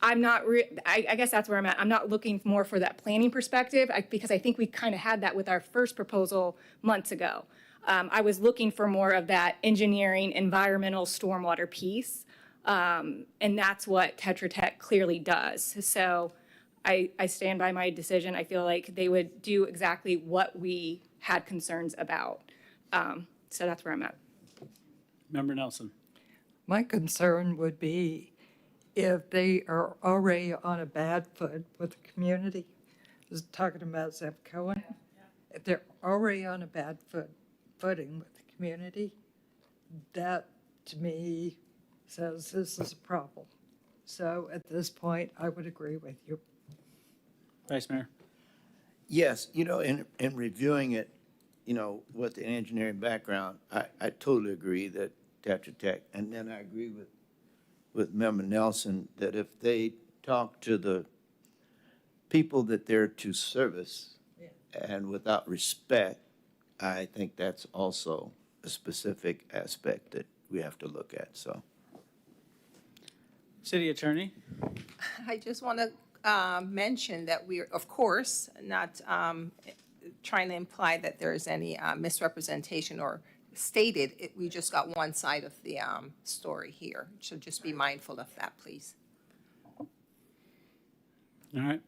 not, I guess that's where I'm at. I'm not looking more for that planning perspective because I think we kind of had that with our first proposal months ago. I was looking for more of that engineering, environmental, stormwater piece, and that's what Tetra Tech clearly does. So I stand by my decision. I feel like they would do exactly what we had concerns about. So that's where I'm at. Member Nelson? My concern would be if they are already on a bad foot with the community. I was talking about Zeb Cohen. If they're already on a bad footing with the community, that to me says this is a problem. So at this point, I would agree with you. Vice Mayor? Yes, in reviewing it, with the engineering background, I totally agree that Tetra Tech, and then I agree with Member Nelson that if they talk to the people that they're to service and without respect, I think that's also a specific aspect that we have to look at, so. City Attorney? I just want to mention that we're, of course, not trying to imply that there's any misrepresentation or stated. We just got one side of the story here. So just be mindful of that, please. All right.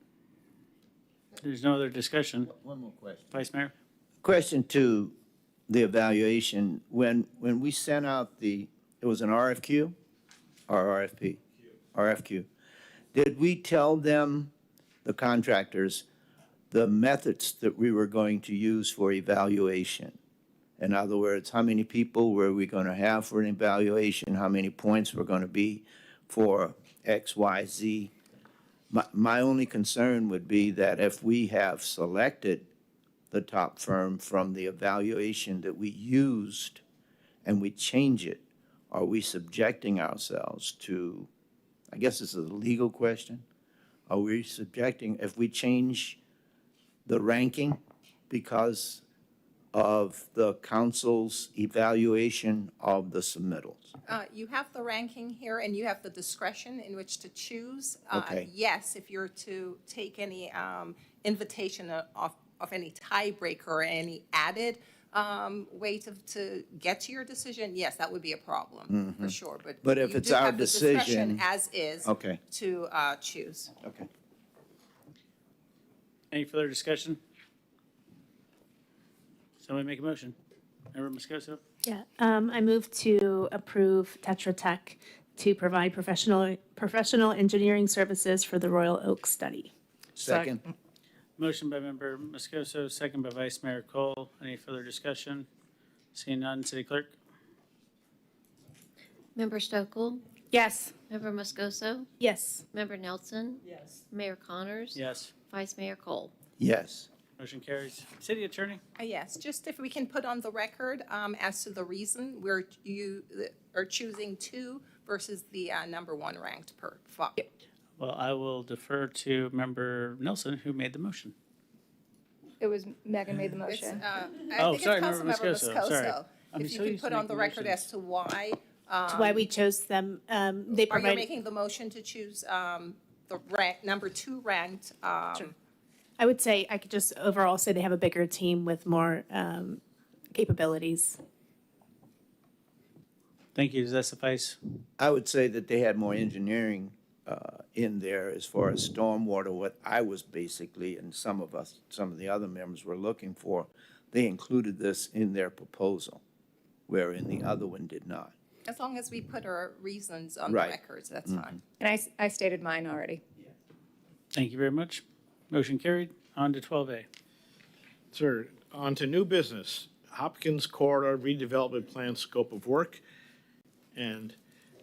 There's no other discussion. One more question. Vice Mayor? Question to the evaluation. When we sent out it was an RFQ or RFP? RFQ. Did we tell them, the contractors, the methods that we were going to use for evaluation? In other words, how many people were we going to have for an evaluation? How many points were going to be for X, Y, Z? My only concern would be that if we have selected the top firm from the evaluation that we used and we change it, are we subjecting ourselves to, I guess this is a legal question, are we subjecting, if we change the ranking because of the council's evaluation of the submittals? You have the ranking here, and you have the discretion in which to choose. Okay. Yes, if you're to take any invitation of any tiebreaker or any added way to get to your decision, yes, that would be a problem, for sure. But if you it's do our have the discretion decision- as is Okay. to choose. Okay. Any further discussion? Somebody make a motion. Member Moscoso? Yeah, I move to approve Tetra Tech to provide professional engineering services for the Royal Oak study. Second. Motion by Member Moscoso, second by Vice Mayor Cole. Any further discussion? Seeing none, City Clerk? Member Stokel? Yes. Member Moscoso? Yes. Member Nelson? Yes. Mayor Connors? Yes. Vice Mayor Cole? Yes. Motion carries. City Attorney? Yes, just if we can put on the record as to the reason you are choosing 2 versus the number 1 ranked per file. Well, I will defer to Member Nelson, who made the motion. It was Megan made the It's, motion. I Oh, think sorry, it's Member Councilmember Moscoso, sorry. Moscoso. I'm If so you could used to put on the making record motions. as to why. That's why we chose them. They Are you provide. making the motion to choose the number 2 ranked? I would say, I could just overall say they have a bigger team with more capabilities. Thank you. Does that suffice? I would say that they had more engineering in there as far as stormwater, what I was basically, and some of the other members were looking for. They included this in their proposal, wherein the other one did not. As long as we put our reasons on the Right. records, that's fine. And I stated mine already. Thank you very much. Motion carried. On to 12A. Sir, on to new business. Hopkins Corridor Redevelopment Plan Scope of Work. And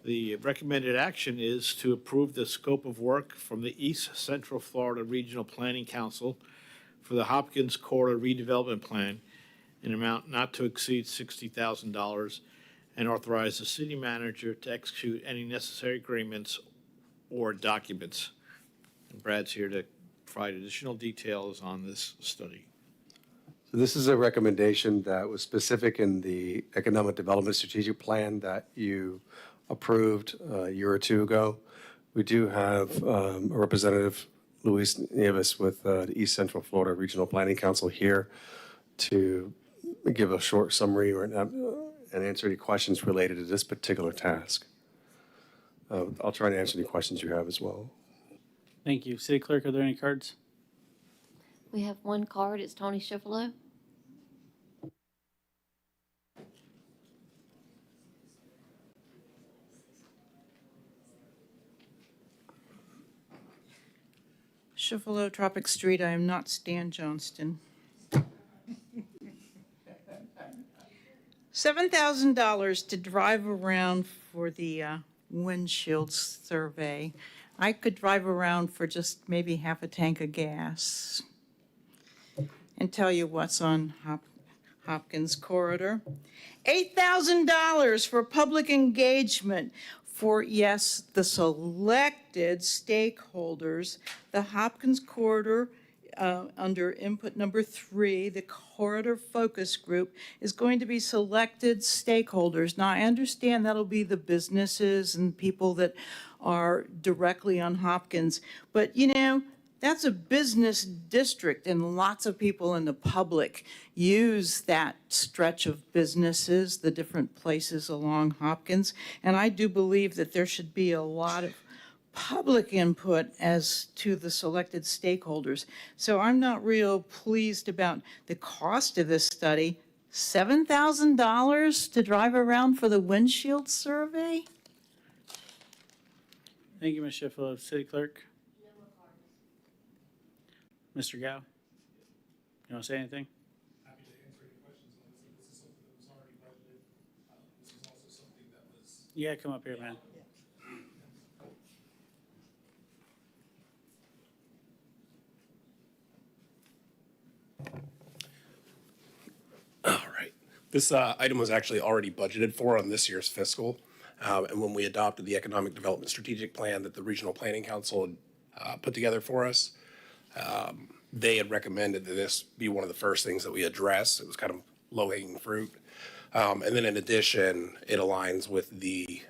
the recommended action is to approve the scope of work from the East Central Florida Regional Planning Council for the Hopkins Corridor Redevelopment Plan in amount not to exceed $60,000 and authorize the city manager to execute any necessary agreements or documents. And Brad's here to provide additional details on this study. So this is a recommendation that was specific in the Economic Development Strategic Plan that you approved a year or 2 ago. We do have a representative, Luis Nieves, with the East Central Florida Regional Planning Council here to give a short summary and answer any questions related to this particular task. I'll try to answer any questions you have as well. Thank you. City Clerk, are there any cards? We have one card. It's Tony Schiavolo. Schiavolo, Tropic Street. I am not Stan Johnston. $7,000 to drive around for the windshield survey. I could drive around for just maybe half a tank of gas and tell you what's on Hopkins Corridor. $8,000 for public engagement for, yes, the selected stakeholders. The Hopkins Corridor, under input number 3, the Corridor Focus Group is going to be selected stakeholders. Now, I understand that'll be the businesses and people that are directly on Hopkins, but you know, that's a business district and lots of people in the public use that stretch of businesses, the different places along Hopkins. And I do believe that there should be a lot of public input as to the selected stakeholders. So I'm not real pleased about the cost of this study. $7,000 to drive around for the windshield survey? Thank you, Ms. Schiffel. City Clerk? Mr. Gao? You want to say anything? Happy to answer any questions on this. This is something that was already budgeted. This is also something that was. Yeah, come up here, man. All right. This item was actually already budgeted for on this year's fiscal. And when we adopted the Economic Development Strategic Plan that the Regional Planning Council had put together for us, they had recommended that this be one of the first things that we address. It was kind of low-hanging fruit. And then in addition, it aligns with the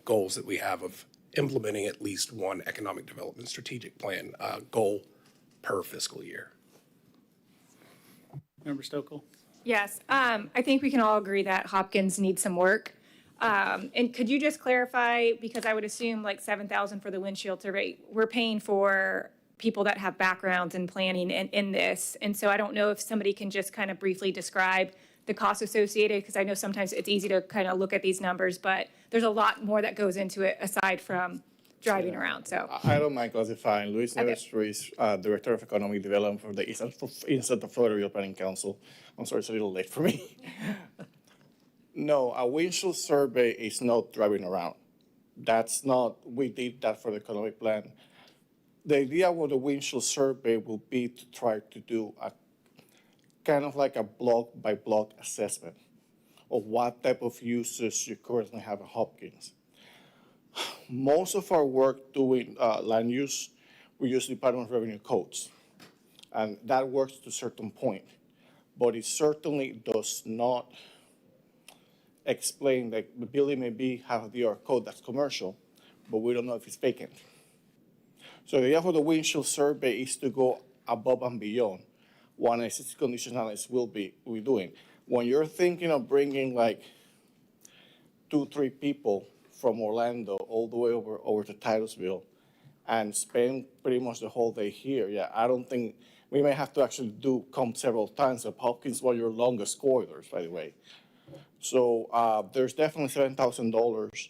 goals that we have of implementing at least one Economic Development Strategic Plan goal per fiscal year. Member Stokel? Yes, I think we can all agree that Hopkins needs some work. And could you just clarify, because I would assume like $7,000 for the windshield survey, we're paying for people that have backgrounds in planning and in this. And so I don't know if somebody can just kind of briefly describe the costs associated, because I know sometimes it's easy to kind of look at these numbers, but there's a lot more that goes into it aside from driving around, so. I don't mind classifying. Luis Neves Ruiz, Director of Economic Development for the Eastern Florida Planning Council. I'm sorry, it's a little late for me. No, a windshield survey is not driving around. That's not, we did that for the economic plan. The idea with the windshield survey will be to try to do a kind of like a block by block assessment of what type of uses you currently have at Hopkins. Most of our work doing land use, we use Department of Revenue codes, and that works to a certain point, but it certainly does not explain that the building may have the code that's commercial, but we don't know if it's vacant. So the idea for the windshield survey is to go above and beyond what an existing condition analysis will be doing. When you're thinking of bringing like 2-3 people from Orlando all the way over to Titusville and spend pretty much the whole day here, yeah, I don't think, we may have to actually come several times. Hopkins, one of your longest corridors, by the way. So there's definitely $7,000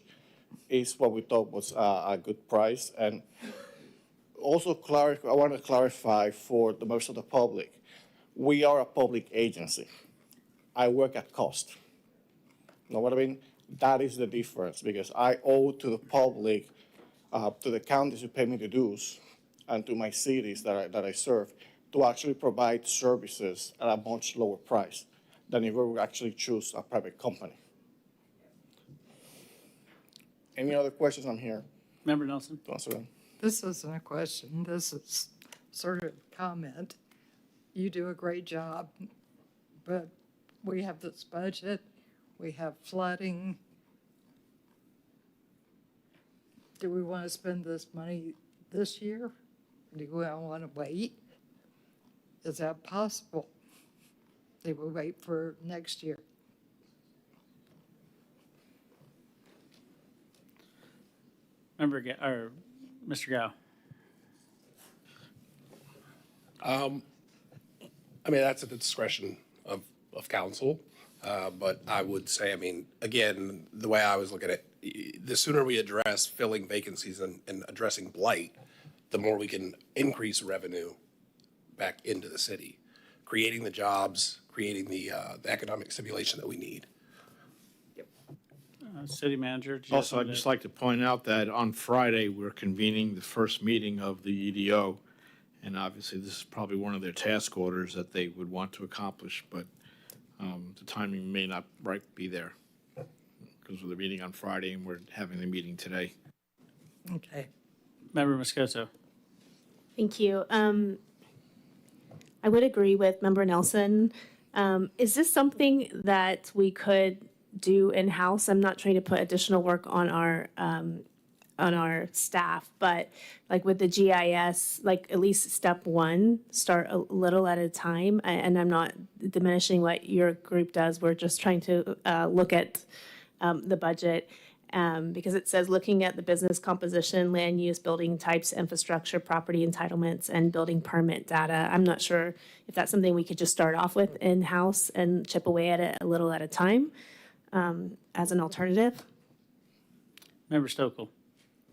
is what we thought was a good price. And also I want to clarify for the members of the public, we are a public agency. I work at cost. Know what I mean? That is the difference, because I owe to the public, to the counties who pay me the dues, and to my cities that I serve, to actually provide services at a much lower price than if we would actually choose a private company. Any other questions? I'm here. Member Nelson? To answer them. This isn't a question, this is sort of a comment. You do a great job, but we have this budget, we have flooding. Do we want to spend this money this year? Do we want to wait? Is that possible? Do we wait for next year? Mr. Gao. I mean, that's at the discretion of council. But I would say, I mean, again, the way I was looking at it, the sooner we address filling vacancies and addressing blight, the more we can increase revenue back into the city, creating the jobs, creating the economic stimulation that we need. City Manager? do you Also, have I'd just something like to point out that on Friday, we're convening the first meeting of the EDO. And obviously, this is probably one of their task orders that they would want to accomplish, but the timing may not be there because of the meeting on Friday and we're having the meeting today. Okay. Member Moscoso? Thank you. I would agree with Member Nelson. Is this something that we could do in-house? I'm not trying to put additional work on our staff, but like with the GIS, like at least step one, start a little at a time. And I'm not diminishing what your group does. We're just trying to look at the budget because it says looking at the business composition, land use, building types, infrastructure, property entitlements, and building permit data. I'm not sure if that's something we could just start off with in-house and chip away at it a little at a time as an alternative. Member Stokel?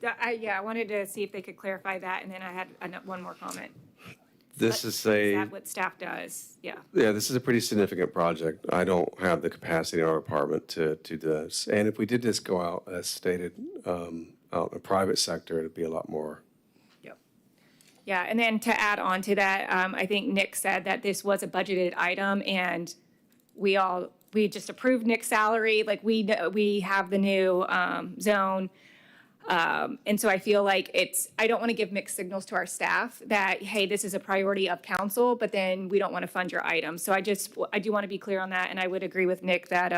I wanted to see if they could clarify that, and then I had one more comment. This is Is a, that what staff does? Yeah. yeah, this is a pretty significant project. I don't have the capacity in our department to do this. And if we did just go out, as stated, out in the private sector, it'd be a lot more. Yeah, and then to add on to that, I think Nick said that this was a budgeted item, and we just approved Nick's salary. Like we have the new zone. And so I feel like I don't want to give mixed signals to our staff that, hey, this is a priority of council, but then we don't want to fund your item. So I do want to be clear on that. And I would agree with Nick that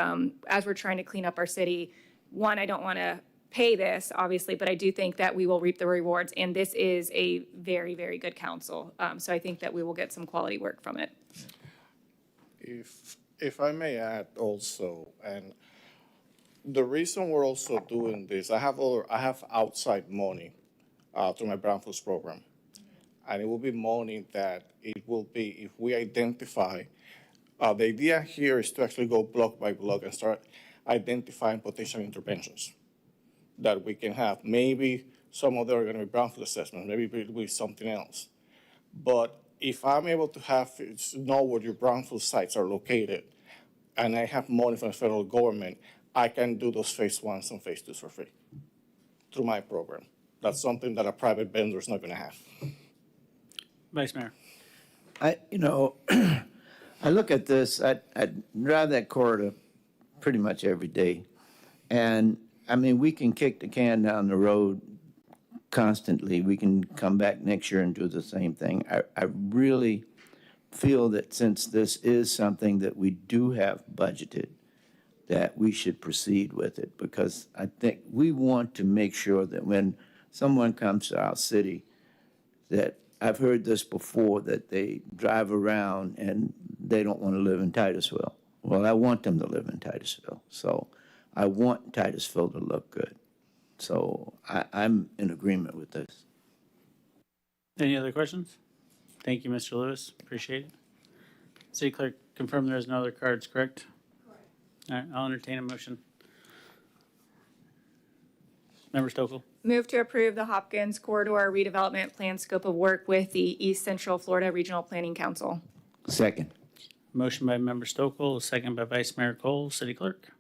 as we're trying to clean up our city, one, I don't want to pay this, obviously, but I do think that we will reap the rewards. And this is a very, very good council. So I think that we will get some quality work from it. If I may add also, and the reason we're also doing this, I have outside money through my Brownfields program, and it will be money that it will be if we identify. The idea here is to actually go block by block and start identifying potential interventions. that we can have. Maybe some of them are going to be brownfield assessments, maybe it will be something else. But if I'm able to know where your brownfield sites are located, and I have money from the federal government, I can do those phase ones and phase twos for free through my program. That's something that a private vendor is not going to have. Vice Mayor. I look at this, I drive that corridor pretty much every day. And, I mean, we can kick the can down the road constantly. We can come back next year and do the same thing. I really feel that since this is something that we do have budgeted, that we should proceed with it, because I think we want to make sure that when someone comes to our city, that I've heard this before, that they drive around and they don't want to live in Titusville. Well, I want them to live in Titusville. So I want Titusville to look good. So I'm in agreement with this. Any other questions? Thank you, Mr. Lewis. Appreciate it. City Clerk, confirm there's no other cards, correct? Correct. All right, I'll entertain a motion. Member Stokel. Move to approve the Hopkins Corridor Redevelopment Plan Scope of Work with the East Central Florida Regional Planning Council. Second. Motion by Member Stokel, second by Vice Mayor Cole. City Clerk.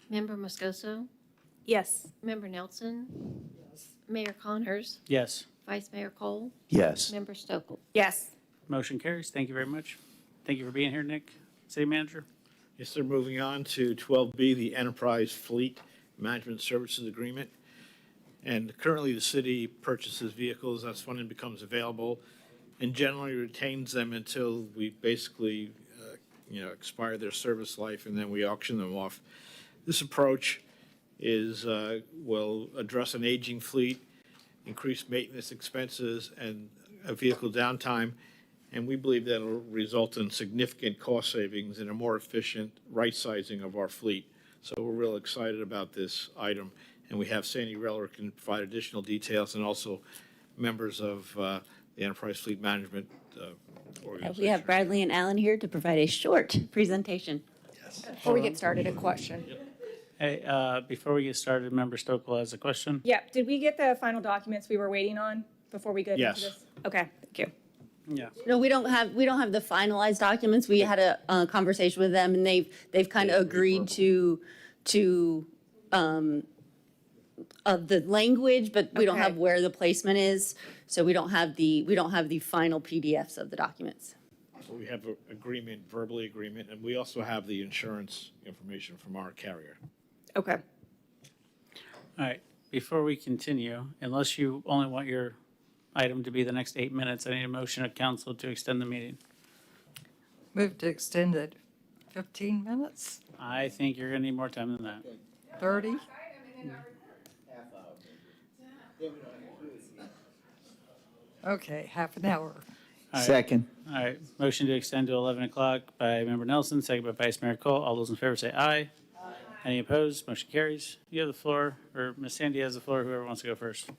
Member Moscoso, Yes. Member Nelson. Yes. Mayor Connors, Yes. Vice Mayor Cole, Yes. Member Stokel. Yes. Motion carries. Thank you very much. Thank you for being here, Nick. City Manager. Yes, sir. Moving on to 12B, the Enterprise Fleet Management Services Agreement. And currently, the city purchases vehicles as funding becomes available and generally retains them until we basically, expire their service life, and then we auction them off. This approach will address an aging fleet, increase maintenance expenses, and vehicle downtime, and we believe that will result in significant cost savings and a more efficient right-sizing of our fleet. So we're real excited about this item, and we have Sandy Reller can provide additional details, and also members of the Enterprise Fleet Management organization. We have Bradley and Alan here to provide a short presentation. Before we get started, a question. Hey, before we get started, Member Stokel has a question. Yeah, did we get the final documents we were waiting on before we get into Yes. this? Okay, thank you. Yeah. No, we don't have the finalized documents. We had a conversation with them, and they've kind of agreed to the language, but we don't have where the placement is. So we don't have the final PDFs of the documents. So we have an agreement, verbally agreement, and we also have the insurance information from our carrier. Okay. All right. Before we continue, unless you only want your item to be the next 8 minutes, I need a motion of council to extend the meeting. Move to extend it 15 minutes, I think you're going to need more time than that. 30? Okay, half an hour. All right. Second. All right. Motion to extend to 11 o'clock by Member Nelson, second by Vice Mayor Cole. All those in favor say aye. Aye. Any opposed? Motion carries. You have the floor, or Ms. Sandy has the floor, whoever wants to go first.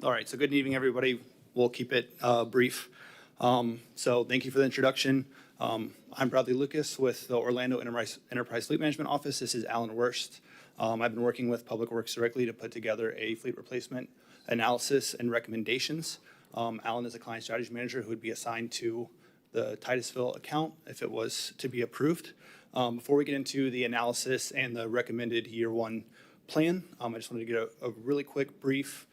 All right, so good evening, everybody. We'll keep it brief. So thank you for the introduction. I'm Bradley Lucas with the Orlando Enterprise Fleet Management Office. This is Alan Wurst. I've been working with Public Works directly to put together a fleet replacement analysis and recommendations. Alan is a client strategy manager who would be assigned to the Titusville account if it was to be approved. Before we get into the analysis and the recommended year one plan, I just wanted to get a really quick brief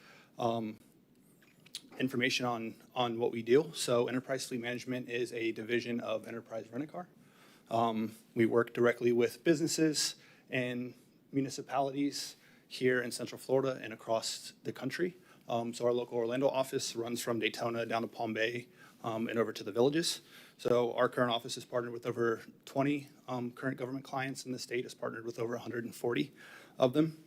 information on what we do. So Enterprise Fleet Management is a division of Enterprise Rent-A-Car. We work directly with businesses and municipalities here in Central Florida and across the country. So our local Orlando office runs from Daytona down to Palm Bay and over to the villages. So our current office is partnered with over 20 current government clients, and the state is partnered with over 140 of them.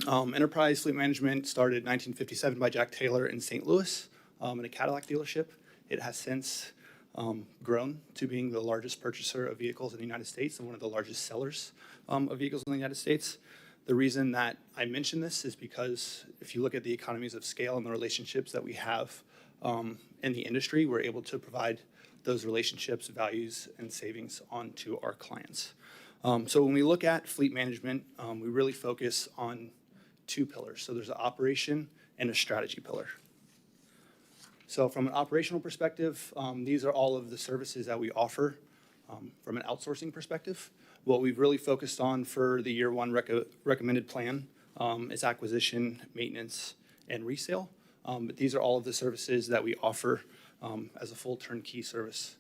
Enterprise Fleet Management started in 1957 by Jack Taylor in St. Louis in a Cadillac dealership. It has since grown to being the largest purchaser of vehicles in the United States and one of the largest sellers of vehicles in the United States. The reason that I mention this is because if you look at the economies of scale and the relationships that we have in the industry, we're able to provide those relationships, values, and savings onto our clients. So when we look at fleet management, we really focus on two pillars. So there's an operation and a strategy pillar. So from an operational perspective, these are all of the services that we offer from an outsourcing perspective. What we've really focused on for the year one recommended plan is acquisition, maintenance, and resale. But these are all of the services that we offer as a full turnkey service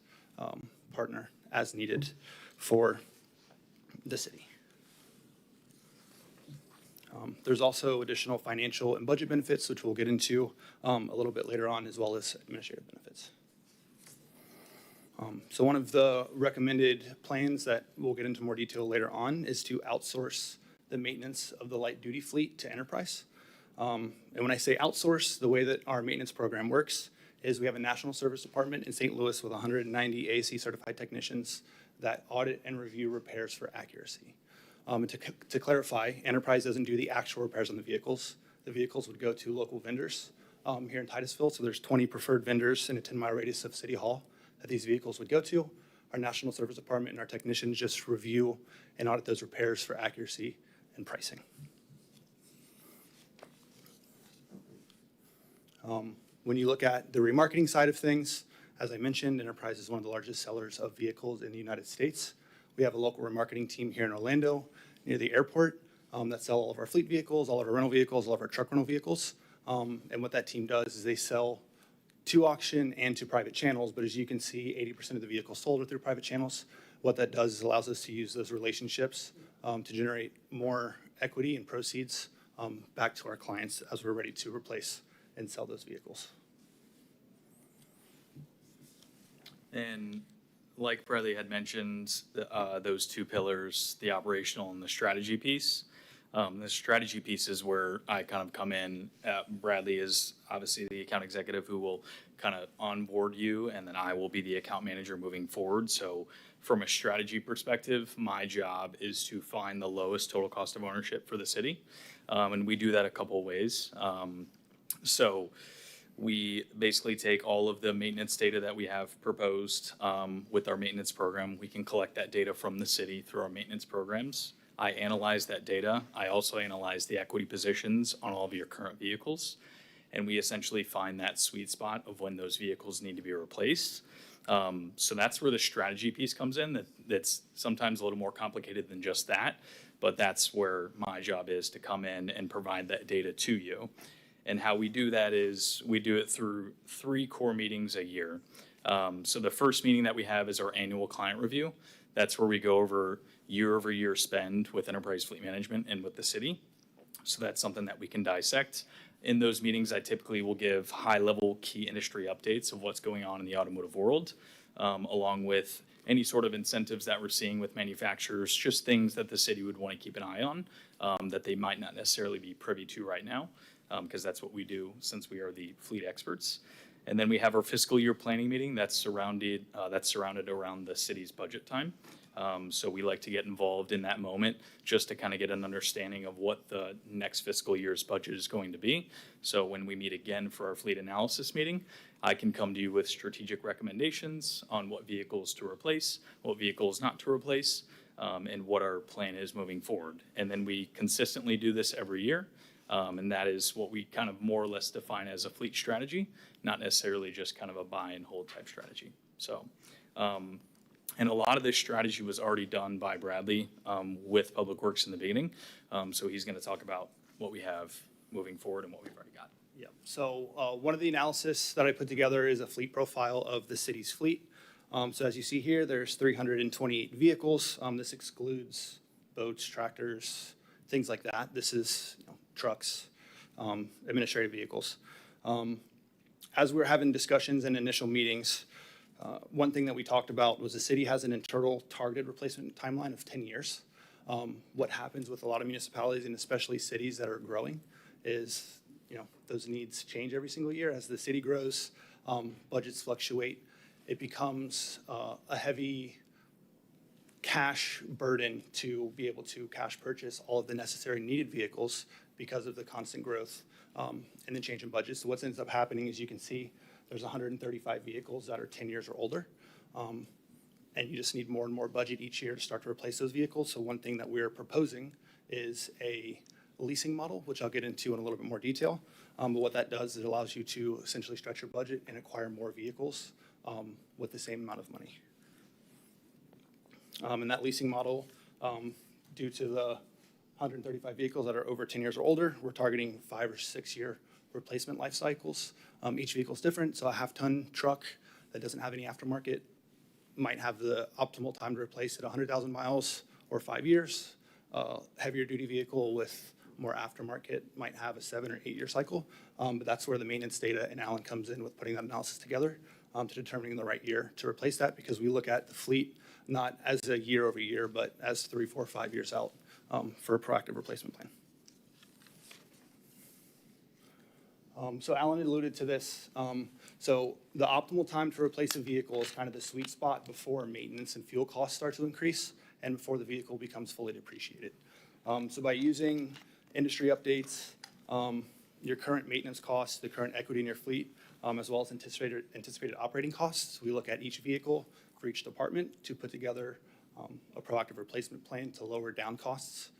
partner as needed for the city. There's also additional financial and budget benefits, which we'll get into a little bit later on, as well as administrative benefits. So one of the recommended plans that we'll get into more detail later on is to outsource the maintenance of the light duty fleet to enterprise. And when I say outsource, the way that our maintenance program works is we have a national service department in St. Louis with 190 AAC certified technicians that audit and review repairs for accuracy. To clarify, Enterprise doesn't do the actual repairs on the vehicles. The vehicles would go to local vendors here in Titusville. So there's 20 preferred vendors in a 10-mile radius of City Hall that these vehicles would go to. Our National Service Department and our technicians just review and audit those repairs for accuracy and pricing. When you look at the remarketing side of things, as I mentioned, Enterprise is one of the largest sellers of vehicles in the United States. We have a local remarketing team here in Orlando near the airport that sell all of our fleet vehicles, all of our rental vehicles, all of our truck rental vehicles. And what that team does is they sell to auction and to private channels. But as you can see, 80% of the vehicles sold are through private channels. What that does is allows us to use those relationships to generate more equity and proceeds back to our clients as we're ready to replace and sell those vehicles. And like Bradley had mentioned, those two pillars, the operational and the strategy piece. The strategy piece is where I kind of come in. Bradley is obviously the account executive who will kind of onboard you, and then I will be the account manager moving forward. So from a strategy perspective, my job is to find the lowest total cost of ownership for the city. And we do that a couple of ways. So we basically take all of the maintenance data that we have proposed with our maintenance program. We can collect that data from the city through our maintenance programs. I analyze that data. I also analyze the equity positions on all of your current vehicles. And we essentially find that sweet spot of when those vehicles need to be replaced. So that's where the strategy piece comes in. That's sometimes a little more complicated than just that. But that's where my job is, to come in and provide that data to you. And how we do that is we do it through 3 core meetings a year. So the first meeting that we have is our annual client review. That's where we go over year-over-year spend with Enterprise Fleet Management and with the city. So that's something that we can dissect. In those meetings, I typically will give high-level key industry updates of what's going on in the automotive world, along with any sort of incentives that we're seeing with manufacturers, just things that the city would want to keep an eye on that they might not necessarily be privy to right now, because that's what we do since we are the fleet experts. And then we have our fiscal year planning meeting that's surrounded around the city's budget time. So we like to get involved in that moment just to kind of get an understanding of what the next fiscal year's budget is going to be. So when we meet again for our fleet analysis meeting, I can come to you with strategic recommendations on what vehicles to replace, what vehicles not to replace, and what our plan is moving forward. And then we consistently do this every year. And that is what we kind of more or less define as a fleet strategy, not necessarily just kind of a buy and hold type strategy. So, and a lot of this strategy was already done by Bradley with Public Works in the beginning. So he's going to talk about what we have moving forward and what we've already got. Yeah, so one of the analysis that I put together is a fleet profile of the city's fleet. So as you see here, there's 328 vehicles. This excludes boats, tractors, things like that. This is trucks, administrative vehicles. As we were having discussions and initial meetings, one thing that we talked about was the city has an internal targeted replacement timeline of 10 years. What happens with a lot of municipalities and especially cities that are growing is, those needs change every single year. As the city grows, budgets fluctuate. It becomes a heavy cash burden to be able to cash purchase all of the necessary needed vehicles because of the constant growth and the change in budgets. So what ends up happening is you can see there's 135 vehicles that are 10 years or older. And you just need more and more budget each year to start to replace those vehicles. So one thing that we're proposing is a leasing model, which I'll get into in a little bit more detail. But what that does, it allows you to essentially stretch your budget and acquire more vehicles with the same amount of money. And that leasing model, due to the 135 vehicles that are over 10 years or older, we're targeting 5 or 6 year replacement life cycles. Each vehicle is different, so a half-ton truck that doesn't have any aftermarket might have the optimal time to replace at 100,000 miles or 5 years. Heavier duty vehicle with more aftermarket might have a 7 or 8 year cycle, but that's where the maintenance data and Alan comes in with putting that analysis together to determining the right year to replace that, because we look at the fleet not as a year over year, but as 3, 4, 5 years out for a proactive replacement plan. So Alan alluded to this. So the optimal time to replace a vehicle is kind of the sweet spot before maintenance and fuel costs start to increase and before the vehicle becomes fully depreciated. So by using industry updates, your current maintenance costs, the current equity in your fleet, as well as anticipated operating costs, we look at each vehicle for each department to put together a proactive replacement plan to lower down costs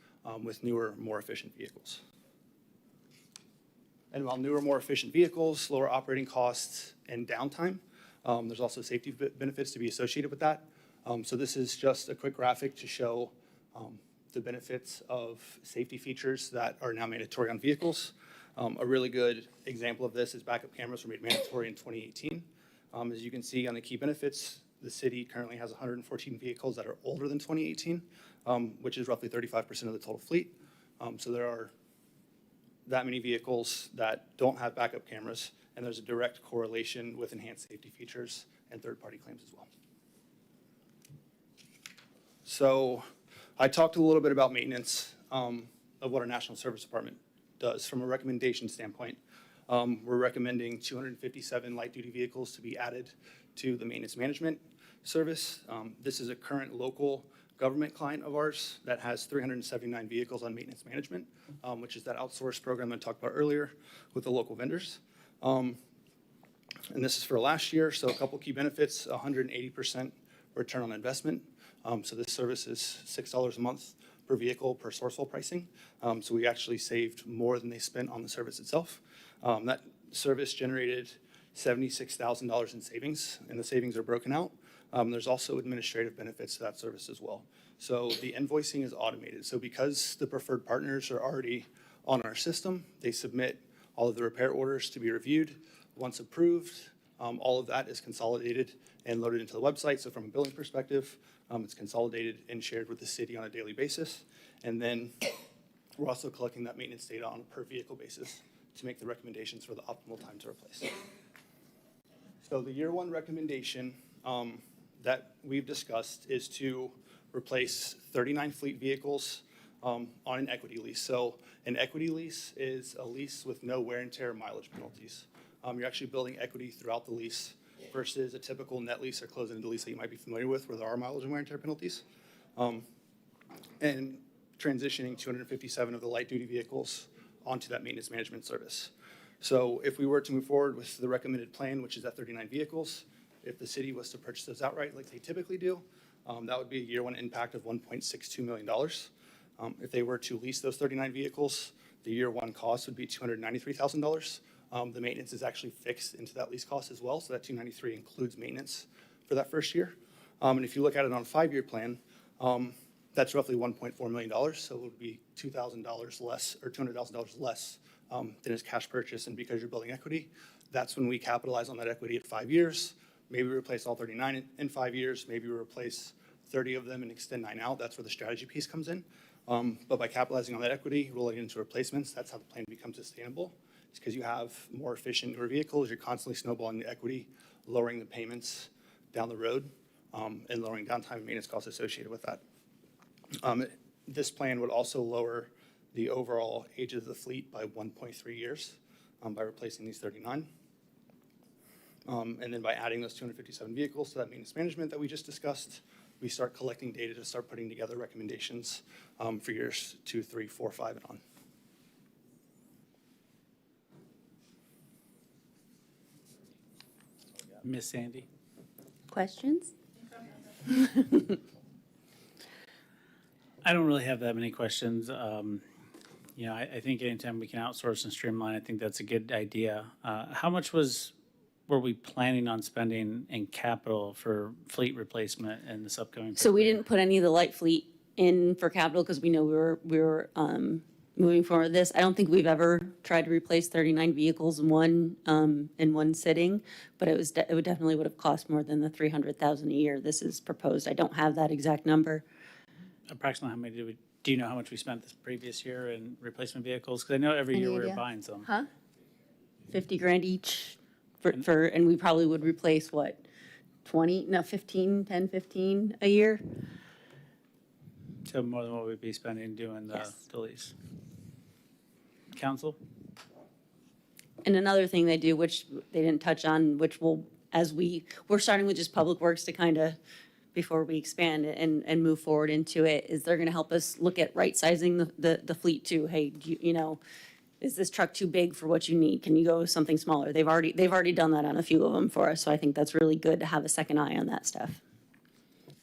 with newer, more efficient vehicles. And while newer, more efficient vehicles, lower operating costs and downtime, there's also safety benefits to be associated with that. So this is just a quick graphic to show the benefits of safety features that are now mandatory on vehicles. A really good example of this is backup cameras were made mandatory in 2018. As you can see on the key benefits, the city currently has 114 vehicles that are older than 2018, which is roughly 35% of the total fleet. So there are that many vehicles that don't have backup cameras, and there's a direct correlation with enhanced safety features and third-party claims as well. So I talked a little bit about maintenance of what our National Service Department does. From a recommendation standpoint, we're recommending 257 light-duty vehicles to be added to the maintenance management service. This is a current local government client of ours that has 379 vehicles on maintenance management, which is that outsourced program I talked about earlier with the local vendors. And this is for last year, so a couple key benefits: 180% return on investment. So this service is $6 a month per vehicle per sourcewell pricing. So we actually saved more than they spent on the service itself. That service generated $76,000 in savings, and the savings are broken out. There's also administrative benefits to that service as well. So the invoicing is automated. So because the preferred partners are already on our system, they submit all of the repair orders to be reviewed. Once approved, all of that is consolidated and loaded into the website. So from a billing perspective, it's consolidated and shared with the city on a daily basis. And then we're also collecting that maintenance data on a per vehicle basis to make the recommendations for the optimal time to replace. So the year one recommendation that we've discussed is to replace 39 fleet vehicles on an equity lease. So an equity lease is a lease with no wear and tear mileage penalties. You're actually building equity throughout the lease versus a typical net lease or closed-ended lease that you might be familiar with, where there are mileage and wear and tear penalties. And transitioning 257 of the light-duty vehicles onto that maintenance management service. So if we were to move forward with the recommended plan, which is at 39 vehicles, if the city was to purchase those outright like they typically do, that would be a year one impact of $1.62 million. If they were to lease those 39 vehicles, the year one cost would be $293,000. The maintenance is actually fixed into that lease cost as well, so that $293,000 includes maintenance for that first year. And if you look at it on a 5-year plan, that's roughly $1.4 million, so it would be $2,000 less or $200,000 less than its cash purchase. And because you're building equity, that's when we capitalize on that equity at 5 years. Maybe we replace all 39 in 5 years. Maybe we replace 30 of them and extend 9 out. That's where the strategy piece comes in. But by capitalizing on that equity, rolling it into replacements, that's how the plan becomes sustainable. It's because you have more efficient newer vehicles. You're constantly snowballing the equity, lowering the payments down the road, and lowering downtime and maintenance costs associated with that. This plan would also lower the overall age of the fleet by 1.3 years by replacing these 39. And then by adding those 257 vehicles to that maintenance management that we just discussed, we start collecting data to start putting together recommendations for years 2, 3, 4, 5, and on. Miss Sandy? Questions? I don't really have that many questions. You know, I think anytime we can outsource and streamline, I think that's a good idea. How much were we planning on spending in capital for fleet replacement in this upcoming? So we didn't put any of the light fleet in for capital because we know we were moving forward with this. I don't think we've ever tried to replace 39 vehicles in one sitting, but it would definitely would have cost more than the $300,000 a year this is proposed. I don't have that exact number. Approximately how many do you know how much we spent this previous year in replacement vehicles? Because I know every year we were idea? buying some. Huh? 50 grand each and we probably would replace what, 15 a year? So more than what we'd be spending doing the lease. Council? And another thing they do, which they didn't touch on, which will, we're starting with just Public Works to kind of, before we expand it and move forward into it, is they're gonna help us look at right-sizing the fleet too. Hey, you know, is this truck too big for what you need? Can you go with something smaller? They've already done that on a few of them for us, so I think that's really good to have a second eye on that stuff.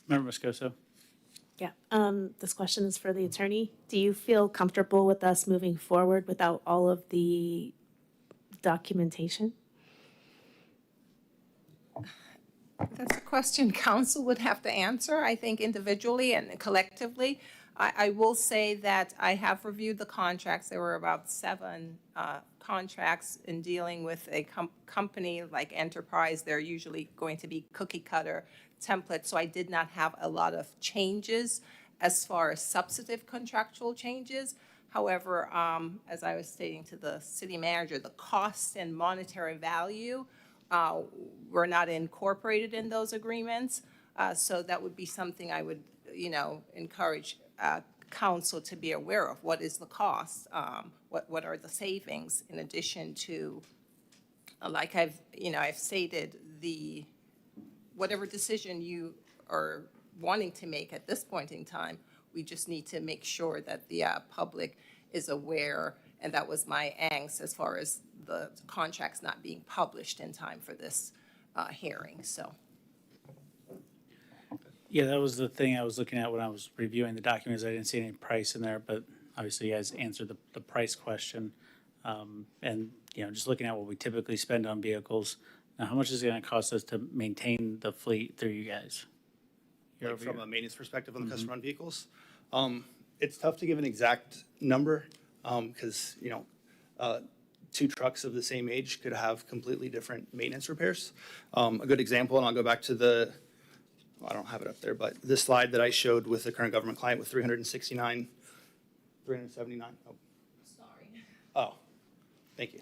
Member Moscoso? Yeah, this question is for the attorney. Do you feel comfortable with us moving forward without all of the documentation? That's a question council would have to answer, I think individually and collectively. I will say that I have reviewed the contracts. There were about 7 contracts in dealing with a company like Enterprise. They're usually going to be cookie cutter templates, so I did not have a lot of changes as far as substantive contractual changes. However, as I was stating to the city manager, the cost and monetary value were not incorporated in those agreements. So that would be something I would, encourage council to be aware of. What is the cost? What are the savings in addition to, like I've stated, whatever decision you are wanting to make at this point in time, we just need to make sure that the public is aware, and that was my angst as far as the contracts not being published in time for this hearing, so. Yeah, that was the thing I was looking at when I was reviewing the documents. I didn't see any price in there, but obviously you guys answered the price question. And, just looking at what we typically spend on vehicles, now how much is it gonna cost us to maintain the fleet through you guys? Like from a maintenance perspective on the customer-owned vehicles. It's tough to give an exact number because, 2 trucks of the same age could have completely different maintenance repairs. A good example, and I'll go back to I don't have it up there, but this slide that I showed with the current government client with 379. Oh. Sorry. Oh, thank you.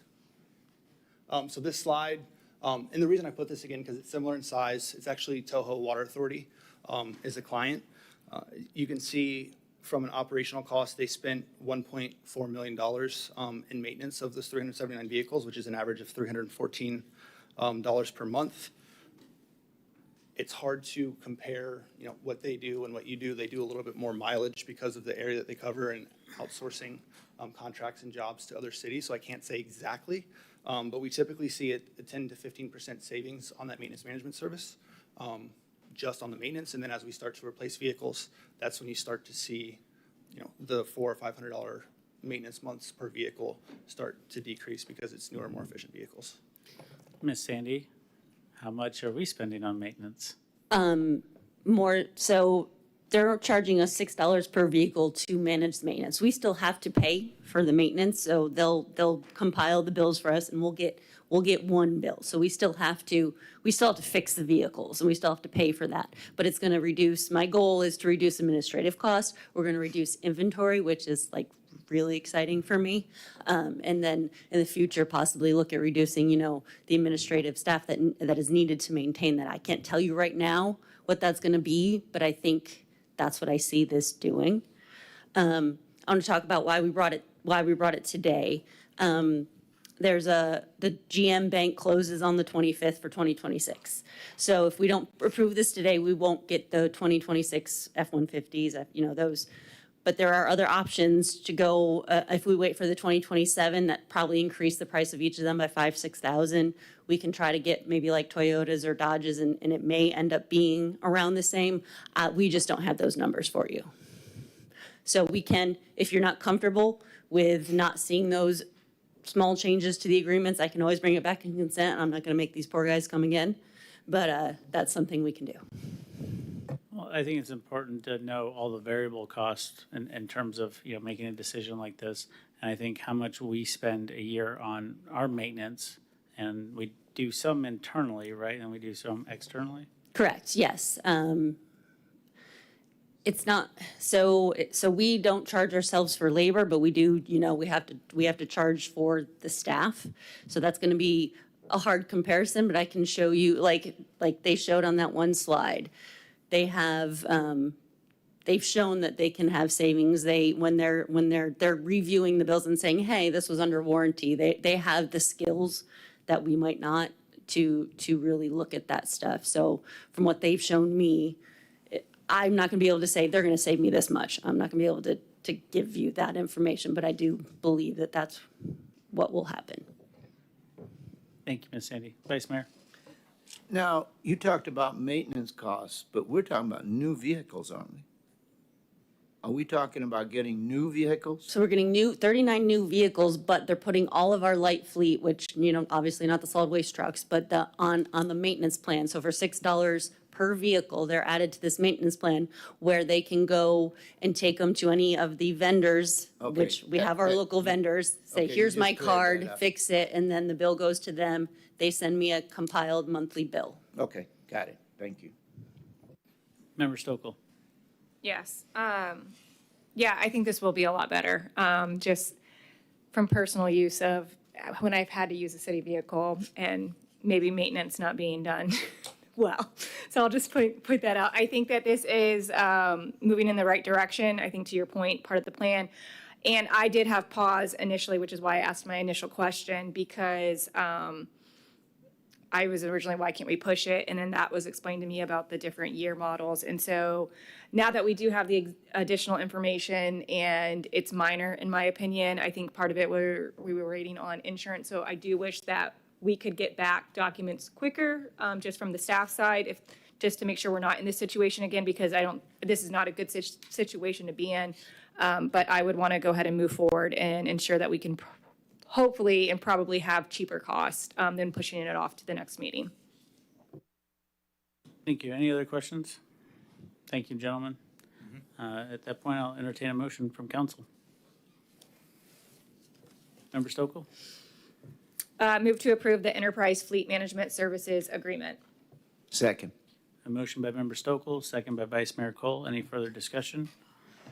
So this slide, and the reason I put this again, because it's similar in size, it's actually Toho Water Authority is a client. You can see from an operational cost, they spent $1.4 million in maintenance of those 379 vehicles, which is an average of $314 per month. It's hard to compare, what they do and what you do. They do a little bit more mileage because of the area that they cover and outsourcing contracts and jobs to other cities. So I can't say exactly, but we typically see a 10 to 15% savings on that maintenance management service, just on the maintenance. And then as we start to replace vehicles, that's when you start to see, the $400 or $500 maintenance months per vehicle start to decrease because it's newer, more efficient vehicles. Miss Sandy, how much are we spending on maintenance? More, so they're charging us $6 per vehicle to manage the maintenance. We still have to pay for the maintenance, so they'll compile the bills for us and we'll get one bill. So we still have to fix the vehicles and we still have to pay for that. But it's gonna reduce, my goal is to reduce administrative costs. We're gonna reduce inventory, which is like really exciting for me. And then in the future, possibly look at reducing, the administrative staff that is needed to maintain that. I can't tell you right now what that's gonna be, but I think that's what I see this doing. I want to talk about why we brought it today. The GM bank closes on the 25th for 2026. So if we don't approve this today, we won't get the 2026 F-150s, those. But there are other options to go, if we wait for the 2027, that probably increase the price of each of them by $5,000-$6,000. We can try to get maybe like Toyotas or Dodges, and it may end up being around the same. We just don't have those numbers for you. So we can, if you're not comfortable, with not seeing those small changes to the agreements, I can always bring it back in consent. I'm not going to make these poor guys come again, but that's something we can do. Well, I think it's important to know all the variable costs in terms of, making a decision like this. And I think how much we spend a year on our maintenance, and we do some internally, right? And we do some externally? Correct, yes. It's not, so we don't charge ourselves for labor, but we do, we have to charge for the staff. So that's going to be a hard comparison, but I can show you, like they showed on that one slide. They have, they've shown that they can have savings. When they're reviewing the bills and saying, hey, this was under warranty, they have the skills that we might not to really look at that stuff. So from what they've shown me, I'm not going to be able to say they're going to save me this much. I'm not going to be able to give you that information, but I do believe that that's what will happen. Thank you, Ms. Sandy. Vice Mayor? Now, you talked about maintenance costs, but we're talking about new vehicles, aren't we? Are we talking about getting new vehicles? So we're getting 39 new vehicles, but they're putting all of our light fleet, which, obviously not the solid waste trucks, but on the maintenance plan. So for $6 per vehicle, they're added to this maintenance plan where they can go and take them to any of the vendors, Okay, which we have our local vendors, say, okay, you here's just my cleared that card, up. fix it, and then the bill goes to them. They send me a compiled monthly bill. Okay, got it. Thank you. Member Stokel? Yes. Yeah, I think this will be a lot better. Just from personal use of when I've had to use a city vehicle and maybe maintenance not being done well. So I'll just put that out. I think that this is moving in the right direction. I think to your point, part of the plan. And I did have pause initially, which is why I asked my initial question, because I was originally, why can't we push it? And then that was explained to me about the different year models. And so now that we do have the additional information, and it's minor in my opinion, I think part of it we were waiting on insurance. So I do wish that we could get back documents quicker, just from the staff side, just to make sure we're not in this situation again, because this is not a good situation to be in. But I would want to go ahead and move forward and ensure that we can hopefully and probably have cheaper cost than pushing it off to the next meeting. Thank you. Any other questions? Thank you, gentlemen. At that point, I'll entertain a motion from council. Member Stokel? Move to approve the Enterprise Fleet Management Services Agreement. Second. A motion by Member Stokel, second by Vice Mayor Cole. Any further discussion?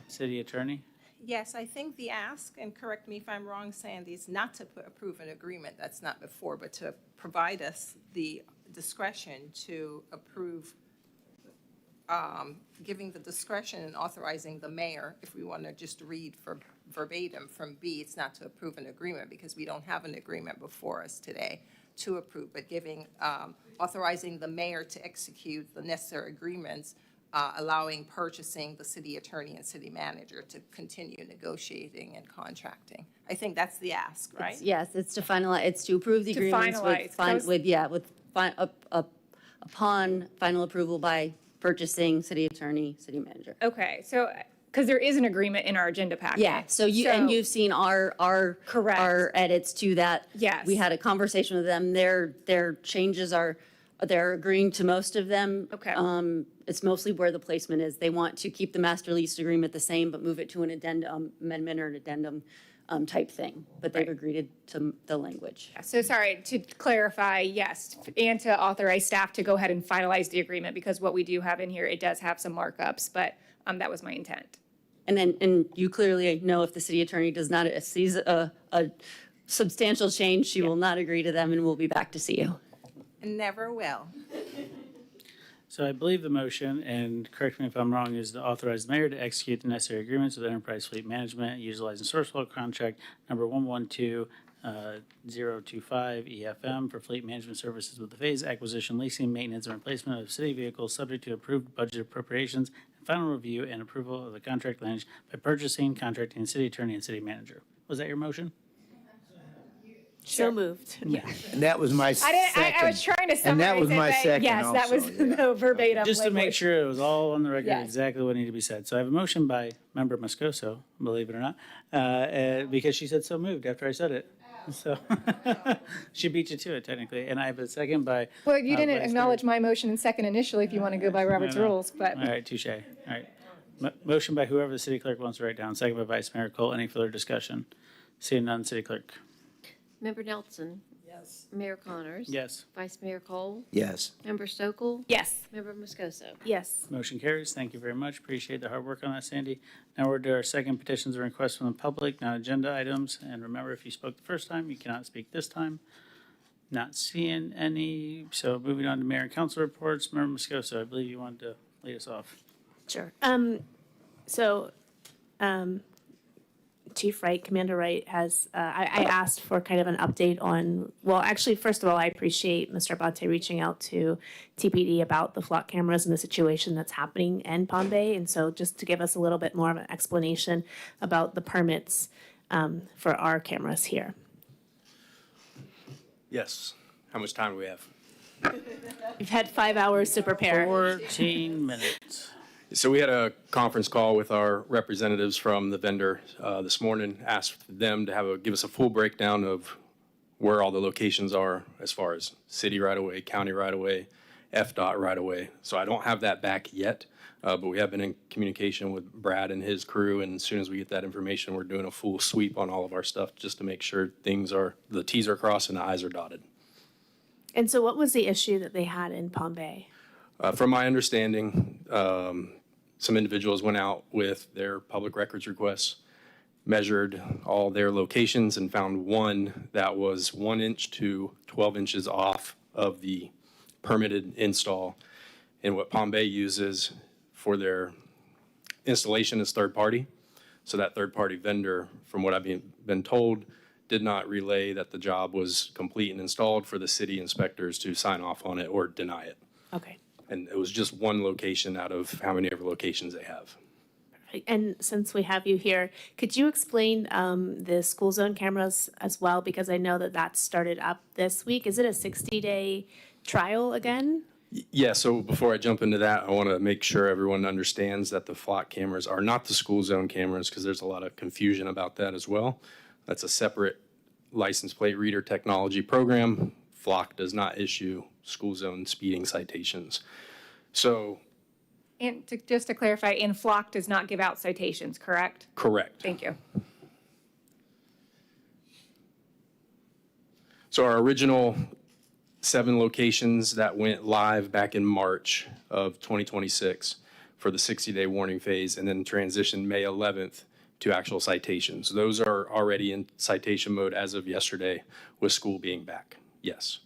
City Attorney? Yes, I think the ask, and correct me if I'm wrong, Sandy, is not to approve an agreement that's not before, but to provide us the discretion to approve, giving the discretion and authorizing the mayor, if we want to just read verbatim from B, it's not to approve an agreement because we don't have an agreement before us today to approve, but giving, authorizing the mayor to execute the necessary agreements, allowing purchasing, the city attorney and city manager to continue negotiating and contracting. I think that's the ask, right? Yes, it's to finalize, it's to approve the To agreements finalize. upon final approval by purchasing, city attorney, city manager. Okay, so, because there is an agreement in our agenda packet. Yeah, so you've seen our Correct. our edits to that. Yes. We had a conversation with them. Their changes they're agreeing to most of them. Okay. It's mostly where the placement is. They want to keep the master lease agreement the same, but move it to an addendum, amendment or an addendum type thing. But they've agreed to the language. So sorry, to clarify, yes, and to authorize staff to go ahead and finalize the agreement, because what we do have in here, it does have some markups, but that was my intent. And you clearly know if the city attorney does not sees a substantial change, she will not agree to them, and we'll be back to see you. Never will. So I believe the motion, and correct me if I'm wrong, is to authorize the mayor to execute the necessary agreements with Enterprise Fleet Management utilizing source flow contract number 112025 EFM for fleet management services with the phase acquisition, leasing, maintenance, and replacement of city vehicles subject to approved budget appropriations and final review and approval of the contract language by purchasing, contracting, city attorney, and city manager. Was that your motion? So moved. Yeah. And that was my I second. was trying to summarize And that was my it, but second yes, that was also, yeah. the verbatim. Just to make language. sure it was all on the record, Yes. exactly what needed to be said. So I have a motion by Member Moscoso, believe it or not, because she said so moved after I said it. So she beat you to it technically. And I have a second by. Well, you didn't Vice acknowledge my motion and second initially if you want to go by Robert's No, no. rules, but. All right, touche. All right. Motion by whoever the city clerk wants to write down, second by Vice Mayor Cole. Any further discussion? Seeing none, city clerk. Member Nelson. Yes. Mayor Connors. Yes. Vice Mayor Cole. Yes. Member Stokel. Yes. Member Moscoso. Yes. Motion carries. Thank you very much. Appreciate the hard work on that, Sandy. Now we're to our second petitions and requests from the public, non-agenda items. And remember, if you spoke the first time, you cannot speak this time. Not seeing any. So moving on to mayor and council reports. Member Moscoso, I believe you wanted to lead us off. Sure. Chief Wright, Commander Wright has, I asked for kind of an update on, well, actually, first of all, I appreciate Mr. Abate reaching out to TPD about the flock cameras and the situation that's happening in Palm Bay. And so just to give us a little bit more of an explanation about the permits for our cameras here. Yes. How much time do we have? We've had 5 hours to prepare. 14 minutes. So we had a conference call with our representatives from the vendor this morning, asked them to give us a full breakdown of where all the locations are as far as city right-of-way, county right-of-way, FDOT right-of-way. So I don't have that back yet, but we have been in communication with Brad and his crew, and as soon as we get that information, we're doing a full sweep on all of our stuff just to make sure the T's are crossed and the I's are dotted. And so what was the issue that they had in Palm Bay? From my understanding, some individuals went out with their public records requests, measured all their locations, and found one that was 1 inch to 12 inches off of the permitted install. And what Palm Bay uses for their installation is third party. So that third party vendor, from what I've been told, did not relay that the job was complete and installed for the city inspectors to sign off on it or deny it. Okay. And it was just one location out of how many ever locations they have. And since we have you here, could you explain the school zone cameras as well? Because I know that that started up this week. Is it a 60-day trial again? Yeah, so before I jump into that, I want to make sure everyone understands that the flock cameras are not the school zone cameras, because there's a lot of confusion about that as well. That's a separate license plate reader technology program. Flock does not issue school zone speeding citations. So. And just to clarify, and Flock does not give out citations, correct? Correct. Thank you. So our original 7 locations that went live back in March of 2026 for the 60-day warning phase, and then transitioned May 11th to actual citations. Those are already in citation mode as of yesterday, with school being back. Yes.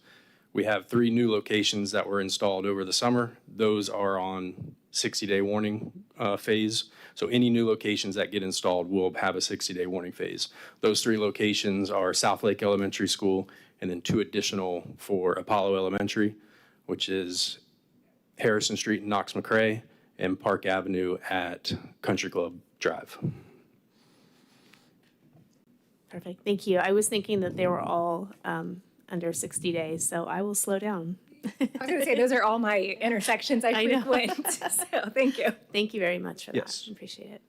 We have 3 new locations that were installed over the summer. Those are on 60-day warning phase. So any new locations that get installed will have a 60-day warning phase. Those 3 locations are South Lake Elementary School, and then 2 additional for Apollo Elementary, which is Harrison Street in Knox-McRae and Park Avenue at Country Club Drive. Perfect. Thank you. I was thinking that they were all under 60 days, so I will slow down. I was going to say, those are all my intersections I know. frequent, so thank you. Thank you very much for Yes. that. Appreciate it.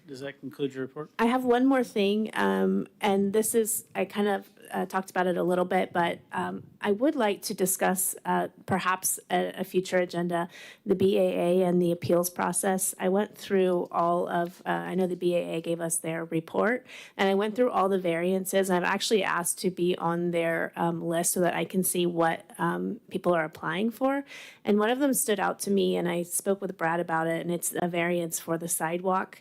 Does that conclude your report? I have one more thing, and this is, I kind of talked about it a little bit, but I would like to discuss perhaps a future agenda, the BAA and the appeals process. I went through all of, I know the BAA gave us their report, and I went through all the variances. I've actually asked to be on their list so that I can see what people are applying for. And one of them stood out to me, and I spoke with Brad about it, and it's a variance for the sidewalk.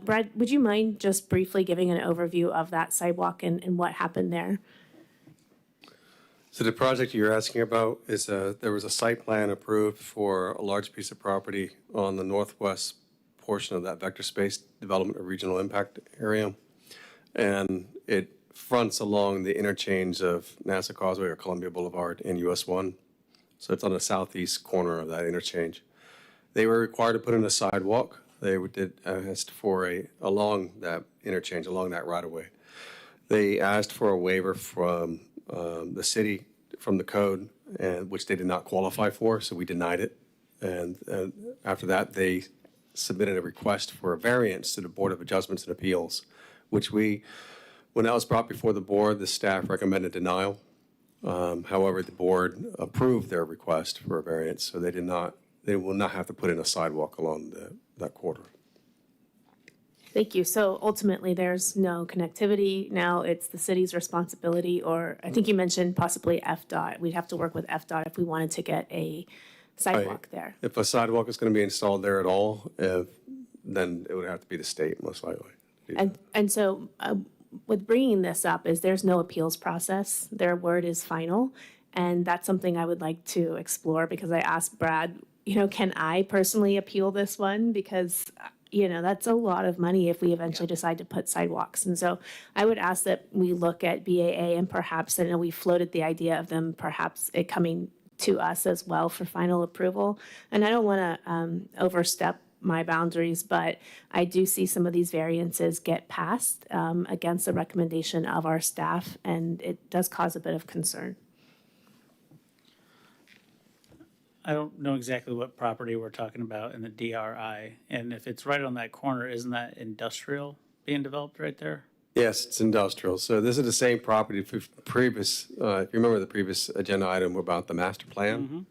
Brad, would you mind just briefly giving an overview of that sidewalk and what happened there? So the project you're asking about is there was a site plan approved for a large piece of property on the northwest portion of that vector space development of regional impact area. And it fronts along the interchange of Nassau Causeway or Columbia Boulevard and US 1. So it's on the southeast corner of that interchange. They were required to put in a sidewalk. They did ask for along that interchange, along that right of way. They asked for a waiver from the city, from the code, and which they did not qualify for, so we denied it. And after that, they submitted a request for a variance to the Board of Adjustments and Appeals, which when that was brought before the board, the staff recommended denial. However, the board approved their request for a variance, so they will not have to put in a sidewalk along that corridor. Thank you. So ultimately, there's no connectivity. Now it's the city's responsibility, or I think you mentioned possibly FDOT. We'd have to work with FDOT if we wanted to get a sidewalk there. If a sidewalk is going to be installed there at all, then it would have to be the state, most likely. And so with bringing this up is there's no appeals process. Their word is final. And that's something I would like to explore because I asked Brad, can I personally appeal this one? Because that's a lot of money if we eventually decide to put sidewalks. And so I would ask that we look at BAA and perhaps, I know we floated the idea of them perhaps it coming to us as well for final approval. And I don't want to overstep my boundaries, but I do see some of these variances get passed against the recommendation of our staff, and it does cause a bit of concern. I don't know exactly what property we're talking about in the DRI, and if it's right on that corner, isn't that industrial being developed right there? Yes, it's industrial. So this is the same property previous, if you remember the previous agenda item about the master plan.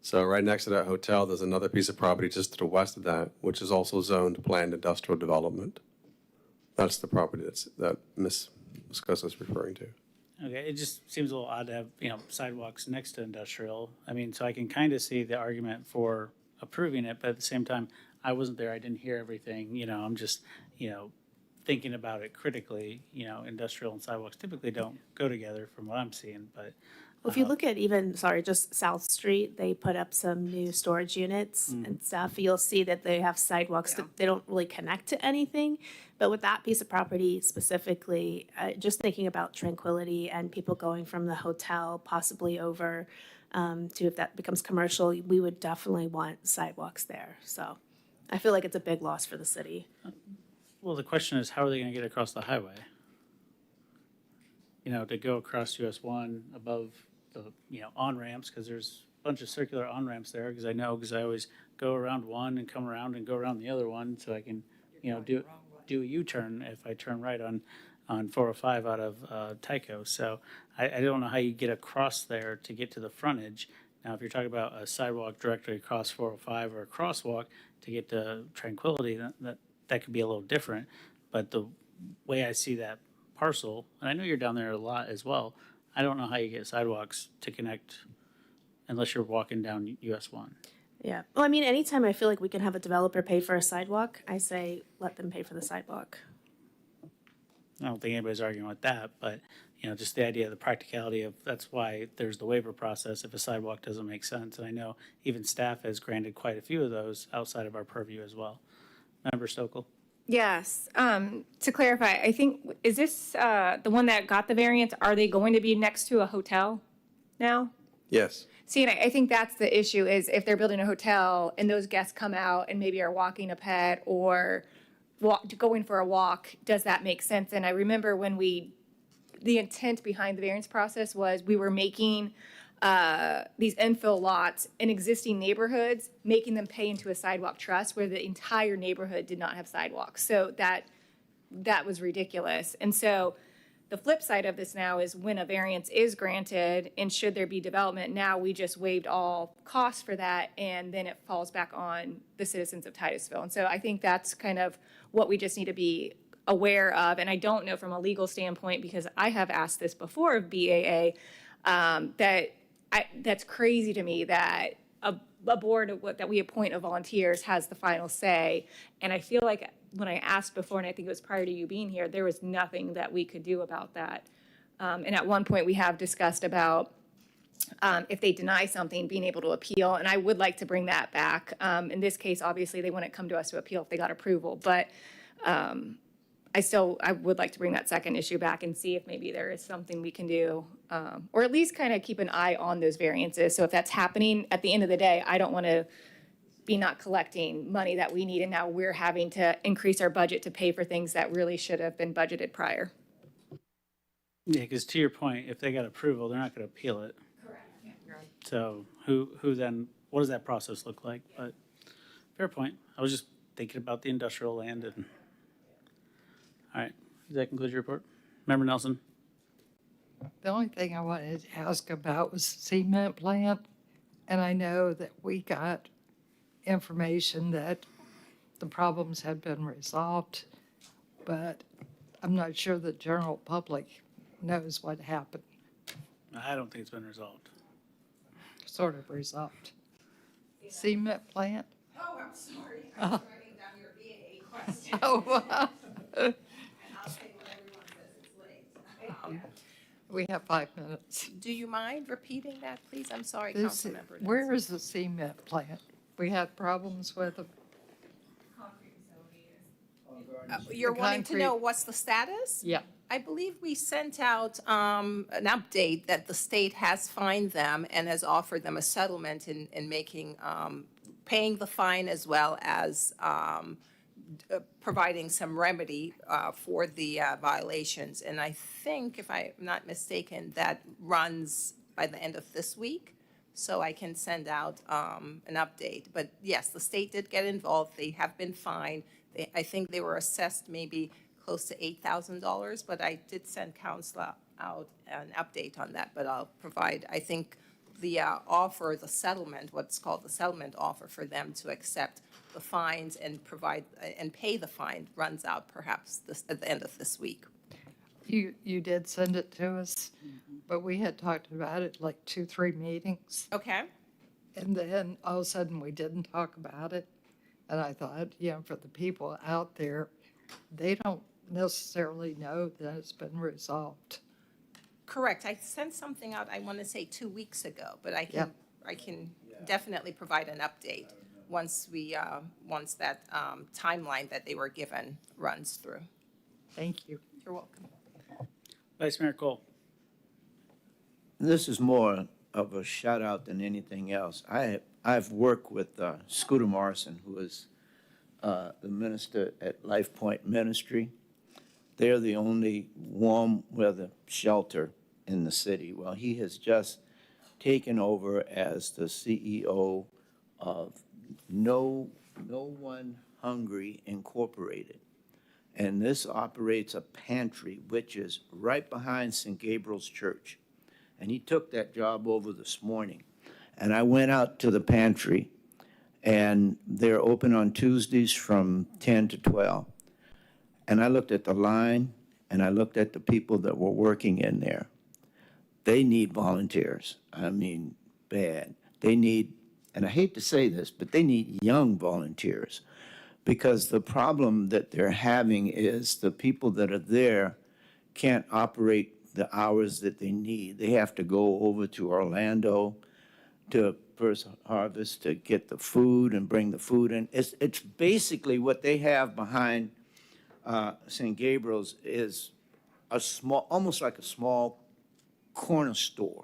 So right next to that hotel, there's another piece of property just to the west of that, which is also zoned planned industrial development. That's the property that Ms. Muscosa is referring to. Okay, it just seems a little odd to have, sidewalks next to industrial. I mean, so I can kind of see the argument for approving it, but at the same time, I wasn't there, I didn't hear everything, I'm just, thinking about it critically, industrial and sidewalks typically don't go together from what I'm seeing, but. Well, if you look at even, just South Street, they put up some new storage units and stuff. You'll see that they have sidewalks that they don't really connect to anything. But with that piece of property specifically, just thinking about Tranquility and people going from the hotel possibly over to if that becomes commercial, we would definitely want sidewalks there. So I feel like it's a big loss for the city. Well, the question is, how are they going to get across the highway? To go across US 1 above the, on-ramps, because there's a bunch of circular on-ramps there, because I always go around one and come around and go around the other one, so I can, do a U-turn if I turn right on 405 out of Tyco. So I don't know how you get across there to get to the frontage. Now, if you're talking about a sidewalk directly across 405 or a crosswalk to get to Tranquility, that could be a little different. But the way I see that parcel, and I know you're down there a lot as well, I don't know how you get sidewalks to connect unless you're walking down US 1. Yeah. Well, I mean, anytime I feel like we can have a developer pay for a sidewalk, I say let them pay for the sidewalk. I don't think anybody's arguing with that, but just the idea of the practicality of that's why there's the waiver process if a sidewalk doesn't make sense. And I know even staff has granted quite a few of those outside of our purview as well. Member Stokel? Yes. To clarify, I think, is this the one that got the variance? Are they going to be next to a hotel now? Yes. See, and I think that's the issue is if they're building a hotel and those guests come out and maybe are walking a pet or going for a walk, does that make sense? And I remember when the intent behind the variance process was we were making these infill lots in existing neighborhoods, making them pay into a sidewalk trust where the entire neighborhood did not have sidewalks. So that was ridiculous. And so the flip side of this now is when a variance is granted and should there be development, now we just waived all costs for that and then it falls back on the citizens of Titusville. And so I think that's kind of what we just need to be aware of. And I don't know from a legal standpoint, because I have asked this before of BAA, that's crazy to me that a board that we appoint of volunteers has the final say. And I feel like when I asked before, and I think it was prior to you being here, there was nothing that we could do about that. And at one point we have discussed about if they deny something, being able to appeal. And I would like to bring that back. In this case, obviously, they wouldn't come to us to appeal if they got approval. But I would like to bring that second issue back and see if maybe there is something we can do, or at least kind of keep an eye on those variances. So if that's happening, at the end of the day, I don't want to be not collecting money that we need, and now we're having to increase our budget to pay for things that really should have been budgeted prior. Yeah, because to your point, if they got approval, they're not going to appeal it. Right. So who then, what does that process look like? But fair point. I was just thinking about the industrial land and, all right, does that conclude your report? Member Nelson? The only thing I wanted to ask about was the cement plant. And I know that we got information that the problems had been resolved, but I'm not sure the general public knows what happened, I don't think it's been resolved. sort of resolved. Cement plant? Oh, I'm sorry. I was writing down your BAA question. Oh, And I'll say when everyone says it's late. we have 5 minutes. Do you mind repeating that, please? I'm sorry, This- Councilmember. Where is the cement plant? We had problems with it. You're the wanting to know concrete- what's the status? Yeah. I believe we sent out an update that the state has fined them and has offered them a settlement in making, paying the fine as well as providing some remedy for the violations. And I think, if I'm not mistaken, that runs by the end of this week. So I can send out an update. But yes, the state did get involved. They have been fined. I think they were assessed maybe close to $8,000, but I did send council out an update on that. But I'll provide, I think, the offer, the settlement, what's called the settlement offer for them to accept the fines and provide, and pay the fine runs out perhaps at the end of this week. You did send it to us, but we had talked about it like 2-3 meetings. Okay. And then all of a sudden, we didn't talk about it. And I thought, for the people out there, they don't necessarily know that it's been resolved. Correct. I sent something out, I want to say 2 weeks ago, but I can definitely provide an update once once that timeline that they were given runs through. Thank you. You're welcome. Vice Mayor Cole? This is more of a shout out than anything else. I've worked with Scooter Morrison, who is the minister at Life Point Ministry. They're the only warm weather shelter in the city. Well, he has just taken over as the CEO of No One Hungry Incorporated. And this operates a pantry, which is right behind St. Gabriel's Church. And he took that job over this morning. And I went out to the pantry, and they're open on Tuesdays from 10 to 12. And I looked at the line, and I looked at the people that were working in there. They need volunteers. I mean, bad. They need, and I hate to say this, but they need young volunteers. Because the problem that they're having is the people that are there can't operate the hours that they need. They have to go over to Orlando to First Harvest to get the food and bring the food in. It's basically what they have behind St. Gabriel's is a small, almost like a small corner store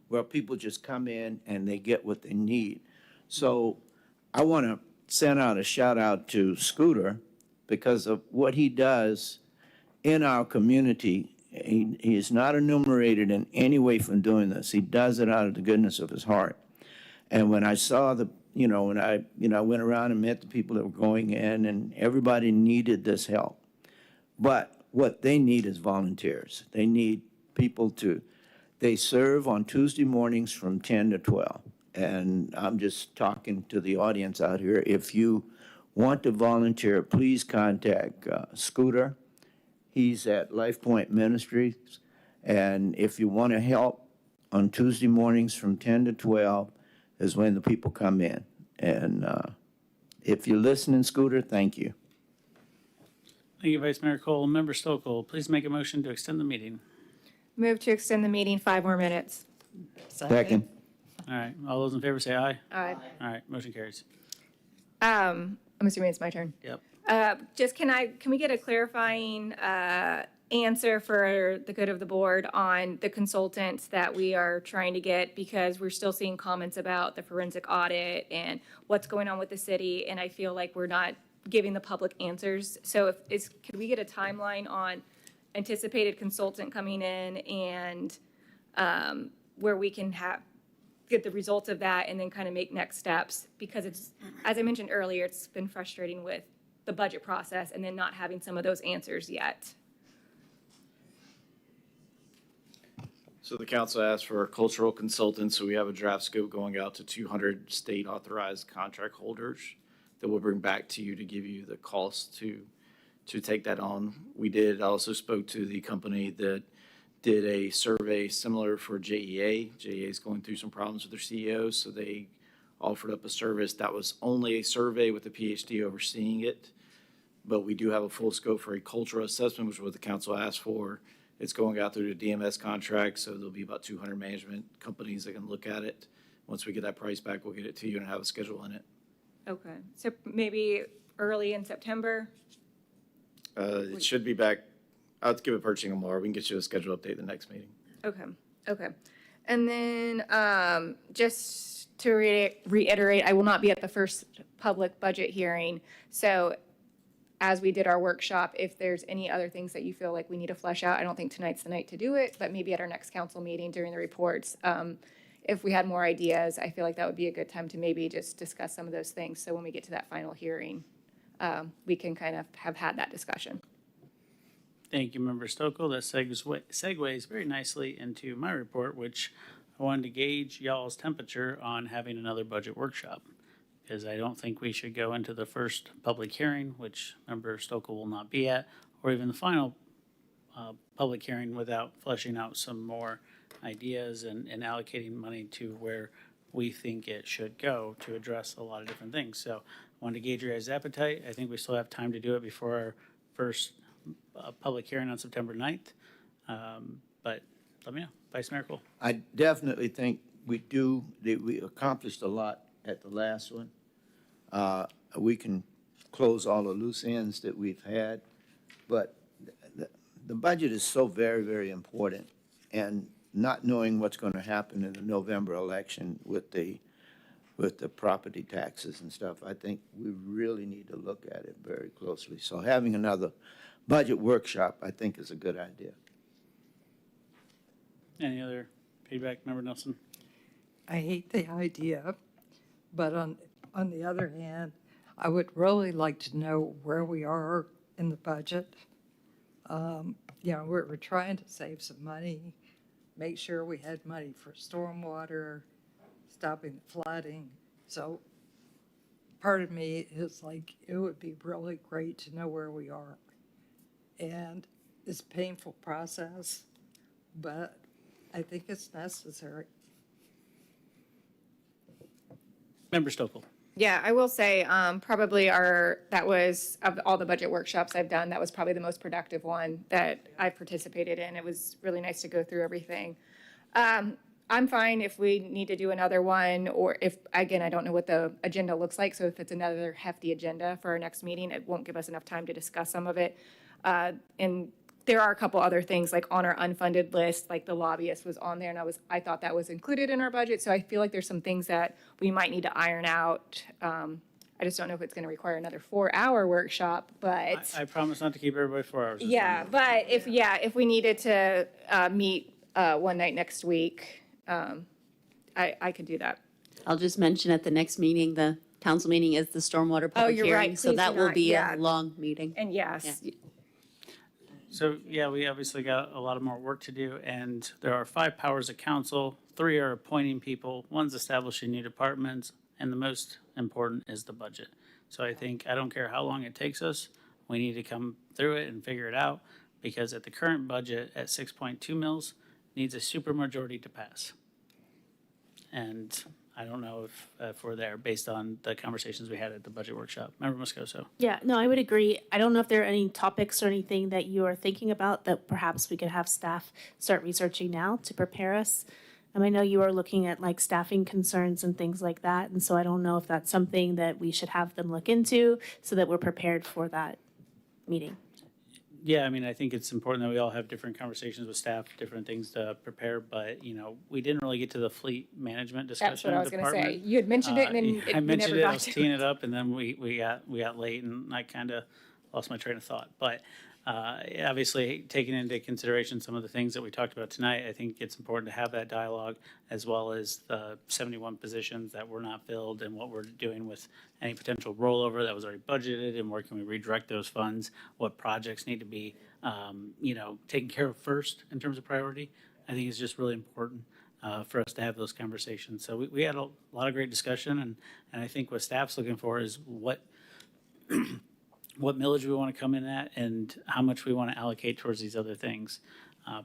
where people just come in and they get what they need. So I want to send out a shout out to Scooter because of what he does in our community. He is not enumerated in any way from doing this. He does it out of the goodness of his heart. And when I saw when I went around and met the people that were going in, and everybody needed this help. But what they need is volunteers. They need people they serve on Tuesday mornings from 10 to 12. And I'm just talking to the audience out here. If you want to volunteer, please contact Scooter. He's at Life Point Ministries. And if you want to help, on Tuesday mornings from 10 to 12 is when the people come in. And if you're listening, Scooter, thank you. Thank you, Vice Mayor Cole. Member Stokel, please make a motion to extend the meeting. Move to extend the meeting 5 more minutes. Second. All right, all those in favor say aye. Aye. All right, motion carries. I'm assuming it's my turn. Yep. Just can we get a clarifying answer for the good of the board on the consultants that we are trying to get, because we're still seeing comments about the forensic audit and what's going on with the city, and I feel like we're not giving the public answers. So could we get a timeline on anticipated consultant coming in and where we can get the results of that and then kind of make next steps, because it's, as I mentioned earlier, it's been frustrating with the budget process and then not having some of those answers yet. So the council asked for a cultural consultant, so we have a draft scope going out to 200 state authorized contract holders that we'll bring back to you to give you the cost to take that on. I also spoke to the company that did a survey similar for JEA. JEA is going through some problems with their CEOs, so they offered up a service that was only a survey with a PhD overseeing it. But we do have a full scope for a cultural assessment, which is what the council asked for. It's going out through the DMS contract, so there'll be about 200 management companies that can look at it. Once we get that price back, we'll get it to you and have a schedule in it. Okay, so maybe early in September? It should be back. I'll have to give it purchasing tomorrow. We can get you a schedule update the next meeting. Okay. And then just to reiterate, I will not be at the first public budget hearing. So as we did our workshop, if there's any other things that you feel like we need to flesh out, I don't think tonight's the night to do it, but maybe at our next council meeting during the reports, if we had more ideas, I feel like that would be a good time to maybe just discuss some of those things. So when we get to that final hearing, we can kind of have had that discussion. Thank you, Member Stokel. That segues very nicely into my report, which I wanted to gauge y'all's temperature on having another budget workshop, because I don't think we should go into the first public hearing, which Member Stokel will not be at, or even the final public hearing without fleshing out some more ideas and allocating money to where we think it should go to address a lot of different things. So I wanted to gauge your guys' appetite. I think we still have time to do it before our first public hearing on September 9th. But let me know. Vice Mayor Cole. I definitely think we accomplished a lot at the last one. We can close all the loose ends that we've had, but the budget is so very, very important, and not knowing what's going to happen in the November election with the property taxes and stuff, I think we really need to look at it very closely. So having another budget workshop, I think, is a good idea. Any other feedback, Member Nelson? I hate the idea, but on the other hand, I would really like to know where we are in the budget. We're trying to save some money, make sure we had money for stormwater, stopping the flooding. So part of me is like, it would be really great to know where we are. And it's a painful process, but I think it's necessary. Member Stokel. Yeah, I will say, probably that was, of all the budget workshops I've done, that was probably the most productive one that I participated in. It was really nice to go through everything. I'm fine if we need to do another one, or if, again, I don't know what the agenda looks like, so if it's another hefty agenda for our next meeting, it won't give us enough time to discuss some of it. And there are a couple other things, like on our unfunded list, like the lobbyist was on there, and I thought that was included in our budget, so I feel like there's some things that we might need to iron out. I just don't know if it's going to require another 4-hour workshop, but. I promise not to keep everybody 4 hours. Yeah, but if we needed to meet one night next week, I could do that. I'll just mention at the next meeting, the council meeting is the stormwater public you're hearing. right. So Please that do will not- be yeah. a long meeting. And yes, So, yeah, we obviously got a lot of more work to do, and there are 5 powers of council. 3 are appointing people, 1's establishing new departments, and the most important is the budget. So I think, I don't care how long it takes us, we need to come through it and figure it out, because at the current budget at 6.2 mils, needs a supermajority to pass. And I don't know if we're there based on the conversations we had at the budget workshop. Member Moscoso. Yeah, no, I would agree. I don't know if there are any topics or anything that you are thinking about that perhaps we could have staff start researching now to prepare us. I know you are looking at like staffing concerns and things like that, and so I don't know if that's something that we should have them look into so that we're prepared for that meeting. Yeah, I think it's important that we all have different conversations with staff, different things to prepare, but, we didn't really get to the fleet management discussion. that's what I was going to say. department. You had mentioned it, and then I we mentioned never it, I got was to teeing it. it up, and then we got late, and I kind of lost my train of thought. But Obviously, taking into consideration some of the things that we talked about tonight, I think it's important to have that dialogue, as well as the 71 positions that were not filled and what we're doing with any potential rollover that was already budgeted, and where can we redirect those funds, what projects need to be, taken care of first in terms of priority. I think it's just really important for us to have those conversations. So we had a lot of great discussion, and I think what staff's looking for is what millage we want to come in at and how much we want to allocate towards these other things.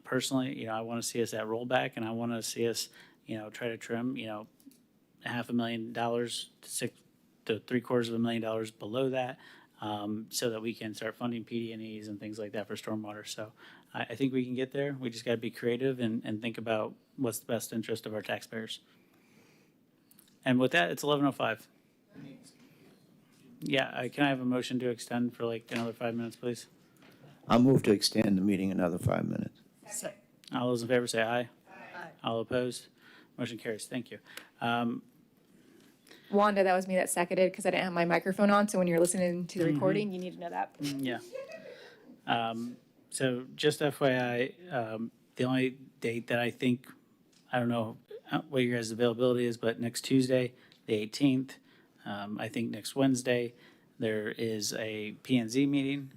Personally, I want to see us at rollback, and I want to see us, try to trim, $500,000 to $750,000 below that, so that we can start funding PD&Es and things like that for stormwater. So I think we can get there. We just got to be creative and think about what's the best interest of our taxpayers. And with that, it's 11:05. Yeah, can I have a motion to extend for like another 5 minutes, please? I'll move to extend the meeting another 5 minutes. All those in favor say aye. Aye. All opposed? Motion carries. Thank you. Wanda, that was me that seconded because I didn't have my microphone on. So when you're listening to the recording, you need to know that. Yeah. So just FYI, the only date that I think, I don't know what your guys' availability is, but next Tuesday, the 18th, I think next Wednesday, there is a P&Z meeting,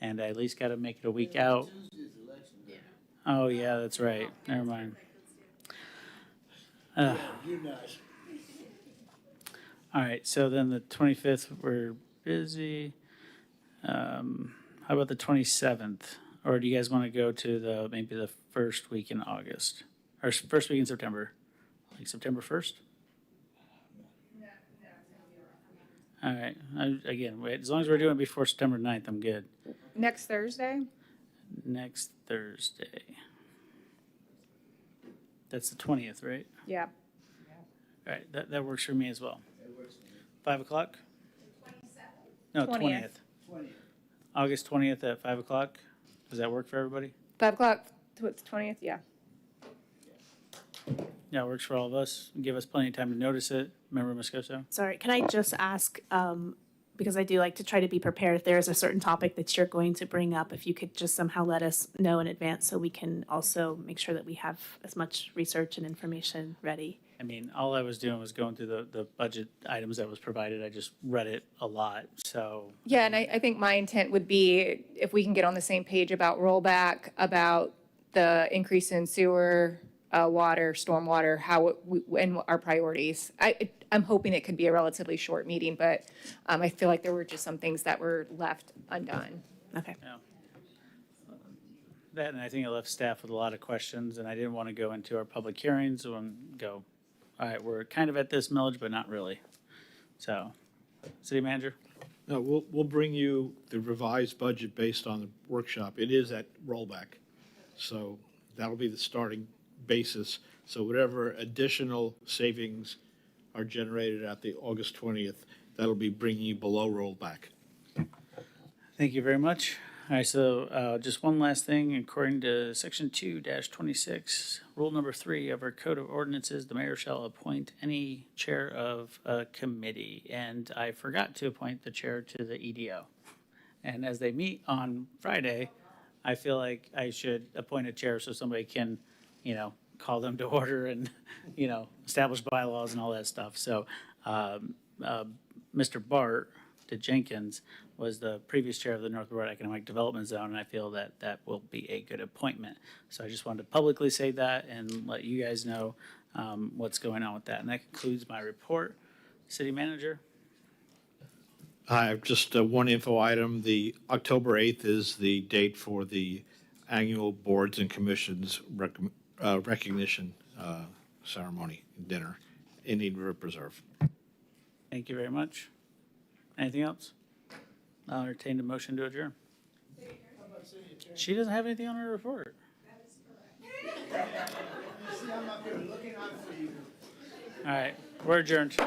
and I at least got to make it a week out. Oh, yeah, that's right. Never mind. All right, so then the 25th, we're busy. How about the 27th? Or do you guys want to go to maybe the first week in August? Or first week in September? Like September 1st? All right, again, wait, as long as we're doing it before September 9th, I'm good. Next Thursday? Next Thursday. That's the 20th, right? Yeah. All right, that works for me as well. 5 o'clock? No, 20th. 20th. August 20th at 5 o'clock. Does that work for everybody? 5 o'clock, what's 20th? Yeah. Yeah, it works for all of us. Give us plenty of time to notice it. Member Moscoso? Sorry, can I just ask, because I do like to try to be prepared, if there is a certain topic that you're going to bring up, if you could just somehow let us know in advance so we can also make sure that we have as much research and information ready. I mean, all I was doing was going through the budget items that was provided. I just read it a lot, so. Yeah, and I think my intent would be if we can get on the same page about rollback, about the increase in sewer, water, stormwater, and our priorities. I'm hoping it could be a relatively short meeting, but I feel like there were just some things that were left undone. Okay. Yeah. That, and I think it left staff with a lot of questions, and I didn't want to go into our public hearings and go, all right, we're kind of at this millage, but not really. So, City Manager? No, we'll bring you the revised budget based on the workshop. It is at rollback. So that'll be the starting basis. So whatever additional savings are generated at the August 20th, that'll be bringing you below rollback. Thank you very much. All right, so just one last thing. According to Section 2-26, Rule number 3 of our Code of Ordinances, the mayor shall appoint any chair of a committee. And I forgot to appoint the chair to the EDO. And as they meet on Friday, I feel like I should appoint a chair so somebody can, call them to order and, establish bylaws and all that stuff. So Mr. Bart Jenkins was the previous chair of the North Boulevard Economic Development Zone, and I feel that that will be a good appointment. So I just wanted to publicly say that and let you guys know what's going on with that. And that concludes my report. City Manager? I have just one info item. The October 8th is the date for the annual boards and commissions recognition ceremony dinner in Eden River Preserve. Thank you very much. Anything else? I'll entertain a motion to adjourn. She doesn't have anything on her report. All right, we're adjourned.